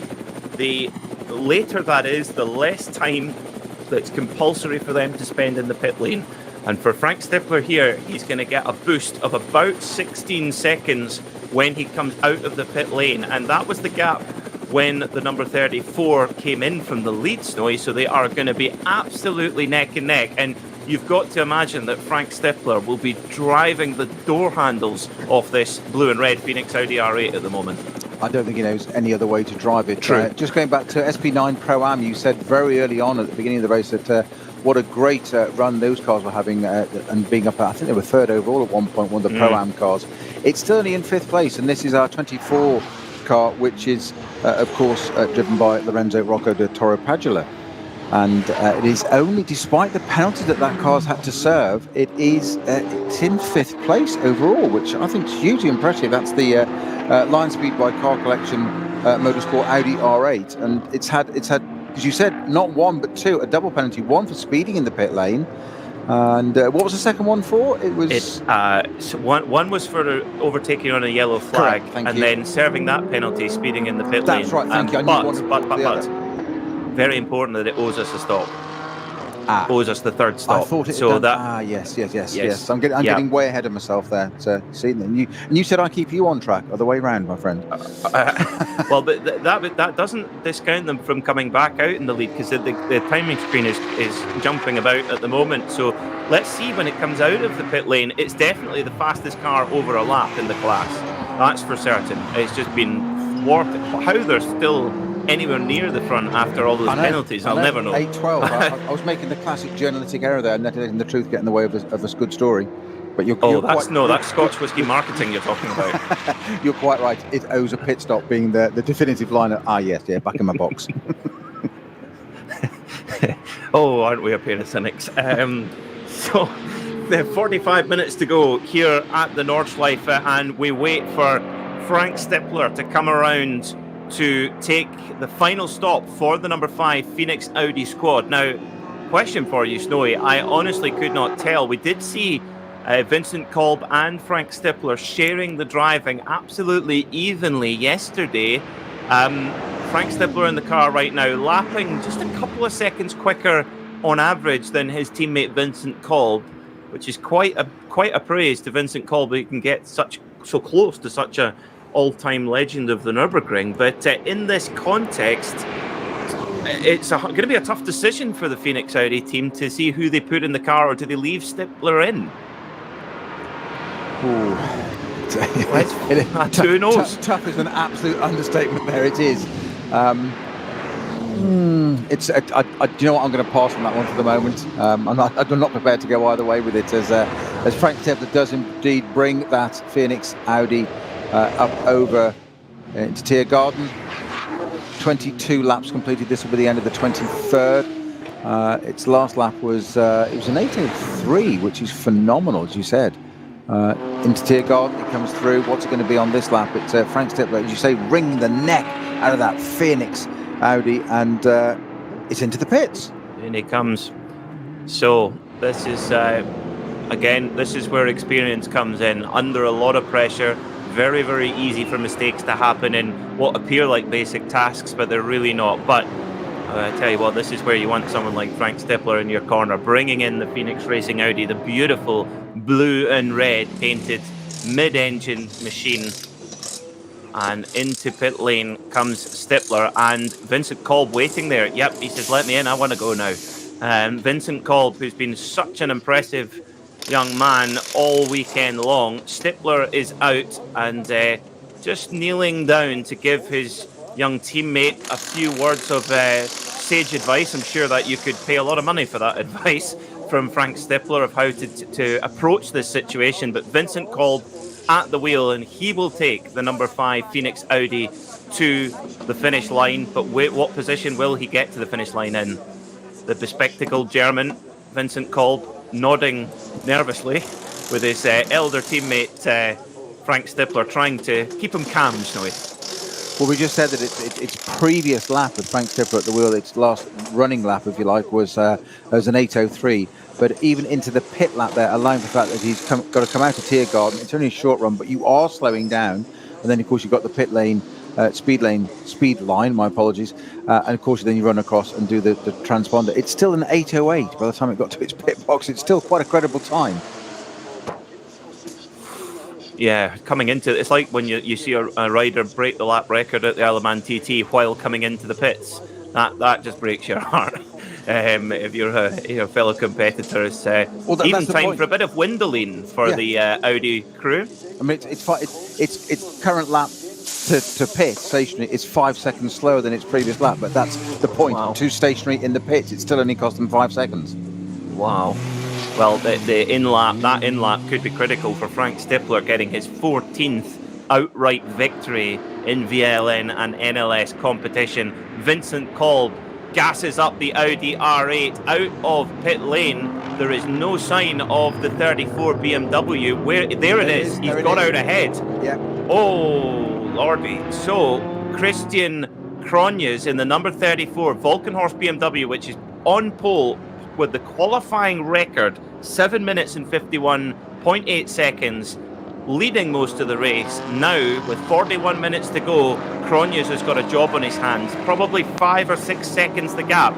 the later that is, the less time that's compulsory for them to spend in the pit lane. And for Frank Stippler here, he's going to get a boost of about 16 seconds when he comes out of the pit lane, and that was the gap when the number 34 came in from the lead, Snowy. So they are going to be absolutely neck and neck, and you've got to imagine that Frank Stippler will be driving the door handles off this blue and red Phoenix Audi R8 at the moment. I don't think he knows any other way to drive it. True. Just going back to SP9 Pro-Am, you said very early on at the beginning of the race that what a great run those cars were having, and being up, I think they were third overall at one point, one of the Pro-Am cars. It's still only in 5th place, and this is our 24 car, which is, of course, driven by Lorenzo Rocco de Toro Padula. And it is only, despite the penalty that car's had to serve, it's in 5th place overall, which I think is hugely impressive. That's the Line Speed by Car Collection Motorsport Audi R8, and it's had, as you said, not one but two, a double penalty, one for speeding in the pit lane. And what was the second one for? It was one was for overtaking on a yellow flag, correct, then serving that penalty, speeding in the pit lane. That's right, thank you. But very important that it owes us a stop. Owes us the third stop. I thought it. So yes. I'm getting way ahead of myself there. So, see, and you said I keep you on track, or the way round, my friend. Well, but that doesn't discount them from coming back out in the lead, because the timing screen is jumping about at the moment. So let's see when it comes out of the pit lane. It's definitely the fastest car over a lap in the class. That's for certain. It's just been thwarted. How they're still anywhere near the front after all those penalties, I'll never know. 8-12. I was making the classic journalistic error there, and letting the truth get in the way of a good story. But that's Scotch whisky marketing you're talking about. You're quite right. It owes a pit stop being the definitive line of, yes, back in my box. Oh, aren't we a pair of cynics? So, the 45 minutes to go here at the Nordschleife, and we wait for Frank Stippler to come around to take the final stop for the number 5 Phoenix Audi squad. Now, question for you, Snowy. I honestly could not tell. We did see Vincent Kolb and Frank Stippler sharing the driving absolutely evenly yesterday. Frank Stippler in the car right now, lapping just a couple of seconds quicker on average than his teammate Vincent Kolb, which is quite a praise to Vincent Kolb. He can get so close to such a all-time legend of the Nürburgring. But in this context, it's going to be a tough decision for the Phoenix Audi team to see who they put in the car, or do they leave Stippler in? Who knows? Tough is an absolute understatement. There it is. Do you know what? I'm going to pass on that one for the moment. I'm not prepared to go either way with it, as Frank Stippler does indeed bring that Phoenix Audi up over into Tiergarten. 22 laps completed. This will be the end of the 23rd. Its last lap was it was an 8:03, which is phenomenal, as you said. Into Tiergarten, it comes through. What's it going to be on this lap? It's Frank Stippler, as you say, wringing the neck out of that Phoenix Audi, and it's into the pits. In he comes. So this is again, this is where experience comes in. Under a lot of pressure, very, very easy for mistakes to happen in what appear like basic tasks, but they're really not. But I tell you what, this is where you want someone like Frank Stippler in your corner, bringing in the Phoenix Racing Audi, the beautiful blue and red painted mid-engine machine. And into pit lane comes Stippler, and Vincent Kolb waiting there. Yep, he says, let me in, I want to go now. Vincent Kolb, who's been such an impressive young man all weekend long. Stippler is out and just kneeling down to give his young teammate a few words of sage advice. I'm sure that you could pay a lot of money for that advice from Frank Stippler of how to approach this situation. But Vincent Kolb at the wheel, and he will take the number 5 Phoenix Audi to the finish line. But what position will he get to the finish line in? The bespectacled German, Vincent Kolb, nodding nervously with his elder teammate Frank Stippler, trying to keep him calm, Snowy. Well, we just said that its previous lap with Frank Stippler at the wheel, its last running lap, if you like, was an 8:03. But even into the pit lap there, allowing for the fact that he's got to come out of Tiergarten. It's only a short run, but you are slowing down. And then, of course, you've got the pit lane, speed line, my apologies. And, of course, then you run across and do the transponder. It's still an 8:08 by the time it got to its pit box. It's still quite a credible time. Yeah, coming into it's like when you see a rider break the lap record at the Isle of Man TT while coming into the pits. That just breaks your heart. If you're your fellow competitors, even time for a bit of windowing for the Audi crew. I mean, its current lap to pit stationary is 5 seconds slower than its previous lap, but that's the point. Wow. To stationary in the pits, it still only cost them 5 seconds. Wow. Well, the in-lap could be critical for Frank Stippler getting his 14th outright victory in VLN and NLS competition. Vincent Kolb gasses up the Audi R8 out of pit lane. There is no sign of the 34 BMW. There it is. He's got out ahead. Yeah. Oh, lordy. So, Christian Cronjes in the number 34 Volkenhorst BMW, which is on pole with the qualifying record, 7 minutes and 51.8 seconds, leading most of the race. Now, with 41 minutes to go, Cronjes has got a job on his hands. Probably 5 or 6 seconds the gap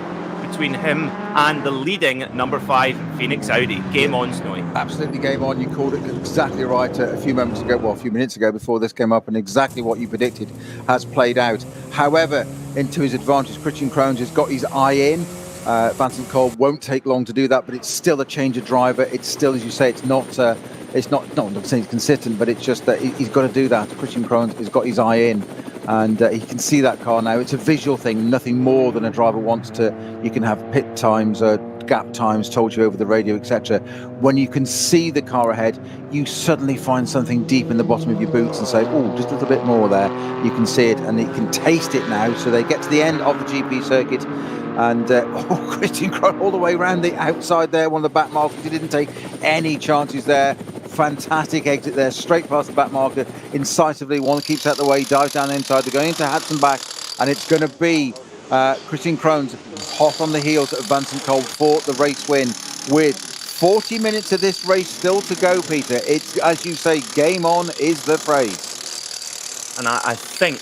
between him and the leading number 5 Phoenix Audi. Game on, Snowy. Absolutely game on. You called it exactly right a few minutes ago before this came up, and exactly what you predicted has played out. However, into his advantage, Christian Cronjes has got his eye in. Vincent Kolb won't take long to do that, but it's still a change of driver. It's still, as you say, it's not saying it's consistent, but it's just that he's got to do that. Christian Cronjes has got his eye in, and he can see that car now. It's a visual thing, nothing more than a driver wants to. You can have pit times gap times told you over the radio, etc. When you can see the car ahead, you suddenly find something deep in the bottom of your boots and say, oh, just a little bit more there. You can see it and you can taste it now. So they get to the end of the GP circuit, and Christian Krohn all the way around the outside there, one of the back markers. He didn't take any chances there. Fantastic exit there, straight past the back marker, incisively. One keeps out the way, dives down the inside. They're going into Hatzenbach, and it's going to be Christian Krohn's hot on the heels of Vincent Kolb for the race win, with 40 minutes of this race still to go, Peter. It's, as you say, game on is the phrase. And I think,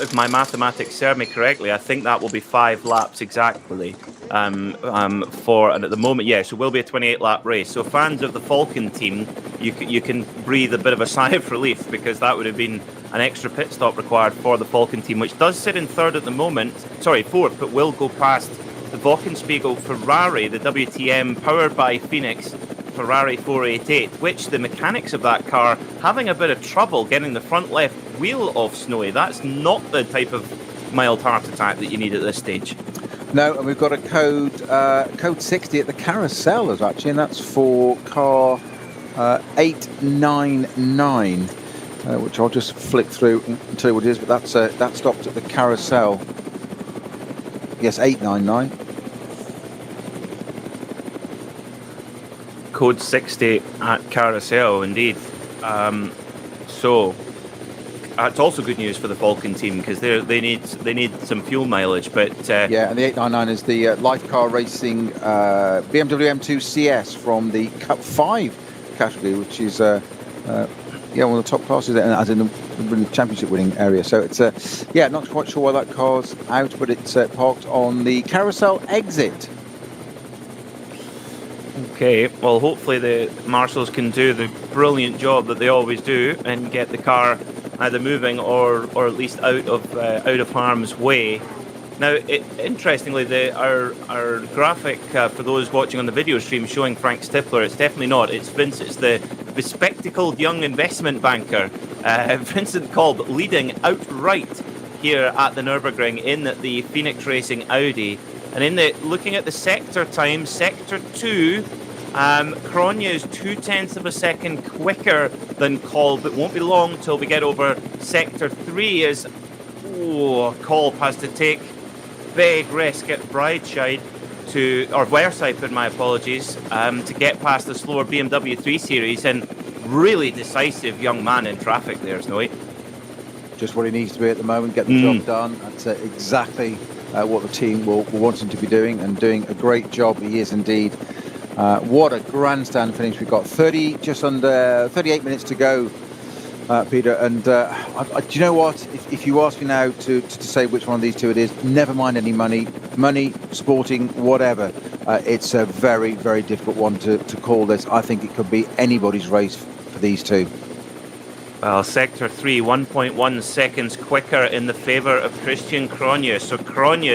if my mathematics serve me correctly, I think that will be 5 laps exactly. And at the moment, yes, it will be a 28-lap race. So fans of the Falcon team, you can breathe a bit of a sigh of relief, because that would have been an extra pit stop required for the Falcon team, which does sit in fourth, but will go past the Wochenspiegel Ferrari, the WTM powered by Phoenix Ferrari 488, which the mechanics of that car having a bit of trouble getting the front left wheel off, Snowy. That's not the type of mild heart attack that you need at this stage. No, and we've got a code 60 at the carousel, actually, and that's for car 899, which I'll just flick through and tell you what it is, but that stopped at the carousel. Yes, 899. Code 60 at carousel, indeed. So it's also good news for the Falcon team, because they need some fuel mileage. But yeah, and the 899 is the Life Car Racing BMW M2 CS from the Cup 5 category, which is one of the top classes, as in the championship winning area. So it's not quite sure why that car's out, but it's parked on the carousel exit. Okay, well, hopefully the marshals can do the brilliant job that they always do and get the car either moving or at least out of harm's way. Now, interestingly, our graphic for those watching on the video stream showing Frank Stifler, it's definitely not. It's Vince. It's the bespectacled young investment banker, Vincent Kolb, leading outright here at the Nürburgring in the Phoenix Racing Audi. And looking at the sector time, sector 2, Krohn is 0.2 of a second quicker than Kolb. It won't be long till we get over sector 3, as Kolb has to take big risk at Wearside, my apologies, to get past the slower BMW 3 Series, and really decisive young man in traffic there, Snowy. Just what he needs to be at the moment, get the job done. That's exactly what the team will want him to be doing, and doing a great job. He is indeed. What a grandstand finish. We've got just under 38 minutes to go, Peter. And do you know what? If you ask me now to say which one of these two it is, never mind any money, sporting, whatever. It's a very, very difficult one to call this. I think it could be anybody's race for these two. Well, sector 3, 1.1 seconds quicker in the favour of Christian Krohn. So Krohn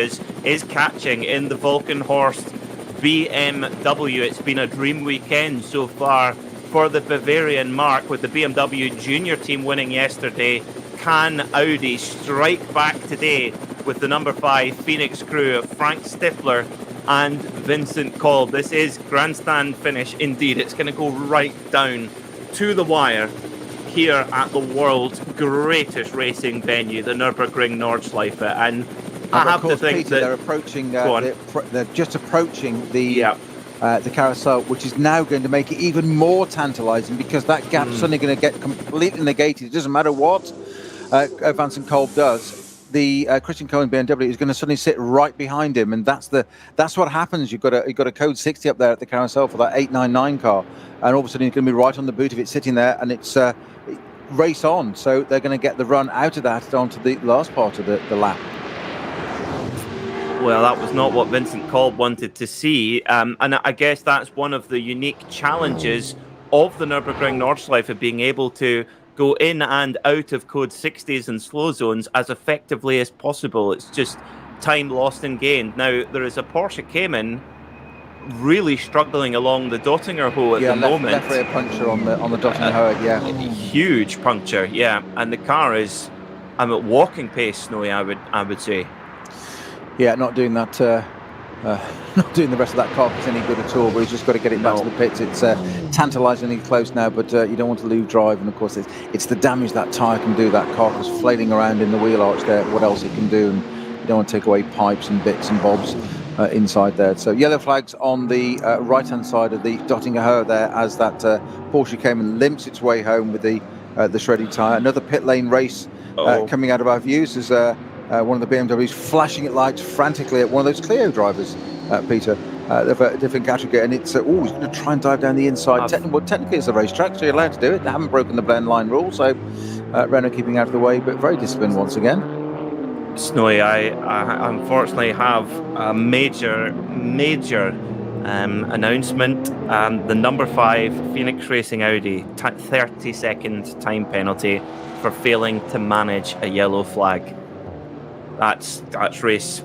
is catching in the Volkenhorst BMW. It's been a dream weekend so far for the Bavarian Mark, with the BMW junior team winning yesterday. Can Audi strike back today with the number 5 Phoenix crew of Frank Stifler and Vincent Kolb? This is grandstand finish indeed. It's going to go right down to the wire here at the world's greatest racing venue, the Nürburgring Nordschleife. And I have to think Peter, that they're approaching. They're just approaching the carousel, which is now going to make it even more tantalising, because that gap's suddenly going to get completely negated. It doesn't matter what Vincent Kolb does. The Christian Krohn BMW is going to suddenly sit right behind him, and that's what happens. You've got a code 60 up there at the carousel for that 899 car, and all of a sudden he's going to be right on the boot of it, sitting there, and it's race on. So they're going to get the run out of that onto the last part of the lap. Well, that was not what Vincent Kolb wanted to see, and I guess that's one of the unique challenges of the Nürburgring Nordschleife, of being able to go in and out of code 60s and slow zones as effectively as possible. It's just time lost and gained. Now, there is a Porsche Cayman really struggling along the Dottinger Hoe at the moment. Left rear puncture on the Dottinger Hoe, Huge puncture, and the car is at walking pace, Snowy, I would say. Yeah, not doing that not doing the rest of that carcass any good at all, but he's just got to get it back to the pits. It's tantalisingly close now, but you don't want to lose drive, and of course it's the damage that tyre can do, that carcass flailing around in the wheel arch there, what else it can do, and you don't want to take away pipes and bits and bobs inside there. So yellow flags on the right-hand side of the Dottinger Höhe there, as that Porsche came and limps its way home with the shredded tyre. Another pit lane race coming out of our views as one of the BMWs flashing its lights frantically at one of those Clio drivers, Peter. Of a different category, and it's he's going to try and dive down the inside. Technically, it's a racetrack, so you're allowed to do it. They haven't broken the blend line rule, so Renault keeping out of the way, but very disciplined once again. Snowy, I unfortunately have a major announcement. The number 5 Phoenix Racing Audi 30-second time penalty for failing to manage a yellow flag. That's race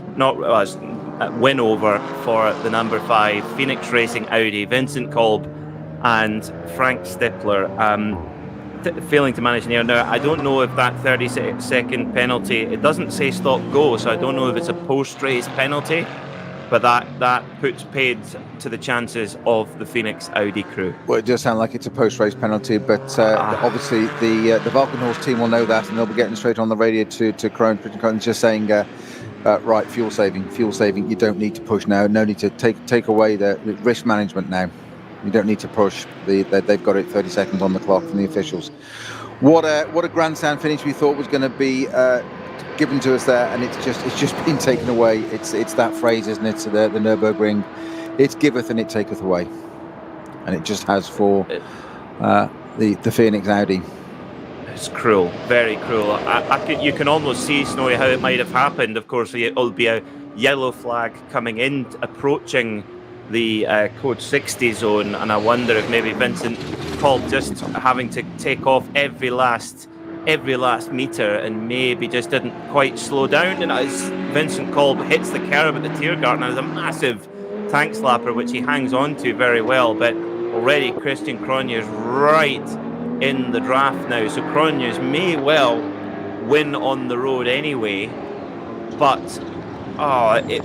win over for the number 5 Phoenix Racing Audi, Vincent Kolb and Frank Stippler, failing to manage an error. Now, I don't know if that 30-second penalty, it doesn't say stop go, so I don't know if it's a post-race penalty, but that puts paid to the chances of the Phoenix Audi crew. Well, it does sound like it's a post-race penalty, but obviously the Valkenhorst team will know that, and they'll be getting straight on the radio to Krohn, just saying, right, fuel saving, you don't need to push now, no need to take away the risk management now. You don't need to push. They've got it 30 seconds on the clock from the officials. What a grandstand finish we thought was going to be given to us there, and it's just been taken away. It's that phrase, isn't it? The Nürburgring, it giveth and it taketh away, and it just has for the Phoenix Audi. It's cruel, very cruel. You can almost see, Snowy, how it might have happened. Of course, it'll be a yellow flag coming in, approaching the code 60 zone, and I wonder if maybe Vincent Kolb just having to take off every last meter and maybe just didn't quite slow down, and as Vincent Kolb hits the curb at the Tiergarten, there's a massive tank slapper which he hangs on to very well, but already Christian Cronje's right in the draft now, so Cronjes may well win on the road anyway, but I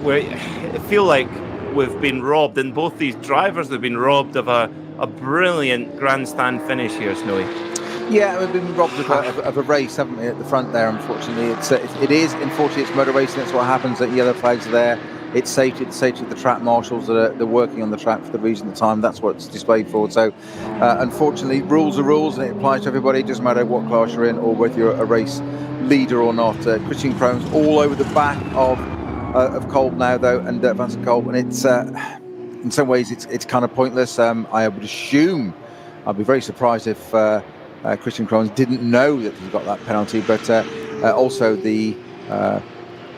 feel like we've been robbed, and both these drivers have been robbed of a brilliant grandstand finish here, Snowy. Yeah, we've been robbed of a race, haven't we, at the front there, unfortunately. Unfortunately, it's motor racing, that's what happens, that yellow flags are there. It's safety of the track marshals that are working on the track for the reasonable time. That's what it's displayed for. So, unfortunately, rules are rules, and it applies to everybody. It doesn't matter what class you're in or whether you're a race leader or not. Christian Krohn's all over the back of Kolb now, though, and Vincent Kolb, and it's in some ways it's kind of pointless. I would assume, I'd be very surprised if Christian Krohn didn't know that he got that penalty, but also the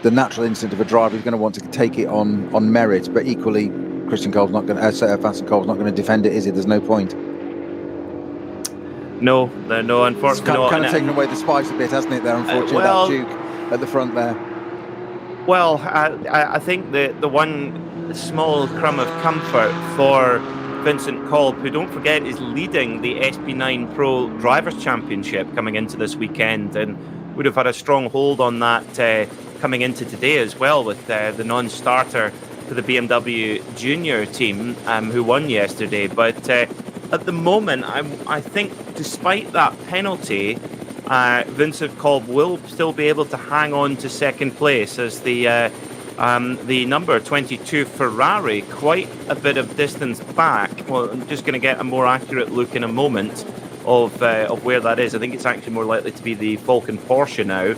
natural instinct of a driver is going to want to take it on merit, but equally Vincent Kolb's not going to defend it, is he? There's no point. No, unfortunately. It's kind of taken away the spice a bit, hasn't it, there, unfortunately, that Duke at the front there. Well, I think the one small crumb of comfort for Vincent Kolb, who, don't forget, is leading the SP9 Pro Drivers' Championship coming into this weekend, and would have had a strong hold on that coming into today as well, with the non-starter for the BMW Junior team, who won yesterday. But at the moment, I think, despite that penalty, Vincent Kolb will still be able to hang on to second place, as the number 22 Ferrari, quite a bit of distance back. Well, I'm just going to get a more accurate look in a moment of where that is. I think it's actually more likely to be the Falcon Porsche now.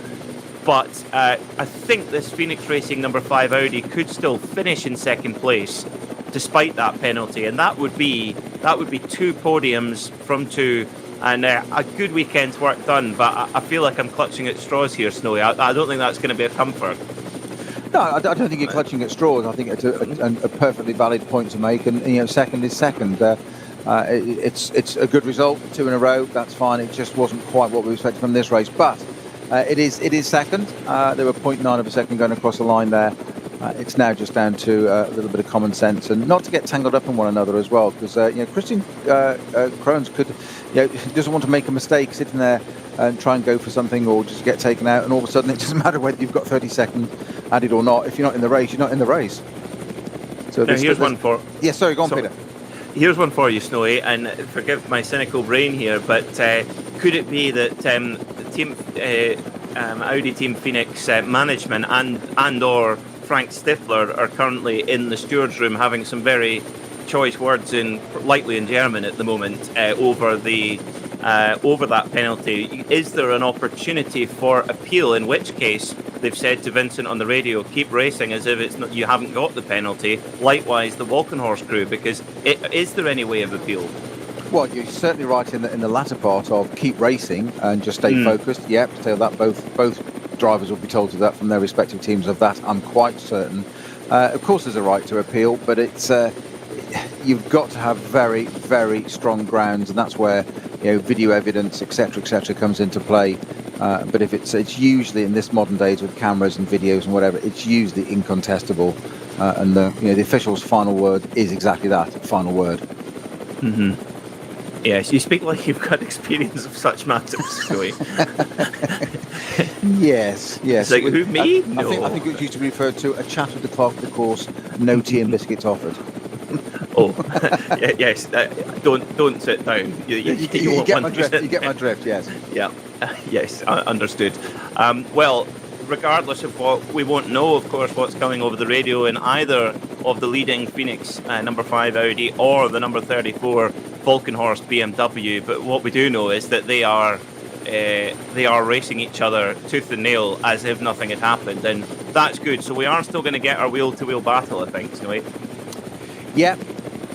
But I think this Phoenix Racing number 5 Audi could still finish in second place despite that penalty, and that would be 2 podiums from 2. And a good weekend's work done, but I feel like I'm clutching at straws here, Snowy. I don't think that's going to be a comfort. No, I don't think you're clutching at straws. I think it's a perfectly valid point to make, and second is second. It's a good result, 2 in a row. That's fine. It just wasn't quite what we expected from this race, but it is second. There were 0.9 of a second going across the line there. It's now just down to a little bit of common sense, and not to get tangled up in one another as well, because Christian Krohn doesn't want to make a mistake sitting there and try and go for something or just get taken out, and all of a sudden it doesn't matter whether you've got 30 seconds added or not. If you're not in the race, you're not in the race. So Now, here's one for... Yeah, sorry, go on, Peter. Here's one for you, Snowy, and forgive my cynical brain here, but could it be that the team, Audi Team Phoenix management and or Frank Stifler are currently in the stewards room having some very choice words likely in German at the moment over that penalty? Is there an opportunity for appeal? In which case, they've said to Vincent on the radio, keep racing as if you haven't got the penalty. Likewise, the Walkenhorst crew, because is there any way of appeal? Well, you're certainly right in the latter part of keep racing and just stay focused. Yep, tell that both drivers will be told to that from their respective teams. Of that, I'm quite certain. Of course, there's a right to appeal, but it's you've got to have very, very strong grounds, and that's where video evidence, etc., comes into play. But if it's usually in this modern days with cameras and videos and whatever, it's usually incontestable, and the official's final word is exactly that, final word. Mm-hmm. Yes, you speak like you've got experience of such matters, Joey. Yes. It's like, who, me? No. I think it used to be referred to a chat with the clerk of the course, no tea and biscuits offered. Oh, yes. Don't sit down. You get my drift. You get my drift. Yes. Yeah. Yes. Understood. Well, regardless of what, we won't know, of course, what's coming over the radio in either of the leading Phoenix number 5 Audi or the number 34 Walkenhorst BMW. But what we do know is that they are racing each other tooth and nail as if nothing had happened, and that's good. So we are still going to get our wheel-to-wheel battle, I think, isn't we? Yeah,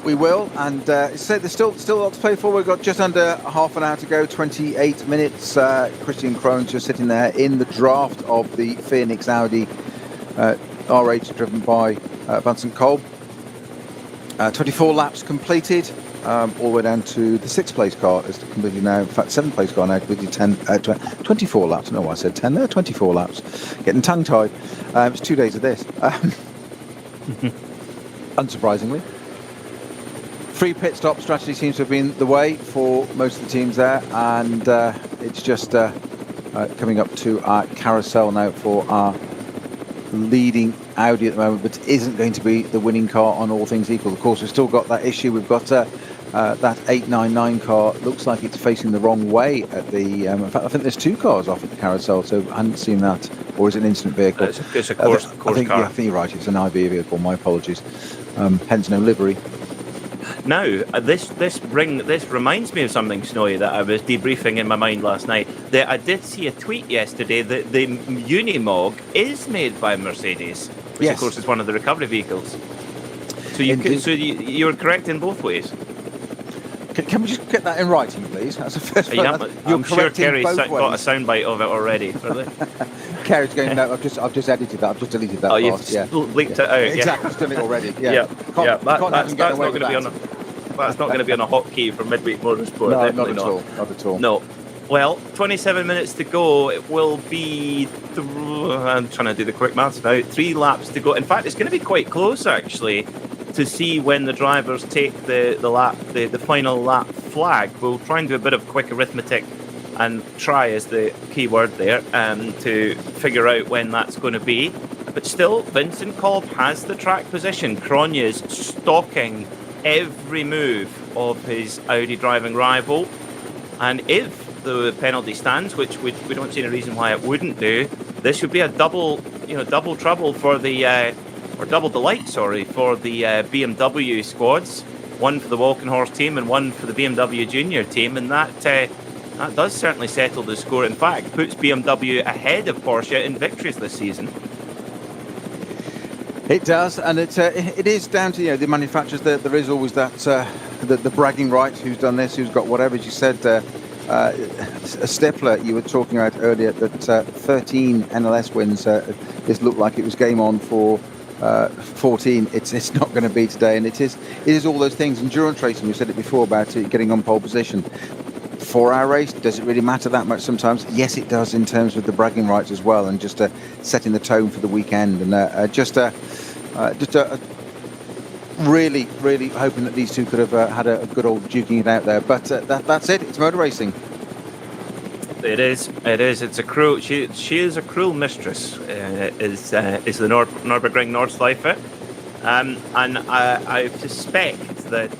we will, and there's still a lot to play for. We've got just under half an hour to go, 28 minutes. Christian Krohn's just sitting there in the draft of the Phoenix Audi R8 driven by Vincent Kolb. 24 laps completed, all the way down to the 6th place car is completed now. In fact, 7th place car now completed 24 laps. I don't know why I said 10 there, 24 laps. Getting tongue-tied. It's 2 days of this. Unsurprisingly. Free pit stop strategy seems to have been the way for most of the teams there, and it's just coming up to our carousel now for our leading Audi at the moment, but isn't going to be the winning car on all things equal. Of course, we've still got that issue. We've got that 899 car. Looks like it's facing the wrong way at the. In fact, I think there's 2 cars off at the carousel, so I hadn't seen that. Or is it an instant vehicle? It's a course car. Yeah, I think you're right. It's an IB vehicle. My apologies. Hence no livery. Now, this reminds me of something, Snowy, that I was debriefing in my mind last night. That I did see a tweet yesterday that the Unimog is made by Mercedes, which of course is one of the recovery vehicles. So you're correct in both ways. Can we just get that in writing, please? That's the first one. I'm sure Kerry's got a soundbite of it already. Kerry's going, no, I've just edited that. I've just deleted that. You've leaked it out. Exactly, it's done it already. That's not going to be on a hotkey for midweek motorsport. No, definitely not at all. No. Well, 27 minutes to go. It will be. I'm trying to do the quick maths now. 3 laps to go. In fact, it's going to be quite close actually, to see when the drivers take the final lap flag. We'll try and do a bit of quick arithmetic, and try is the key word there, to figure out when that's going to be. But still, Vincent Kolb has the track position. Cronje is stalking every move of his Audi driving rival, and if the penalty stands, which we don't see any reason why it wouldn't do, this would be a double trouble for the or double delight, for the BMW squads. One for the Walkenhorst team and one for the BMW Junior team, and that does certainly settle the score. In fact, puts BMW ahead of Porsche in victories this season. It does, and it is down to the manufacturers. There is always that the bragging rights. Who's done this? Who's got whatever? As you said, Stifler, you were talking about earlier that 13 NLS wins. This looked like it was game on for 14. It's not going to be today, and it is all those things. Endurance racing. We said it before about it getting on pole position. 4-hour race, does it really matter that much sometimes? Yes, it does, in terms of the bragging rights as well, and just setting the tone for the weekend, and just really hoping that these two could have had a good old duking it out there. But that's it. It's motor racing. It is. It's a cruel. She is a cruel mistress. Is the Nürburgring Nordschleife. And I suspect that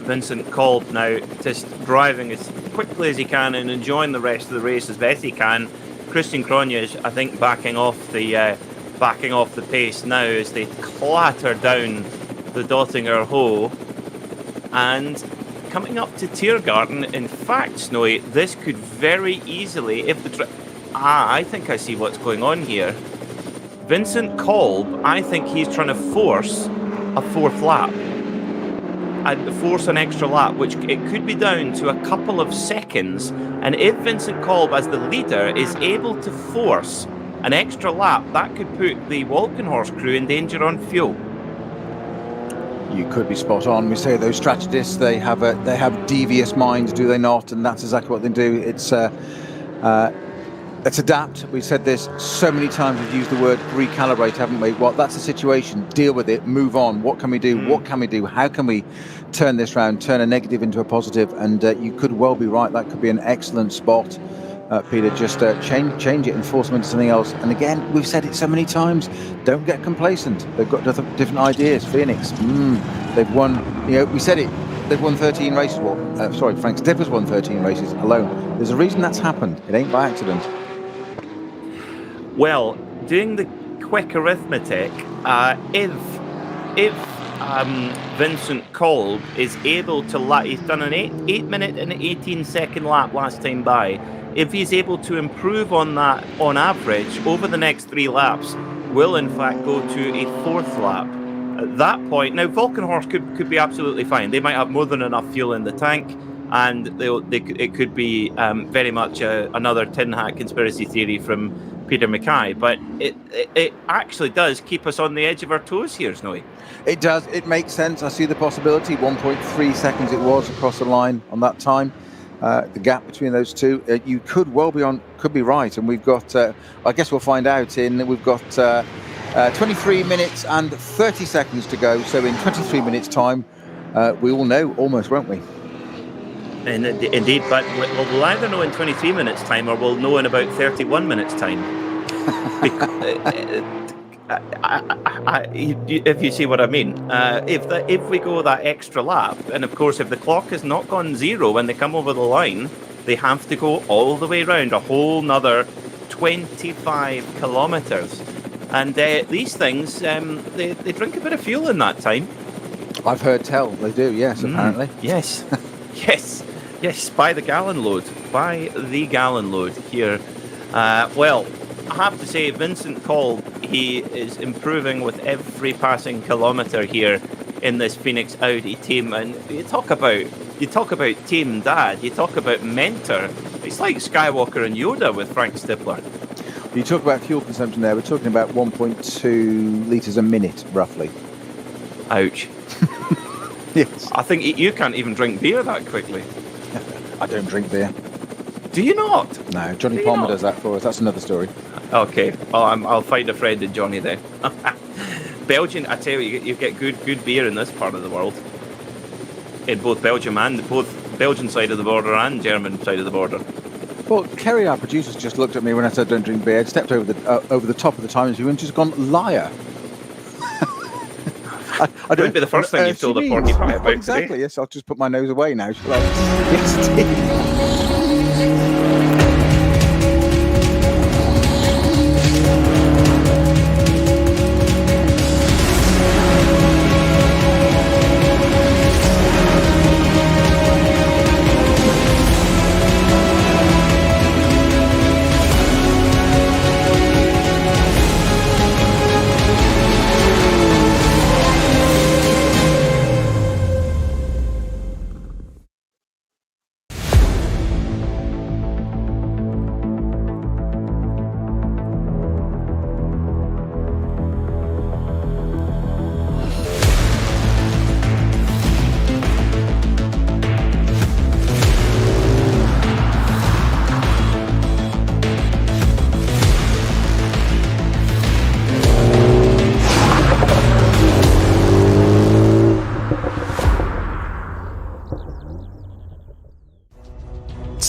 Vincent Kolb now just driving as quickly as he can and enjoying the rest of the race as best he can. Christian Cronje, I think, backing off the pace now as they clatter down the Dottinger Hoe. And coming up to Tiergarten, in fact, Snowy, this could very easily, if the I think I see what's going on here. Vincent Kolb, I think he's trying to force a fourth lap. And force an extra lap, which it could be down to a couple of seconds. And if Vincent Kolb, as the leader, is able to force an extra lap, that could put the Walkenhorst crew in danger on fuel. You could be spot on. We say those strategists, they have devious minds, do they not? And that's exactly what they do. Let's adapt. We've said this so many times. We've used the word recalibrate, haven't we? Well, that's the situation. Deal with it. Move on. What can we do? What can we do? How can we turn this round? Turn a negative into a positive? And you could well be right. That could be an excellent spot, Peter. Just change it and force them into something else. And again, we've said it so many times. Don't get complacent. They've got different ideas. Phoenix. They've won. We said it. They've won 13 races. Well, Frank Stipper's won 13 races alone. There's a reason that's happened. It ain't by accident. Well, doing the quick arithmetic, if Vincent Kolb is able to he's done an 8 minute and 18-second lap last time by. If he's able to improve on that on average over the next 3 laps, will in fact go to a 4th lap. At that point, now Walkenhorst could be absolutely fine. They might have more than enough fuel in the tank, and it could be very much another tin hat conspiracy theory from Peter Mackay, but it actually does keep us on the edge of our toes here, Snowy. It does. It makes sense. I see the possibility. 1.3 seconds it was across the line on that time. The gap between those two, you could well be right. And we've got, I guess we'll find out we've got 23 minutes and 30 seconds to go. So in 23 minutes time, we all know almost, won't we? Indeed, but we'll either know in 23 minutes time or we'll know in about 31 minutes time. If you see what I mean. If we go that extra lap, and of course if the clock has not gone zero when they come over the line, they have to go all the way around a whole nother 25 kilometres. And these things, they drink a bit of fuel in that time. I've heard tell they do, yes, apparently. Yes. Yes, by the gallon load here. Well, I have to say, Vincent Kolb, he is improving with every passing kilometre here in this Phoenix Audi team. And you talk about team dad, you talk about mentor. It's like Skywalker and Yoda with Frank Stippler. You talk about fuel consumption there. We're talking about 1.2 litres a minute, roughly. Ouch. Yes. I think you can't even drink beer that quickly. I don't drink beer. Do you not? No, Johnny Palmer does that for us. That's another story. Okay. Well, I'll find a friend in Johnny then. Belgian, I tell you, you get good beer in this part of the world. In both Belgium and both Belgian side of the border and German side of the border. Well, Kerry, our producers, just looked at me when I said don't drink beer. I'd stepped over the top of the time and just gone liar. I wouldn't be the first thing you've told a porcupine about exactly, today. Yes, I'll just put my nose away now, shall I? Yes, indeed.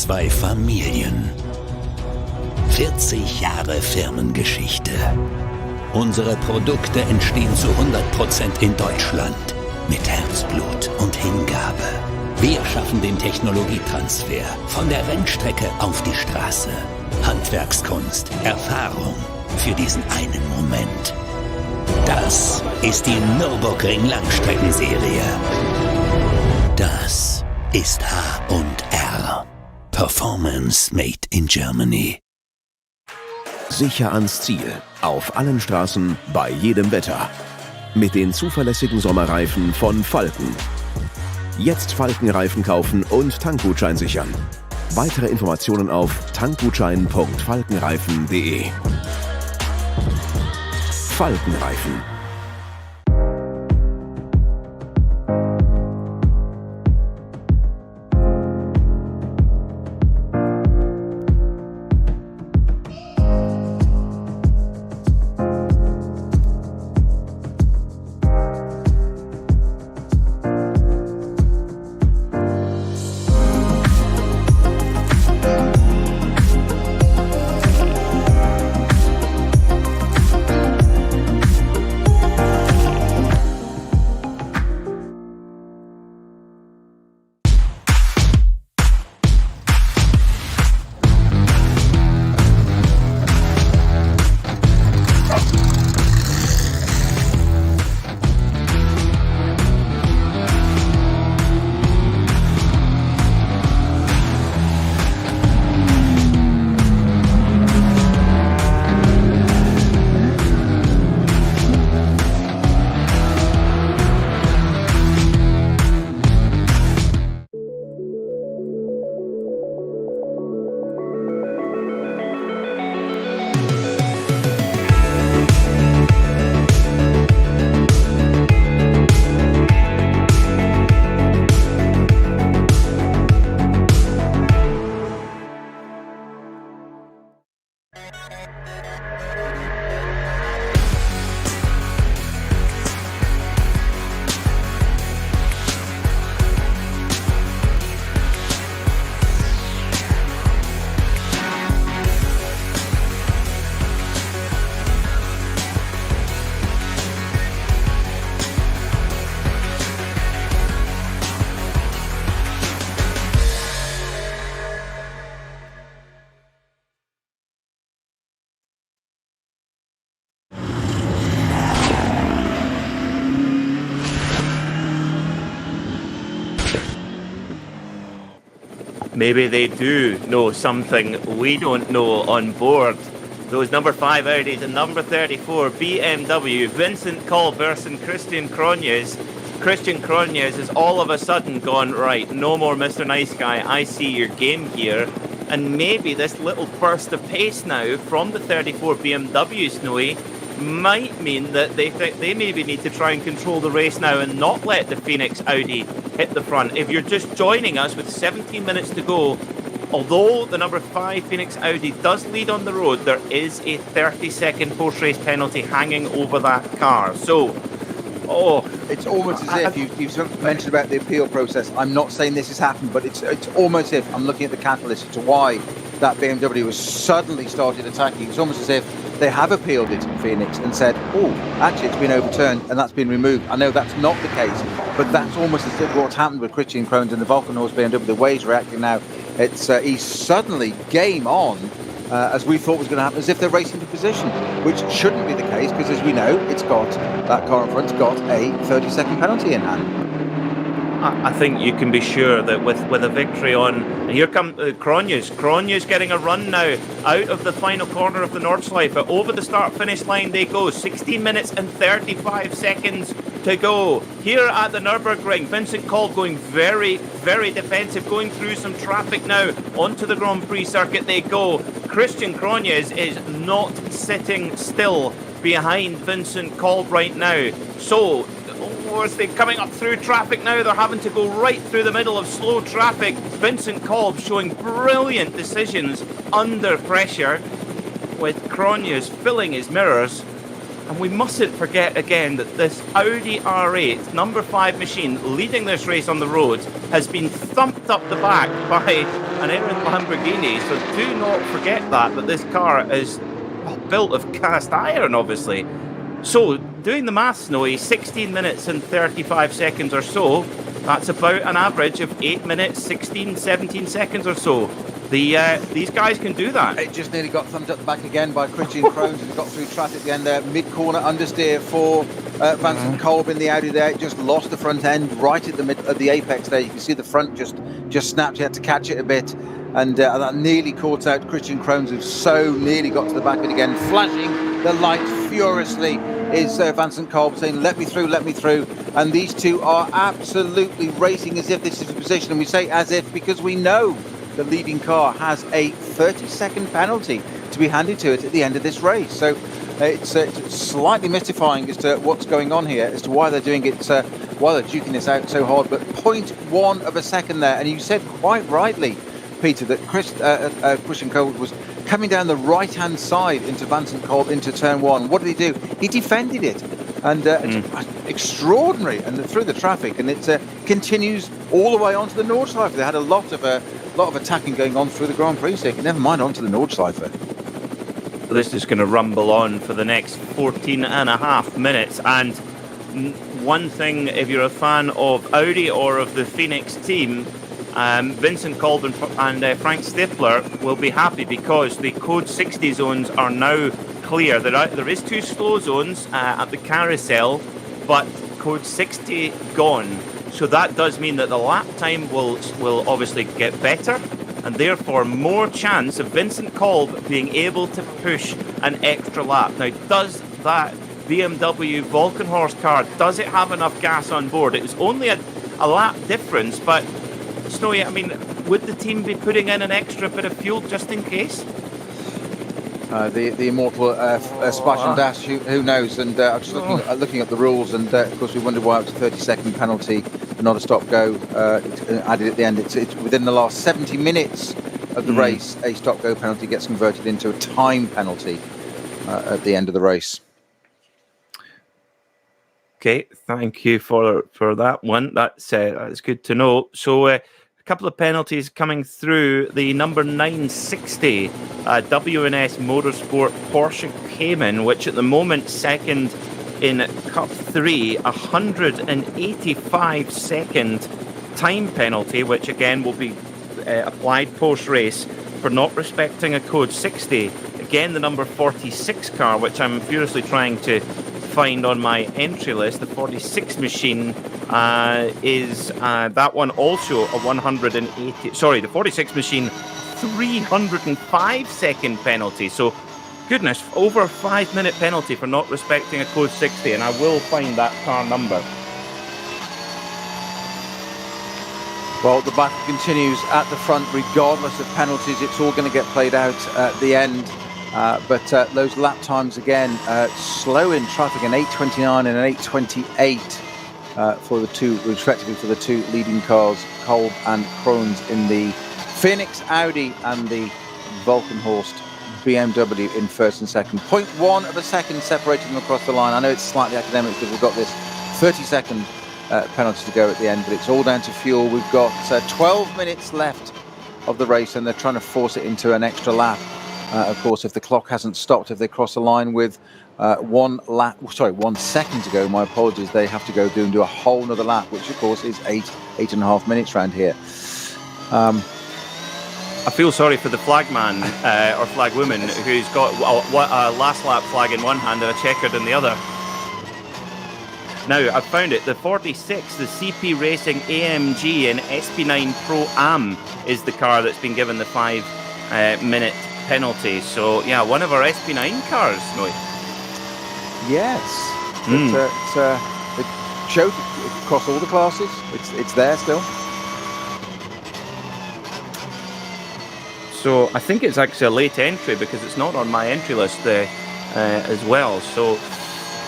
Zwei Familien. 40 Jahre Firmengeschichte. Unsere Produkte entstehen zu 100% in Deutschland. Mit Herzblut und Hingabe. Wir schaffen den Technologietransfer von der Rennstrecke auf die Straße. Handwerkskunst, Erfahrung für diesen einen Moment. Das ist die Nürburgring Langstreckenserie. Das ist H&R. Performance made in Germany. Sicher ans Ziel. Auf allen Straßen, bei jedem Wetter. Mit den zuverlässigen Sommerreifen von Falken. Jetzt Falkenreifen kaufen und Tankgutschein sichern. Weitere Informationen auf tankgutschein.falkenreifen.de. Falkenreifen. Maybe they do know something we don't know on board. Those number 5 Audis and number 34 BMW, Vincent Kolb versus Christian Cronjes. Christian Cronjes has all of a sudden gone, right, no more Mr. Nice Guy, I see your game here. And maybe this little burst of pace now from the 34 BMW Snowy might mean that they think they maybe need to try and control the race now and not let the Phoenix Audi hit the front. If you're just joining us with 17 minutes to go, although the number 5 Phoenix Audi does lead on the road, there is a 30-second post-race penalty hanging over that car. So, it's almost as if you've mentioned about the appeal process. I'm not saying this has happened, but it's almost as if I'm looking at the catalyst to why that BMW was suddenly started attacking. It's almost as if they have appealed it in Phoenix and said, oh, actually it's been overturned and that's been removed. I know that's not the case, but that's almost as if what's happened with Christian Krones and the Volcanhorse BMW, the way he's reacting now, it's he's suddenly game on, as we thought was going to happen, as if they're racing for position, which shouldn't be the case, because as we know, that car in front's got a 30-second penalty in hand. I think you can be sure that with a victory on, and here come Cronjes. Cronjes getting a run now out of the final corner of the Nordschleife. But over the start-finish line they go. 16 minutes and 35 seconds to go. Here at the Nürburgring, Vincent Kolb going very, very defensive, going through some traffic now. Onto the Grand Prix circuit they go. Christian Cronjes is not sitting still behind Vincent Kolb right now. So, as they're coming up through traffic now, they're having to go right through the middle of slow traffic. Vincent Kolb showing brilliant decisions under pressure, with Cronjes filling his mirrors. And we mustn't forget again that this Audi R8 number 5 machine leading this race on the road has been thumped up the back by an errant Lamborghini. So do not forget that this car is built of cast iron, obviously. So, doing the maths, Snowy, 16 minutes and 35 seconds or so, that's about an average of 8 minutes, 16, 17 seconds or so. These guys can do that. It just nearly got thumped up the back again by Christian Krohns, and got through traffic at the end there. Mid-corner understeer for Vincent Kolb in the Audi there. It just lost the front end right at the apex there. You can see the front just snapped. He had to catch it a bit. And that nearly caught out Christian Krohns, who so nearly got to the back of it again. Flashing the lights furiously is Vincent Kolb, saying, let me through, let me through. And these two are absolutely racing as if this is a position. And we say as if because we know the leading car has a 30-second penalty to be handed to it at the end of this race. So it's slightly mystifying as to what's going on here, as to why they're doing it, why they're duking this out so hard. But 0.1 of a second there. And you said quite rightly, Peter, that Christian Kolb was coming down the right-hand side into Vincent Kolb into turn one. What did he do? He defended it. And it's extraordinary, and through the traffic, and it continues all the way onto the Nordschleife. They had a lot of attacking going on through the Grand Prix circuit. Never mind onto the Nordschleife. This is going to rumble on for the next 14 and a half minutes. And one thing, if you're a fan of Audi or of the Phoenix team, Vincent Kolb and Frank Stifler will be happy because the code 60 zones are now clear. There is 2 slow zones at the carousel, but code 60 gone. So that does mean that the lap time will obviously get better, and therefore more chance of Vincent Kolb being able to push an extra lap. Now, does that BMW Volkenhorst car, does it have enough gas on board? It was only a lap difference, but Snowy, I mean, would the team be putting in an extra bit of fuel just in case? The immortal splash and dash, who knows? And I'm just looking at the rules, and of course we wondered why it was a 30-second penalty, not a stop-go added at the end. It's within the last 70 minutes of the race, a stop-go penalty gets converted into a time penalty at the end of the race. Okay, thank you for that one. That's good to know. So a couple of penalties coming through. The number 960 W&S Motorsport Porsche Cayman, which at the moment second in Cup 3, 185-second time penalty, which again will be applied post-race for not respecting a code 60. Again, the number 46 car, which I'm furiously trying to find on my entry list, the 46 machine is that one also a 180. Sorry, the 46 machine 305-second penalty. So, goodness, over a 5-minute penalty for not respecting a code 60, and I will find that car number. Well, the battle continues at the front, regardless of penalties. It's all going to get played out at the end. But those lap times again, slow in traffic, an 8:29 and an 8:28 for the two, respectively, for the two leading cars, Kolb and Krohns in the Phoenix Audi and the Volkenhorst BMW in first and second. 0.1 of a second separating them across the line. I know it's slightly academic because we've got this 30-second penalty to go at the end, but it's all down to fuel. We've got 12 minutes left of the race, and they're trying to force it into an extra lap. Of course, if the clock hasn't stopped, if they cross the line with 1 second to go, my apologies, they have to go do a whole nother lap, which of course is 8.5 minutes round here. I feel sorry for the flagman or flagwoman who's got a last lap flag in one hand and a checkered in the other. Now, I've found it. The 46, the CP Racing AMG and SP9 Pro Am is the car that's been given the 5-minute penalty. So, yeah, one of our SP9 cars, Noy. Yes. It shows across all the classes. It's there still. So, I think it's actually a late entry because it's not on my entry list as well. So,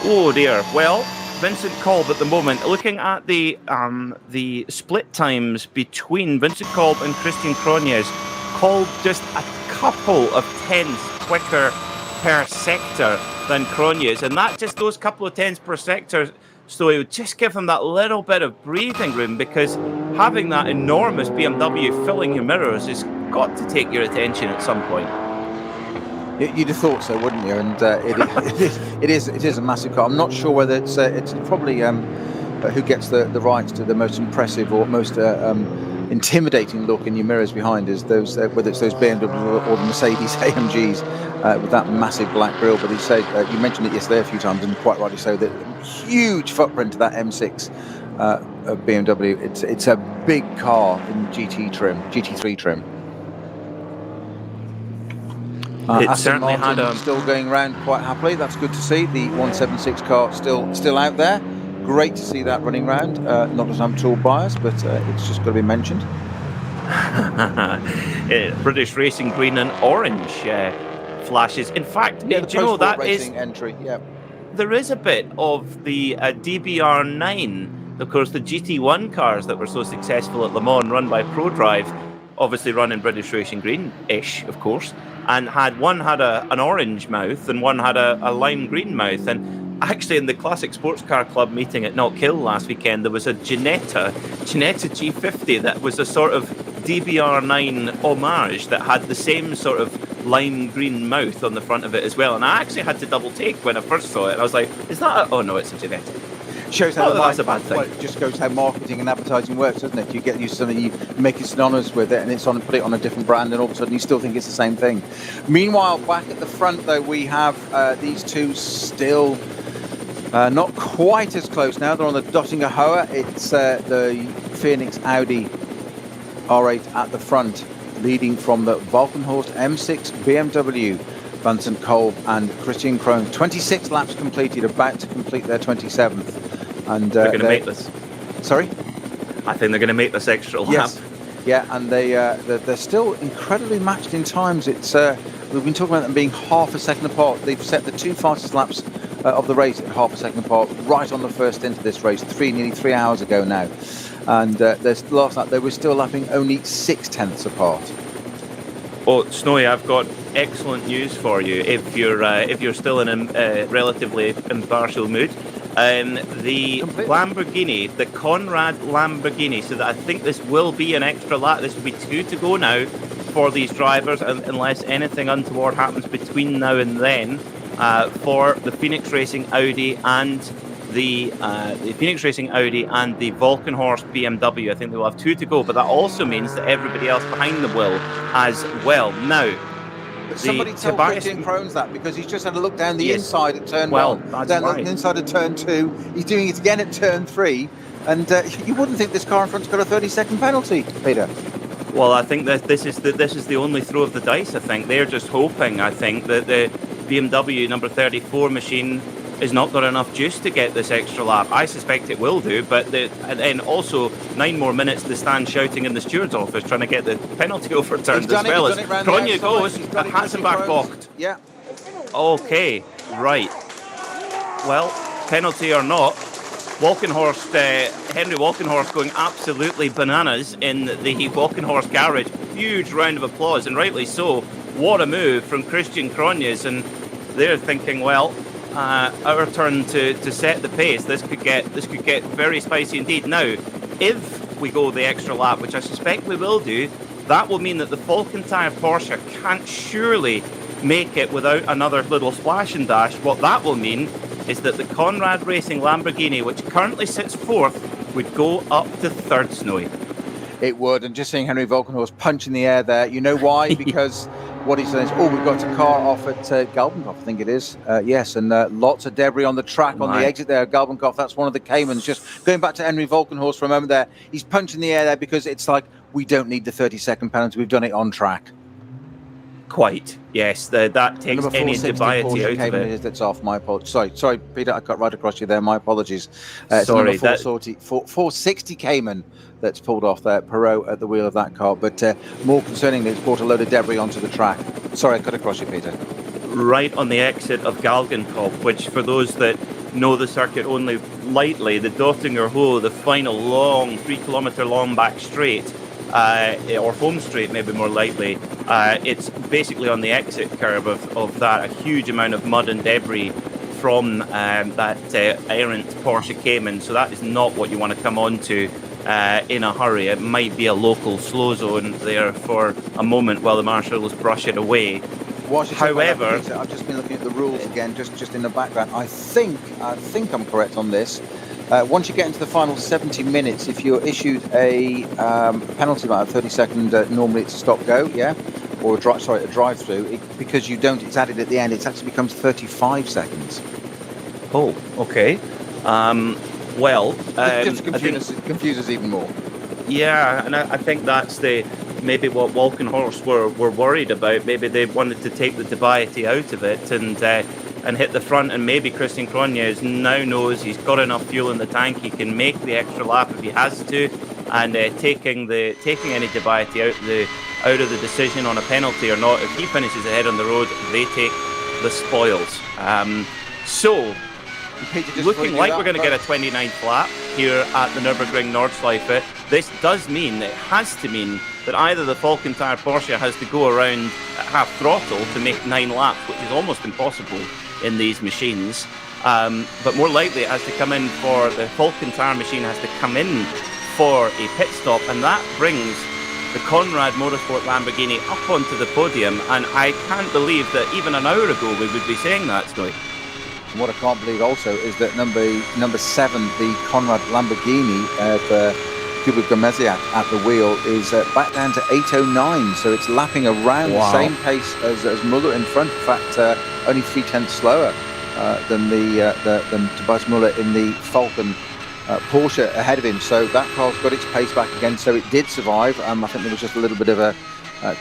oh dear. Well, Vincent Kolb at the moment, looking at the split times between Vincent Kolb and Christian Krohns, Kolb just a couple of tenths quicker per sector than Krohns, and that just those couple of tenths per sector, so it would just give him that little bit of breathing room, because having that enormous BMW filling your mirrors has got to take your attention at some point. You'd have thought so, wouldn't you? And it is a massive car. I'm not sure whether it's probably who gets the rights to the most impressive or most intimidating look in your mirrors behind is those whether it's those BMW or the Mercedes AMGs with that massive black grille. But he said you mentioned it yesterday a few times, and quite rightly so, that huge footprint to that M6 BMW. It's a big car in GT3 trim. It Aston certainly Martin had still going around quite happily. That's good to see. The 176 car still out there. Great to see that running round. Not that I'm at all biased, but it's just got to be mentioned. British Racing green and orange flashes. In fact, Yeah, do you know that is entry? Yeah. there is a bit of the DBR9, of course, the GT1 cars that were so successful at Le Mans, run by ProDrive, obviously run in British Racing green-ish, of course, and one had an orange mouth and one had a lime green mouth. And actually, in the Classic Sports Car Club meeting at Knockhill last weekend, there was a Ginetta G50 that was a sort of DBR9 homage that had the same sort of lime green mouth on the front of it as well. And I actually had to double take when I first saw it. And I was like, is that oh no, it's a Ginetta. Shows how that's a bad thing. Well, it just shows how marketing and advertising works, doesn't it? You get used to something, you make it synonymous with it, and put it on a different brand, and all of a sudden you still think it's the same thing. Meanwhile, back at the front, though, we have these two still not quite as close now. They're on the Dottinger Hohe. It's the Phoenix Audi R8 at the front, leading from the Valkenhorst M6 BMW. Vincent Kolb and Christian Krohn. 26 laps completed, about to complete their 27th. And they're going to make this. Sorry? I think they're going to make this extra lap. Yes. Yeah, and they're still incredibly matched in times. It's we've been talking about them being half a second apart. They've set the two fastest laps of the race at half a second apart, right on the first stint of this race, nearly 3 hours ago now. And last lap they were still lapping only 0.6 apart. Oh, Snowy, I've got excellent news for you. If you're still in a relatively impartial mood, the Lamborghini, the Conrad Lamborghini, so that I think this will be an extra lap. This will be 2 to go now for these drivers, unless anything untoward happens between now and then, for the Phoenix Racing Audi and the Phoenix Racing Audi and the Valkenhorst BMW. I think they will have 2 to go, but that also means that everybody else behind them will as well. Now, somebody tell Christian Krohn that, because he's just had a look down the inside at turn 1, down the inside of turn 2. He's doing it again at turn 3, and you wouldn't think this car in front's got a 30-second penalty, Peter. Well, I think that this is the only throw of the dice. I think they're just hoping. I think that the BMW number 34 machine is not got enough juice to get this extra lap. I suspect it will do, but and then also 9 more minutes to stand shouting in the steward's office trying to get the penalty overturned as well. As Kronya goes, Hatzenbach balked. Yeah. Okay, right. Well, penalty or not, Walkenhorst, Henry Walkenhorst going absolutely bananas in the Walkenhorst garage. Huge round of applause, and rightly so. What a move from Christian Kronyas, and they're thinking, well, our turn to set the pace. This could get very spicy indeed. Now, if we go the extra lap, which I suspect we will do, that will mean that the Falkenthal Porsche can't surely make it without another little splash and dash. What that will mean is that the Conrad Racing Lamborghini, which currently sits 4th, would go up to 3rd, Snowy. It would, and just seeing Henry Valkenhorst punch in the air there, you know why? Because what he's saying is, we've got a car off at Galbenkopf, I think it is. Yes, and lots of debris on the track on the exit there at Galbenkopf. That's one of the Caymans. Just going back to Henry Valkenhorst for a moment there, he's punching the air there because it's like, we don't need the 30-second penalty. We've done it on track. Quite, yes. That takes any dubiety out of it. That's off. My apologies. Sorry, Peter. I cut right across you there. My apologies. Sorry, 460 Cayman that's pulled off there. Perot at the wheel of that car. But more concerningly, it's brought a load of debris onto the track. Sorry, I cut across you, Peter. Right on the exit of Galgenkopf, which for those that know the circuit only lightly, the Dottinger Hohe, the final long 3-kilometre long back straight, or home straight maybe more likely, it's basically on the exit curve of that, a huge amount of mud and debris from that errant Porsche Cayman. So that is not what you want to come on to in a hurry. It might be a local slow zone there for a moment while the marshals brush it away. However, Peter, I've just been looking at the rules again, just in the background. I think I'm correct on this. Once you get into the final 70 minutes, if you're issued a penalty about a 30-second, normally it's a stop-go, yeah, or a drive-through, because you don't, it's added at the end. It actually becomes 35 seconds. Oh, okay. It just confuses even more. Yeah, and I think that's maybe what Walkenhorst were worried about. Maybe they wanted to take the dubiety out of it and hit the front, and maybe Christian Cronjes now knows he's got enough fuel in the tank, he can make the extra lap if he has to, and taking any dubiety out of the decision on a penalty or not, if he finishes ahead on the road, they take the spoils. So Peter, looking like we're going to get a 29th lap here at the Nürburgring Nordschleife. This does mean, it has to mean, that either the Falcon-Tire Porsche has to go around at half throttle to make 9 laps, which is almost impossible in these machines. But more likely it has to come in for, the Falcon-Tire machine has to come in for a pit stop, and that brings the Conrad Motorsport Lamborghini up onto the podium, and I can't believe that even an hour ago we would be saying that, Snowy. And what I can't believe also is that number 7, the Conrad Lamborghini of Kuba Gomesiak at the wheel, is back down to 8:09, so it's lapping around the same pace as Muller in front. In fact, only 0.3 slower than Tobias Muller in the Falcon Porsche ahead of him. So that car's got its pace back again. So it did survive. I think there was just a little bit of a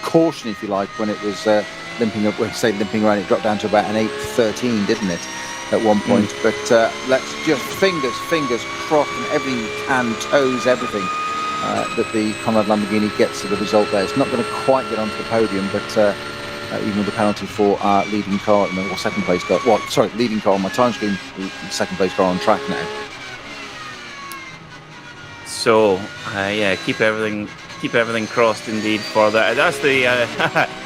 caution, if you like, when it was limping up. When you say limping around, it dropped down to about an 8:13, didn't it? At one point, but let's just fingers crossed and everything you can, toes everything, that the Conrad Lamborghini gets to the result there. It's not going to quite get onto the podium, but even with the penalty for our leading car, or second place car, leading car on my time screen, second place car on track now. So keep everything crossed indeed for that. That's the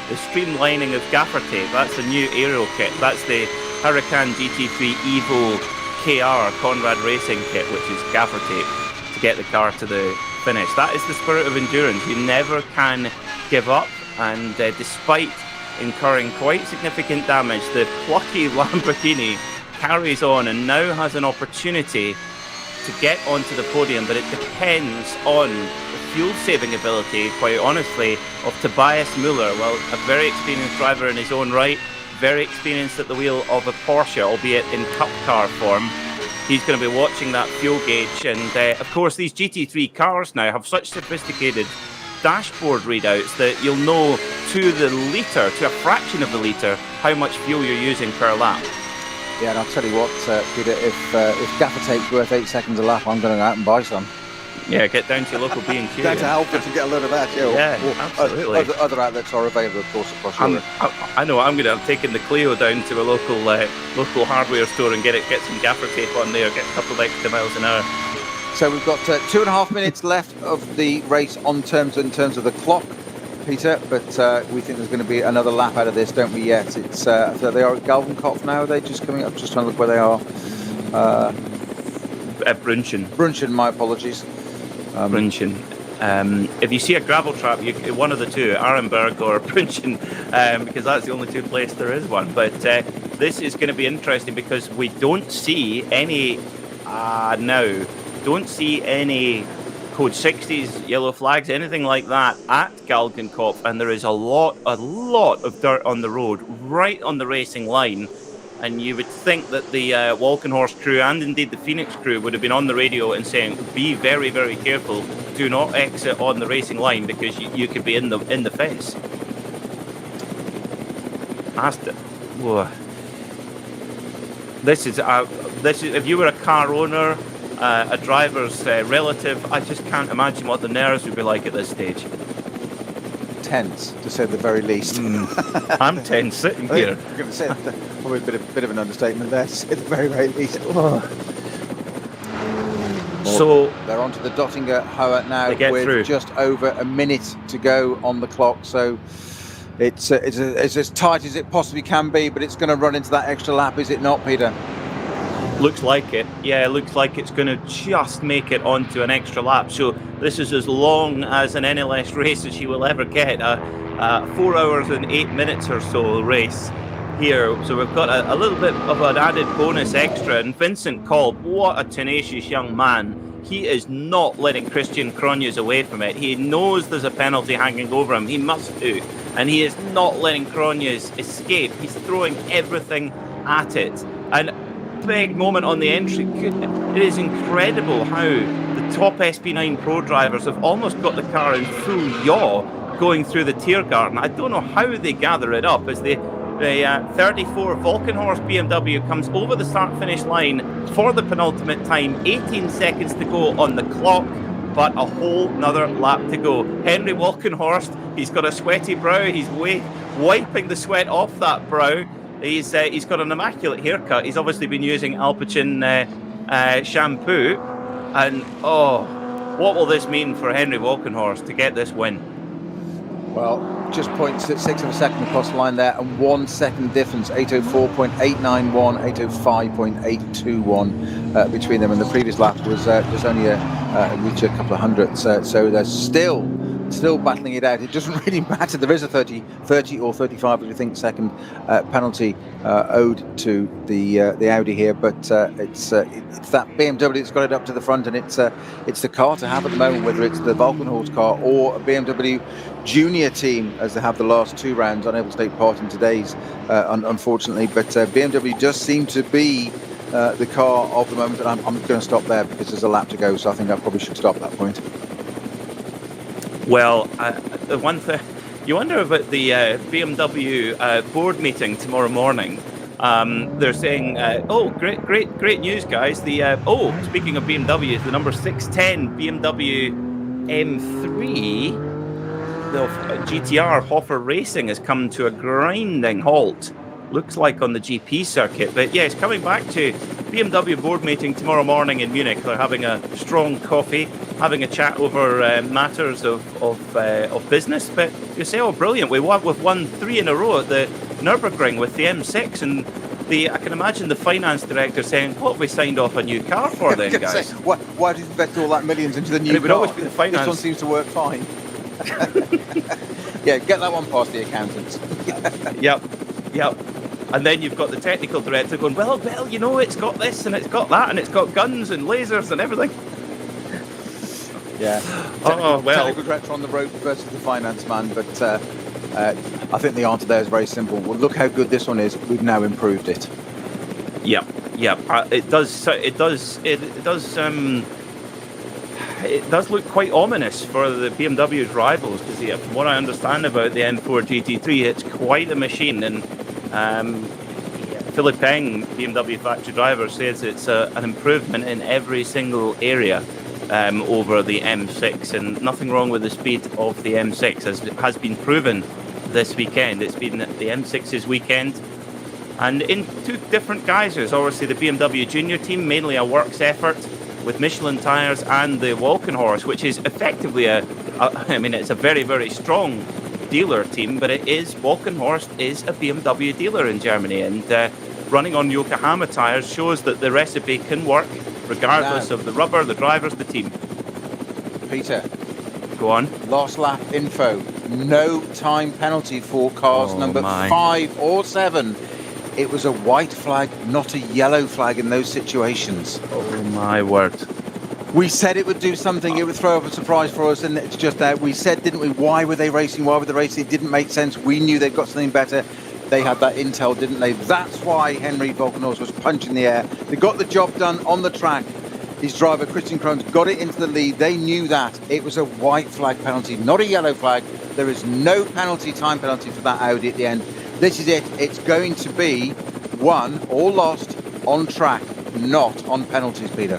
the streamlining of gaffer tape. That's the new aero kit. That's the Huracan GT3 Evo KR Conrad Racing kit, which is gaffer tape to get the car to the finish. That is the spirit of endurance. You never can give up, and despite incurring quite significant damage, the plucky Lamborghini carries on and now has an opportunity to get onto the podium, but it depends on the fuel-saving ability, quite honestly, of Tobias Muller. Well, a very experienced driver in his own right, very experienced at the wheel of a Porsche, albeit in cup car form. He's going to be watching that fuel gauge, and of course these GT3 cars now have such sophisticated dashboard readouts that you'll know to the litre, to a fraction of the litre, how much fuel you're using per lap. Yeah, and I'll tell you what, Peter, if gaffer tape's worth 8 seconds a lap, I'm going to go out and buy some. Yeah, get down to your local B&Q. Down to Halfords and get a load of that. Absolutely. Other outlets are available, of course, across Europe. I know. I'm taking the Clio down to a local hardware store and get some gaffer tape on there, get a couple of extra miles an hour. So we've got 2.5 minutes left of the race in terms of the clock, Peter. But we think there's going to be another lap out of this, don't we? Yet it's they are at Galvenkopf now. Are they just coming up? Just trying to look where they are. Brunchen. Brunchen. My apologies. Brunchen. If you see a gravel trap, one of the two, Arenberg or Brunchen, because that's the only two places there is one. But this is going to be interesting because we don't see any don't see any code 60s, yellow flags, anything like that at Galgenkopf, and there is a lot of dirt on the road, right on the racing line. And you would think that the Walkenhorst crew and indeed the Phoenix crew would have been on the radio and saying, be very, very careful, do not exit on the racing line because you could be in the fence. This is if you were a car owner, a driver's relative, I just can't imagine what the nerves would be like at this stage. Tense, to say the very least. I'm tense sitting here. I'm going to say probably a bit of an understatement there, to say the very, very least. So they're onto the Dottinger Hohe now with just over a minute to go on the clock. So it's as tight as it possibly can be, but it's going to run into that extra lap, is it not, Peter? Looks like it. Yeah, it looks like it's going to just make it onto an extra lap. So this is as long as an NLS race as you will ever get. 4 hours and 8 minutes or so race here. So we've got a little bit of an added bonus extra. And Vincent Kolb, what a tenacious young man. He is not letting Christian Cronjes away from it. He knows there's a penalty hanging over him. He must do. And he is not letting Cronjes escape. He's throwing everything at it. And big moment on the entry. It is incredible how the top SP9 Pro drivers have almost got the car in full yaw going through the Tiergarten. I don't know how they gather it up as the 34 Volkenhorst BMW comes over the start-finish line for the penultimate time. 18 seconds to go on the clock, but a whole nother lap to go. Henry Volkenhorst, he's got a sweaty brow. He's wiping the sweat off that brow. He's got an immaculate haircut. He's obviously been using Alpecin shampoo. And, what will this mean for Henry Volkenhorst to get this win? Well, just 0.6 of a second across the line there, and 1 second difference, 804.891, 805.821 between them. And the previous lap was only a reach a couple of hundredths. So they're still battling it out. It doesn't really matter. There is a 30 or 35, if you think, second penalty owed to the Audi here, but it's that BMW that's got it up to the front, and it's the car to have at the moment, whether it's the Volkenhorst car or a BMW junior team, as they have the last 2 rounds, unable to take part in today's, unfortunately. But BMW does seem to be the car of the moment, and I'm going to stop there because there's a lap to go, so I think I probably should stop at that point. Well, the one thing you wonder about the BMW board meeting tomorrow morning. They're saying, great news, guys. Speaking of BMWs, the number 610 BMW M3, the GTR Hoffer Racing, has come to a grinding halt. Looks like on the GP circuit, but yeah, it's coming back to BMW board meeting tomorrow morning in Munich. They're having a strong coffee, having a chat over matters of business. But you say, brilliant! We've won 3 in a row at the Nürburgring with the M6, and I can imagine the finance director saying, "What have we signed off a new car for then, guys? Say, why did you invest all that millions into the new car? It would always be the finance. This one seems to work fine." Yeah, get that one past the accountants. Yep. And then you've got the technical director going, well, it's got this and it's got that and it's got guns and lasers and everything. Yeah. Technical director on the road versus the finance man, but I think the answer there is very simple. Well, look how good this one is. We've now improved it. Yeah. It does look quite ominous for the BMW's rivals, because from what I understand about the M4 GT3, it's quite a machine. And Philip Peng, BMW factory driver, says it's an improvement in every single area over the M6, and nothing wrong with the speed of the M6, as has been proven this weekend. It's been the M6's weekend, and in 2 different guises. Obviously, the BMW junior team, mainly a works effort with Michelin tyres, and the Volkenhorst, which is effectively it's a very, very strong dealer team, but Volkenhorst is a BMW dealer in Germany, and running on Yokohama tyres shows that the recipe can work regardless of the rubber, the drivers, the team. Peter, go on. Last lap info: no time penalty for cars number 5 or 7. It was a white flag, not a yellow flag in those situations. Oh my word. We said it would do something, it would throw up a surprise for us, and it's just that. We said, didn't we, why were they racing? It didn't make sense. We knew they'd got something better. They had that intel, didn't they? That's why Henry Volkenhorst was punching the air. They got the job done on the track. His driver, Christian Cronjes, got it into the lead. They knew that. It was a white flag penalty, not a yellow flag. There is no time penalty for that Audi at the end. This is it. It's going to be won or lost on track, not on penalties, Peter.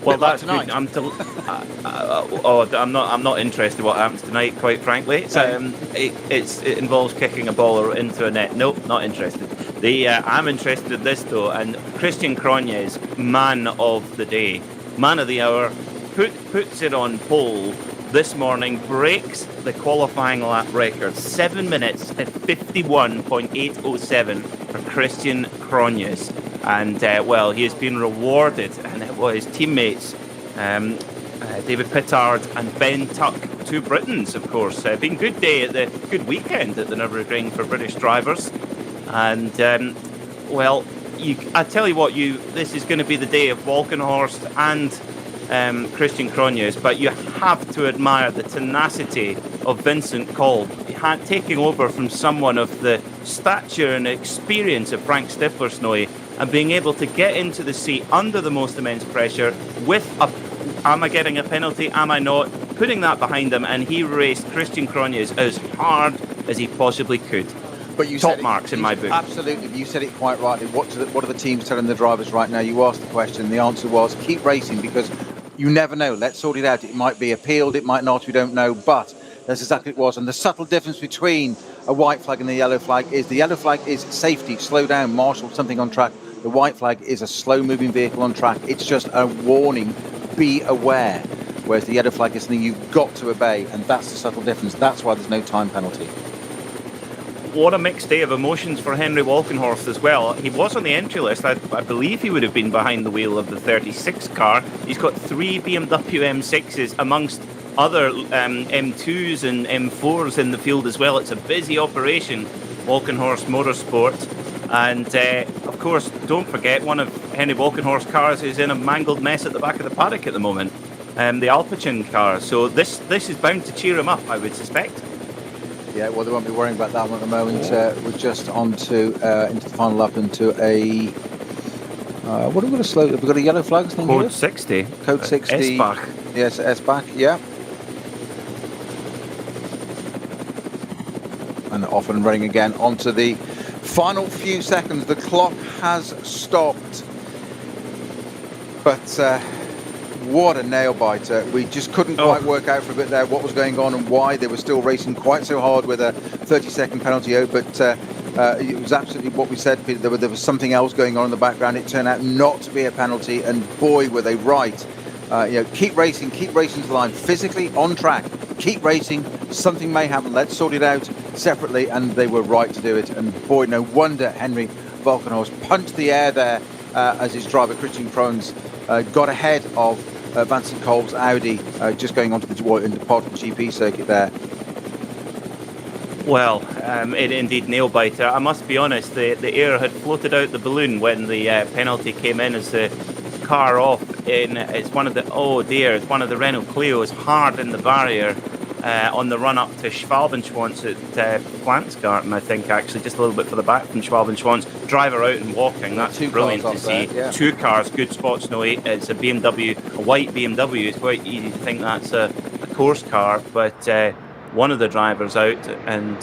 Well, that's good. I'm not interested what happens tonight, quite frankly. It involves kicking a ball into a net. Nope, not interested. I'm interested in this though, and Christian Cronjes, man of the day, man of the hour, puts it on pole this morning, breaks the qualifying lap record, 7 minutes at 51.807 for Christian Cronjes. And, well, he has been rewarded, and it was his teammates, David Pittard and Ben Tuck, two Britons, of course. Been good weekend at the Nürburgring for British drivers. And, well, I tell you what, this is going to be the day of Walkenhorst and Christian Cronjes, but you have to admire the tenacity of Vincent Kolb, taking over from someone of the stature and experience of Frank Stiflersnoy, and being able to get into the seat under the most immense pressure with am I getting a penalty, am I not, putting that behind him, and he raced Christian Cronjes as hard as he possibly could. But you top marks in my book. Absolutely, you said it quite rightly. What are the teams telling the drivers right now? You asked the question, the answer was keep racing, because you never know. Let's sort it out. It might be appealed, it might not, we don't know, but that's exactly what it was. And the subtle difference between a white flag and the yellow flag is the yellow flag is safety, slow down, marshal something on track. The white flag is a slow-moving vehicle on track. It's just a warning, be aware. Whereas the yellow flag is something you've got to obey, and that's the subtle difference. That's why there's no time penalty. What a mixed day of emotions for Henry Walkenhorst as well. He was on the entry list. I believe he would have been behind the wheel of the 36 car. He's got 3 BMW M6s amongst other M2s and M4s in the field as well. It's a busy operation, Walkenhorst Motorsport. And, of course, don't forget, one of Henry Walkenhorst's cars is in a mangled mess at the back of the paddock at the moment, the Alpecin car. So this is bound to cheer him up, I would suspect. Yeah, well, they won't be worrying about that one at the moment. We're just on to into the final lap, into a... what have we got a slow... Have we got a yellow flag thing Code here? 60. Code 60. S-Bach. Yes, S-Bach, yeah. And off and running again onto the final few seconds. The clock has stopped. But what a nail biter. We just couldn't quite work out for a bit there what was going on and why they were still racing quite so hard with a 30-second penalty out. But it was absolutely what we said, Peter. There was something else going on in the background. It turned out not to be a penalty, and boy, were they right. Keep racing to the line, physically on track. Keep racing. Something may happen. Let's sort it out separately, and they were right to do it. And boy, no wonder Henry Walkenhorst punched the air there as his driver Christian Cronjes got ahead of Vincent Kolb's Audi, just going onto the Portugal GP circuit there. Well, it indeed nail biter. I must be honest, the air had floated out the balloon when the penalty came in as the car off. It's one of the Renault Clio's hard in the barrier on the run up to Schwalbenschwanz at Pflanzgarten, I think, actually, just a little bit further back from Schwalbenschwanz. Driver out and walking. That's brilliant to see. There, yeah. 2 cars, good spots. No, it's a BMW, a white BMW. It's quite easy to think that's a course car, but one of the drivers out, and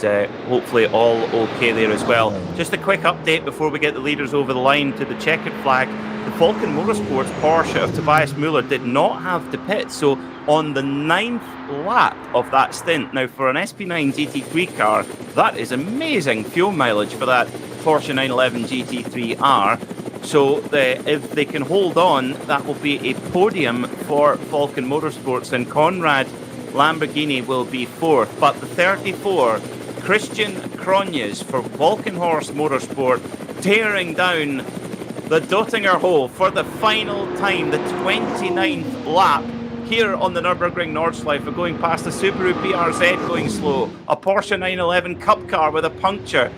hopefully all okay there as well. Just a quick update before we get the leaders over the line to the checkered flag. The Falcon Motorsports Porsche of Tobias Müller did not have to pit, so on the 9th lap of that stint. Now, for an SP9 GT3 car, that is amazing fuel mileage for that Porsche 911 GT3R. So if they can hold on, that will be a podium for Falcon Motorsports, and Conrad Lamborghini will be 4th. But the 34, Christian Cronjes for Walkenhorst Motorsport, tearing down the Dottinger Hole for the final time, the 29th lap here on the Nürburgring Nordschleife, going past a Subaru BRZ going slow, a Porsche 911 Cup car with a puncture,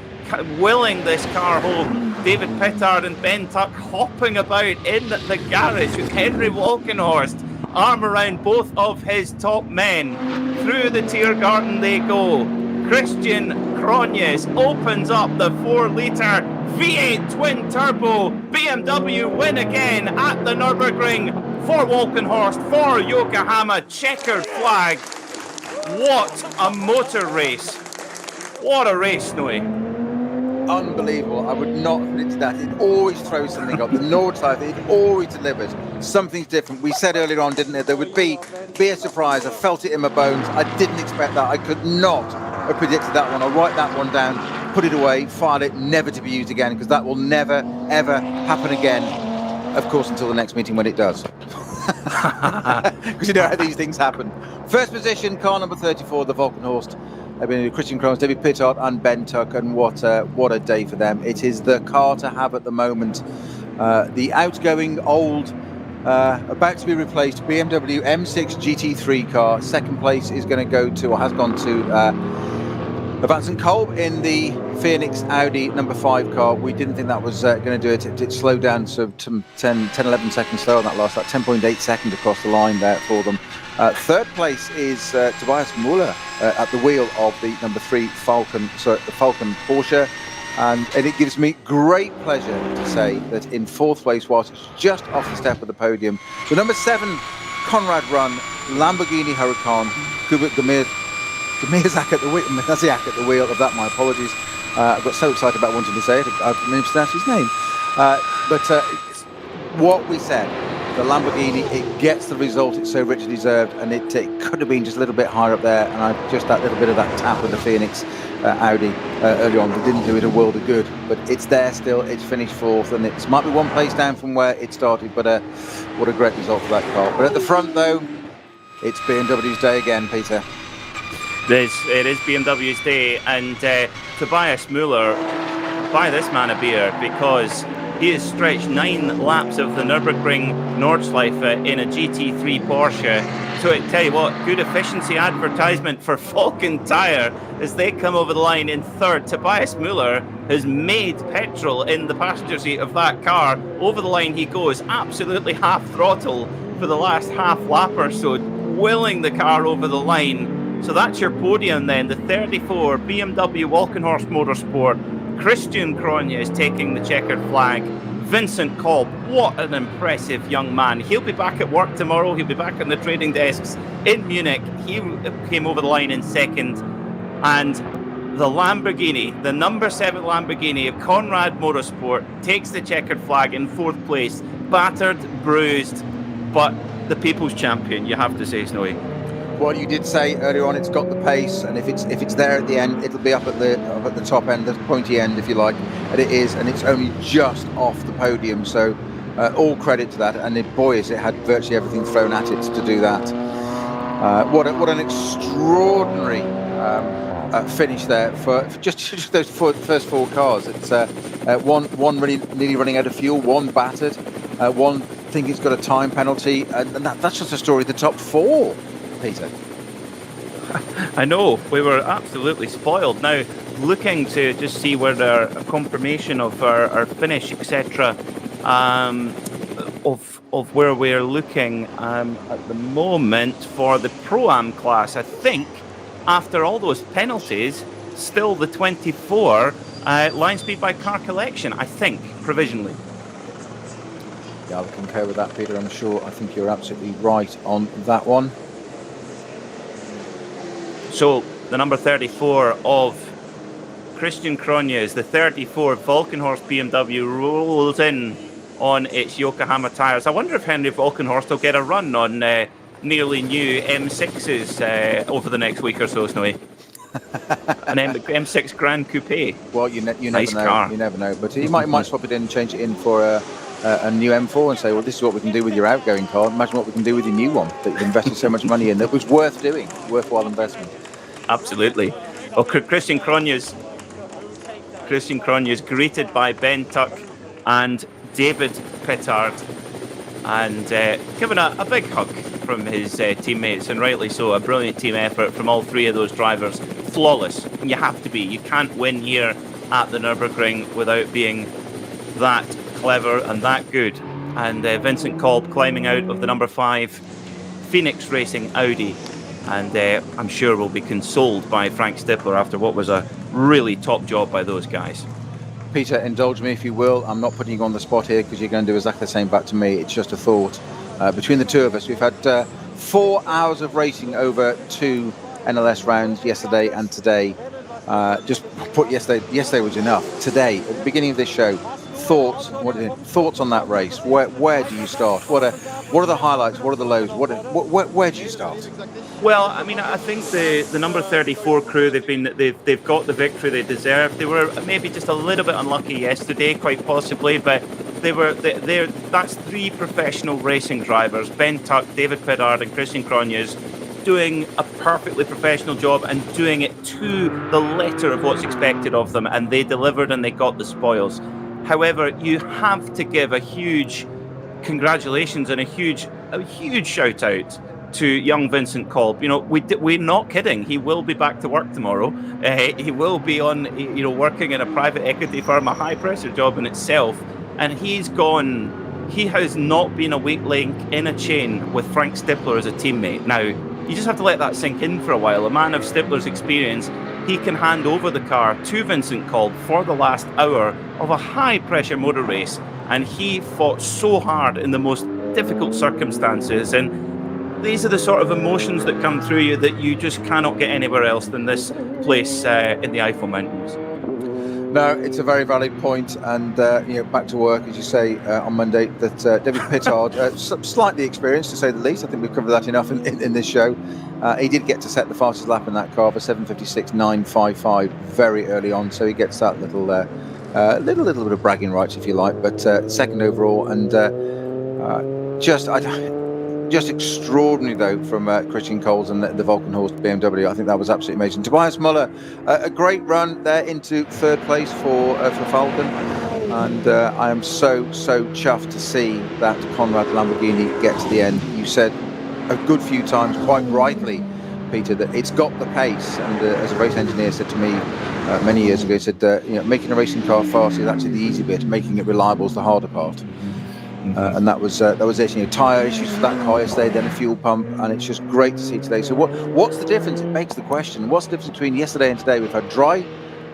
willing this car home. David Pittard and Ben Tuck hopping about in the garage with Henry Walkenhorst, arm around both of his top men. Through the Tiergarten they go. Christian Cronjes opens up the 4-litre V8 twin-turbo BMW win again at the Nürburgring for Walkenhorst, for Yokohama, checkered flag. What a motor race. What a race, Snowy. Unbelievable. I would not have predicted that. It always throws something up. The Nordschleife, it always delivers. Something's different. We said earlier on, didn't it, there would be a surprise. I felt it in my bones. I didn't expect that. I could not have predicted that one. I'll write that one down, put it away, file it, never to be used again, because that will never, ever happen again. Of course, until the next meeting when it does. Because you know how these things happen. First position, car number 34, the Walkenhorst. They've been Christian Cronjes, David Pittard and Ben Tuck, and what a day for them. It is the car to have at the moment. The outgoing old, about to be replaced BMW M6 GT3 car. Second place is going to go to, or has gone to, Vincent Kolb in the Phoenix Audi number 5 car. We didn't think that was going to do it. It slowed down to 10-11 seconds slower on that last, 10.8 seconds across the line there for them. Third place is Tobias Müller at the wheel of the number 3 Falcon Porsche. And it gives me great pleasure to say that in 4th place, whilst it's just off the step of the podium, the number 7 Conrad Run Lamborghini Huracan Kubik Gmiazak at the wheel. Gmiazak at the wheel of that. My apologies. I got so excited about wanting to say it, I didn't pronounce his name. But what we said, the Lamborghini, it gets the result it so richly deserved, and it could have been just a little bit higher up there. And just that little bit of that tap with the Phoenix Audi early on, it didn't do it a world of good. But it's there still. It's finished 4th, and it might be one place down from where it started. But what a great result for that car. But at the front, though, it's BMW's day again, Peter. It is BMW's day, and Tobias Müller, buy this man a beer, because he has stretched 9 laps of the Nürburgring Nordschleife in a GT3 Porsche. So I tell you what, good efficiency advertisement for Falcon Tire as they come over the line in 3rd. Tobias Müller has made petrol in the passenger seat of that car. Over the line he goes, absolutely half throttle for the last half lap or so, willing the car over the line. So that's your podium then. The 34 BMW Walkenhorst Motorsport. Christian Cronje is taking the checkered flag. Vincent Kolb, what an impressive young man. He'll be back at work tomorrow. He'll be back on the trading desks in Munich. He came over the line in 2nd. And the Lamborghini, the number 7 Lamborghini of Conrad Motorsport, takes the checkered flag in 4th place. Battered, bruised, but the people's champion, you have to say, Snowy. Well, you did say earlier on it's got the pace, and if it's there at the end, it'll be up at the top end, the pointy end, if you like, and it is, and it's only just off the podium. So all credit to that, and it had virtually everything thrown at it to do that. What an extraordinary finish there for just those first 4 cars. It's one really nearly running out of fuel, one battered, one think it's got a time penalty, and that's just a story of the top 4. Peter. I know, we were absolutely spoiled. Now, looking to just see whether a confirmation of our finish, etc., of where we're looking at the moment for the Pro-Am class. I think after all those penalties, still the 24 line speed by car collection, I think, provisionally. Yeah, I concur with that, Peter. I'm sure. I think you're absolutely right on that one. So the number 34 of Christian Cronje, the 34 Walkenhorst BMW, rolls in on its Yokohama tyres. I wonder if Henry Walkenhorst will get a run on nearly new M6s over the next week or so, Snowy. An M6 Grand Coupe. Well, you never nice know. Car. You never know. But he might swap it in and change it in for a new M4 and say, well, this is what we can do with your outgoing car. Imagine what we can do with your new one that you've invested so much money in. That was worth doing, worthwhile investment. Absolutely. Well, Christian Cronje's greeted by Ben Tuck and David Pittard, and given a big hug from his teammates, and rightly so. A brilliant team effort from all 3 of those drivers. Flawless. And you have to be. You can't win here at the Nürburgring without being that clever and that good. And Vincent Kolb climbing out of the number 5 Phoenix Racing Audi, and I'm sure will be consoled by Frank Stippler after what was a really top job by those guys. Peter, indulge me if you will. I'm not putting you on the spot here because you're going to do exactly the same back to me. It's just a thought. Between the two of us, we've had 4 hours of racing over 2 NLS rounds yesterday and today. Just put yesterday was enough. Today, at the beginning of this show, thoughts on that race. Where do you start? What are the highlights? What are the lows? Where do you start? Well, I mean, I think the number 34 crew, they've got the victory they deserve. They were maybe just a little bit unlucky yesterday, quite possibly, but that's 3 professional racing drivers: Ben Tuck, David Pittard, and Christian Cronje, doing a perfectly professional job and doing it to the letter of what's expected of them, and they delivered and they got the spoils. However, you have to give a huge congratulations and a huge shout out to young Vincent Kolb. You know, we're not kidding. He will be back to work tomorrow. He will be on, you know, working in a private equity firm, a high pressure job in itself. And he has not been a weak link in a chain with Frank Stippler as a teammate. Now, you just have to let that sink in for a while. A man of Stippler's experience, he can hand over the car to Vincent Kolb for the last hour of a high pressure motor race. And he fought so hard in the most difficult circumstances. And these are the sort of emotions that come through you that you just cannot get anywhere else than this place in the Eifel Mountains. No, it's a very valid point, and you know, back to work, as you say, on Monday. That David Pittard, slightly experienced to say the least. I think we've covered that enough in this show. He did get to set the fastest lap in that car for 7:56.955 very early on, so he gets that little bit of bragging rights, if you like. But second overall, and just extraordinary, though, from Christian Coles and the Volkenhorst BMW. I think that was absolutely amazing. Tobias Muller, a great run there into third place for Falcon. And I am so chuffed to see that Conrad Lamborghini get to the end. You said a good few times, quite rightly, Peter, that it's got the pace. And as a race engineer said to me many years ago, he said, you know, making a racing car fast is actually the easy bit. Making it reliable is the harder part. And that was it. You know, tyre issues for that car yesterday, then a fuel pump, and it's just great to see today. So what's the difference? It begs the question: what's the difference between yesterday and today? We've had dry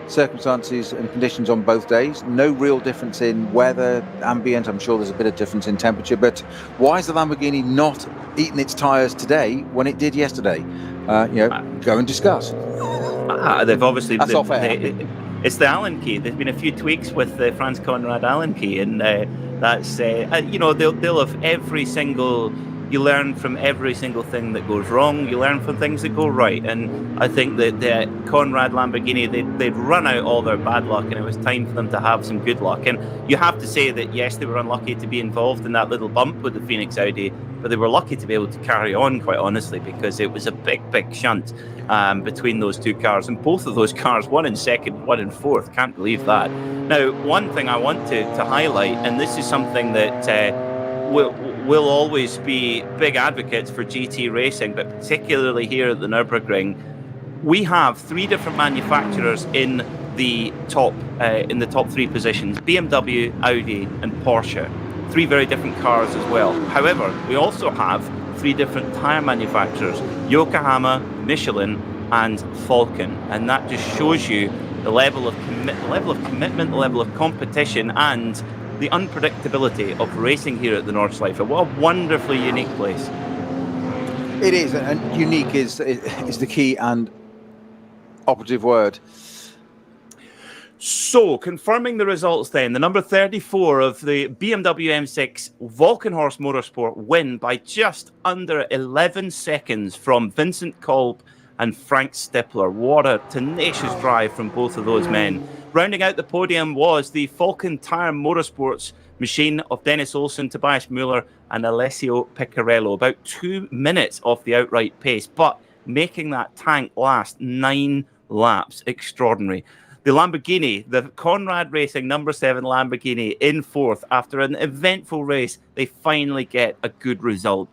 circumstances and conditions on both days. No real difference in weather, ambient. I'm sure there's a bit of difference in temperature, but why is the Lamborghini not eating its tyres today when it did yesterday? You know, go and discuss. They've obviously. That's not fair. It's the Allen key. There's been a few tweaks with the Franz Conrad Allen key, and that's you know, they'll have every single. You learn from every single thing that goes wrong. You learn from things that go right, and I think that the Conrad Lamborghini, they'd run out all their bad luck, and it was time for them to have some good luck. And you have to say that yes, they were unlucky to be involved in that little bump with the Phoenix Audi, but they were lucky to be able to carry on, quite honestly, because it was a big shunt between those two cars, and both of those cars, one in second, one in fourth. Can't believe that. Now, one thing I want to highlight, and this is something that we'll always be big advocates for GT racing, but particularly here at the Nürburgring, we have three different manufacturers in the top three positions: BMW, Audi, and Porsche. Three very different cars as well. However, we also have three different tyre manufacturers: Yokohama, Michelin, and Falcon, and that just shows you the level of commitment, the level of competition, and the unpredictability of racing here at the Nordschleife. What a wonderfully unique place. It is, and unique is the key and operative word. So, confirming the results then, the number 34 of the BMW M6 Volkenhorst Motorsport win by just under 11 seconds from Vincent Kolb and Frank Stippler. What a tenacious drive from both of those men. Rounding out the podium was the Falcon Tire Motorsports machine of Dennis Olsen, Tobias Muller, and Alessio Piccarello. About 2 minutes off the outright pace, but making that tank last 9 laps. Extraordinary. The Lamborghini, the Conrad Racing number 7 Lamborghini, in fourth after an eventful race. They finally get a good result.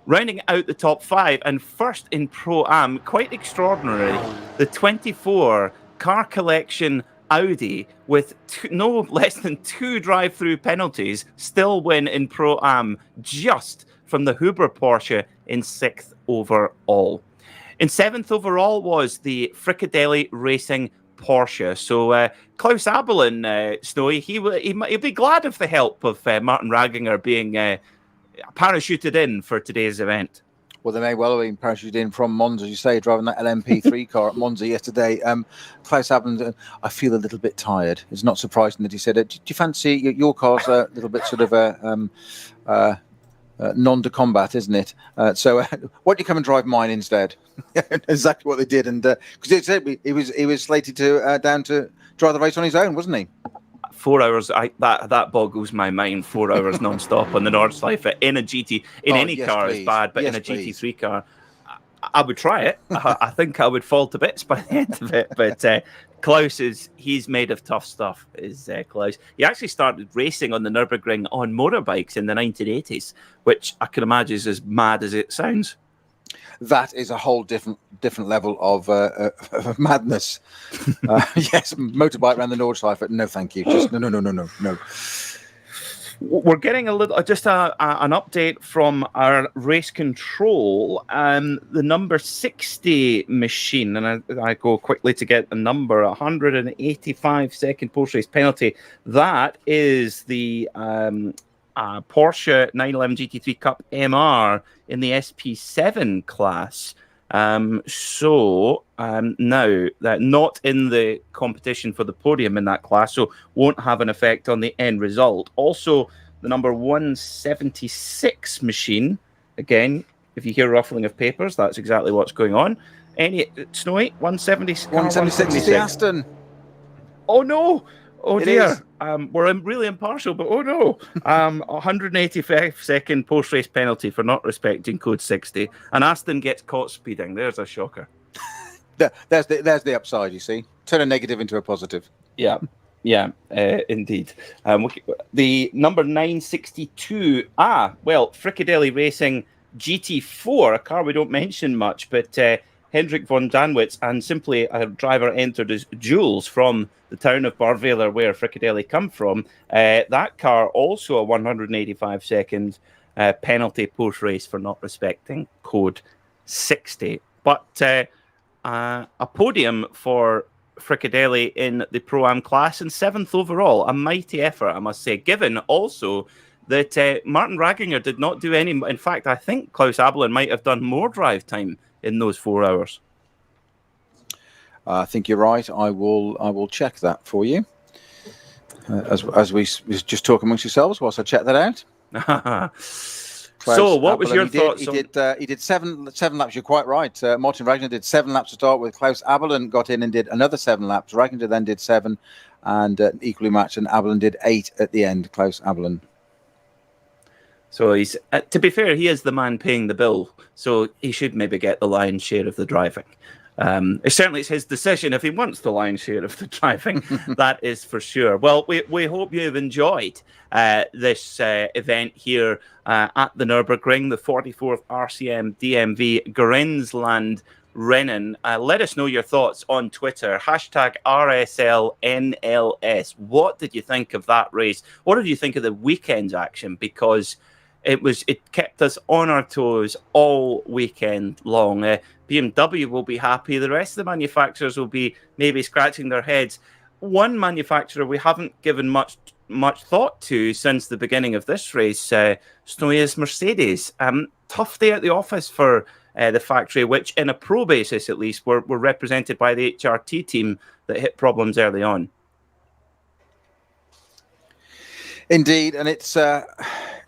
Rounding out the top 5 and first in Pro-Am, quite extraordinary, the 24 car collection Audi with no less than 2 drive-through penalties still win in Pro-Am, just from the Huber Porsche in 6th overall. In 7th overall was the Fricadelli Racing Porsche. So Klaus Abelin, Snowy, he'd be glad of the help of Martin Raginger being parachuted in for today's event. Well, they may well have been parachuted in from Monza, as you say, driving that LMP3 car at Monza yesterday. Klaus Abelin, I feel a little bit tired. It's not surprising that he said, do you fancy your car's a little bit sort of non-to-combat, isn't it? So why don't you come and drive mine instead? Exactly what they did. And because he was slated to down to drive the race on his own, wasn't he? 4 hours, that boggles my mind. 4 hours non-stop on the Nordschleife in a GT, in any car is bad, but in a GT3 car, I would try it. I think I would fall to bits by the end of it. But Klaus he's made of tough stuff, is Klaus. He actually started racing on the Nürburgring on motorbikes in the 1980s, which I can imagine is as mad as it sounds. That is a whole different level of madness. Yes, motorbike around the Nordschleife. No, thank you. Just no. We're getting a little, just an update from our race control. The number 60 machine, and I go quickly to get a number, 185-second post-race penalty. That is the Porsche 911 GT3 Cup MR in the SP7 class. Now that not in the competition for the podium in that class, so won't have an effect on the end result. Also, the number 176 machine, again, if you hear ruffling of papers, that's exactly what's going on. Any Snowy 176 is the Aston. Oh no! Oh it dear! Is. We're really impartial, but oh no! 185-second post-race penalty for not respecting code 60, and Aston gets caught speeding. There's a shocker. There's the upside. You see, turn a negative into a positive. Yeah, indeed. The number 962. Fricadelli Racing GT4, a car we don't mention much, but Hendrik von Danwitz, and simply a driver entered as Jules from the town of Barweiler, where Fricadelli come from. That car also a 185-second penalty post-race for not respecting code 60. But a podium for Fricadelli in the Pro-Am class and 7th overall. A mighty effort, I must say, given also that Martin Ragginger did not do any. In fact, I think Klaus Abelin might have done more drive time in those 4 hours. I think you're right. I will check that for you. As we just talk amongst yourselves whilst I check that out. So, what was your thoughts? He did seven laps. You're quite right. Martin Ragnar did 7 laps to start with. Klaus Abelin got in and did another 7 laps. Ragnar then did 7, and equally matched. And Abelin did 8 at the end. Klaus Abelin. So he's, to be fair, he is the man paying the bill. So he should maybe get the lion's share of the driving. Certainly it's his decision if he wants the lion's share of the driving. That is for sure. Well, we hope you've enjoyed this event here at the Nürburgring, the 44th RCM DMV Grenzland Rennen. Let us know your thoughts on Twitter. Hashtag RSLNLS. What did you think of that race? What did you think of the weekend's action? Because it kept us on our toes all weekend long. BMW will be happy. The rest of the manufacturers will be maybe scratching their heads. One manufacturer we haven't given much thought to since the beginning of this race, Snowy, is Mercedes. Tough day at the office for the factory, which in a pro basis at least were represented by the HRT team that hit problems early on. Indeed, and it's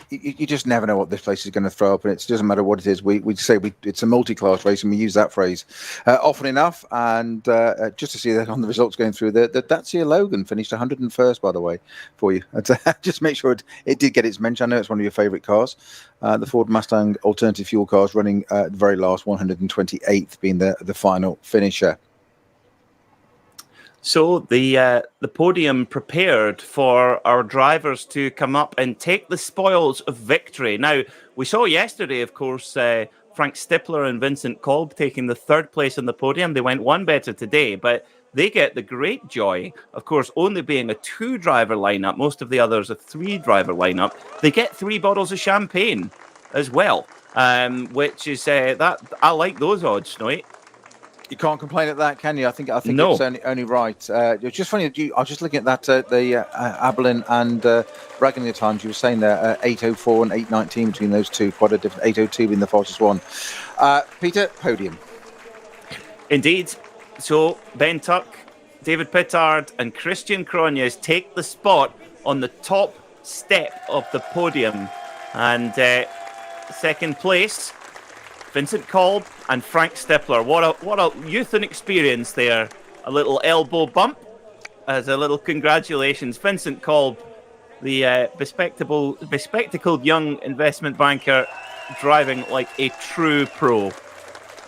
you just never know what this place is going to throw up, and it doesn't matter what it is. We say it's a multi-class race, and we use that phrase often enough. And just to see that on the results going through, that Dacia Logan finished 101st, by the way, for you. Just make sure it did get its mention. I know it's one of your favourite cars. The Ford Mustang alternative fuel cars running at the very last 128th, being the final finisher. So the podium prepared for our drivers to come up and take the spoils of victory. Now, we saw yesterday, of course, Frank Stippler and Vincent Kolb taking the 3rd place on the podium. They went one better today, but they get the great joy, of course, only being a 2-driver lineup. Most of the others a 3-driver lineup. They get 3 bottles of champagne as well, which is that I like those odds, Snowy. You can't complain at that, can you? I think no. It's only right. It's just funny. I was just looking at that the Abelin and Ragnar times. You were saying there 8:04 and 8:19 between those two. Quite a different. 8:02 being the fastest one. Peter, podium. Indeed. So Ben Tuck, David Pittard, and Christian Cronjes take the spot on the top step of the podium, and 2nd place, Vincent Kolb and Frank Stippler. What a youth and experience there. A little elbow bump as a little congratulations. Vincent Kolb, the bespectacled young investment banker, driving like a true pro.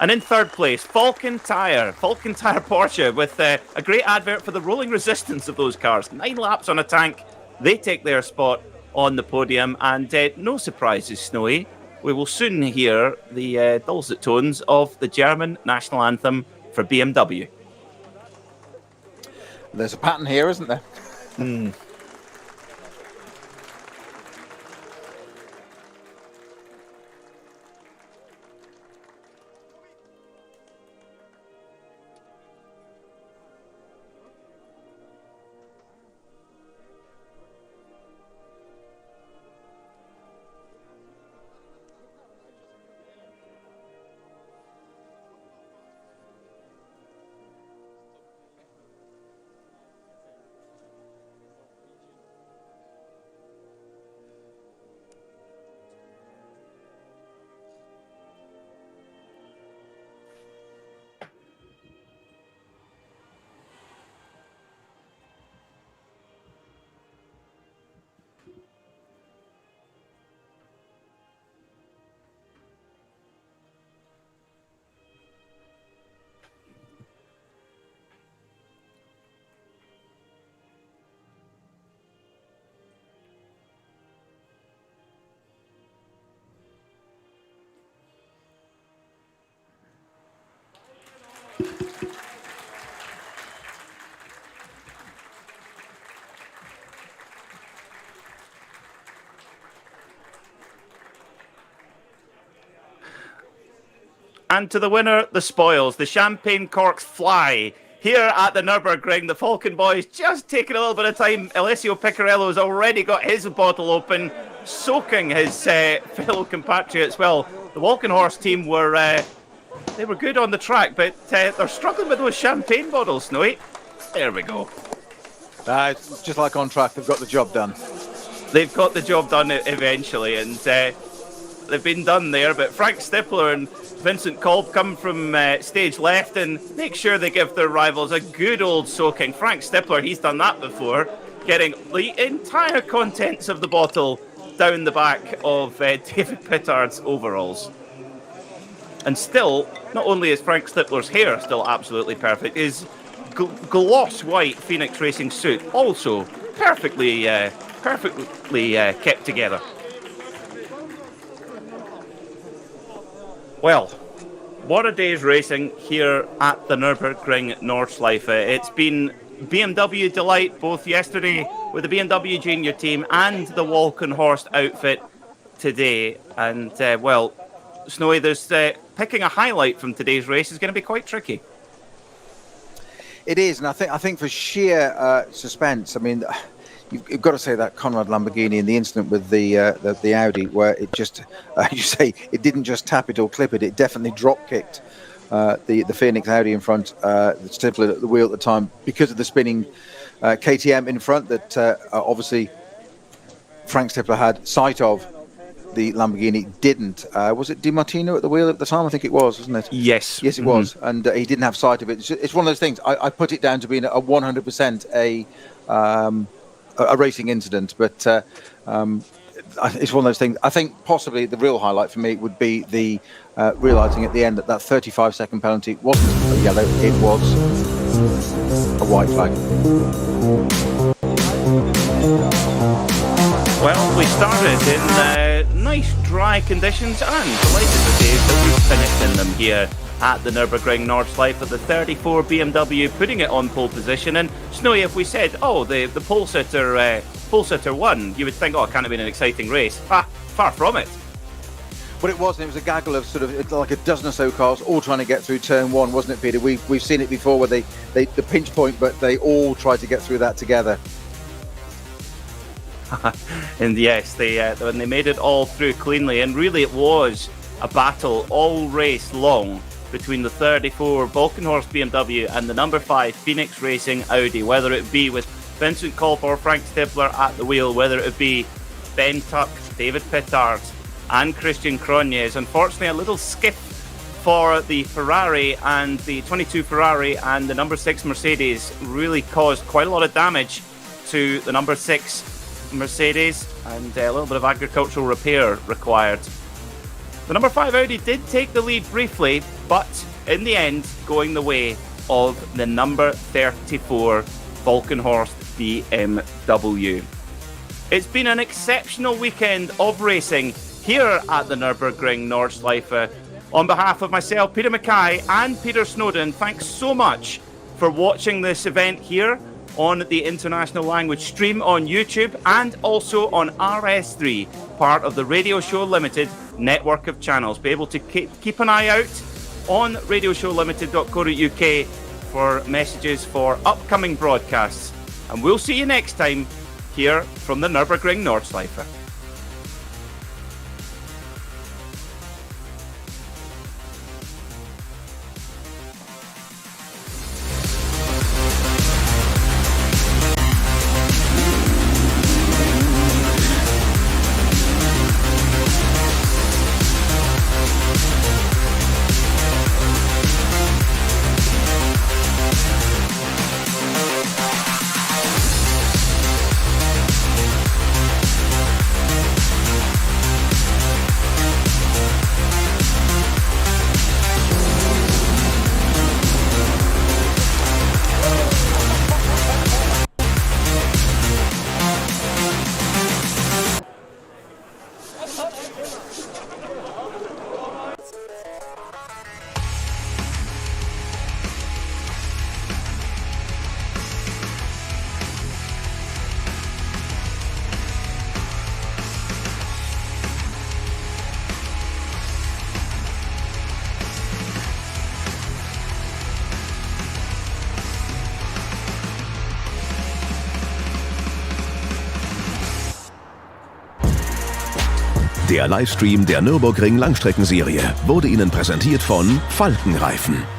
And in third place, Falcon Tire Porsche, with a great advert for the rolling resistance of those cars. 9 laps on a tank. They take their spot on the podium, and no surprises, Snowy. We will soon hear the dulcet tones of the German national anthem for BMW. There's a pattern here, isn't there? And to the winner, the spoils. The champagne corks fly. Here at the Nürburgring, the Falcon boys just taking a little bit of time. Alessio Piccarello's already got his bottle open, soaking his fellow compatriots. Well, the Walkenhorst team were good on the track, but they're struggling with those champagne bottles, Snowy. There we go. It's just like on track, they've got the job done. They've got the job done eventually, and they've been done there. But Frank Stippler and Vincent Kolb come from stage left and make sure they give their rivals a good old soaking. Frank Stippler, he's done that before, getting the entire contents of the bottle down the back of David Pittard's overalls. And still, not only is Frank Stippler's hair still absolutely perfect, his gloss white Phoenix Racing suit also perfectly kept together. Well, what a day's racing here at the Nürburgring Nordschleife. It's been BMW delight both yesterday with the BMW Junior team and the Walkenhorst outfit today. And, well, Snowy, there's picking a highlight from today's race is going to be quite tricky. It is, and I think for sheer suspense, I mean, you've got to say that Conrad Lamborghini in the incident with the Audi, where it just, you say, it didn't just tap it or clip it, it definitely drop kicked the Phoenix Audi in front, the Stippler at the wheel at the time, because of the spinning KTM in front that obviously Frank Stippler had sight of. The Lamborghini didn't. Was it Di Martino at the wheel at the time? I think it was, wasn't it? Yes. Yes, it was. And he didn't have sight of it. It's one of those things. I put it down to being a 100% a racing incident, but it's one of those things. I think possibly the real highlight for me would be the realising at the end that 35-second penalty wasn't a yellow, it was a white flag. Well, we started in nice dry conditions and delighted with Dave that we've finished in them here at the Nürburgring Nordschleife at the 34 BMW, putting it on pole position. And Snowy, if we said, oh, the pole sitter won, you would think, oh, it can't have been an exciting race. Far from it. Well, it wasn't. It was a gaggle of sort of like a dozen or so cars all trying to get through turn one, wasn't it, Peter? We've seen it before where they the pinch point, but they all tried to get through that together. And yes, when they made it all through cleanly, and really it was a battle all race long between the 34 Walkenhorst BMW and the number 5 Phoenix Racing Audi, whether it be with Vincent Kolb or Frank Stippler at the wheel, whether it be Ben Tuck, David Pittard and Christian Cronjes. Unfortunately, a little skiff for the Ferrari, and the 22 Ferrari and the number 6 Mercedes really caused quite a lot of damage to the number 6 Mercedes, and a little bit of agricultural repair required. The number 5 Audi did take the lead briefly, but in the end, going the way of the number 34 Falkenhorst BMW. It's been an exceptional weekend of racing here at the Nürburgring Nordschleife. On behalf of myself, Peter Mackay, and Peter Snowden, thanks so much for watching this event here on the International Language Stream on YouTube and also on RS3, part of the Radio Show Limited network of channels. Be able to keep an eye out on radioshowlimited.co.uk for messages for upcoming broadcasts. And we'll see you next time here from the Nürburgring Nordschleife. Der Livestream der Nürburgring Langstreckenserie wurde Ihnen präsentiert von Falkenreifen.